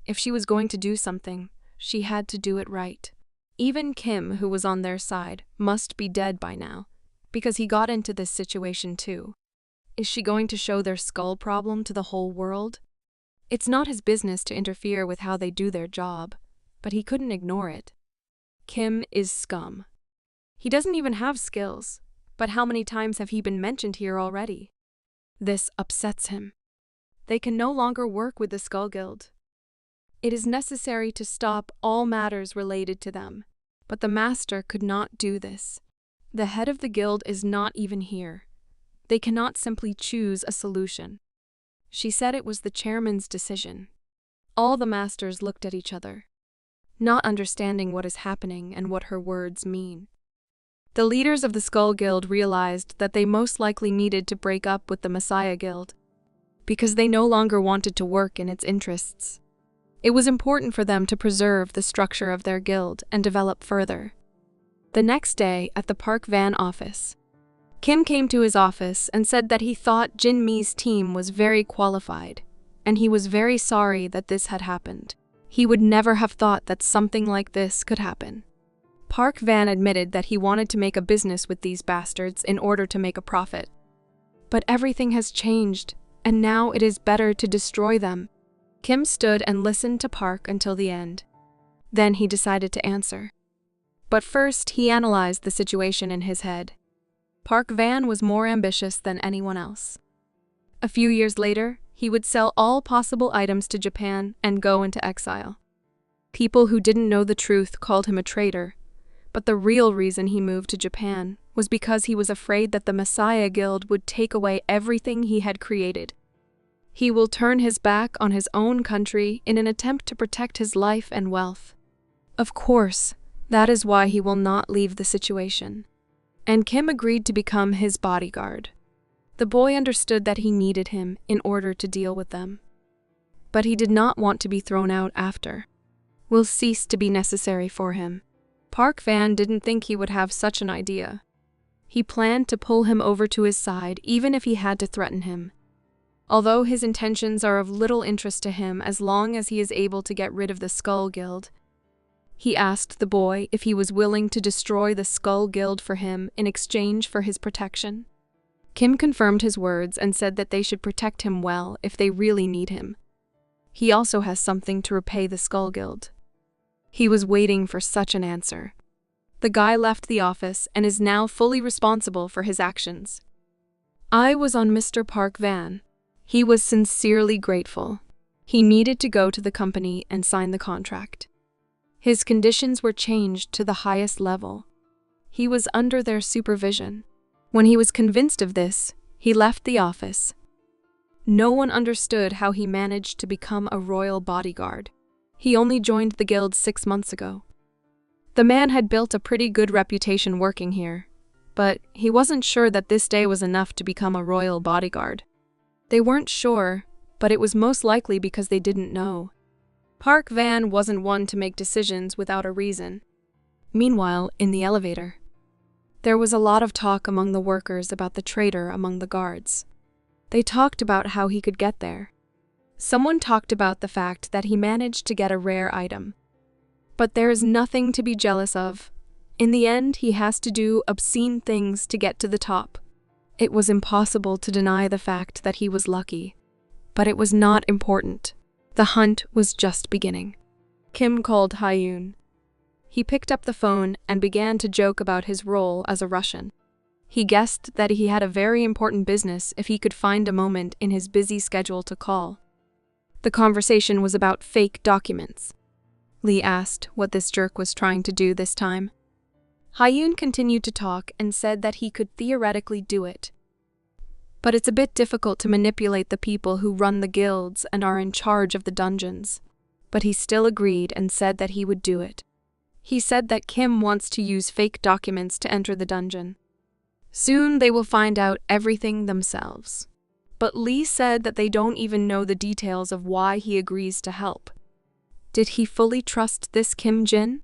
If she was going to do something, she had to do it right. Even Kim, who was on their side, must be dead by now, because he got into this situation too. Is she going to show their skull problem to the whole world? It's not his business to interfere with how they do their job, but he couldn't ignore it. Kim is scum. He doesn't even have skills, but how many times have he been mentioned here already? This upsets him. They can no longer work with the Skull Guild. It is necessary to stop all matters related to them, but the master could not do this. The head of the guild is not even here. They cannot simply choose a solution. She said it was the chairman's decision. All the masters looked at each other, not understanding what is happening and what her words mean. The leaders of the Skull Guild realized that they most likely needed to break up with the Messiah Guild, because they no longer wanted to work in its interests. It was important for them to preserve the structure of their guild and develop further. The next day, at the Park Van office, Kim came to his office and said that he thought Jin Mi's team was very qualified, and he was very sorry that this had happened. He would never have thought that something like this could happen. Park Van admitted that he wanted to make a business with these bastards in order to make a profit. But everything has changed, and now it is better to destroy them. Kim stood and listened to Park until the end. Then he decided to answer. But first, he analyzed the situation in his head. Park Van was more ambitious than anyone else. A few years later, he would sell all possible items to Japan and go into exile. People who didn't know the truth called him a traitor, but the real reason he moved to Japan was because he was afraid that the Messiah Guild would take away everything he had created. He will turn his back on his own country in an attempt to protect his life and wealth. Of course, that is why he will not leave the situation. And Kim agreed to become his bodyguard. The boy understood that he needed him in order to deal with them. But he did not want to be thrown out after. Will cease to be necessary for him. Park Van didn't think he would have such an idea. He planned to pull him over to his side even if he had to threaten him. Although his intentions are of little interest to him as long as he is able to get rid of the Skull Guild, he asked the boy if he was willing to destroy the Skull Guild for him in exchange for his protection. Kim confirmed his words and said that they should protect him well if they really need him. He also has something to repay the Skull Guild. He was waiting for such an answer. The guy left the office and is now fully responsible for his actions. I was on Mr. Park Van. He was sincerely grateful. He needed to go to the company and sign the contract. His conditions were changed to the highest level. He was under their supervision. When he was convinced of this, he left the office. No one understood how he managed to become a royal bodyguard. He only joined the guild 6 months ago. The man had built a pretty good reputation working here, but he wasn't sure that this day was enough to become a royal bodyguard. They weren't sure, but it was most likely because they didn't know. Park Van wasn't one to make decisions without a reason. Meanwhile, in the elevator, there was a lot of talk among the workers about the traitor among the guards. They talked about how he could get there. Someone talked about the fact that he managed to get a rare item. But there is nothing to be jealous of. In the end, he has to do obscene things to get to the top. It was impossible to deny the fact that he was lucky. But it was not important. The hunt was just beginning. Kim called Hyun. He picked up the phone and began to joke about his role as a Russian. He guessed that he had a very important business if he could find a moment in his busy schedule to call. The conversation was about fake documents. Lee asked what this jerk was trying to do this time. Hyun continued to talk and said that he could theoretically do it. But it's a bit difficult to manipulate the people who run the guilds and are in charge of the dungeons. But he still agreed and said that he would do it. He said that Kim wants to use fake documents to enter the dungeon. Soon they will find out everything themselves. But Lee said that they don't even know the details of why he agrees to help. Did he fully trust this Kim Jin?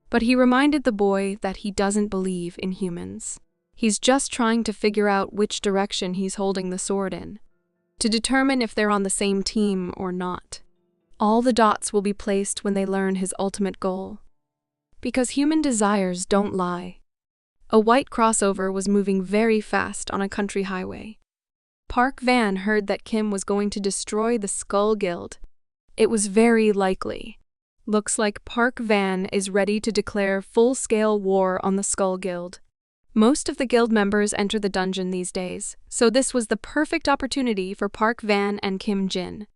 But he reminded the boy that he doesn't believe in humans. He's just trying to figure out which direction he's holding the sword in, to determine if they're on the same team or not. All the dots will be placed when they learn his ultimate goal. Because human desires don't lie. A white crossover was moving very fast on a country highway. Park Van heard that Kim was going to destroy the Skull Guild. It was very likely. Looks like Park Van is ready to declare full-scale war on the Skull Guild. Most of the guild members enter the dungeon these days, so this was the perfect opportunity for Park Van and Kim Jin.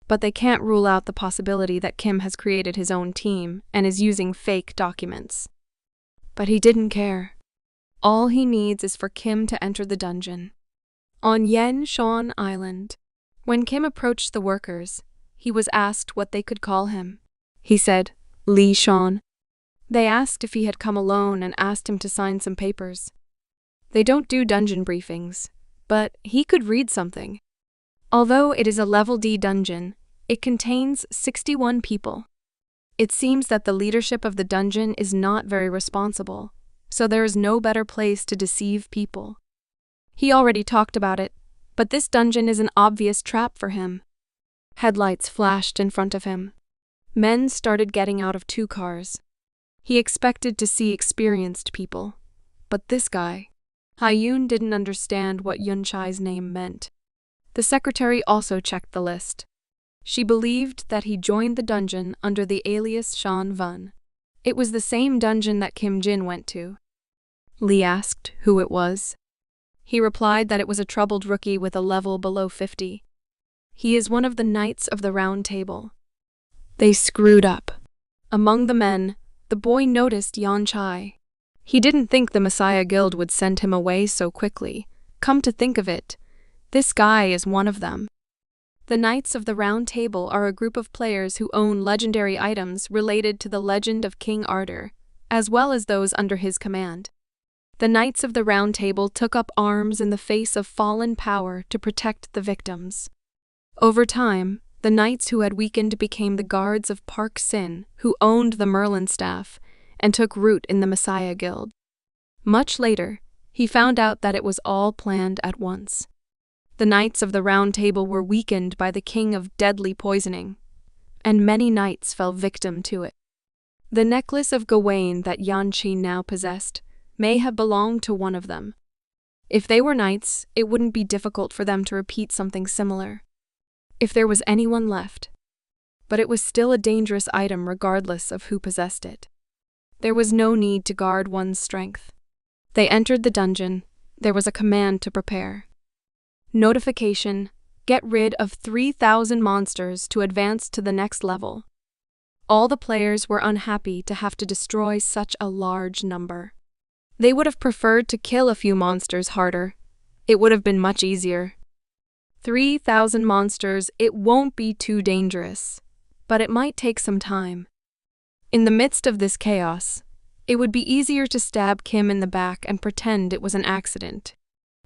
But they can't rule out the possibility that Kim has created his own team and is using fake documents. But he didn't care. All he needs is for Kim to enter the dungeon. On Yen Shan Island, when Kim approached the workers, he was asked what they could call him. He said, Lee Shan. They asked if he had come alone and asked him to sign some papers. They don't do dungeon briefings, but he could read something. Although it is a level D dungeon, it contains 61 people. It seems that the leadership of the dungeon is not very responsible, so there is no better place to deceive people. He already talked about it, but this dungeon is an obvious trap for him. Headlights flashed in front of him. Men started getting out of 2 cars. He expected to see experienced people, but this guy, Hyun, didn't understand what Yunchai's name meant. The secretary also checked the list. She believed that he joined the dungeon under the alias Shan Vun. It was the same dungeon that Kim Jin went to. Lee asked who it was. He replied that it was a troubled rookie with a level below 50. He is one of the Knights of the Round Table. They screwed up. Among the men, the boy noticed Yan Chai. He didn't think the Messiah Guild would send him away so quickly. Come to think of it, this guy is one of them. The Knights of the Round Table are a group of players who own legendary items related to the legend of King Arthur, as well as those under his command. The Knights of the Round Table took up arms in the face of fallen power to protect the victims. Over time, the knights who had weakened became the guards of Park Sin, who owned the Merlin staff, and took root in the Messiah Guild. Much later, he found out that it was all planned at once. The Knights of the Round Table were weakened by the King of Deadly Poisoning, and many knights fell victim to it. The necklace of Gawain that Yanqi now possessed may have belonged to one of them. If they were knights, it wouldn't be difficult for them to repeat something similar, if there was anyone left. But it was still a dangerous item regardless of who possessed it. There was no need to guard one's strength. They entered the dungeon. There was a command to prepare. Notification: get rid of 3,000 monsters to advance to the next level. All the players were unhappy to have to destroy such a large number. They would have preferred to kill a few monsters harder. It would have been much easier. 3,000 monsters, it won't be too dangerous, but it might take some time. In the midst of this chaos, it would be easier to stab Kim in the back and pretend it was an accident.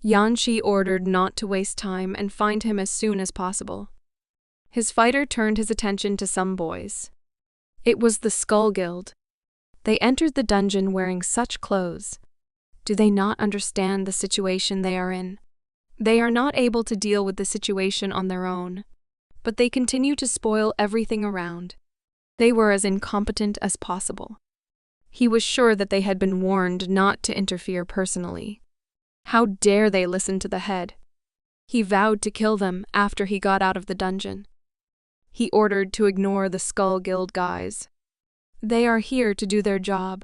Yanqi ordered not to waste time and find him as soon as possible. His fighter turned his attention to some boys. It was the Skull Guild. They entered the dungeon wearing such clothes. Do they not understand the situation they are in? They are not able to deal with the situation on their own, but they continue to spoil everything around. They were as incompetent as possible. He was sure that they had been warned not to interfere personally. How dare they listen to the head? He vowed to kill them after he got out of the dungeon. He ordered to ignore the Skull Guild guys. They are here to do their job.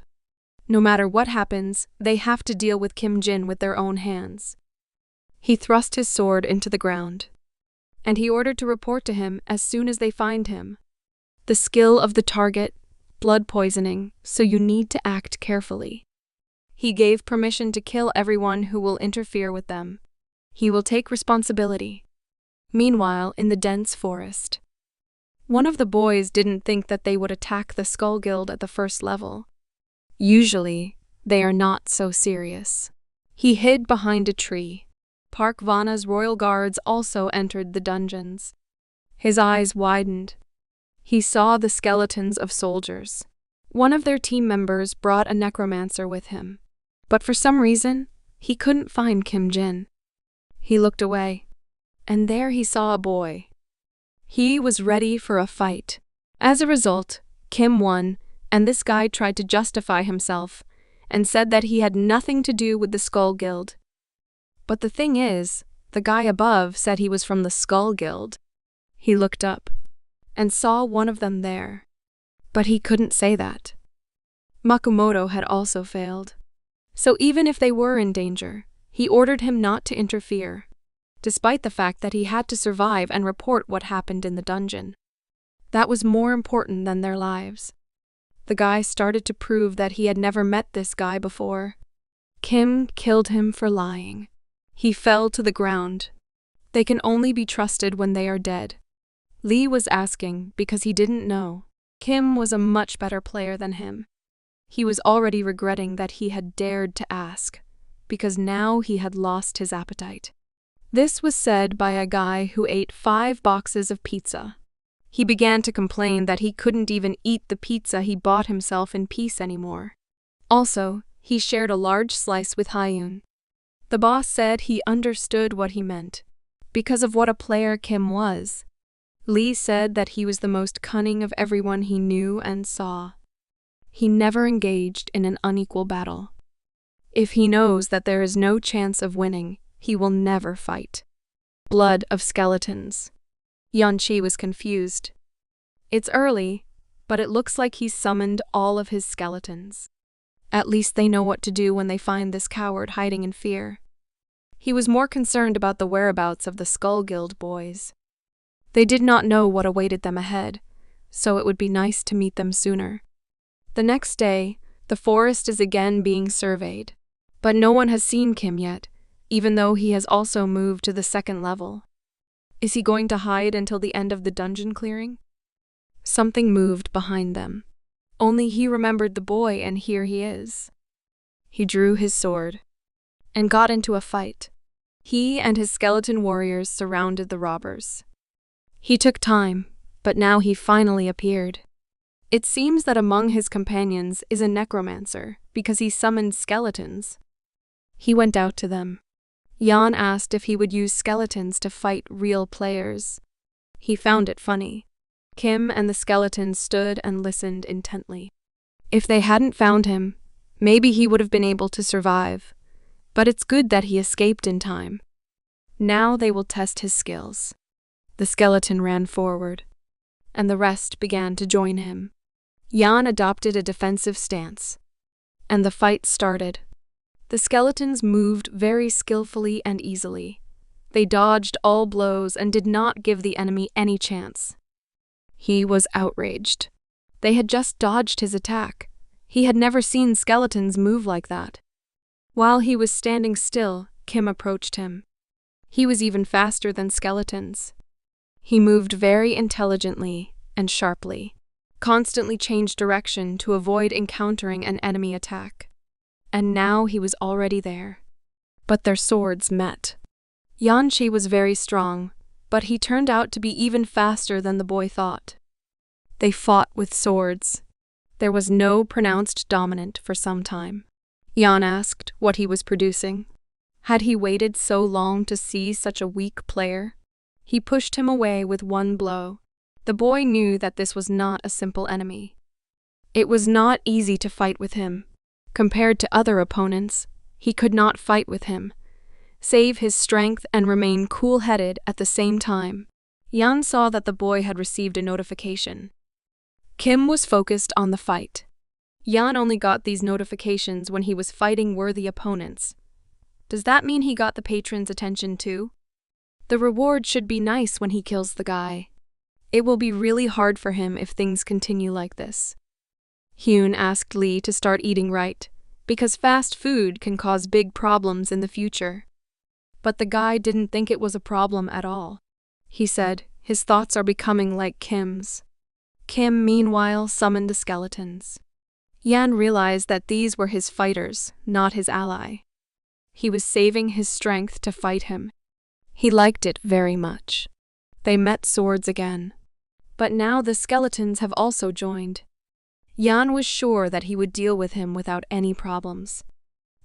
No matter what happens, they have to deal with Kim Jin with their own hands. He thrust his sword into the ground, and he ordered to report to him as soon as they find him. The skill of the target, blood poisoning, so you need to act carefully. He gave permission to kill everyone who will interfere with them. He will take responsibility. Meanwhile, in the dense forest, one of the boys didn't think that they would attack the Skull Guild at the first level. Usually, they are not so serious. He hid behind a tree. Park Vana's royal guards also entered the dungeons. His eyes widened. He saw the skeletons of soldiers. One of their team members brought a necromancer with him. But for some reason, he couldn't find Kim Jin. He looked away, and there he saw a boy. He was ready for a fight. As a result, Kim won, and this guy tried to justify himself and said that he had nothing to do with the Skull Guild. But the thing is, the guy above said he was from the Skull Guild. He looked up and saw one of them there, but he couldn't say that. Makomoto had also failed. So even if they were in danger, he ordered him not to interfere, despite the fact that he had to survive and report what happened in the dungeon. That was more important than their lives. The guy started to prove that he had never met this guy before. Kim killed him for lying. He fell to the ground. They can only be trusted when they are dead. Lee was asking because he didn't know. Kim was a much better player than him. He was already regretting that he had dared to ask, because now he had lost his appetite. This was said by a guy who ate 5 boxes of pizza. He began to complain that he couldn't even eat the pizza he bought himself in peace anymore. Also, he shared a large slice with Hyun. The boss said he understood what he meant, because of what a player Kim was. Lee said that he was the most cunning of everyone he knew and saw. He never engaged in an unequal battle. If he knows that there is no chance of winning, he will never fight. Blood of skeletons. Yanchi was confused. It's early, but it looks like he's summoned all of his skeletons. At least they know what to do when they find this coward hiding in fear. He was more concerned about the whereabouts of the Skull Guild boys. They did not know what awaited them ahead, so it would be nice to meet them sooner. The next day, the forest is again being surveyed, but no one has seen Kim yet, even though he has also moved to the 2nd level. Is he going to hide until the end of the dungeon clearing? Something moved behind them. Only he remembered the boy, and here he is. He drew his sword and got into a fight. He and his skeleton warriors surrounded the robbers. He took time, but now he finally appeared. It seems that among his companions is a necromancer, because he summoned skeletons. He went out to them. Jan asked if he would use skeletons to fight real players. He found it funny. Kim and the skeletons stood and listened intently. If they hadn't found him, maybe he would have been able to survive. But it's good that he escaped in time. Now they will test his skills. The skeleton ran forward, and the rest began to join him. Jan adopted a defensive stance, and the fight started. The skeletons moved very skillfully and easily. They dodged all blows and did not give the enemy any chance. He was outraged. They had just dodged his attack. He had never seen skeletons move like that. While he was standing still, Kim approached him. He was even faster than skeletons. He moved very intelligently and sharply, constantly changed direction to avoid encountering an enemy attack. And now he was already there. But their swords met. Yanchi was very strong, but he turned out to be even faster than the boy thought. They fought with swords. There was no pronounced dominant for some time. Jan asked what he was producing. Had he waited so long to see such a weak player? He pushed him away with one blow. The boy knew that this was not a simple enemy. It was not easy to fight with him. Compared to other opponents, he could not fight with him, save his strength and remain cool-headed at the same time. Yan saw that the boy had received a notification. Kim was focused on the fight. Yan only got these notifications when he was fighting worthy opponents. Does that mean he got the patron's attention too? The reward should be nice when he kills the guy. It will be really hard for him if things continue like this. Hyun asked Lee to start eating right, because fast food can cause big problems in the future. But the guy didn't think it was a problem at all. He said his thoughts are becoming like Kim's. Kim, meanwhile, summoned the skeletons. Yan realized that these were his fighters, not his ally. He was saving his strength to fight him. He liked it very much. They met swords again. But now the skeletons have also joined. Yan was sure that he would deal with him without any problems.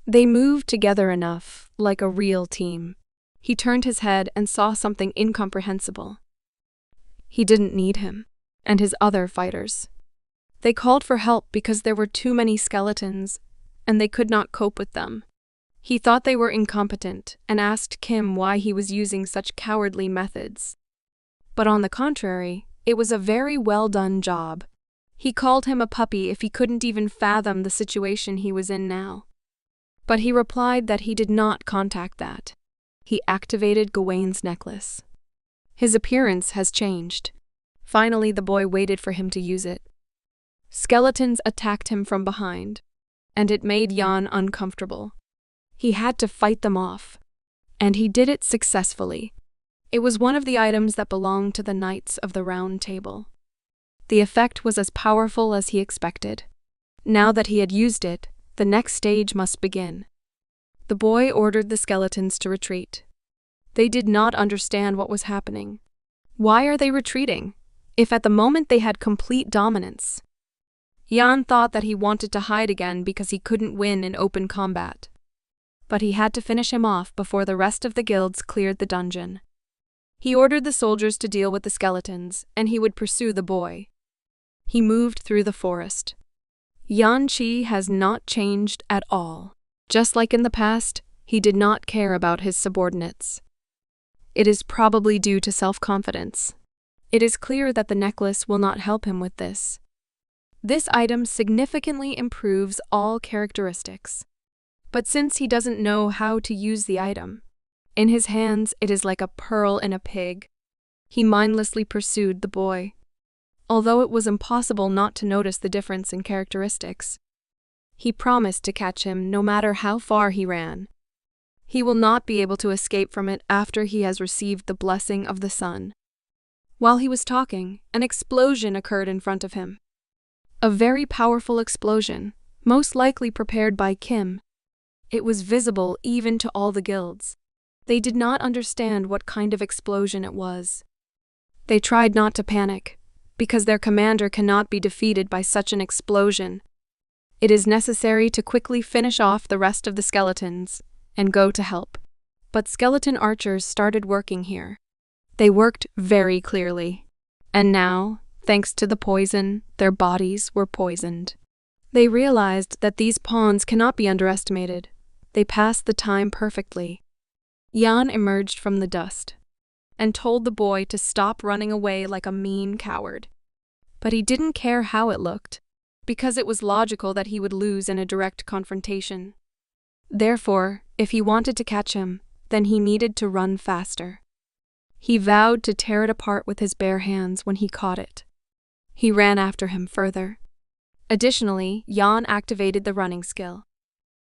They moved together enough, like a real team. He turned his head and saw something incomprehensible. He didn't need him, and his other fighters. They called for help because there were too many skeletons, and they could not cope with them. He thought they were incompetent and asked Kim why he was using such cowardly methods. But on the contrary, it was a very well-done job. He called him a puppy if he couldn't even fathom the situation he was in now. But he replied that he did not contact that. He activated Gawain's necklace. His appearance has changed. Finally, the boy waited for him to use it. Skeletons attacked him from behind, and it made Yan uncomfortable. He had to fight them off, and he did it successfully. It was one of the items that belonged to the Knights of the Round Table. The effect was as powerful as he expected. Now that he had used it, the next stage must begin. The boy ordered the skeletons to retreat. They did not understand what was happening. Why are they retreating, if at the moment they had complete dominance? Yan thought that he wanted to hide again because he couldn't win in open combat. But he had to finish him off before the rest of the guilds cleared the dungeon. He ordered the soldiers to deal with the skeletons, and he would pursue the boy. He moved through the forest. Yan Qi has not changed at all. Just like in the past, he did not care about his subordinates. It is probably due to self-confidence. It is clear that the necklace will not help him with this. This item significantly improves all characteristics. But since he doesn't know how to use the item, in his hands it is like a pearl in a pig. He mindlessly pursued the boy. Although it was impossible not to notice the difference in characteristics, he promised to catch him no matter how far he ran. He will not be able to escape from it after he has received the blessing of the sun. While he was talking, an explosion occurred in front of him. A very powerful explosion, most likely prepared by Kim. It was visible even to all the guilds. They did not understand what kind of explosion it was. They tried not to panic, because their commander cannot be defeated by such an explosion. It is necessary to quickly finish off the rest of the skeletons and go to help. But skeleton archers started working here. They worked very clearly. And now, thanks to the poison, their bodies were poisoned. They realized that these pawns cannot be underestimated. They passed the time perfectly. Yan emerged from the dust and told the boy to stop running away like a mean coward. But he didn't care how it looked, because it was logical that he would lose in a direct confrontation. Therefore, if he wanted to catch him, then he needed to run faster. He vowed to tear it apart with his bare hands when he caught it. He ran after him further. Additionally, Yan activated the running skill,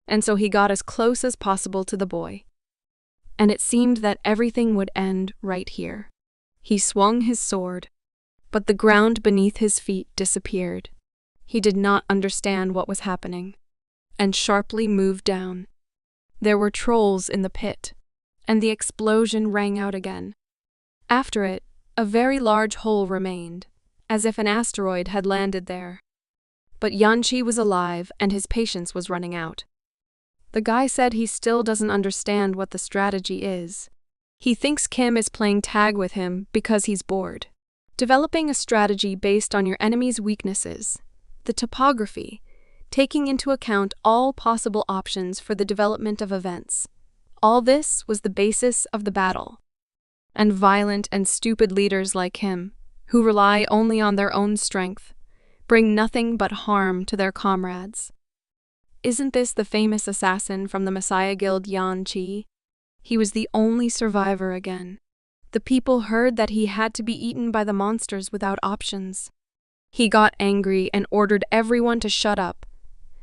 and so he got as close as possible to the boy. And it seemed that everything would end right here. He swung his sword, but the ground beneath his feet disappeared. He did not understand what was happening, and sharply moved down. There were trolls in the pit, and the explosion rang out again. After it, a very large hole remained, as if an asteroid had landed there. But Yanqi was alive, and his patience was running out. The guy said he still doesn't understand what the strategy is. He thinks Kim is playing tag with him because he's bored. Developing a strategy based on your enemy's weaknesses, the topography, taking into account all possible options for the development of events, All this was the basis of the battle. And violent and stupid leaders like him, who rely only on their own strength, bring nothing but harm to their comrades. Isn't this the famous assassin from the Messiah Guild, Yan Qi? He was the only survivor again. The people heard that he had to be eaten by the monsters without options. He got angry and ordered everyone to shut up.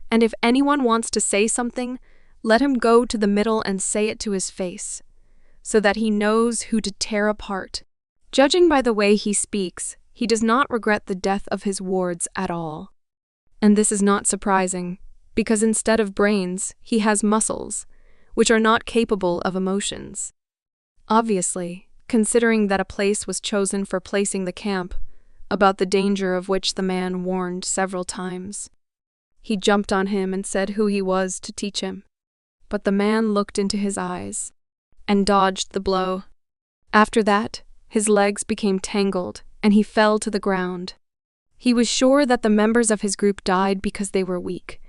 And if anyone wants to say something, let him go to the middle and say it to his face, so that he knows who to tear apart. Judging by the way he speaks, he does not regret the death of his wards at all. And this is not surprising, because instead of brains, he has muscles, which are not capable of emotions. Obviously, considering that a place was chosen for placing the camp, about the danger of which the man warned several times. He jumped on him and said who he was to teach him. But the man looked into his eyes and dodged the blow. After that, his legs became tangled and he fell to the ground. He was sure that the members of his group died because they were weak.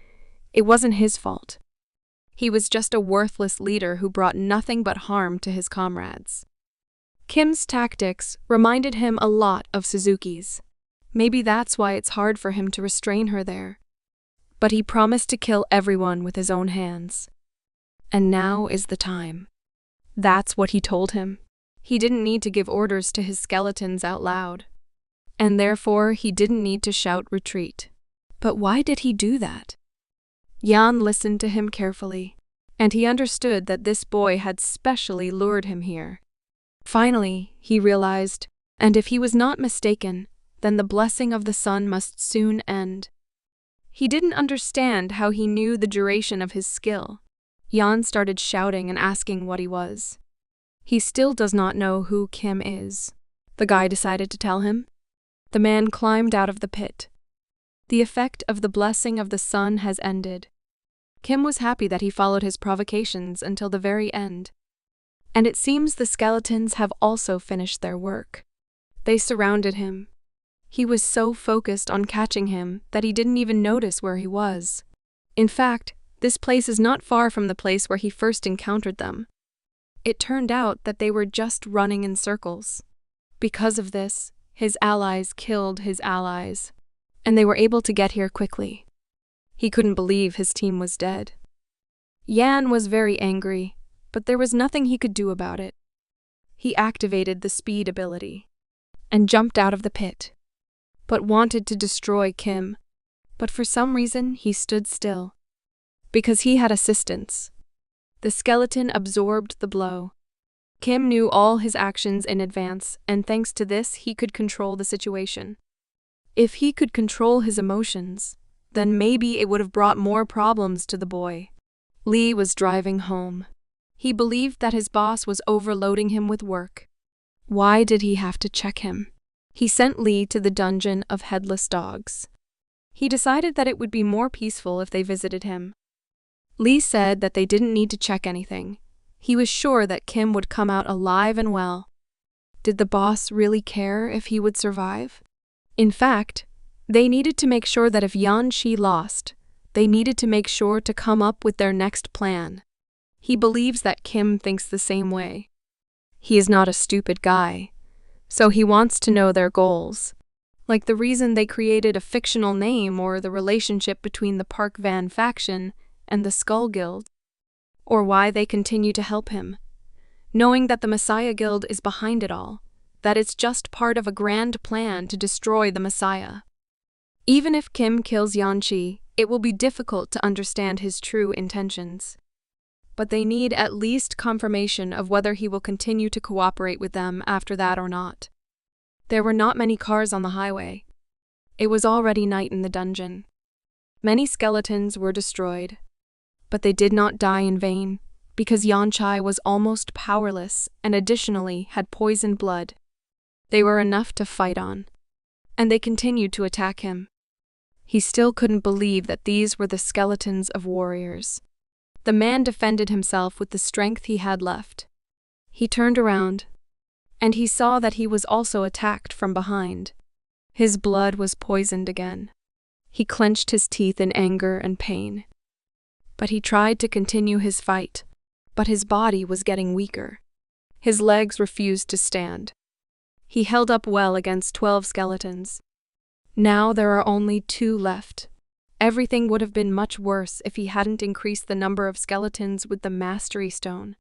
It wasn't his fault. He was just a worthless leader who brought nothing but harm to his comrades. Kim's tactics reminded him a lot of Suzuki's. Maybe that's why it's hard for him to restrain her there. But he promised to kill everyone with his own hands. And now is the time. That's what he told him. He didn't need to give orders to his skeletons out loud. And therefore he didn't need to shout retreat. But why did he do that? Yan listened to him carefully, and he understood that this boy had specially lured him here. Finally, he realized, and if he was not mistaken, then the blessing of the sun must soon end. He didn't understand how he knew the duration of his skill. Yan started shouting and asking what he was. He still does not know who Kim is. The guy decided to tell him. The man climbed out of the pit. The effect of the blessing of the sun has ended. Kim was happy that he followed his provocations until the very end. And it seems the skeletons have also finished their work. They surrounded him. He was so focused on catching him that he didn't even notice where he was. In fact, this place is not far from the place where he first encountered them. It turned out that they were just running in circles. Because of this, his allies killed his allies, and they were able to get here quickly. He couldn't believe his team was dead. Yan was very angry, but there was nothing he could do about it. He activated the speed ability and jumped out of the pit, but wanted to destroy Kim. But for some reason, he stood still. Because he had assistance. The skeleton absorbed the blow. Kim knew all his actions in advance, and thanks to this, he could control the situation. If he could control his emotions, then maybe it would have brought more problems to the boy. Lee was driving home. He believed that his boss was overloading him with work. Why did he have to check him? He sent Lee to the dungeon of headless dogs. He decided that it would be more peaceful if they visited him. Lee said that they didn't need to check anything. He was sure that Kim would come out alive and well. Did the boss really care if he would survive? In fact, they needed to make sure that if Yan Qi lost, they needed to make sure to come up with their next plan. He believes that Kim thinks the same way. He is not a stupid guy, so he wants to know their goals, like the reason they created a fictional name or the relationship between the Park Van faction and the Skull Guild, or why they continue to help him, knowing that the Messiah Guild is behind it all, that it's just part of a grand plan to destroy the Messiah. Even if Kim kills Yan Qi, it will be difficult to understand his true intentions. But they need at least confirmation of whether he will continue to cooperate with them after that or not. There were not many cars on the highway. It was already night in the dungeon. Many skeletons were destroyed, but they did not die in vain, because Yan Qi was almost powerless and additionally had poisoned blood. They were enough to fight on, and they continued to attack him. He still couldn't believe that these were the skeletons of warriors. The man defended himself with the strength he had left. He turned around, and he saw that he was also attacked from behind. His blood was poisoned again. He clenched his teeth in anger and pain. But he tried to continue his fight. but his body was getting weaker. His legs refused to stand. He held up well against 12 skeletons. Now there are only 2 left. Everything would have been much worse if he hadn't increased the number of skeletons with the Mastery Stone.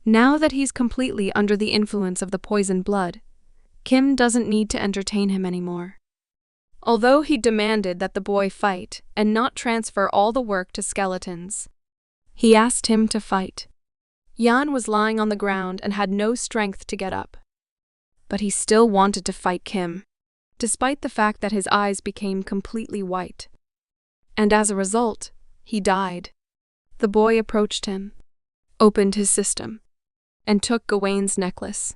Now that he's completely under the influence of the poison blood, Kim doesn't need to entertain him anymore. Although he demanded that the boy fight and not transfer all the work to skeletons, he asked him to fight. Yan was lying on the ground and had no strength to get up. But he still wanted to fight Kim, despite the fact that his eyes became completely white. And as a result, he died. The boy approached him, opened his system, and took Gawain's necklace.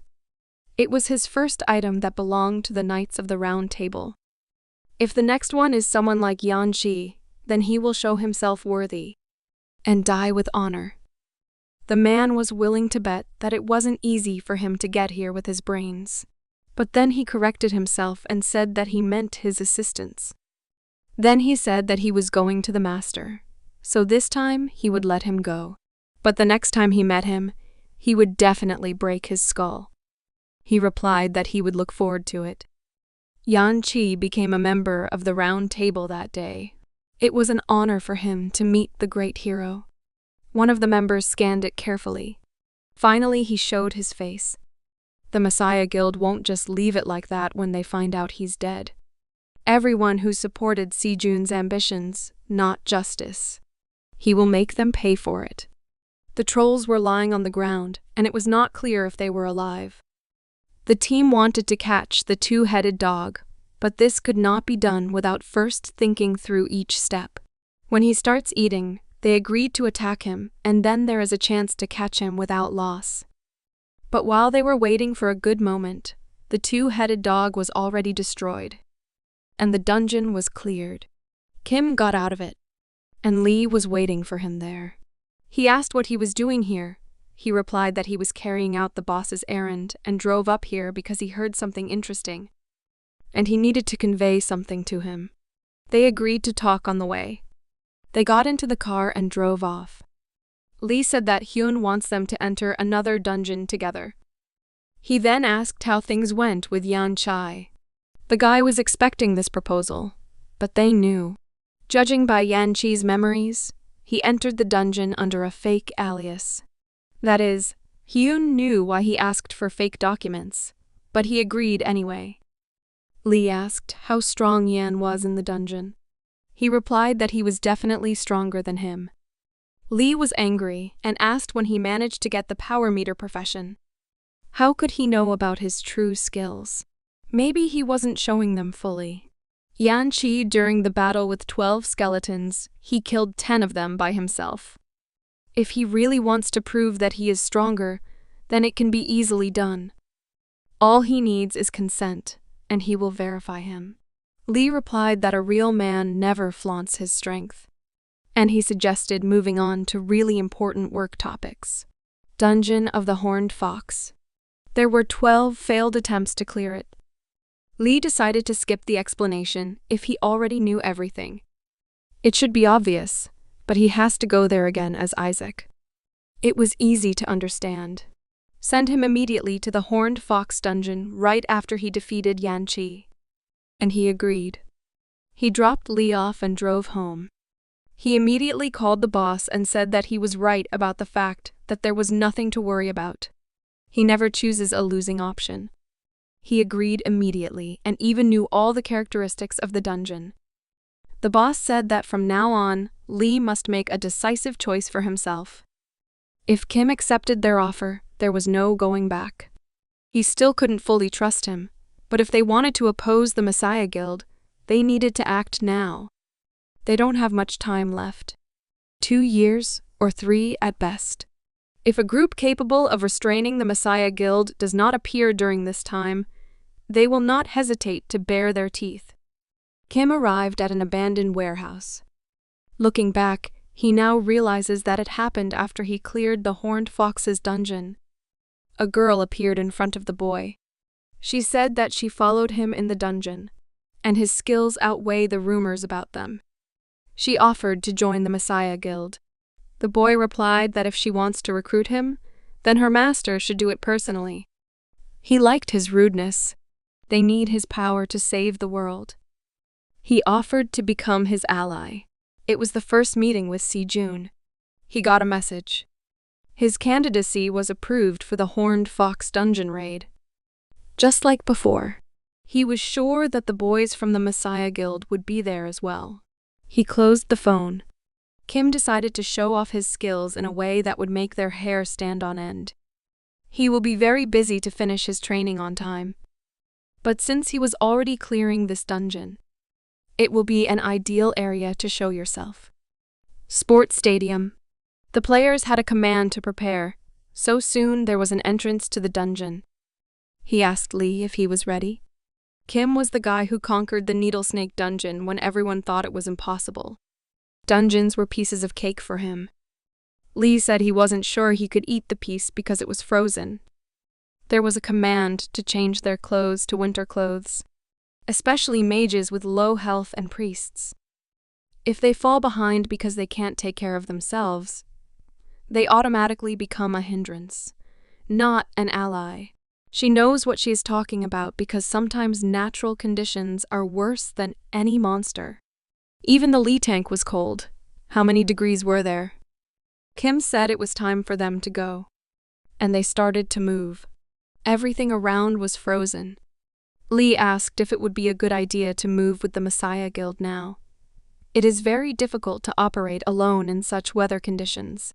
It was his first item that belonged to the Knights of the Round Table. If the next one is someone like Yan Qi, then he will show himself worthy and die with honor. The man was willing to bet that it wasn't easy for him to get here with his brains. But then he corrected himself and said that he meant his assistants. Then he said that he was going to the master, so this time he would let him go. But the next time he met him, he would definitely break his skull. He replied that he would look forward to it. Yan Qi became a member of the Round Table that day. It was an honor for him to meet the great hero. One of the members scanned it carefully. Finally, he showed his face. The Messiah Guild won't just leave it like that when they find out he's dead. Everyone who supported Sejun's ambitions, not justice. He will make them pay for it. The trolls were lying on the ground, and it was not clear if they were alive. The team wanted to catch the 2-headed dog, but this could not be done without first thinking through each step. When he starts eating, they agreed to attack him, and then there is a chance to catch him without loss. But while they were waiting for a good moment, the 2-headed dog was already destroyed, and the dungeon was cleared. Kim got out of it, and Lee was waiting for him there. He asked what he was doing here. He replied that he was carrying out the boss's errand and drove up here because he heard something interesting, and he needed to convey something to him. They agreed to talk on the way. They got into the car and drove off. Lee said that Hyun wants them to enter another dungeon together. He then asked how things went with Yan Chai. The guy was expecting this proposal, but they knew. Judging by Yan Chi's memories, he entered the dungeon under a fake alias. That is, Hyun knew why he asked for fake documents, but he agreed anyway. Lee asked how strong Yan was in the dungeon. He replied that he was definitely stronger than him. Lee was angry and asked when he managed to get the power meter profession. How could he know about his true skills? Maybe he wasn't showing them fully. Yan Qi, during the battle with 12 skeletons, he killed 10 of them by himself. If he really wants to prove that he is stronger, then it can be easily done. All he needs is consent, and he will verify him. Lee replied that a real man never flaunts his strength, and he suggested moving on to really important work topics. Dungeon of the Horned Fox. There were 12 failed attempts to clear it. Lee decided to skip the explanation if he already knew everything. It should be obvious, but he has to go there again as Isaac. It was easy to understand. Send him immediately to the Horned Fox dungeon right after he defeated Yan Qi. And he agreed. He dropped Lee off and drove home. He immediately called the boss and said that he was right about the fact that there was nothing to worry about. He never chooses a losing option. He agreed immediately and even knew all the characteristics of the dungeon. The boss said that from now on, Lee must make a decisive choice for himself. If Kim accepted their offer, there was no going back. He still couldn't fully trust him, but if they wanted to oppose the Messiah Guild, they needed to act now. They don't have much time left. 2 years, or 3 at best. If a group capable of restraining the Messiah Guild does not appear during this time, they will not hesitate to bare their teeth. Kim arrived at an abandoned warehouse. Looking back, he now realizes that it happened after he cleared the Horned Fox's dungeon. A girl appeared in front of the boy. She said that she followed him in the dungeon, and his skills outweigh the rumors about them. She offered to join the Messiah Guild. The boy replied that if she wants to recruit him, then her master should do it personally. He liked his rudeness. They need his power to save the world. He offered to become his ally. It was the first meeting with Si-jun. He got a message. His candidacy was approved for the Horned Fox dungeon raid. Just like before, he was sure that the boys from the Messiah Guild would be there as well. He closed the phone. Kim decided to show off his skills in a way that would make their hair stand on end. He will be very busy to finish his training on time. But since he was already clearing this dungeon, it will be an ideal area to show yourself. Sports Stadium. The players had a command to prepare, so soon there was an entrance to the dungeon. He asked Lee if he was ready. Kim was the guy who conquered the Needle Snake dungeon when everyone thought it was impossible. Dungeons were pieces of cake for him. Lee said he wasn't sure he could eat the piece because it was frozen. There was a command to change their clothes to winter clothes, especially mages with low health and priests. If they fall behind because they can't take care of themselves, they automatically become a hindrance, not an ally. She knows what she is talking about because sometimes natural conditions are worse than any monster. Even the Lee tank was cold. How many degrees were there? Kim said it was time for them to go. And they started to move. Everything around was frozen. Lee asked if it would be a good idea to move with the Messiah Guild now. It is very difficult to operate alone in such weather conditions.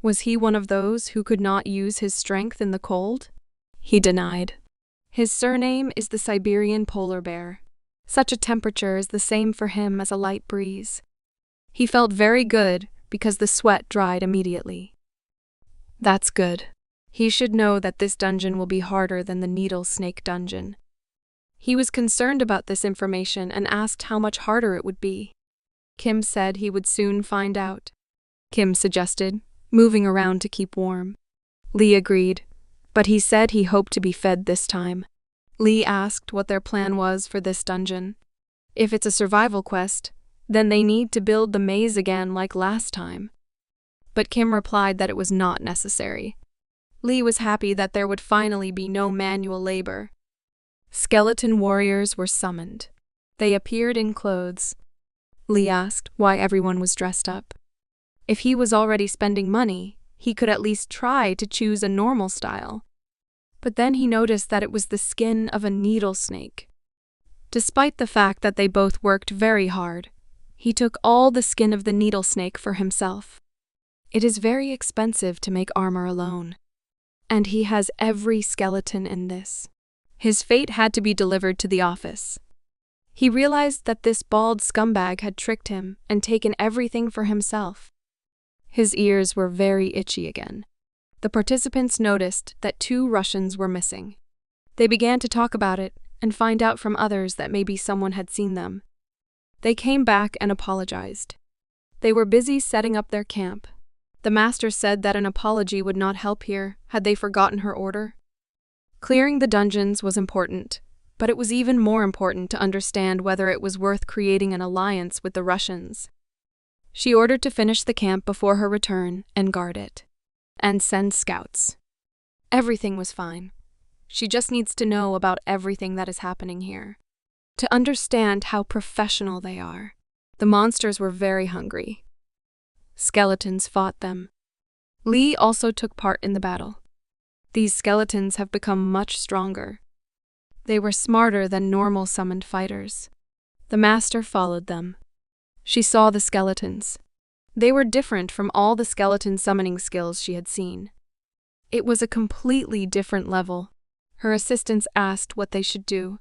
Was he one of those who could not use his strength in the cold? He denied. His surname is the Siberian polar bear. Such a temperature is the same for him as a light breeze. He felt very good because the sweat dried immediately. That's good. He should know that this dungeon will be harder than the Needle Snake dungeon. He was concerned about this information and asked how much harder it would be. Kim said he would soon find out. Kim suggested moving around to keep warm. Lee agreed, but he said he hoped to be fed this time. Lee asked what their plan was for this dungeon. If it's a survival quest, then they need to build the maze again like last time. But Kim replied that it was not necessary. Lee was happy that there would finally be no manual labor. Skeleton warriors were summoned. They appeared in clothes. Lee asked why everyone was dressed up. If he was already spending money, he could at least try to choose a normal style. But then he noticed that it was the skin of a needle snake. Despite the fact that they both worked very hard, he took all the skin of the needle snake for himself. It is very expensive to make armor alone. And he has every skeleton in this. His fate had to be delivered to the office. He realized that this bald scumbag had tricked him and taken everything for himself. His ears were very itchy again. The participants noticed that 2 Russians were missing. They began to talk about it and find out from others that maybe someone had seen them. They came back and apologized. They were busy setting up their camp. The master said that an apology would not help here had they forgotten her order. Clearing the dungeons was important, but it was even more important to understand whether it was worth creating an alliance with the Russians. She ordered to finish the camp before her return and guard it, and send scouts. Everything was fine. She just needs to know about everything that is happening here, to understand how professional they are. The monsters were very hungry. Skeletons fought them. Lee also took part in the battle. These skeletons have become much stronger. They were smarter than normal summoned fighters. The master followed them. She saw the skeletons. They were different from all the skeleton summoning skills she had seen. It was a completely different level. Her assistants asked what they should do.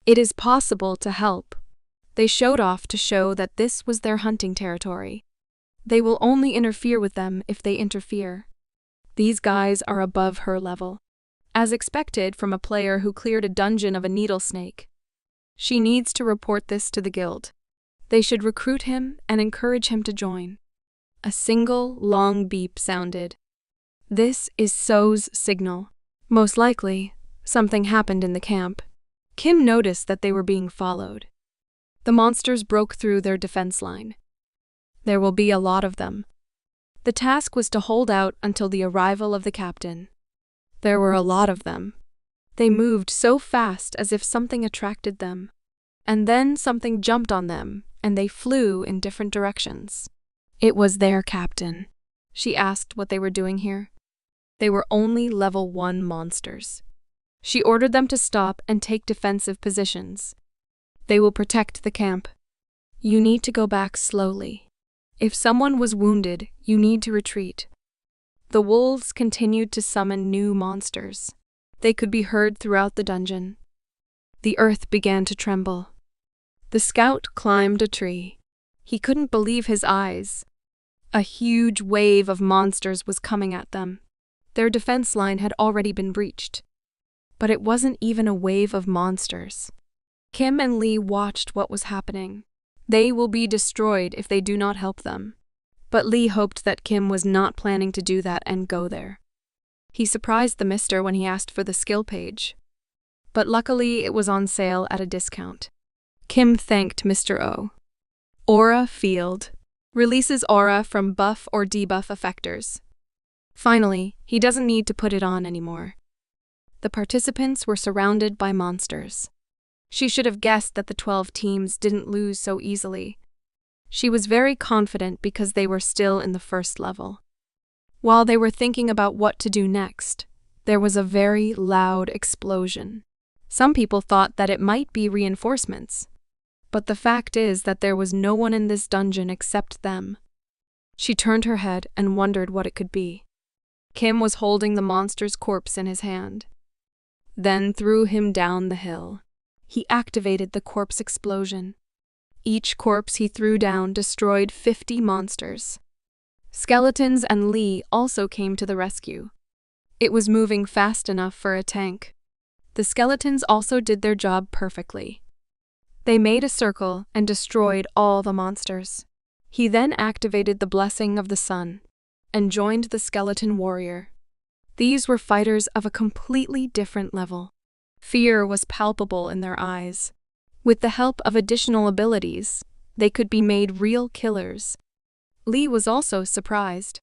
It is possible to help. They showed off to show that this was their hunting territory. They will only interfere with them if they interfere. These guys are above her level. As expected from a player who cleared a dungeon of a needle snake. She needs to report this to the guild. They should recruit him and encourage him to join. A single, long beep sounded. This is So's signal. Most likely, something happened in the camp. Kim noticed that they were being followed. The monsters broke through their defense line. There will be a lot of them. The task was to hold out until the arrival of the captain. There were a lot of them. They moved so fast as if something attracted them. And then something jumped on them, and they flew in different directions. It was their captain. She asked what they were doing here. They were only level 1 monsters. She ordered them to stop and take defensive positions. They will protect the camp. You need to go back slowly. If someone was wounded, you need to retreat. The wolves continued to summon new monsters. They could be heard throughout the dungeon. The earth began to tremble. The scout climbed a tree. He couldn't believe his eyes. A huge wave of monsters was coming at them. Their defense line had already been breached. But it wasn't even a wave of monsters. Kim and Lee watched what was happening. They will be destroyed if they do not help them. But Lee hoped that Kim was not planning to do that and go there. He surprised the mister when he asked for the skill page. But luckily it was on sale at a discount. Kim thanked Mr. O. Aura Field. Releases aura from buff or debuff effectors. Finally, he doesn't need to put it on anymore. The participants were surrounded by monsters. She should have guessed that the 12 teams didn't lose so easily. She was very confident because they were still in the first level. While they were thinking about what to do next, there was a very loud explosion. Some people thought that it might be reinforcements, but the fact is that there was no one in this dungeon except them. She turned her head and wondered what it could be. Kim was holding the monster's corpse in his hand, then threw him down the hill. He activated the corpse explosion. Each corpse he threw down destroyed 50 monsters. Skeletons and Lee also came to the rescue. It was moving fast enough for a tank. The skeletons also did their job perfectly. They made a circle and destroyed all the monsters. He then activated the blessing of the sun and joined the skeleton warrior. These were fighters of a completely different level. Fear was palpable in their eyes. With the help of additional abilities, they could be made real killers. Lee was also surprised.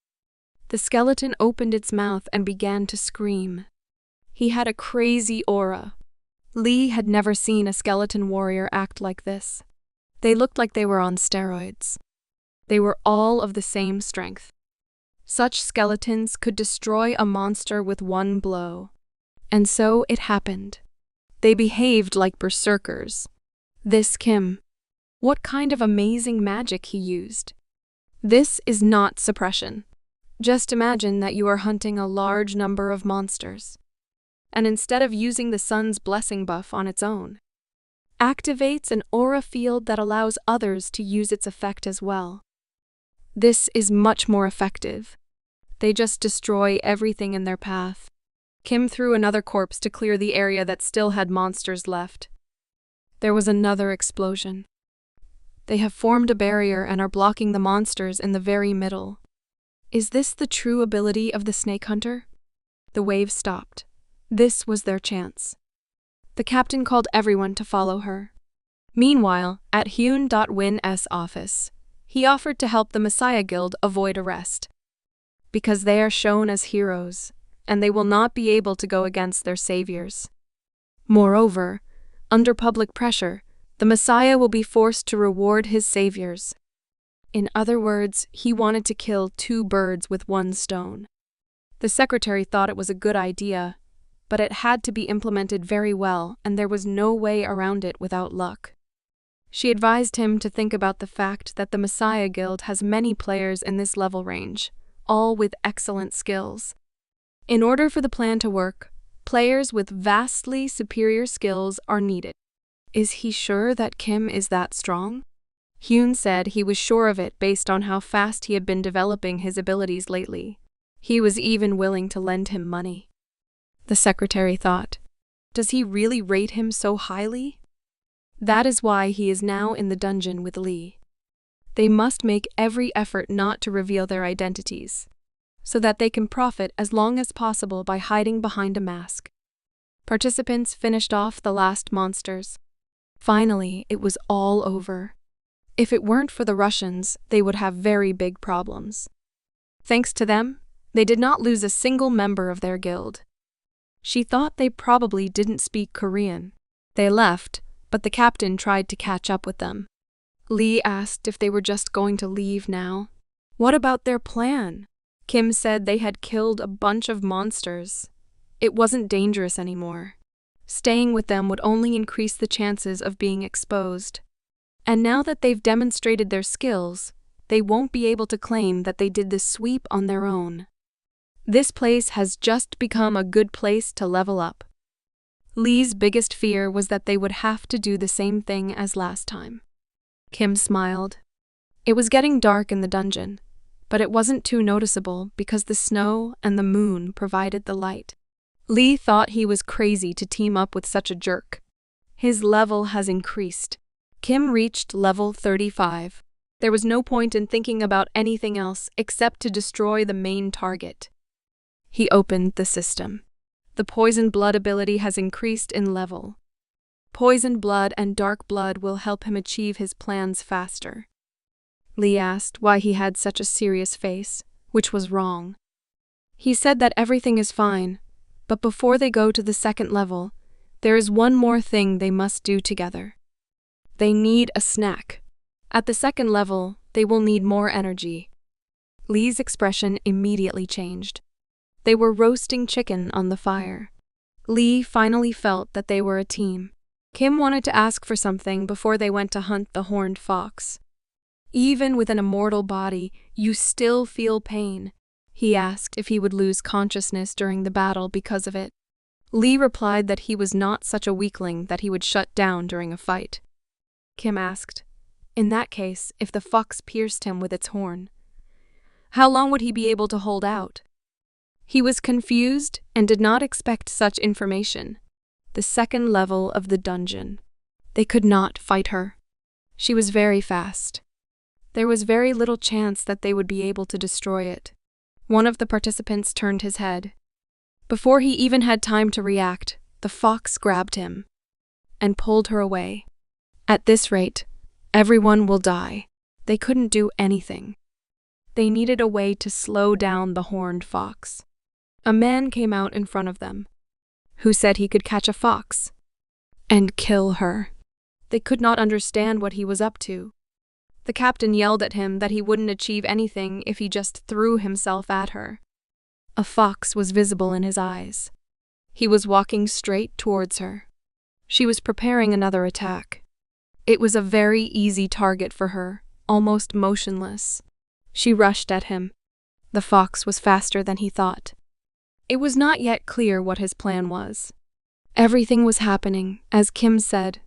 The skeleton opened its mouth and began to scream. He had a crazy aura. Lee had never seen a skeleton warrior act like this. They looked like they were on steroids. They were all of the same strength. Such skeletons could destroy a monster with one blow. And so it happened. They behaved like berserkers. This Kim. What kind of amazing magic he used. This is not suppression. Just imagine that you are hunting a large number of monsters. And instead of using the sun's blessing buff on its own, activates an aura field that allows others to use its effect as well. This is much more effective. They just destroy everything in their path. Kim threw another corpse to clear the area that still had monsters left. There was another explosion. They have formed a barrier and are blocking the monsters in the very middle. Is this the true ability of the snake hunter? The wave stopped. This was their chance. The captain called everyone to follow her. Meanwhile, at Hyun.Win's office, he offered to help the Messiah Guild avoid arrest. Because they are shown as heroes, and they will not be able to go against their saviors. Moreover, under public pressure, the Messiah will be forced to reward his saviors. In other words, he wanted to kill 2 birds with 1 stone. The secretary thought it was a good idea, but it had to be implemented very well, and there was no way around it without luck. She advised him to think about the fact that the Messiah Guild has many players in this level range, all with excellent skills. In order for the plan to work, players with vastly superior skills are needed. Is he sure that Kim is that strong? Hyun said he was sure of it based on how fast he had been developing his abilities lately. He was even willing to lend him money. The secretary thought, does he really rate him so highly? That is why he is now in the dungeon with Lee. They must make every effort not to reveal their identities, so that they can profit as long as possible by hiding behind a mask. Participants finished off the last monsters. Finally, it was all over. If it weren't for the Russians, they would have very big problems. Thanks to them, they did not lose a single member of their guild. She thought they probably didn't speak Korean. They left, but the captain tried to catch up with them. Lee asked if they were just going to leave now. What about their plan? Kim said they had killed a bunch of monsters. It wasn't dangerous anymore. Staying with them would only increase the chances of being exposed. And now that they've demonstrated their skills, they won't be able to claim that they did this sweep on their own. This place has just become a good place to level up. Lee's biggest fear was that they would have to do the same thing as last time. Kim smiled. It was getting dark in the dungeon, but it wasn't too noticeable because the snow and the moon provided the light. Lee thought he was crazy to team up with such a jerk. His level has increased. Kim reached level 35. There was no point in thinking about anything else except to destroy the main target. He opened the system. The poison blood ability has increased in level. Poison blood and dark blood will help him achieve his plans faster. Lee asked why he had such a serious face, which was wrong. He said that everything is fine, but before they go to the second level, there is one more thing they must do together. They need a snack. At the second level, they will need more energy. Lee's expression immediately changed. They were roasting chicken on the fire. Lee finally felt that they were a team. Kim wanted to ask for something before they went to hunt the horned fox. Even with an immortal body, you still feel pain. He asked if he would lose consciousness during the battle because of it. Lee replied that he was not such a weakling that he would shut down during a fight. Kim asked, in that case, if the fox pierced him with its horn, how long would he be able to hold out? He was confused and did not expect such information. The second level of the dungeon. They could not fight her. She was very fast. There was very little chance that they would be able to destroy it. One of the participants turned his head. Before he even had time to react, the fox grabbed him and pulled her away. At this rate, everyone will die. They couldn't do anything. They needed a way to slow down the horned fox. A man came out in front of them, who said he could catch a fox and kill her. They could not understand what he was up to. The captain yelled at him that he wouldn't achieve anything if he just threw himself at her. A fox was visible in his eyes. He was walking straight towards her. She was preparing another attack. It was a very easy target for her, almost motionless. She rushed at him. The fox was faster than he thought. It was not yet clear what his plan was. Everything was happening, as Kim said.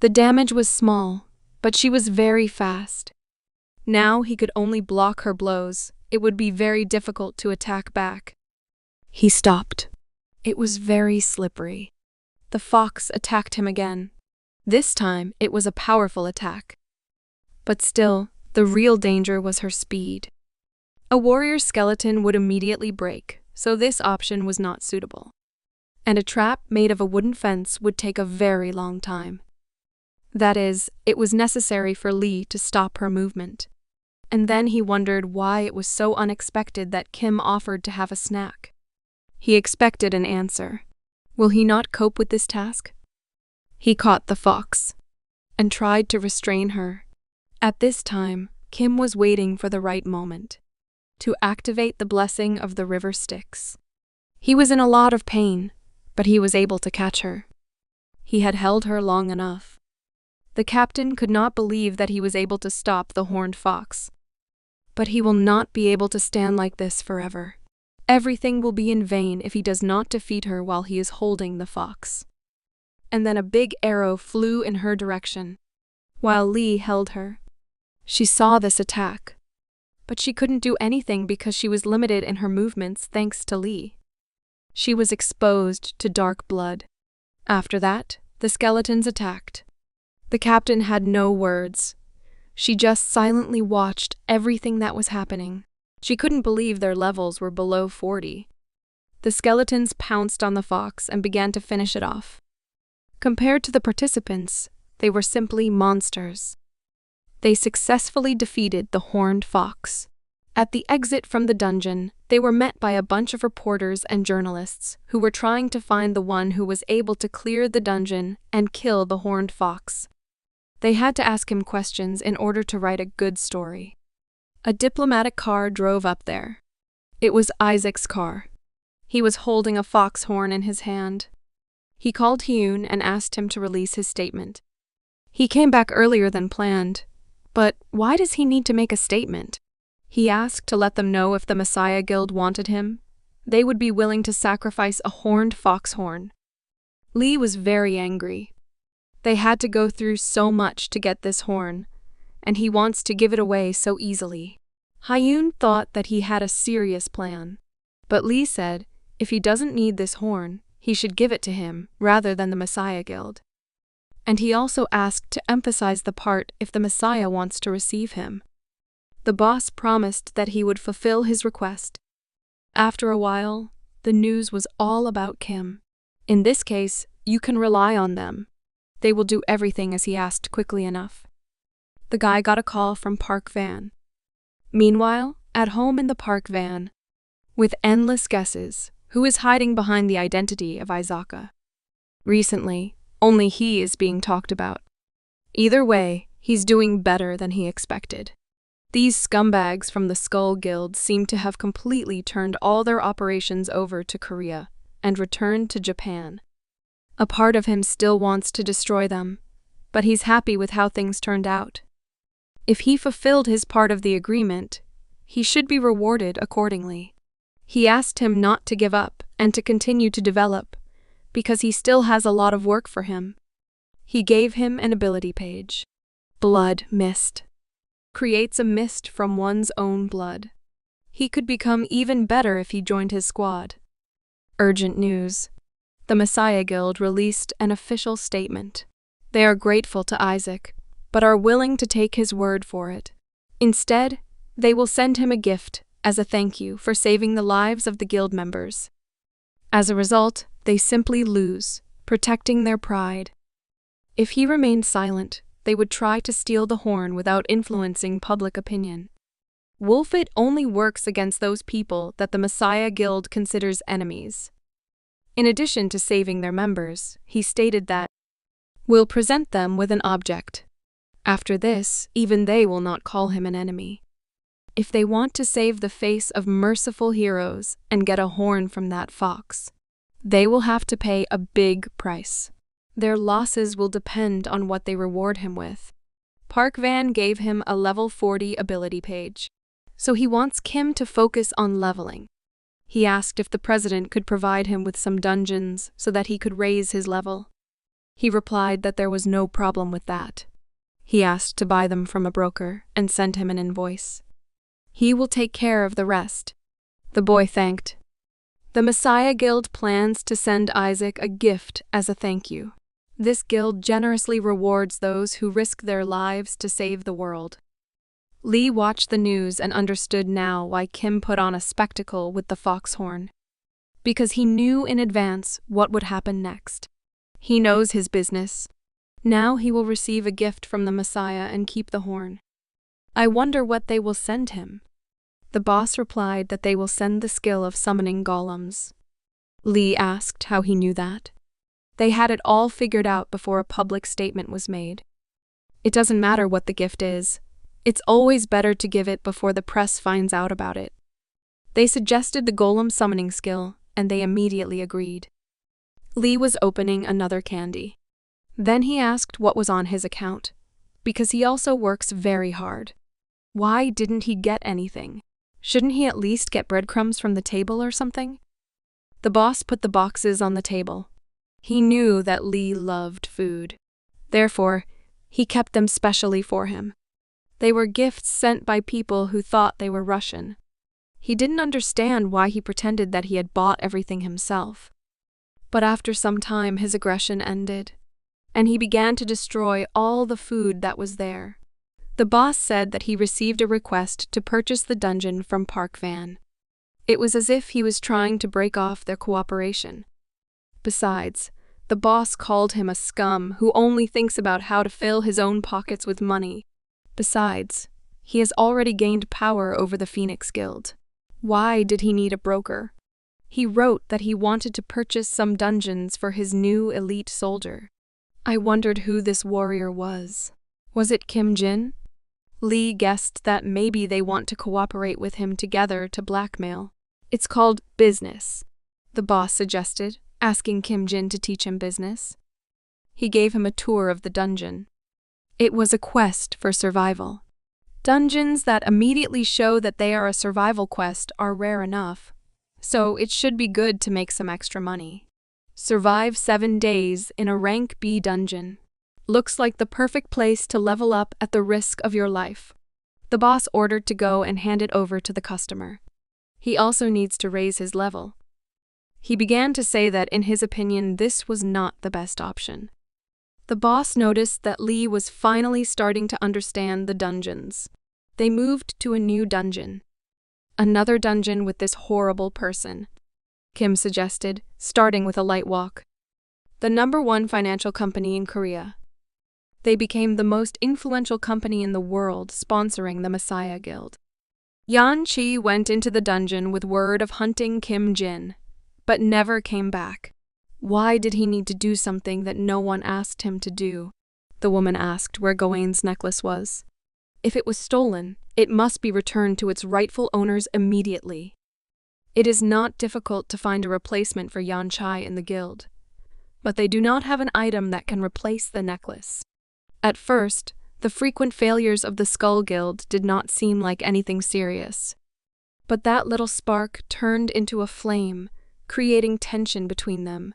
The damage was small, but she was very fast. Now he could only block her blows. It would be very difficult to attack back. He stopped. It was very slippery. The fox attacked him again. This time, it was a powerful attack. But still, the real danger was her speed. A warrior's skeleton would immediately break, so this option was not suitable. And a trap made of a wooden fence would take a very long time. That is, it was necessary for Lee to stop her movement. And then he wondered why it was so unexpected that Kim offered to have a snack. He expected an answer. Will he not cope with this task? He caught the fox and tried to restrain her. At this time, Kim was waiting for the right moment to activate the blessing of the river Styx. He was in a lot of pain, but he was able to catch her. He had held her long enough. The captain could not believe that he was able to stop the horned fox. But he will not be able to stand like this forever. Everything will be in vain if he does not defeat her while he is holding the fox. And then a big arrow flew in her direction, while Lee held her. She saw this attack, but she couldn't do anything because she was limited in her movements thanks to Lee. She was exposed to dark blood. After that, the skeletons attacked. The captain had no words. She just silently watched everything that was happening. She couldn't believe their levels were below 40. The skeletons pounced on the fox and began to finish it off. Compared to the participants, they were simply monsters. They successfully defeated the horned fox. At the exit from the dungeon, they were met by a bunch of reporters and journalists who were trying to find the one who was able to clear the dungeon and kill the horned fox. They had to ask him questions in order to write a good story. A diplomatic car drove up there. It was Isaac's car. He was holding a fox horn in his hand. He called Hyun and asked him to release his statement. He came back earlier than planned, but why does he need to make a statement? He asked to let them know if the Messiah Guild wanted him, they would be willing to sacrifice a horned fox horn. Lee was very angry. They had to go through so much to get this horn, and he wants to give it away so easily. Hyun thought that he had a serious plan, but Lee said if he doesn't need this horn, he should give it to him rather than the Messiah Guild. And he also asked to emphasize the part if the Messiah wants to receive him. The boss promised that he would fulfill his request. After a while, the news was all about Kim. In this case, you can rely on them. They will do everything as he asked quickly enough. The guy got a call from Park Van. Meanwhile, at home in the Park Van, with endless guesses, who is hiding behind the identity of Isaka? Recently, only he is being talked about. Either way, he's doing better than he expected. These scumbags from the Skull Guild seem to have completely turned all their operations over to Korea and returned to Japan. A part of him still wants to destroy them, but he's happy with how things turned out. If he fulfilled his part of the agreement, he should be rewarded accordingly. He asked him not to give up and to continue to develop, because he still has a lot of work for him. He gave him an ability page. Blood Mist. Creates a mist from one's own blood. He could become even better if he joined his squad. Urgent news. The Messiah Guild released an official statement. They are grateful to Isaac, but are willing to take his word for it. Instead, they will send him a gift as a thank you for saving the lives of the guild members. As a result, they simply lose, protecting their pride. If he remained silent, they would try to steal the horn without influencing public opinion. Wolfit only works against those people that the Messiah Guild considers enemies. In addition to saving their members, he stated that we'll present them with an object. After this, even they will not call him an enemy. If they want to save the face of merciful heroes and get a horn from that fox, they will have to pay a big price. Their losses will depend on what they reward him with. Park Van gave him a level 40 ability page, so he wants Kim to focus on leveling. He asked if the president could provide him with some dungeons so that he could raise his level. He replied that there was no problem with that. He asked to buy them from a broker and sent him an invoice. He will take care of the rest. The boy thanked. The Messiah Guild plans to send Isaac a gift as a thank you. This guild generously rewards those who risk their lives to save the world. Lee watched the news and understood now why Kim put on a spectacle with the foxhorn. Because he knew in advance what would happen next. He knows his business. Now he will receive a gift from the Messiah and keep the horn. I wonder what they will send him. The boss replied that they will send the skill of summoning golems. Lee asked how he knew that. They had it all figured out before a public statement was made. It doesn't matter what the gift is. It's always better to give it before the press finds out about it. They suggested the golem summoning skill, and they immediately agreed. Lee was opening another candy. Then he asked what was on his account, because he also works very hard. Why didn't he get anything? Shouldn't he at least get breadcrumbs from the table or something? The boss put the boxes on the table. He knew that Lee loved food. Therefore, he kept them specially for him. They were gifts sent by people who thought they were Russian. He didn't understand why he pretended that he had bought everything himself. But after some time his aggression ended, and he began to destroy all the food that was there. The boss said that he received a request to purchase the dungeon from Park Van. It was as if he was trying to break off their cooperation. Besides, the boss called him a scum who only thinks about how to fill his own pockets with money. Besides, He has already gained power over the Phoenix Guild. Why did he need a broker? He wrote that he wanted to purchase some dungeons for his new elite soldier. I wondered who this warrior was. Was it Kim Jin? Lee guessed that maybe they want to cooperate with him together to blackmail. It's called business, the boss suggested, asking Kim Jin to teach him business. He gave him a tour of the dungeon. It was a quest for survival. Dungeons that immediately show that they are a survival quest are rare enough, so it should be good to make some extra money. Survive 7 days in a rank B dungeon. Looks like the perfect place to level up at the risk of your life. The boss ordered to go and hand it over to the customer. He also needs to raise his level. He began to say that, in his opinion, this was not the best option. The boss noticed that Lee was finally starting to understand the dungeons. They moved to a new dungeon. Another dungeon with this horrible person, Kim suggested, starting with a light walk. The #1 financial company in Korea. They became the most influential company in the world, sponsoring the Messiah Guild. Yan Chi went into the dungeon with word of hunting Kim Jin, but never came back. Why did he need to do something that no one asked him to do? The woman asked where Gawain's necklace was. If it was stolen, it must be returned to its rightful owners immediately. It is not difficult to find a replacement for Yan Chai in the guild, but they do not have an item that can replace the necklace. At first, the frequent failures of the Skull Guild did not seem like anything serious. But that little spark turned into a flame, creating tension between them.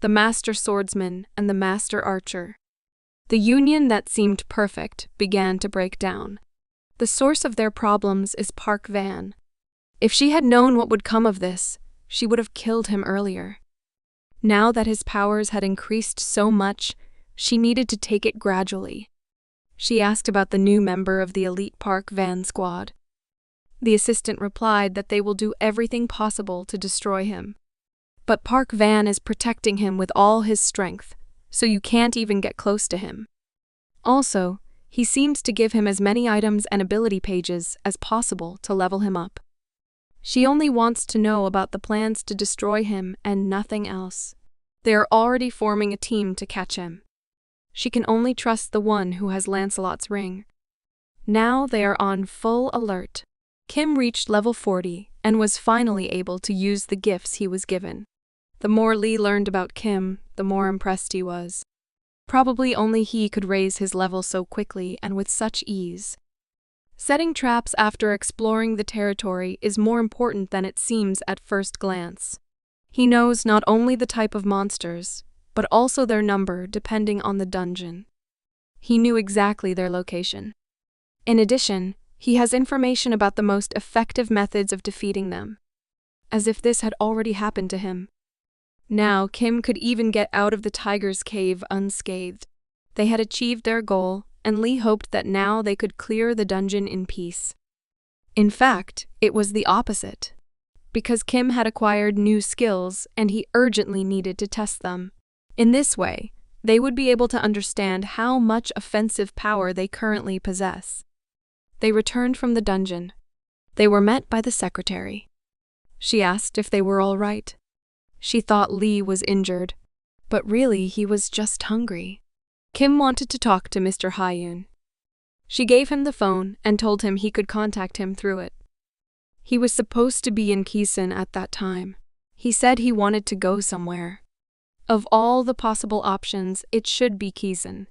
The Master Swordsman and the Master Archer. The union that seemed perfect began to break down. The source of their problems is Park Van. If she had known what would come of this, she would have killed him earlier. Now that his powers had increased so much, she needed to take it gradually. She asked about the new member of the elite Park Van squad. The assistant replied that they will do everything possible to destroy him. But Park Van is protecting him with all his strength, so you can't even get close to him. Also, he seems to give him as many items and ability pages as possible to level him up. She only wants to know about the plans to destroy him and nothing else. They are already forming a team to catch him. She can only trust the one who has Lancelot's ring. Now they are on full alert. Kim reached level 40 and was finally able to use the gifts he was given. The more Lee learned about Kim, the more impressed he was. Probably only he could raise his level so quickly and with such ease. Setting traps after exploring the territory is more important than it seems at first glance. He knows not only the type of monsters, but also their number depending on the dungeon. He knew exactly their location. In addition, he has information about the most effective methods of defeating them, as if this had already happened to him. Now Kim could even get out of the tiger's cave unscathed. They had achieved their goal, and Lee hoped that now they could clear the dungeon in peace. In fact, it was the opposite, because Kim had acquired new skills and he urgently needed to test them. In this way, they would be able to understand how much offensive power they currently possess. They returned from the dungeon. They were met by the secretary. She asked if they were all right. She thought Lee was injured, but really he was just hungry. Kim wanted to talk to Mr. Hyun. She gave him the phone and told him he could contact him through it. He was supposed to be in Kisan at that time. He said he wanted to go somewhere. Of all the possible options, it should be Kisan.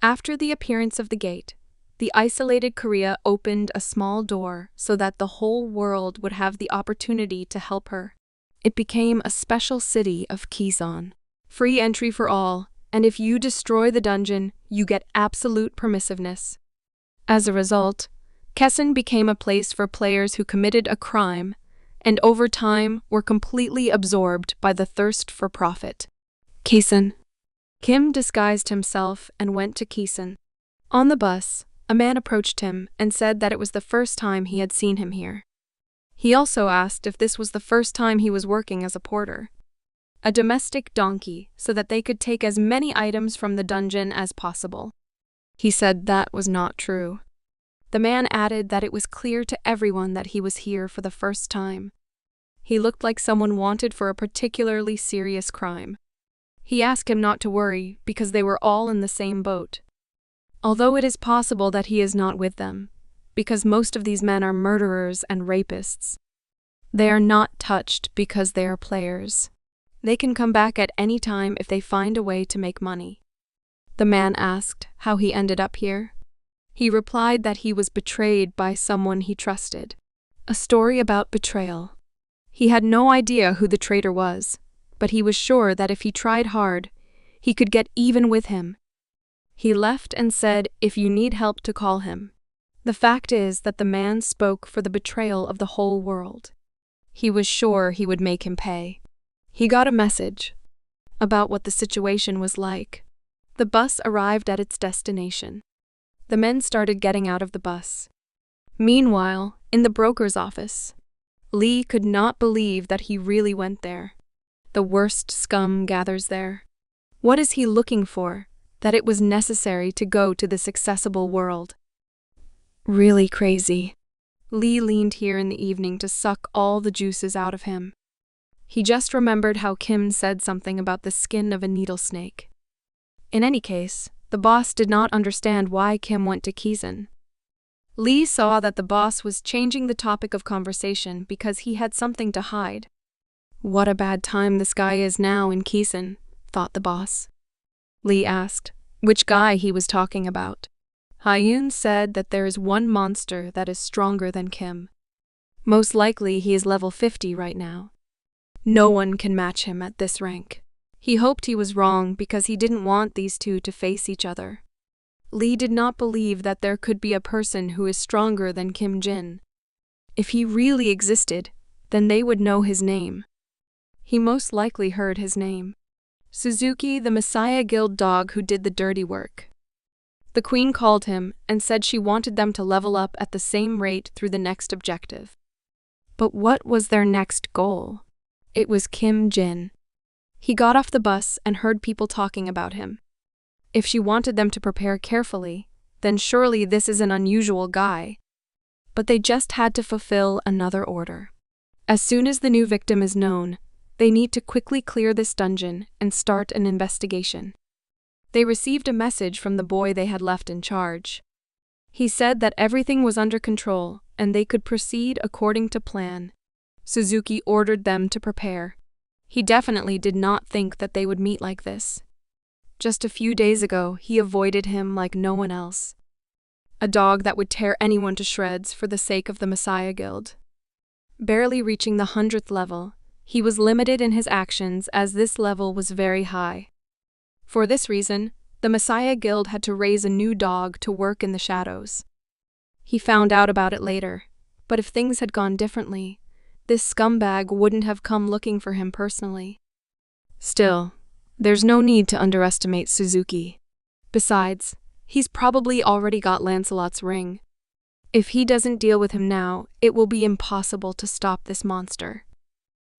After the appearance of the gate, the isolated Korea opened a small door so that the whole world would have the opportunity to help her. It became a special city of Kisan. Free entry for all, and if you destroy the dungeon, you get absolute permissiveness. As a result, Kesan became a place for players who committed a crime, and over time were completely absorbed by the thirst for profit. Kisan. Kim disguised himself and went to Kisan. On the bus, a man approached him and said that it was the first time he had seen him here. He also asked if this was the first time he was working as a porter. A domestic donkey, so that they could take as many items from the dungeon as possible. He said that was not true. The man added that it was clear to everyone that he was here for the first time. He looked like someone wanted for a particularly serious crime. He asked him not to worry because they were all in the same boat. Although it is possible that he is not with them, because most of these men are murderers and rapists. They are not touched because they are players. They can come back at any time if they find a way to make money. The man asked how he ended up here. He replied that he was betrayed by someone he trusted. A story about betrayal. He had no idea who the traitor was, but he was sure that if he tried hard, he could get even with him. He left and said if you need help to call him. The fact is that the man spoke for the betrayal of the whole world. He was sure he would make him pay. He got a message about what the situation was like. The bus arrived at its destination. The men started getting out of the bus. Meanwhile, in the broker's office, Lee could not believe that he really went there. The worst scum gathers there. What is he looking for, that it was necessary to go to this accessible world? Really crazy. Lee leaned here in the evening to suck all the juices out of him. He just remembered how Kim said something about the skin of a needle snake. In any case, the boss did not understand why Kim went to Kizan. Lee saw that the boss was changing the topic of conversation because he had something to hide. What a bad time this guy is now in Kizan, thought the boss. Lee asked which guy he was talking about. Hyun said that there is one monster that is stronger than Kim. Most likely he is level 50 right now. No one can match him at this rank. He hoped he was wrong because he didn't want these two to face each other. Lee did not believe that there could be a person who is stronger than Kim Jin. If he really existed, then they would know his name. He most likely heard his name. Suzuki, the Messiah Guild dog who did the dirty work. The queen called him and said she wanted them to level up at the same rate through the next objective. But what was their next goal? It was Kim Jin. He got off the bus and heard people talking about him. If she wanted them to prepare carefully, then surely this is an unusual guy. But they just had to fulfill another order. As soon as the new victim is known, they need to quickly clear this dungeon and start an investigation. They received a message from the boy they had left in charge. He said that everything was under control and they could proceed according to plan. Suzuki ordered them to prepare. He definitely did not think that they would meet like this. Just a few days ago, he avoided him like no one else. A dog that would tear anyone to shreds for the sake of the Messiah Guild. Barely reaching the 100th level, he was limited in his actions as this level was very high. For this reason, the Messiah Guild had to raise a new dog to work in the shadows. He found out about it later, but if things had gone differently, this scumbag wouldn't have come looking for him personally. Still, there's no need to underestimate Suzuki. Besides, he's probably already got Lancelot's ring. If he doesn't deal with him now, it will be impossible to stop this monster.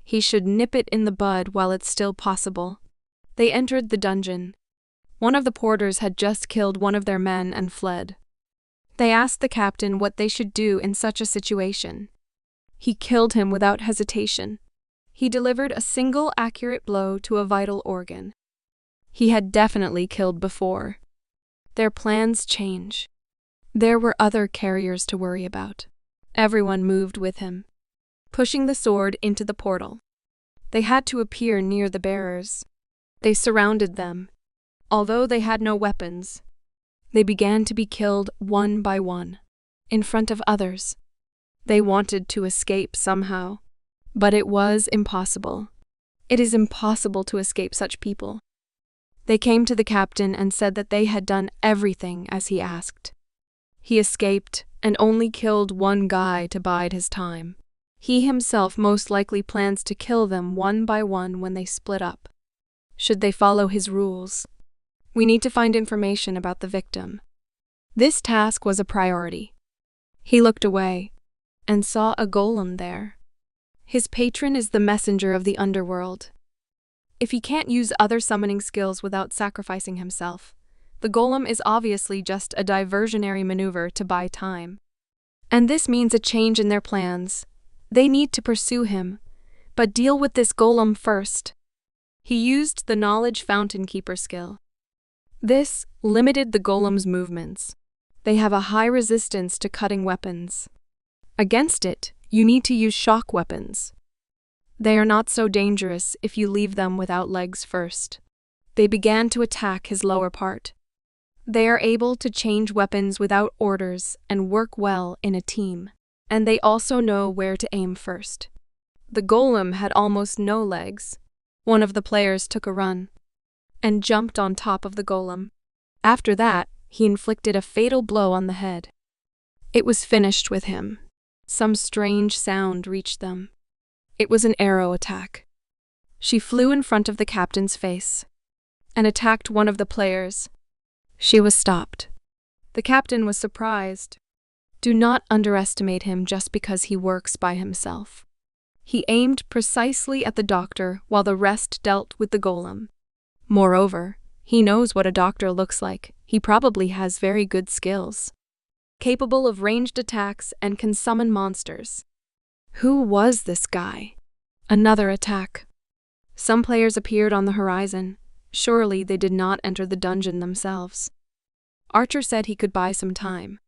He should nip it in the bud while it's still possible. They entered the dungeon. One of the porters had just killed one of their men and fled. They asked the captain what they should do in such a situation. He killed him without hesitation. He delivered a single accurate blow to a vital organ. He had definitely killed before. Their plans change. There were other carriers to worry about. Everyone moved with him, pushing the sword into the portal. They had to appear near the bearers. They surrounded them. Although they had no weapons, they began to be killed one by one, in front of others. They wanted to escape somehow, but it was impossible. It is impossible to escape such people. They came to the captain and said that they had done everything as he asked. He escaped and only killed one guy to bide his time. He himself most likely plans to kill them one by one when they split up. Should they follow his rules? We need to find information about the victim. This task was a priority. He looked away and saw a golem there. His patron is the messenger of the underworld. If he can't use other summoning skills without sacrificing himself, the golem is obviously just a diversionary maneuver to buy time. And this means a change in their plans. They need to pursue him, but deal with this golem first. He used the knowledge fountain keeper skill. This limited the golem's movements. They have a high resistance to cutting weapons. Against it, you need to use shock weapons. They are not so dangerous if you leave them without legs first. They began to attack his lower part. They are able to change weapons without orders and work well in a team. And they also know where to aim first. The golem had almost no legs. One of the players took a run and jumped on top of the golem. After that, he inflicted a fatal blow on the head. It was finished with him. Some strange sound reached them. It was an arrow attack. She flew in front of the captain's face and attacked one of the players. She was stopped. The captain was surprised. Do not underestimate him just because he works by himself. He aimed precisely at the doctor while the rest dealt with the golem. Moreover, he knows what a doctor looks like. He probably has very good skills, capable of ranged attacks and can summon monsters. Who was this guy? Another attack. Some players appeared on the horizon. Surely they did not enter the dungeon themselves. Archer said he could buy some time.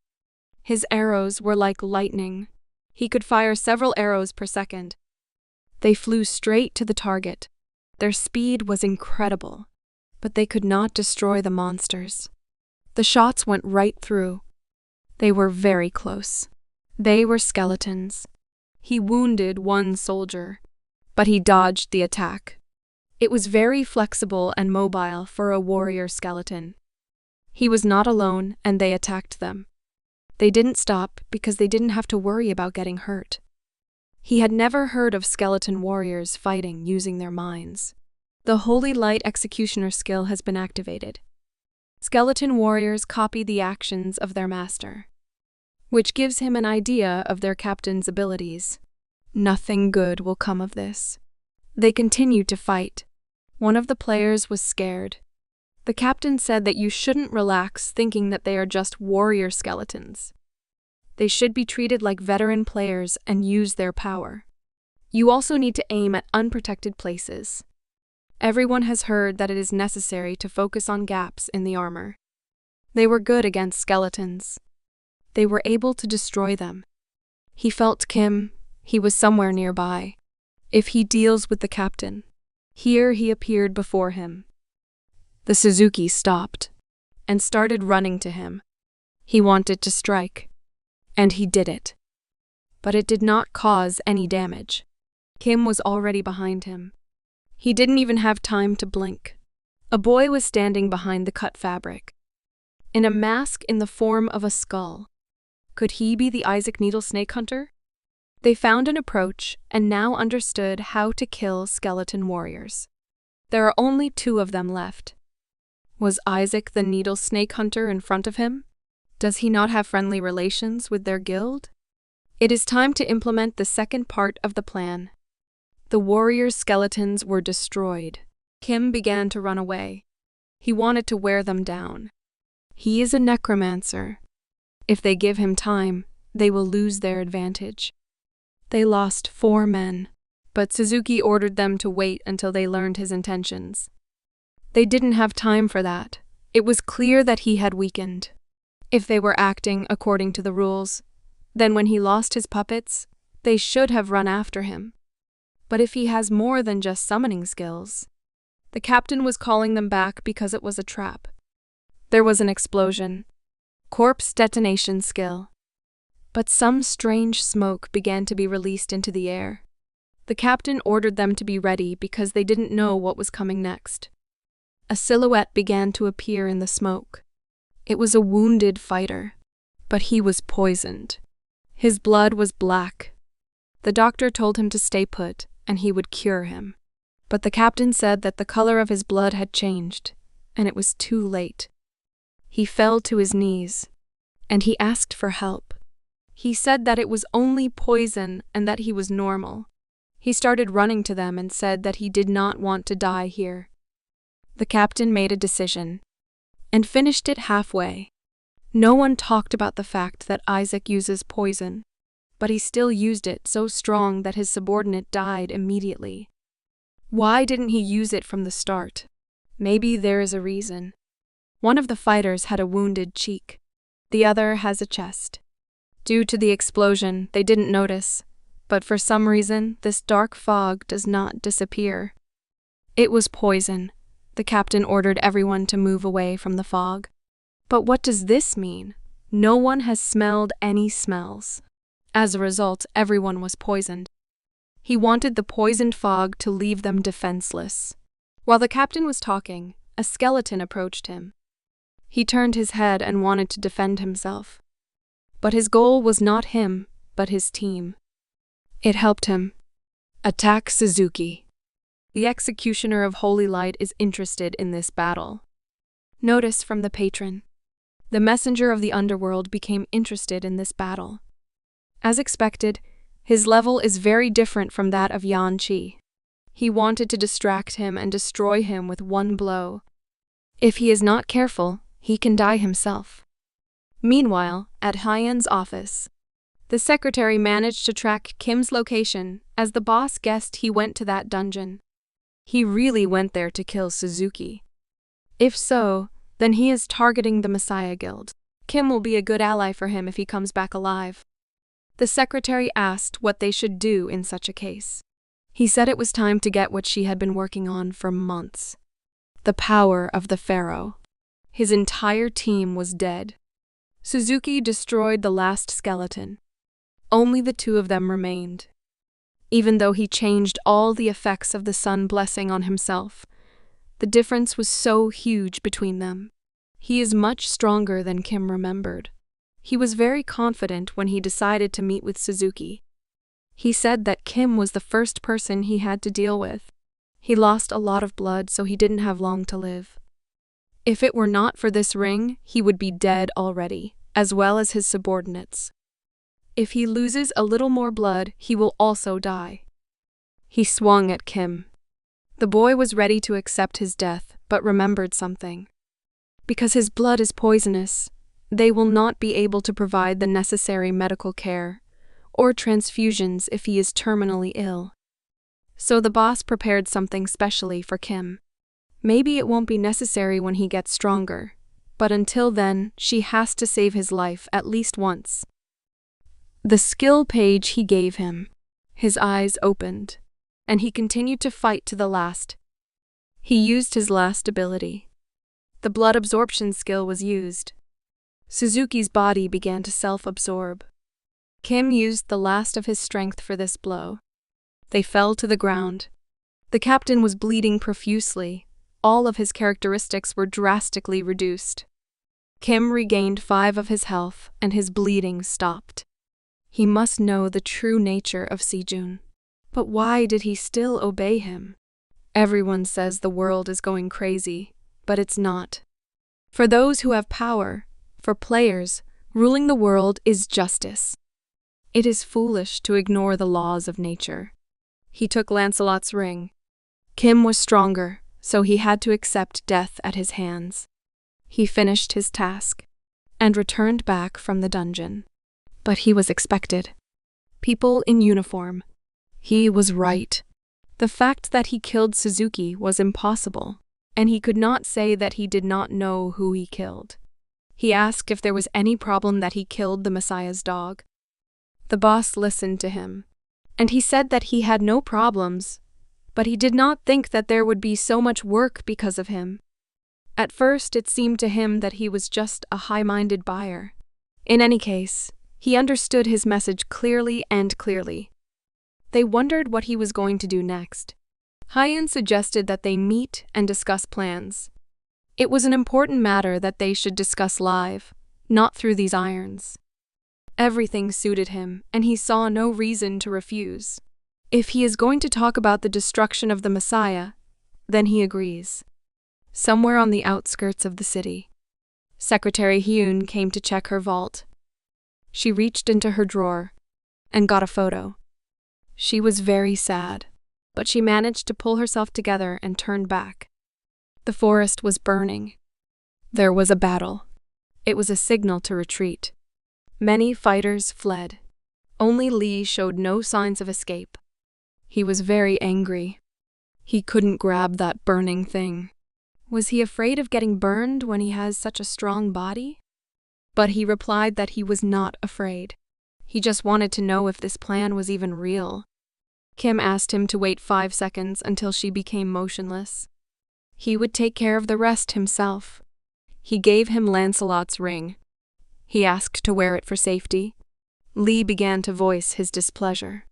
His arrows were like lightning. He could fire several arrows per second. They flew straight to the target. Their speed was incredible, but they could not destroy the monsters. The shots went right through. They were very close. They were skeletons. He wounded one soldier, but he dodged the attack. It was very flexible and mobile for a warrior skeleton. He was not alone, and they attacked them. They didn't stop because they didn't have to worry about getting hurt. He had never heard of skeleton warriors fighting using their minds. The Holy Light Executioner skill has been activated. Skeleton warriors copy the actions of their master, which gives him an idea of their captain's abilities. Nothing good will come of this. They continued to fight. One of the players was scared. The captain said that you shouldn't relax thinking that they are just warrior skeletons. They should be treated like veteran players and use their power. You also need to aim at unprotected places. Everyone has heard that it is necessary to focus on gaps in the armor. They were good against skeletons. They were able to destroy them. He felt Kim. He was somewhere nearby. If he deals with the captain. Here he appeared before him. The Suzuki stopped and started running to him. He wanted to strike, and he did it. But it did not cause any damage. Kim was already behind him. He didn't even have time to blink. A boy was standing behind the cut fabric, in a mask in the form of a skull. Could he be the Isaac Needle Snake Hunter? They found an approach and now understood how to kill skeleton warriors. There are only 2 of them left. Was Isaac the Needle Snake Hunter in front of him? Does he not have friendly relations with their guild? It is time to implement the second part of the plan. The warriors' skeletons were destroyed. Kim began to run away. He wanted to wear them down. He is a necromancer. If they give him time, they will lose their advantage. They lost 4 men, but Suzuki ordered them to wait until they learned his intentions. They didn't have time for that. It was clear that he had weakened. If they were acting according to the rules, then when he lost his puppets, they should have run after him. But if he has more than just summoning skills, the captain was calling them back because it was a trap. There was an explosion. Corpse detonation skill. But some strange smoke began to be released into the air. The captain ordered them to be ready because they didn't know what was coming next. A silhouette began to appear in the smoke. It was a wounded fighter, but he was poisoned. His blood was black. The doctor told him to stay put, and he would cure him. But the captain said that the color of his blood had changed, and it was too late. He fell to his knees, and he asked for help. He said that it was only poison and that he was normal. He started running to them and said that he did not want to die here. The captain made a decision and finished it halfway. No one talked about the fact that Isaac uses poison, but he still used it so strong that his subordinate died immediately. Why didn't he use it from the start? Maybe there is a reason. One of the fighters had a wounded cheek. The other has a chest. Due to the explosion, they didn't notice, but for some reason, this dark fog does not disappear. It was poison. The captain ordered everyone to move away from the fog. But what does this mean? No one has smelled any smells. As a result, everyone was poisoned. He wanted the poisoned fog to leave them defenseless. While the captain was talking, a skeleton approached him. He turned his head and wanted to defend himself. But his goal was not him, but his team. It helped him. Attack Suzuki. The executioner of Holy Light is interested in this battle. Notice from the patron. The messenger of the underworld became interested in this battle. As expected, his level is very different from that of Yan Qi. He wanted to distract him and destroy him with one blow. If he is not careful, he can die himself. Meanwhile, at Hyen's office, the secretary managed to track Kim's location as the boss guessed he went to that dungeon. He really went there to kill Suzuki. If so, then he is targeting the Messiah Guild. Kim will be a good ally for him if he comes back alive. The secretary asked what they should do in such a case. He said it was time to get what she had been working on for months. The power of the Pharaoh. His entire team was dead. Suzuki destroyed the last skeleton. Only the two of them remained. Even though he changed all the effects of the sun blessing on himself, the difference was so huge between them. He is much stronger than Kim remembered. He was very confident when he decided to meet with Suzuki. He said that Kim was the first person he had to deal with. He lost a lot of blood, so he didn't have long to live. If it were not for this ring, he would be dead already, as well as his subordinates. If he loses a little more blood, he will also die. He swung at Kim. The boy was ready to accept his death, but remembered something. Because his blood is poisonous, they will not be able to provide the necessary medical care or transfusions if he is terminally ill. So the boss prepared something specially for Kim. Maybe it won't be necessary when he gets stronger, but until then, she has to save his life at least once. The skill page he gave him. His eyes opened, and he continued to fight to the last. He used his last ability. The blood absorption skill was used. Suzuki's body began to self-absorb. Kim used the last of his strength for this blow. They fell to the ground. The captain was bleeding profusely. All of his characteristics were drastically reduced. Kim regained 5 of his health, and his bleeding stopped. He must know the true nature of Sejun. But why did he still obey him? Everyone says the world is going crazy, but it's not. For those who have power, for players, ruling the world is justice. It is foolish to ignore the laws of nature. He took Lancelot's ring. Kim was stronger, so he had to accept death at his hands. He finished his task and returned back from the dungeon. But he was expected. People in uniform. He was right. The fact that he killed Suzuki was impossible, and he could not say that he did not know who he killed. He asked if there was any problem that he killed the Messiah's dog. The boss listened to him, and he said that he had no problems, but he did not think that there would be so much work because of him. At first, it seemed to him that he was just a high-minded buyer. In any case, he understood his message clearly and clearly. They wondered what he was going to do next. Hyen suggested that they meet and discuss plans. It was an important matter that they should discuss live, not through these irons. Everything suited him, and he saw no reason to refuse. If he is going to talk about the destruction of the Messiah, then he agrees. Somewhere on the outskirts of the city, Secretary Hyun came to check her vault. She reached into her drawer and got a photo. She was very sad, but she managed to pull herself together and turned back. The forest was burning. There was a battle. It was a signal to retreat. Many fighters fled. Only Lee showed no signs of escape. He was very angry. He couldn't grab that burning thing. Was he afraid of getting burned when he has such a strong body? But he replied that he was not afraid. He just wanted to know if this plan was even real. Kim asked him to wait 5 seconds until she became motionless. He would take care of the rest himself. He gave him Lancelot's ring. He asked to wear it for safety. Lee began to voice his displeasure.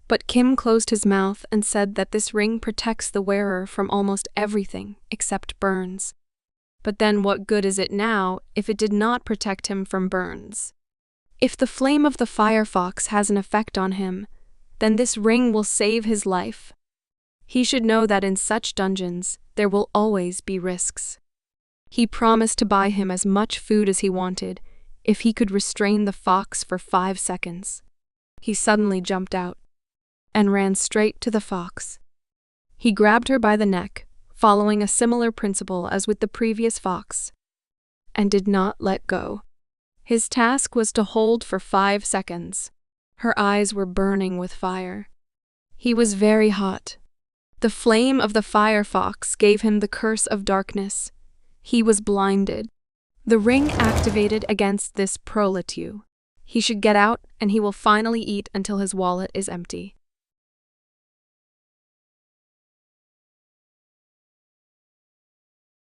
But Kim closed his mouth and said that this ring protects the wearer from almost everything except burns. But then what good is it now if it did not protect him from burns? If the flame of the firefox has an effect on him, then this ring will save his life. He should know that in such dungeons, there will always be risks. He promised to buy him as much food as he wanted if he could restrain the fox for 5 seconds. He suddenly jumped out and ran straight to the fox. He grabbed her by the neck, following a similar principle as with the previous fox, and did not let go. His task was to hold for 5 seconds. Her eyes were burning with fire. He was very hot. The flame of the firefox gave him the curse of darkness. He was blinded. The ring activated against this prolatu. He should get out and he will finally eat until his wallet is empty.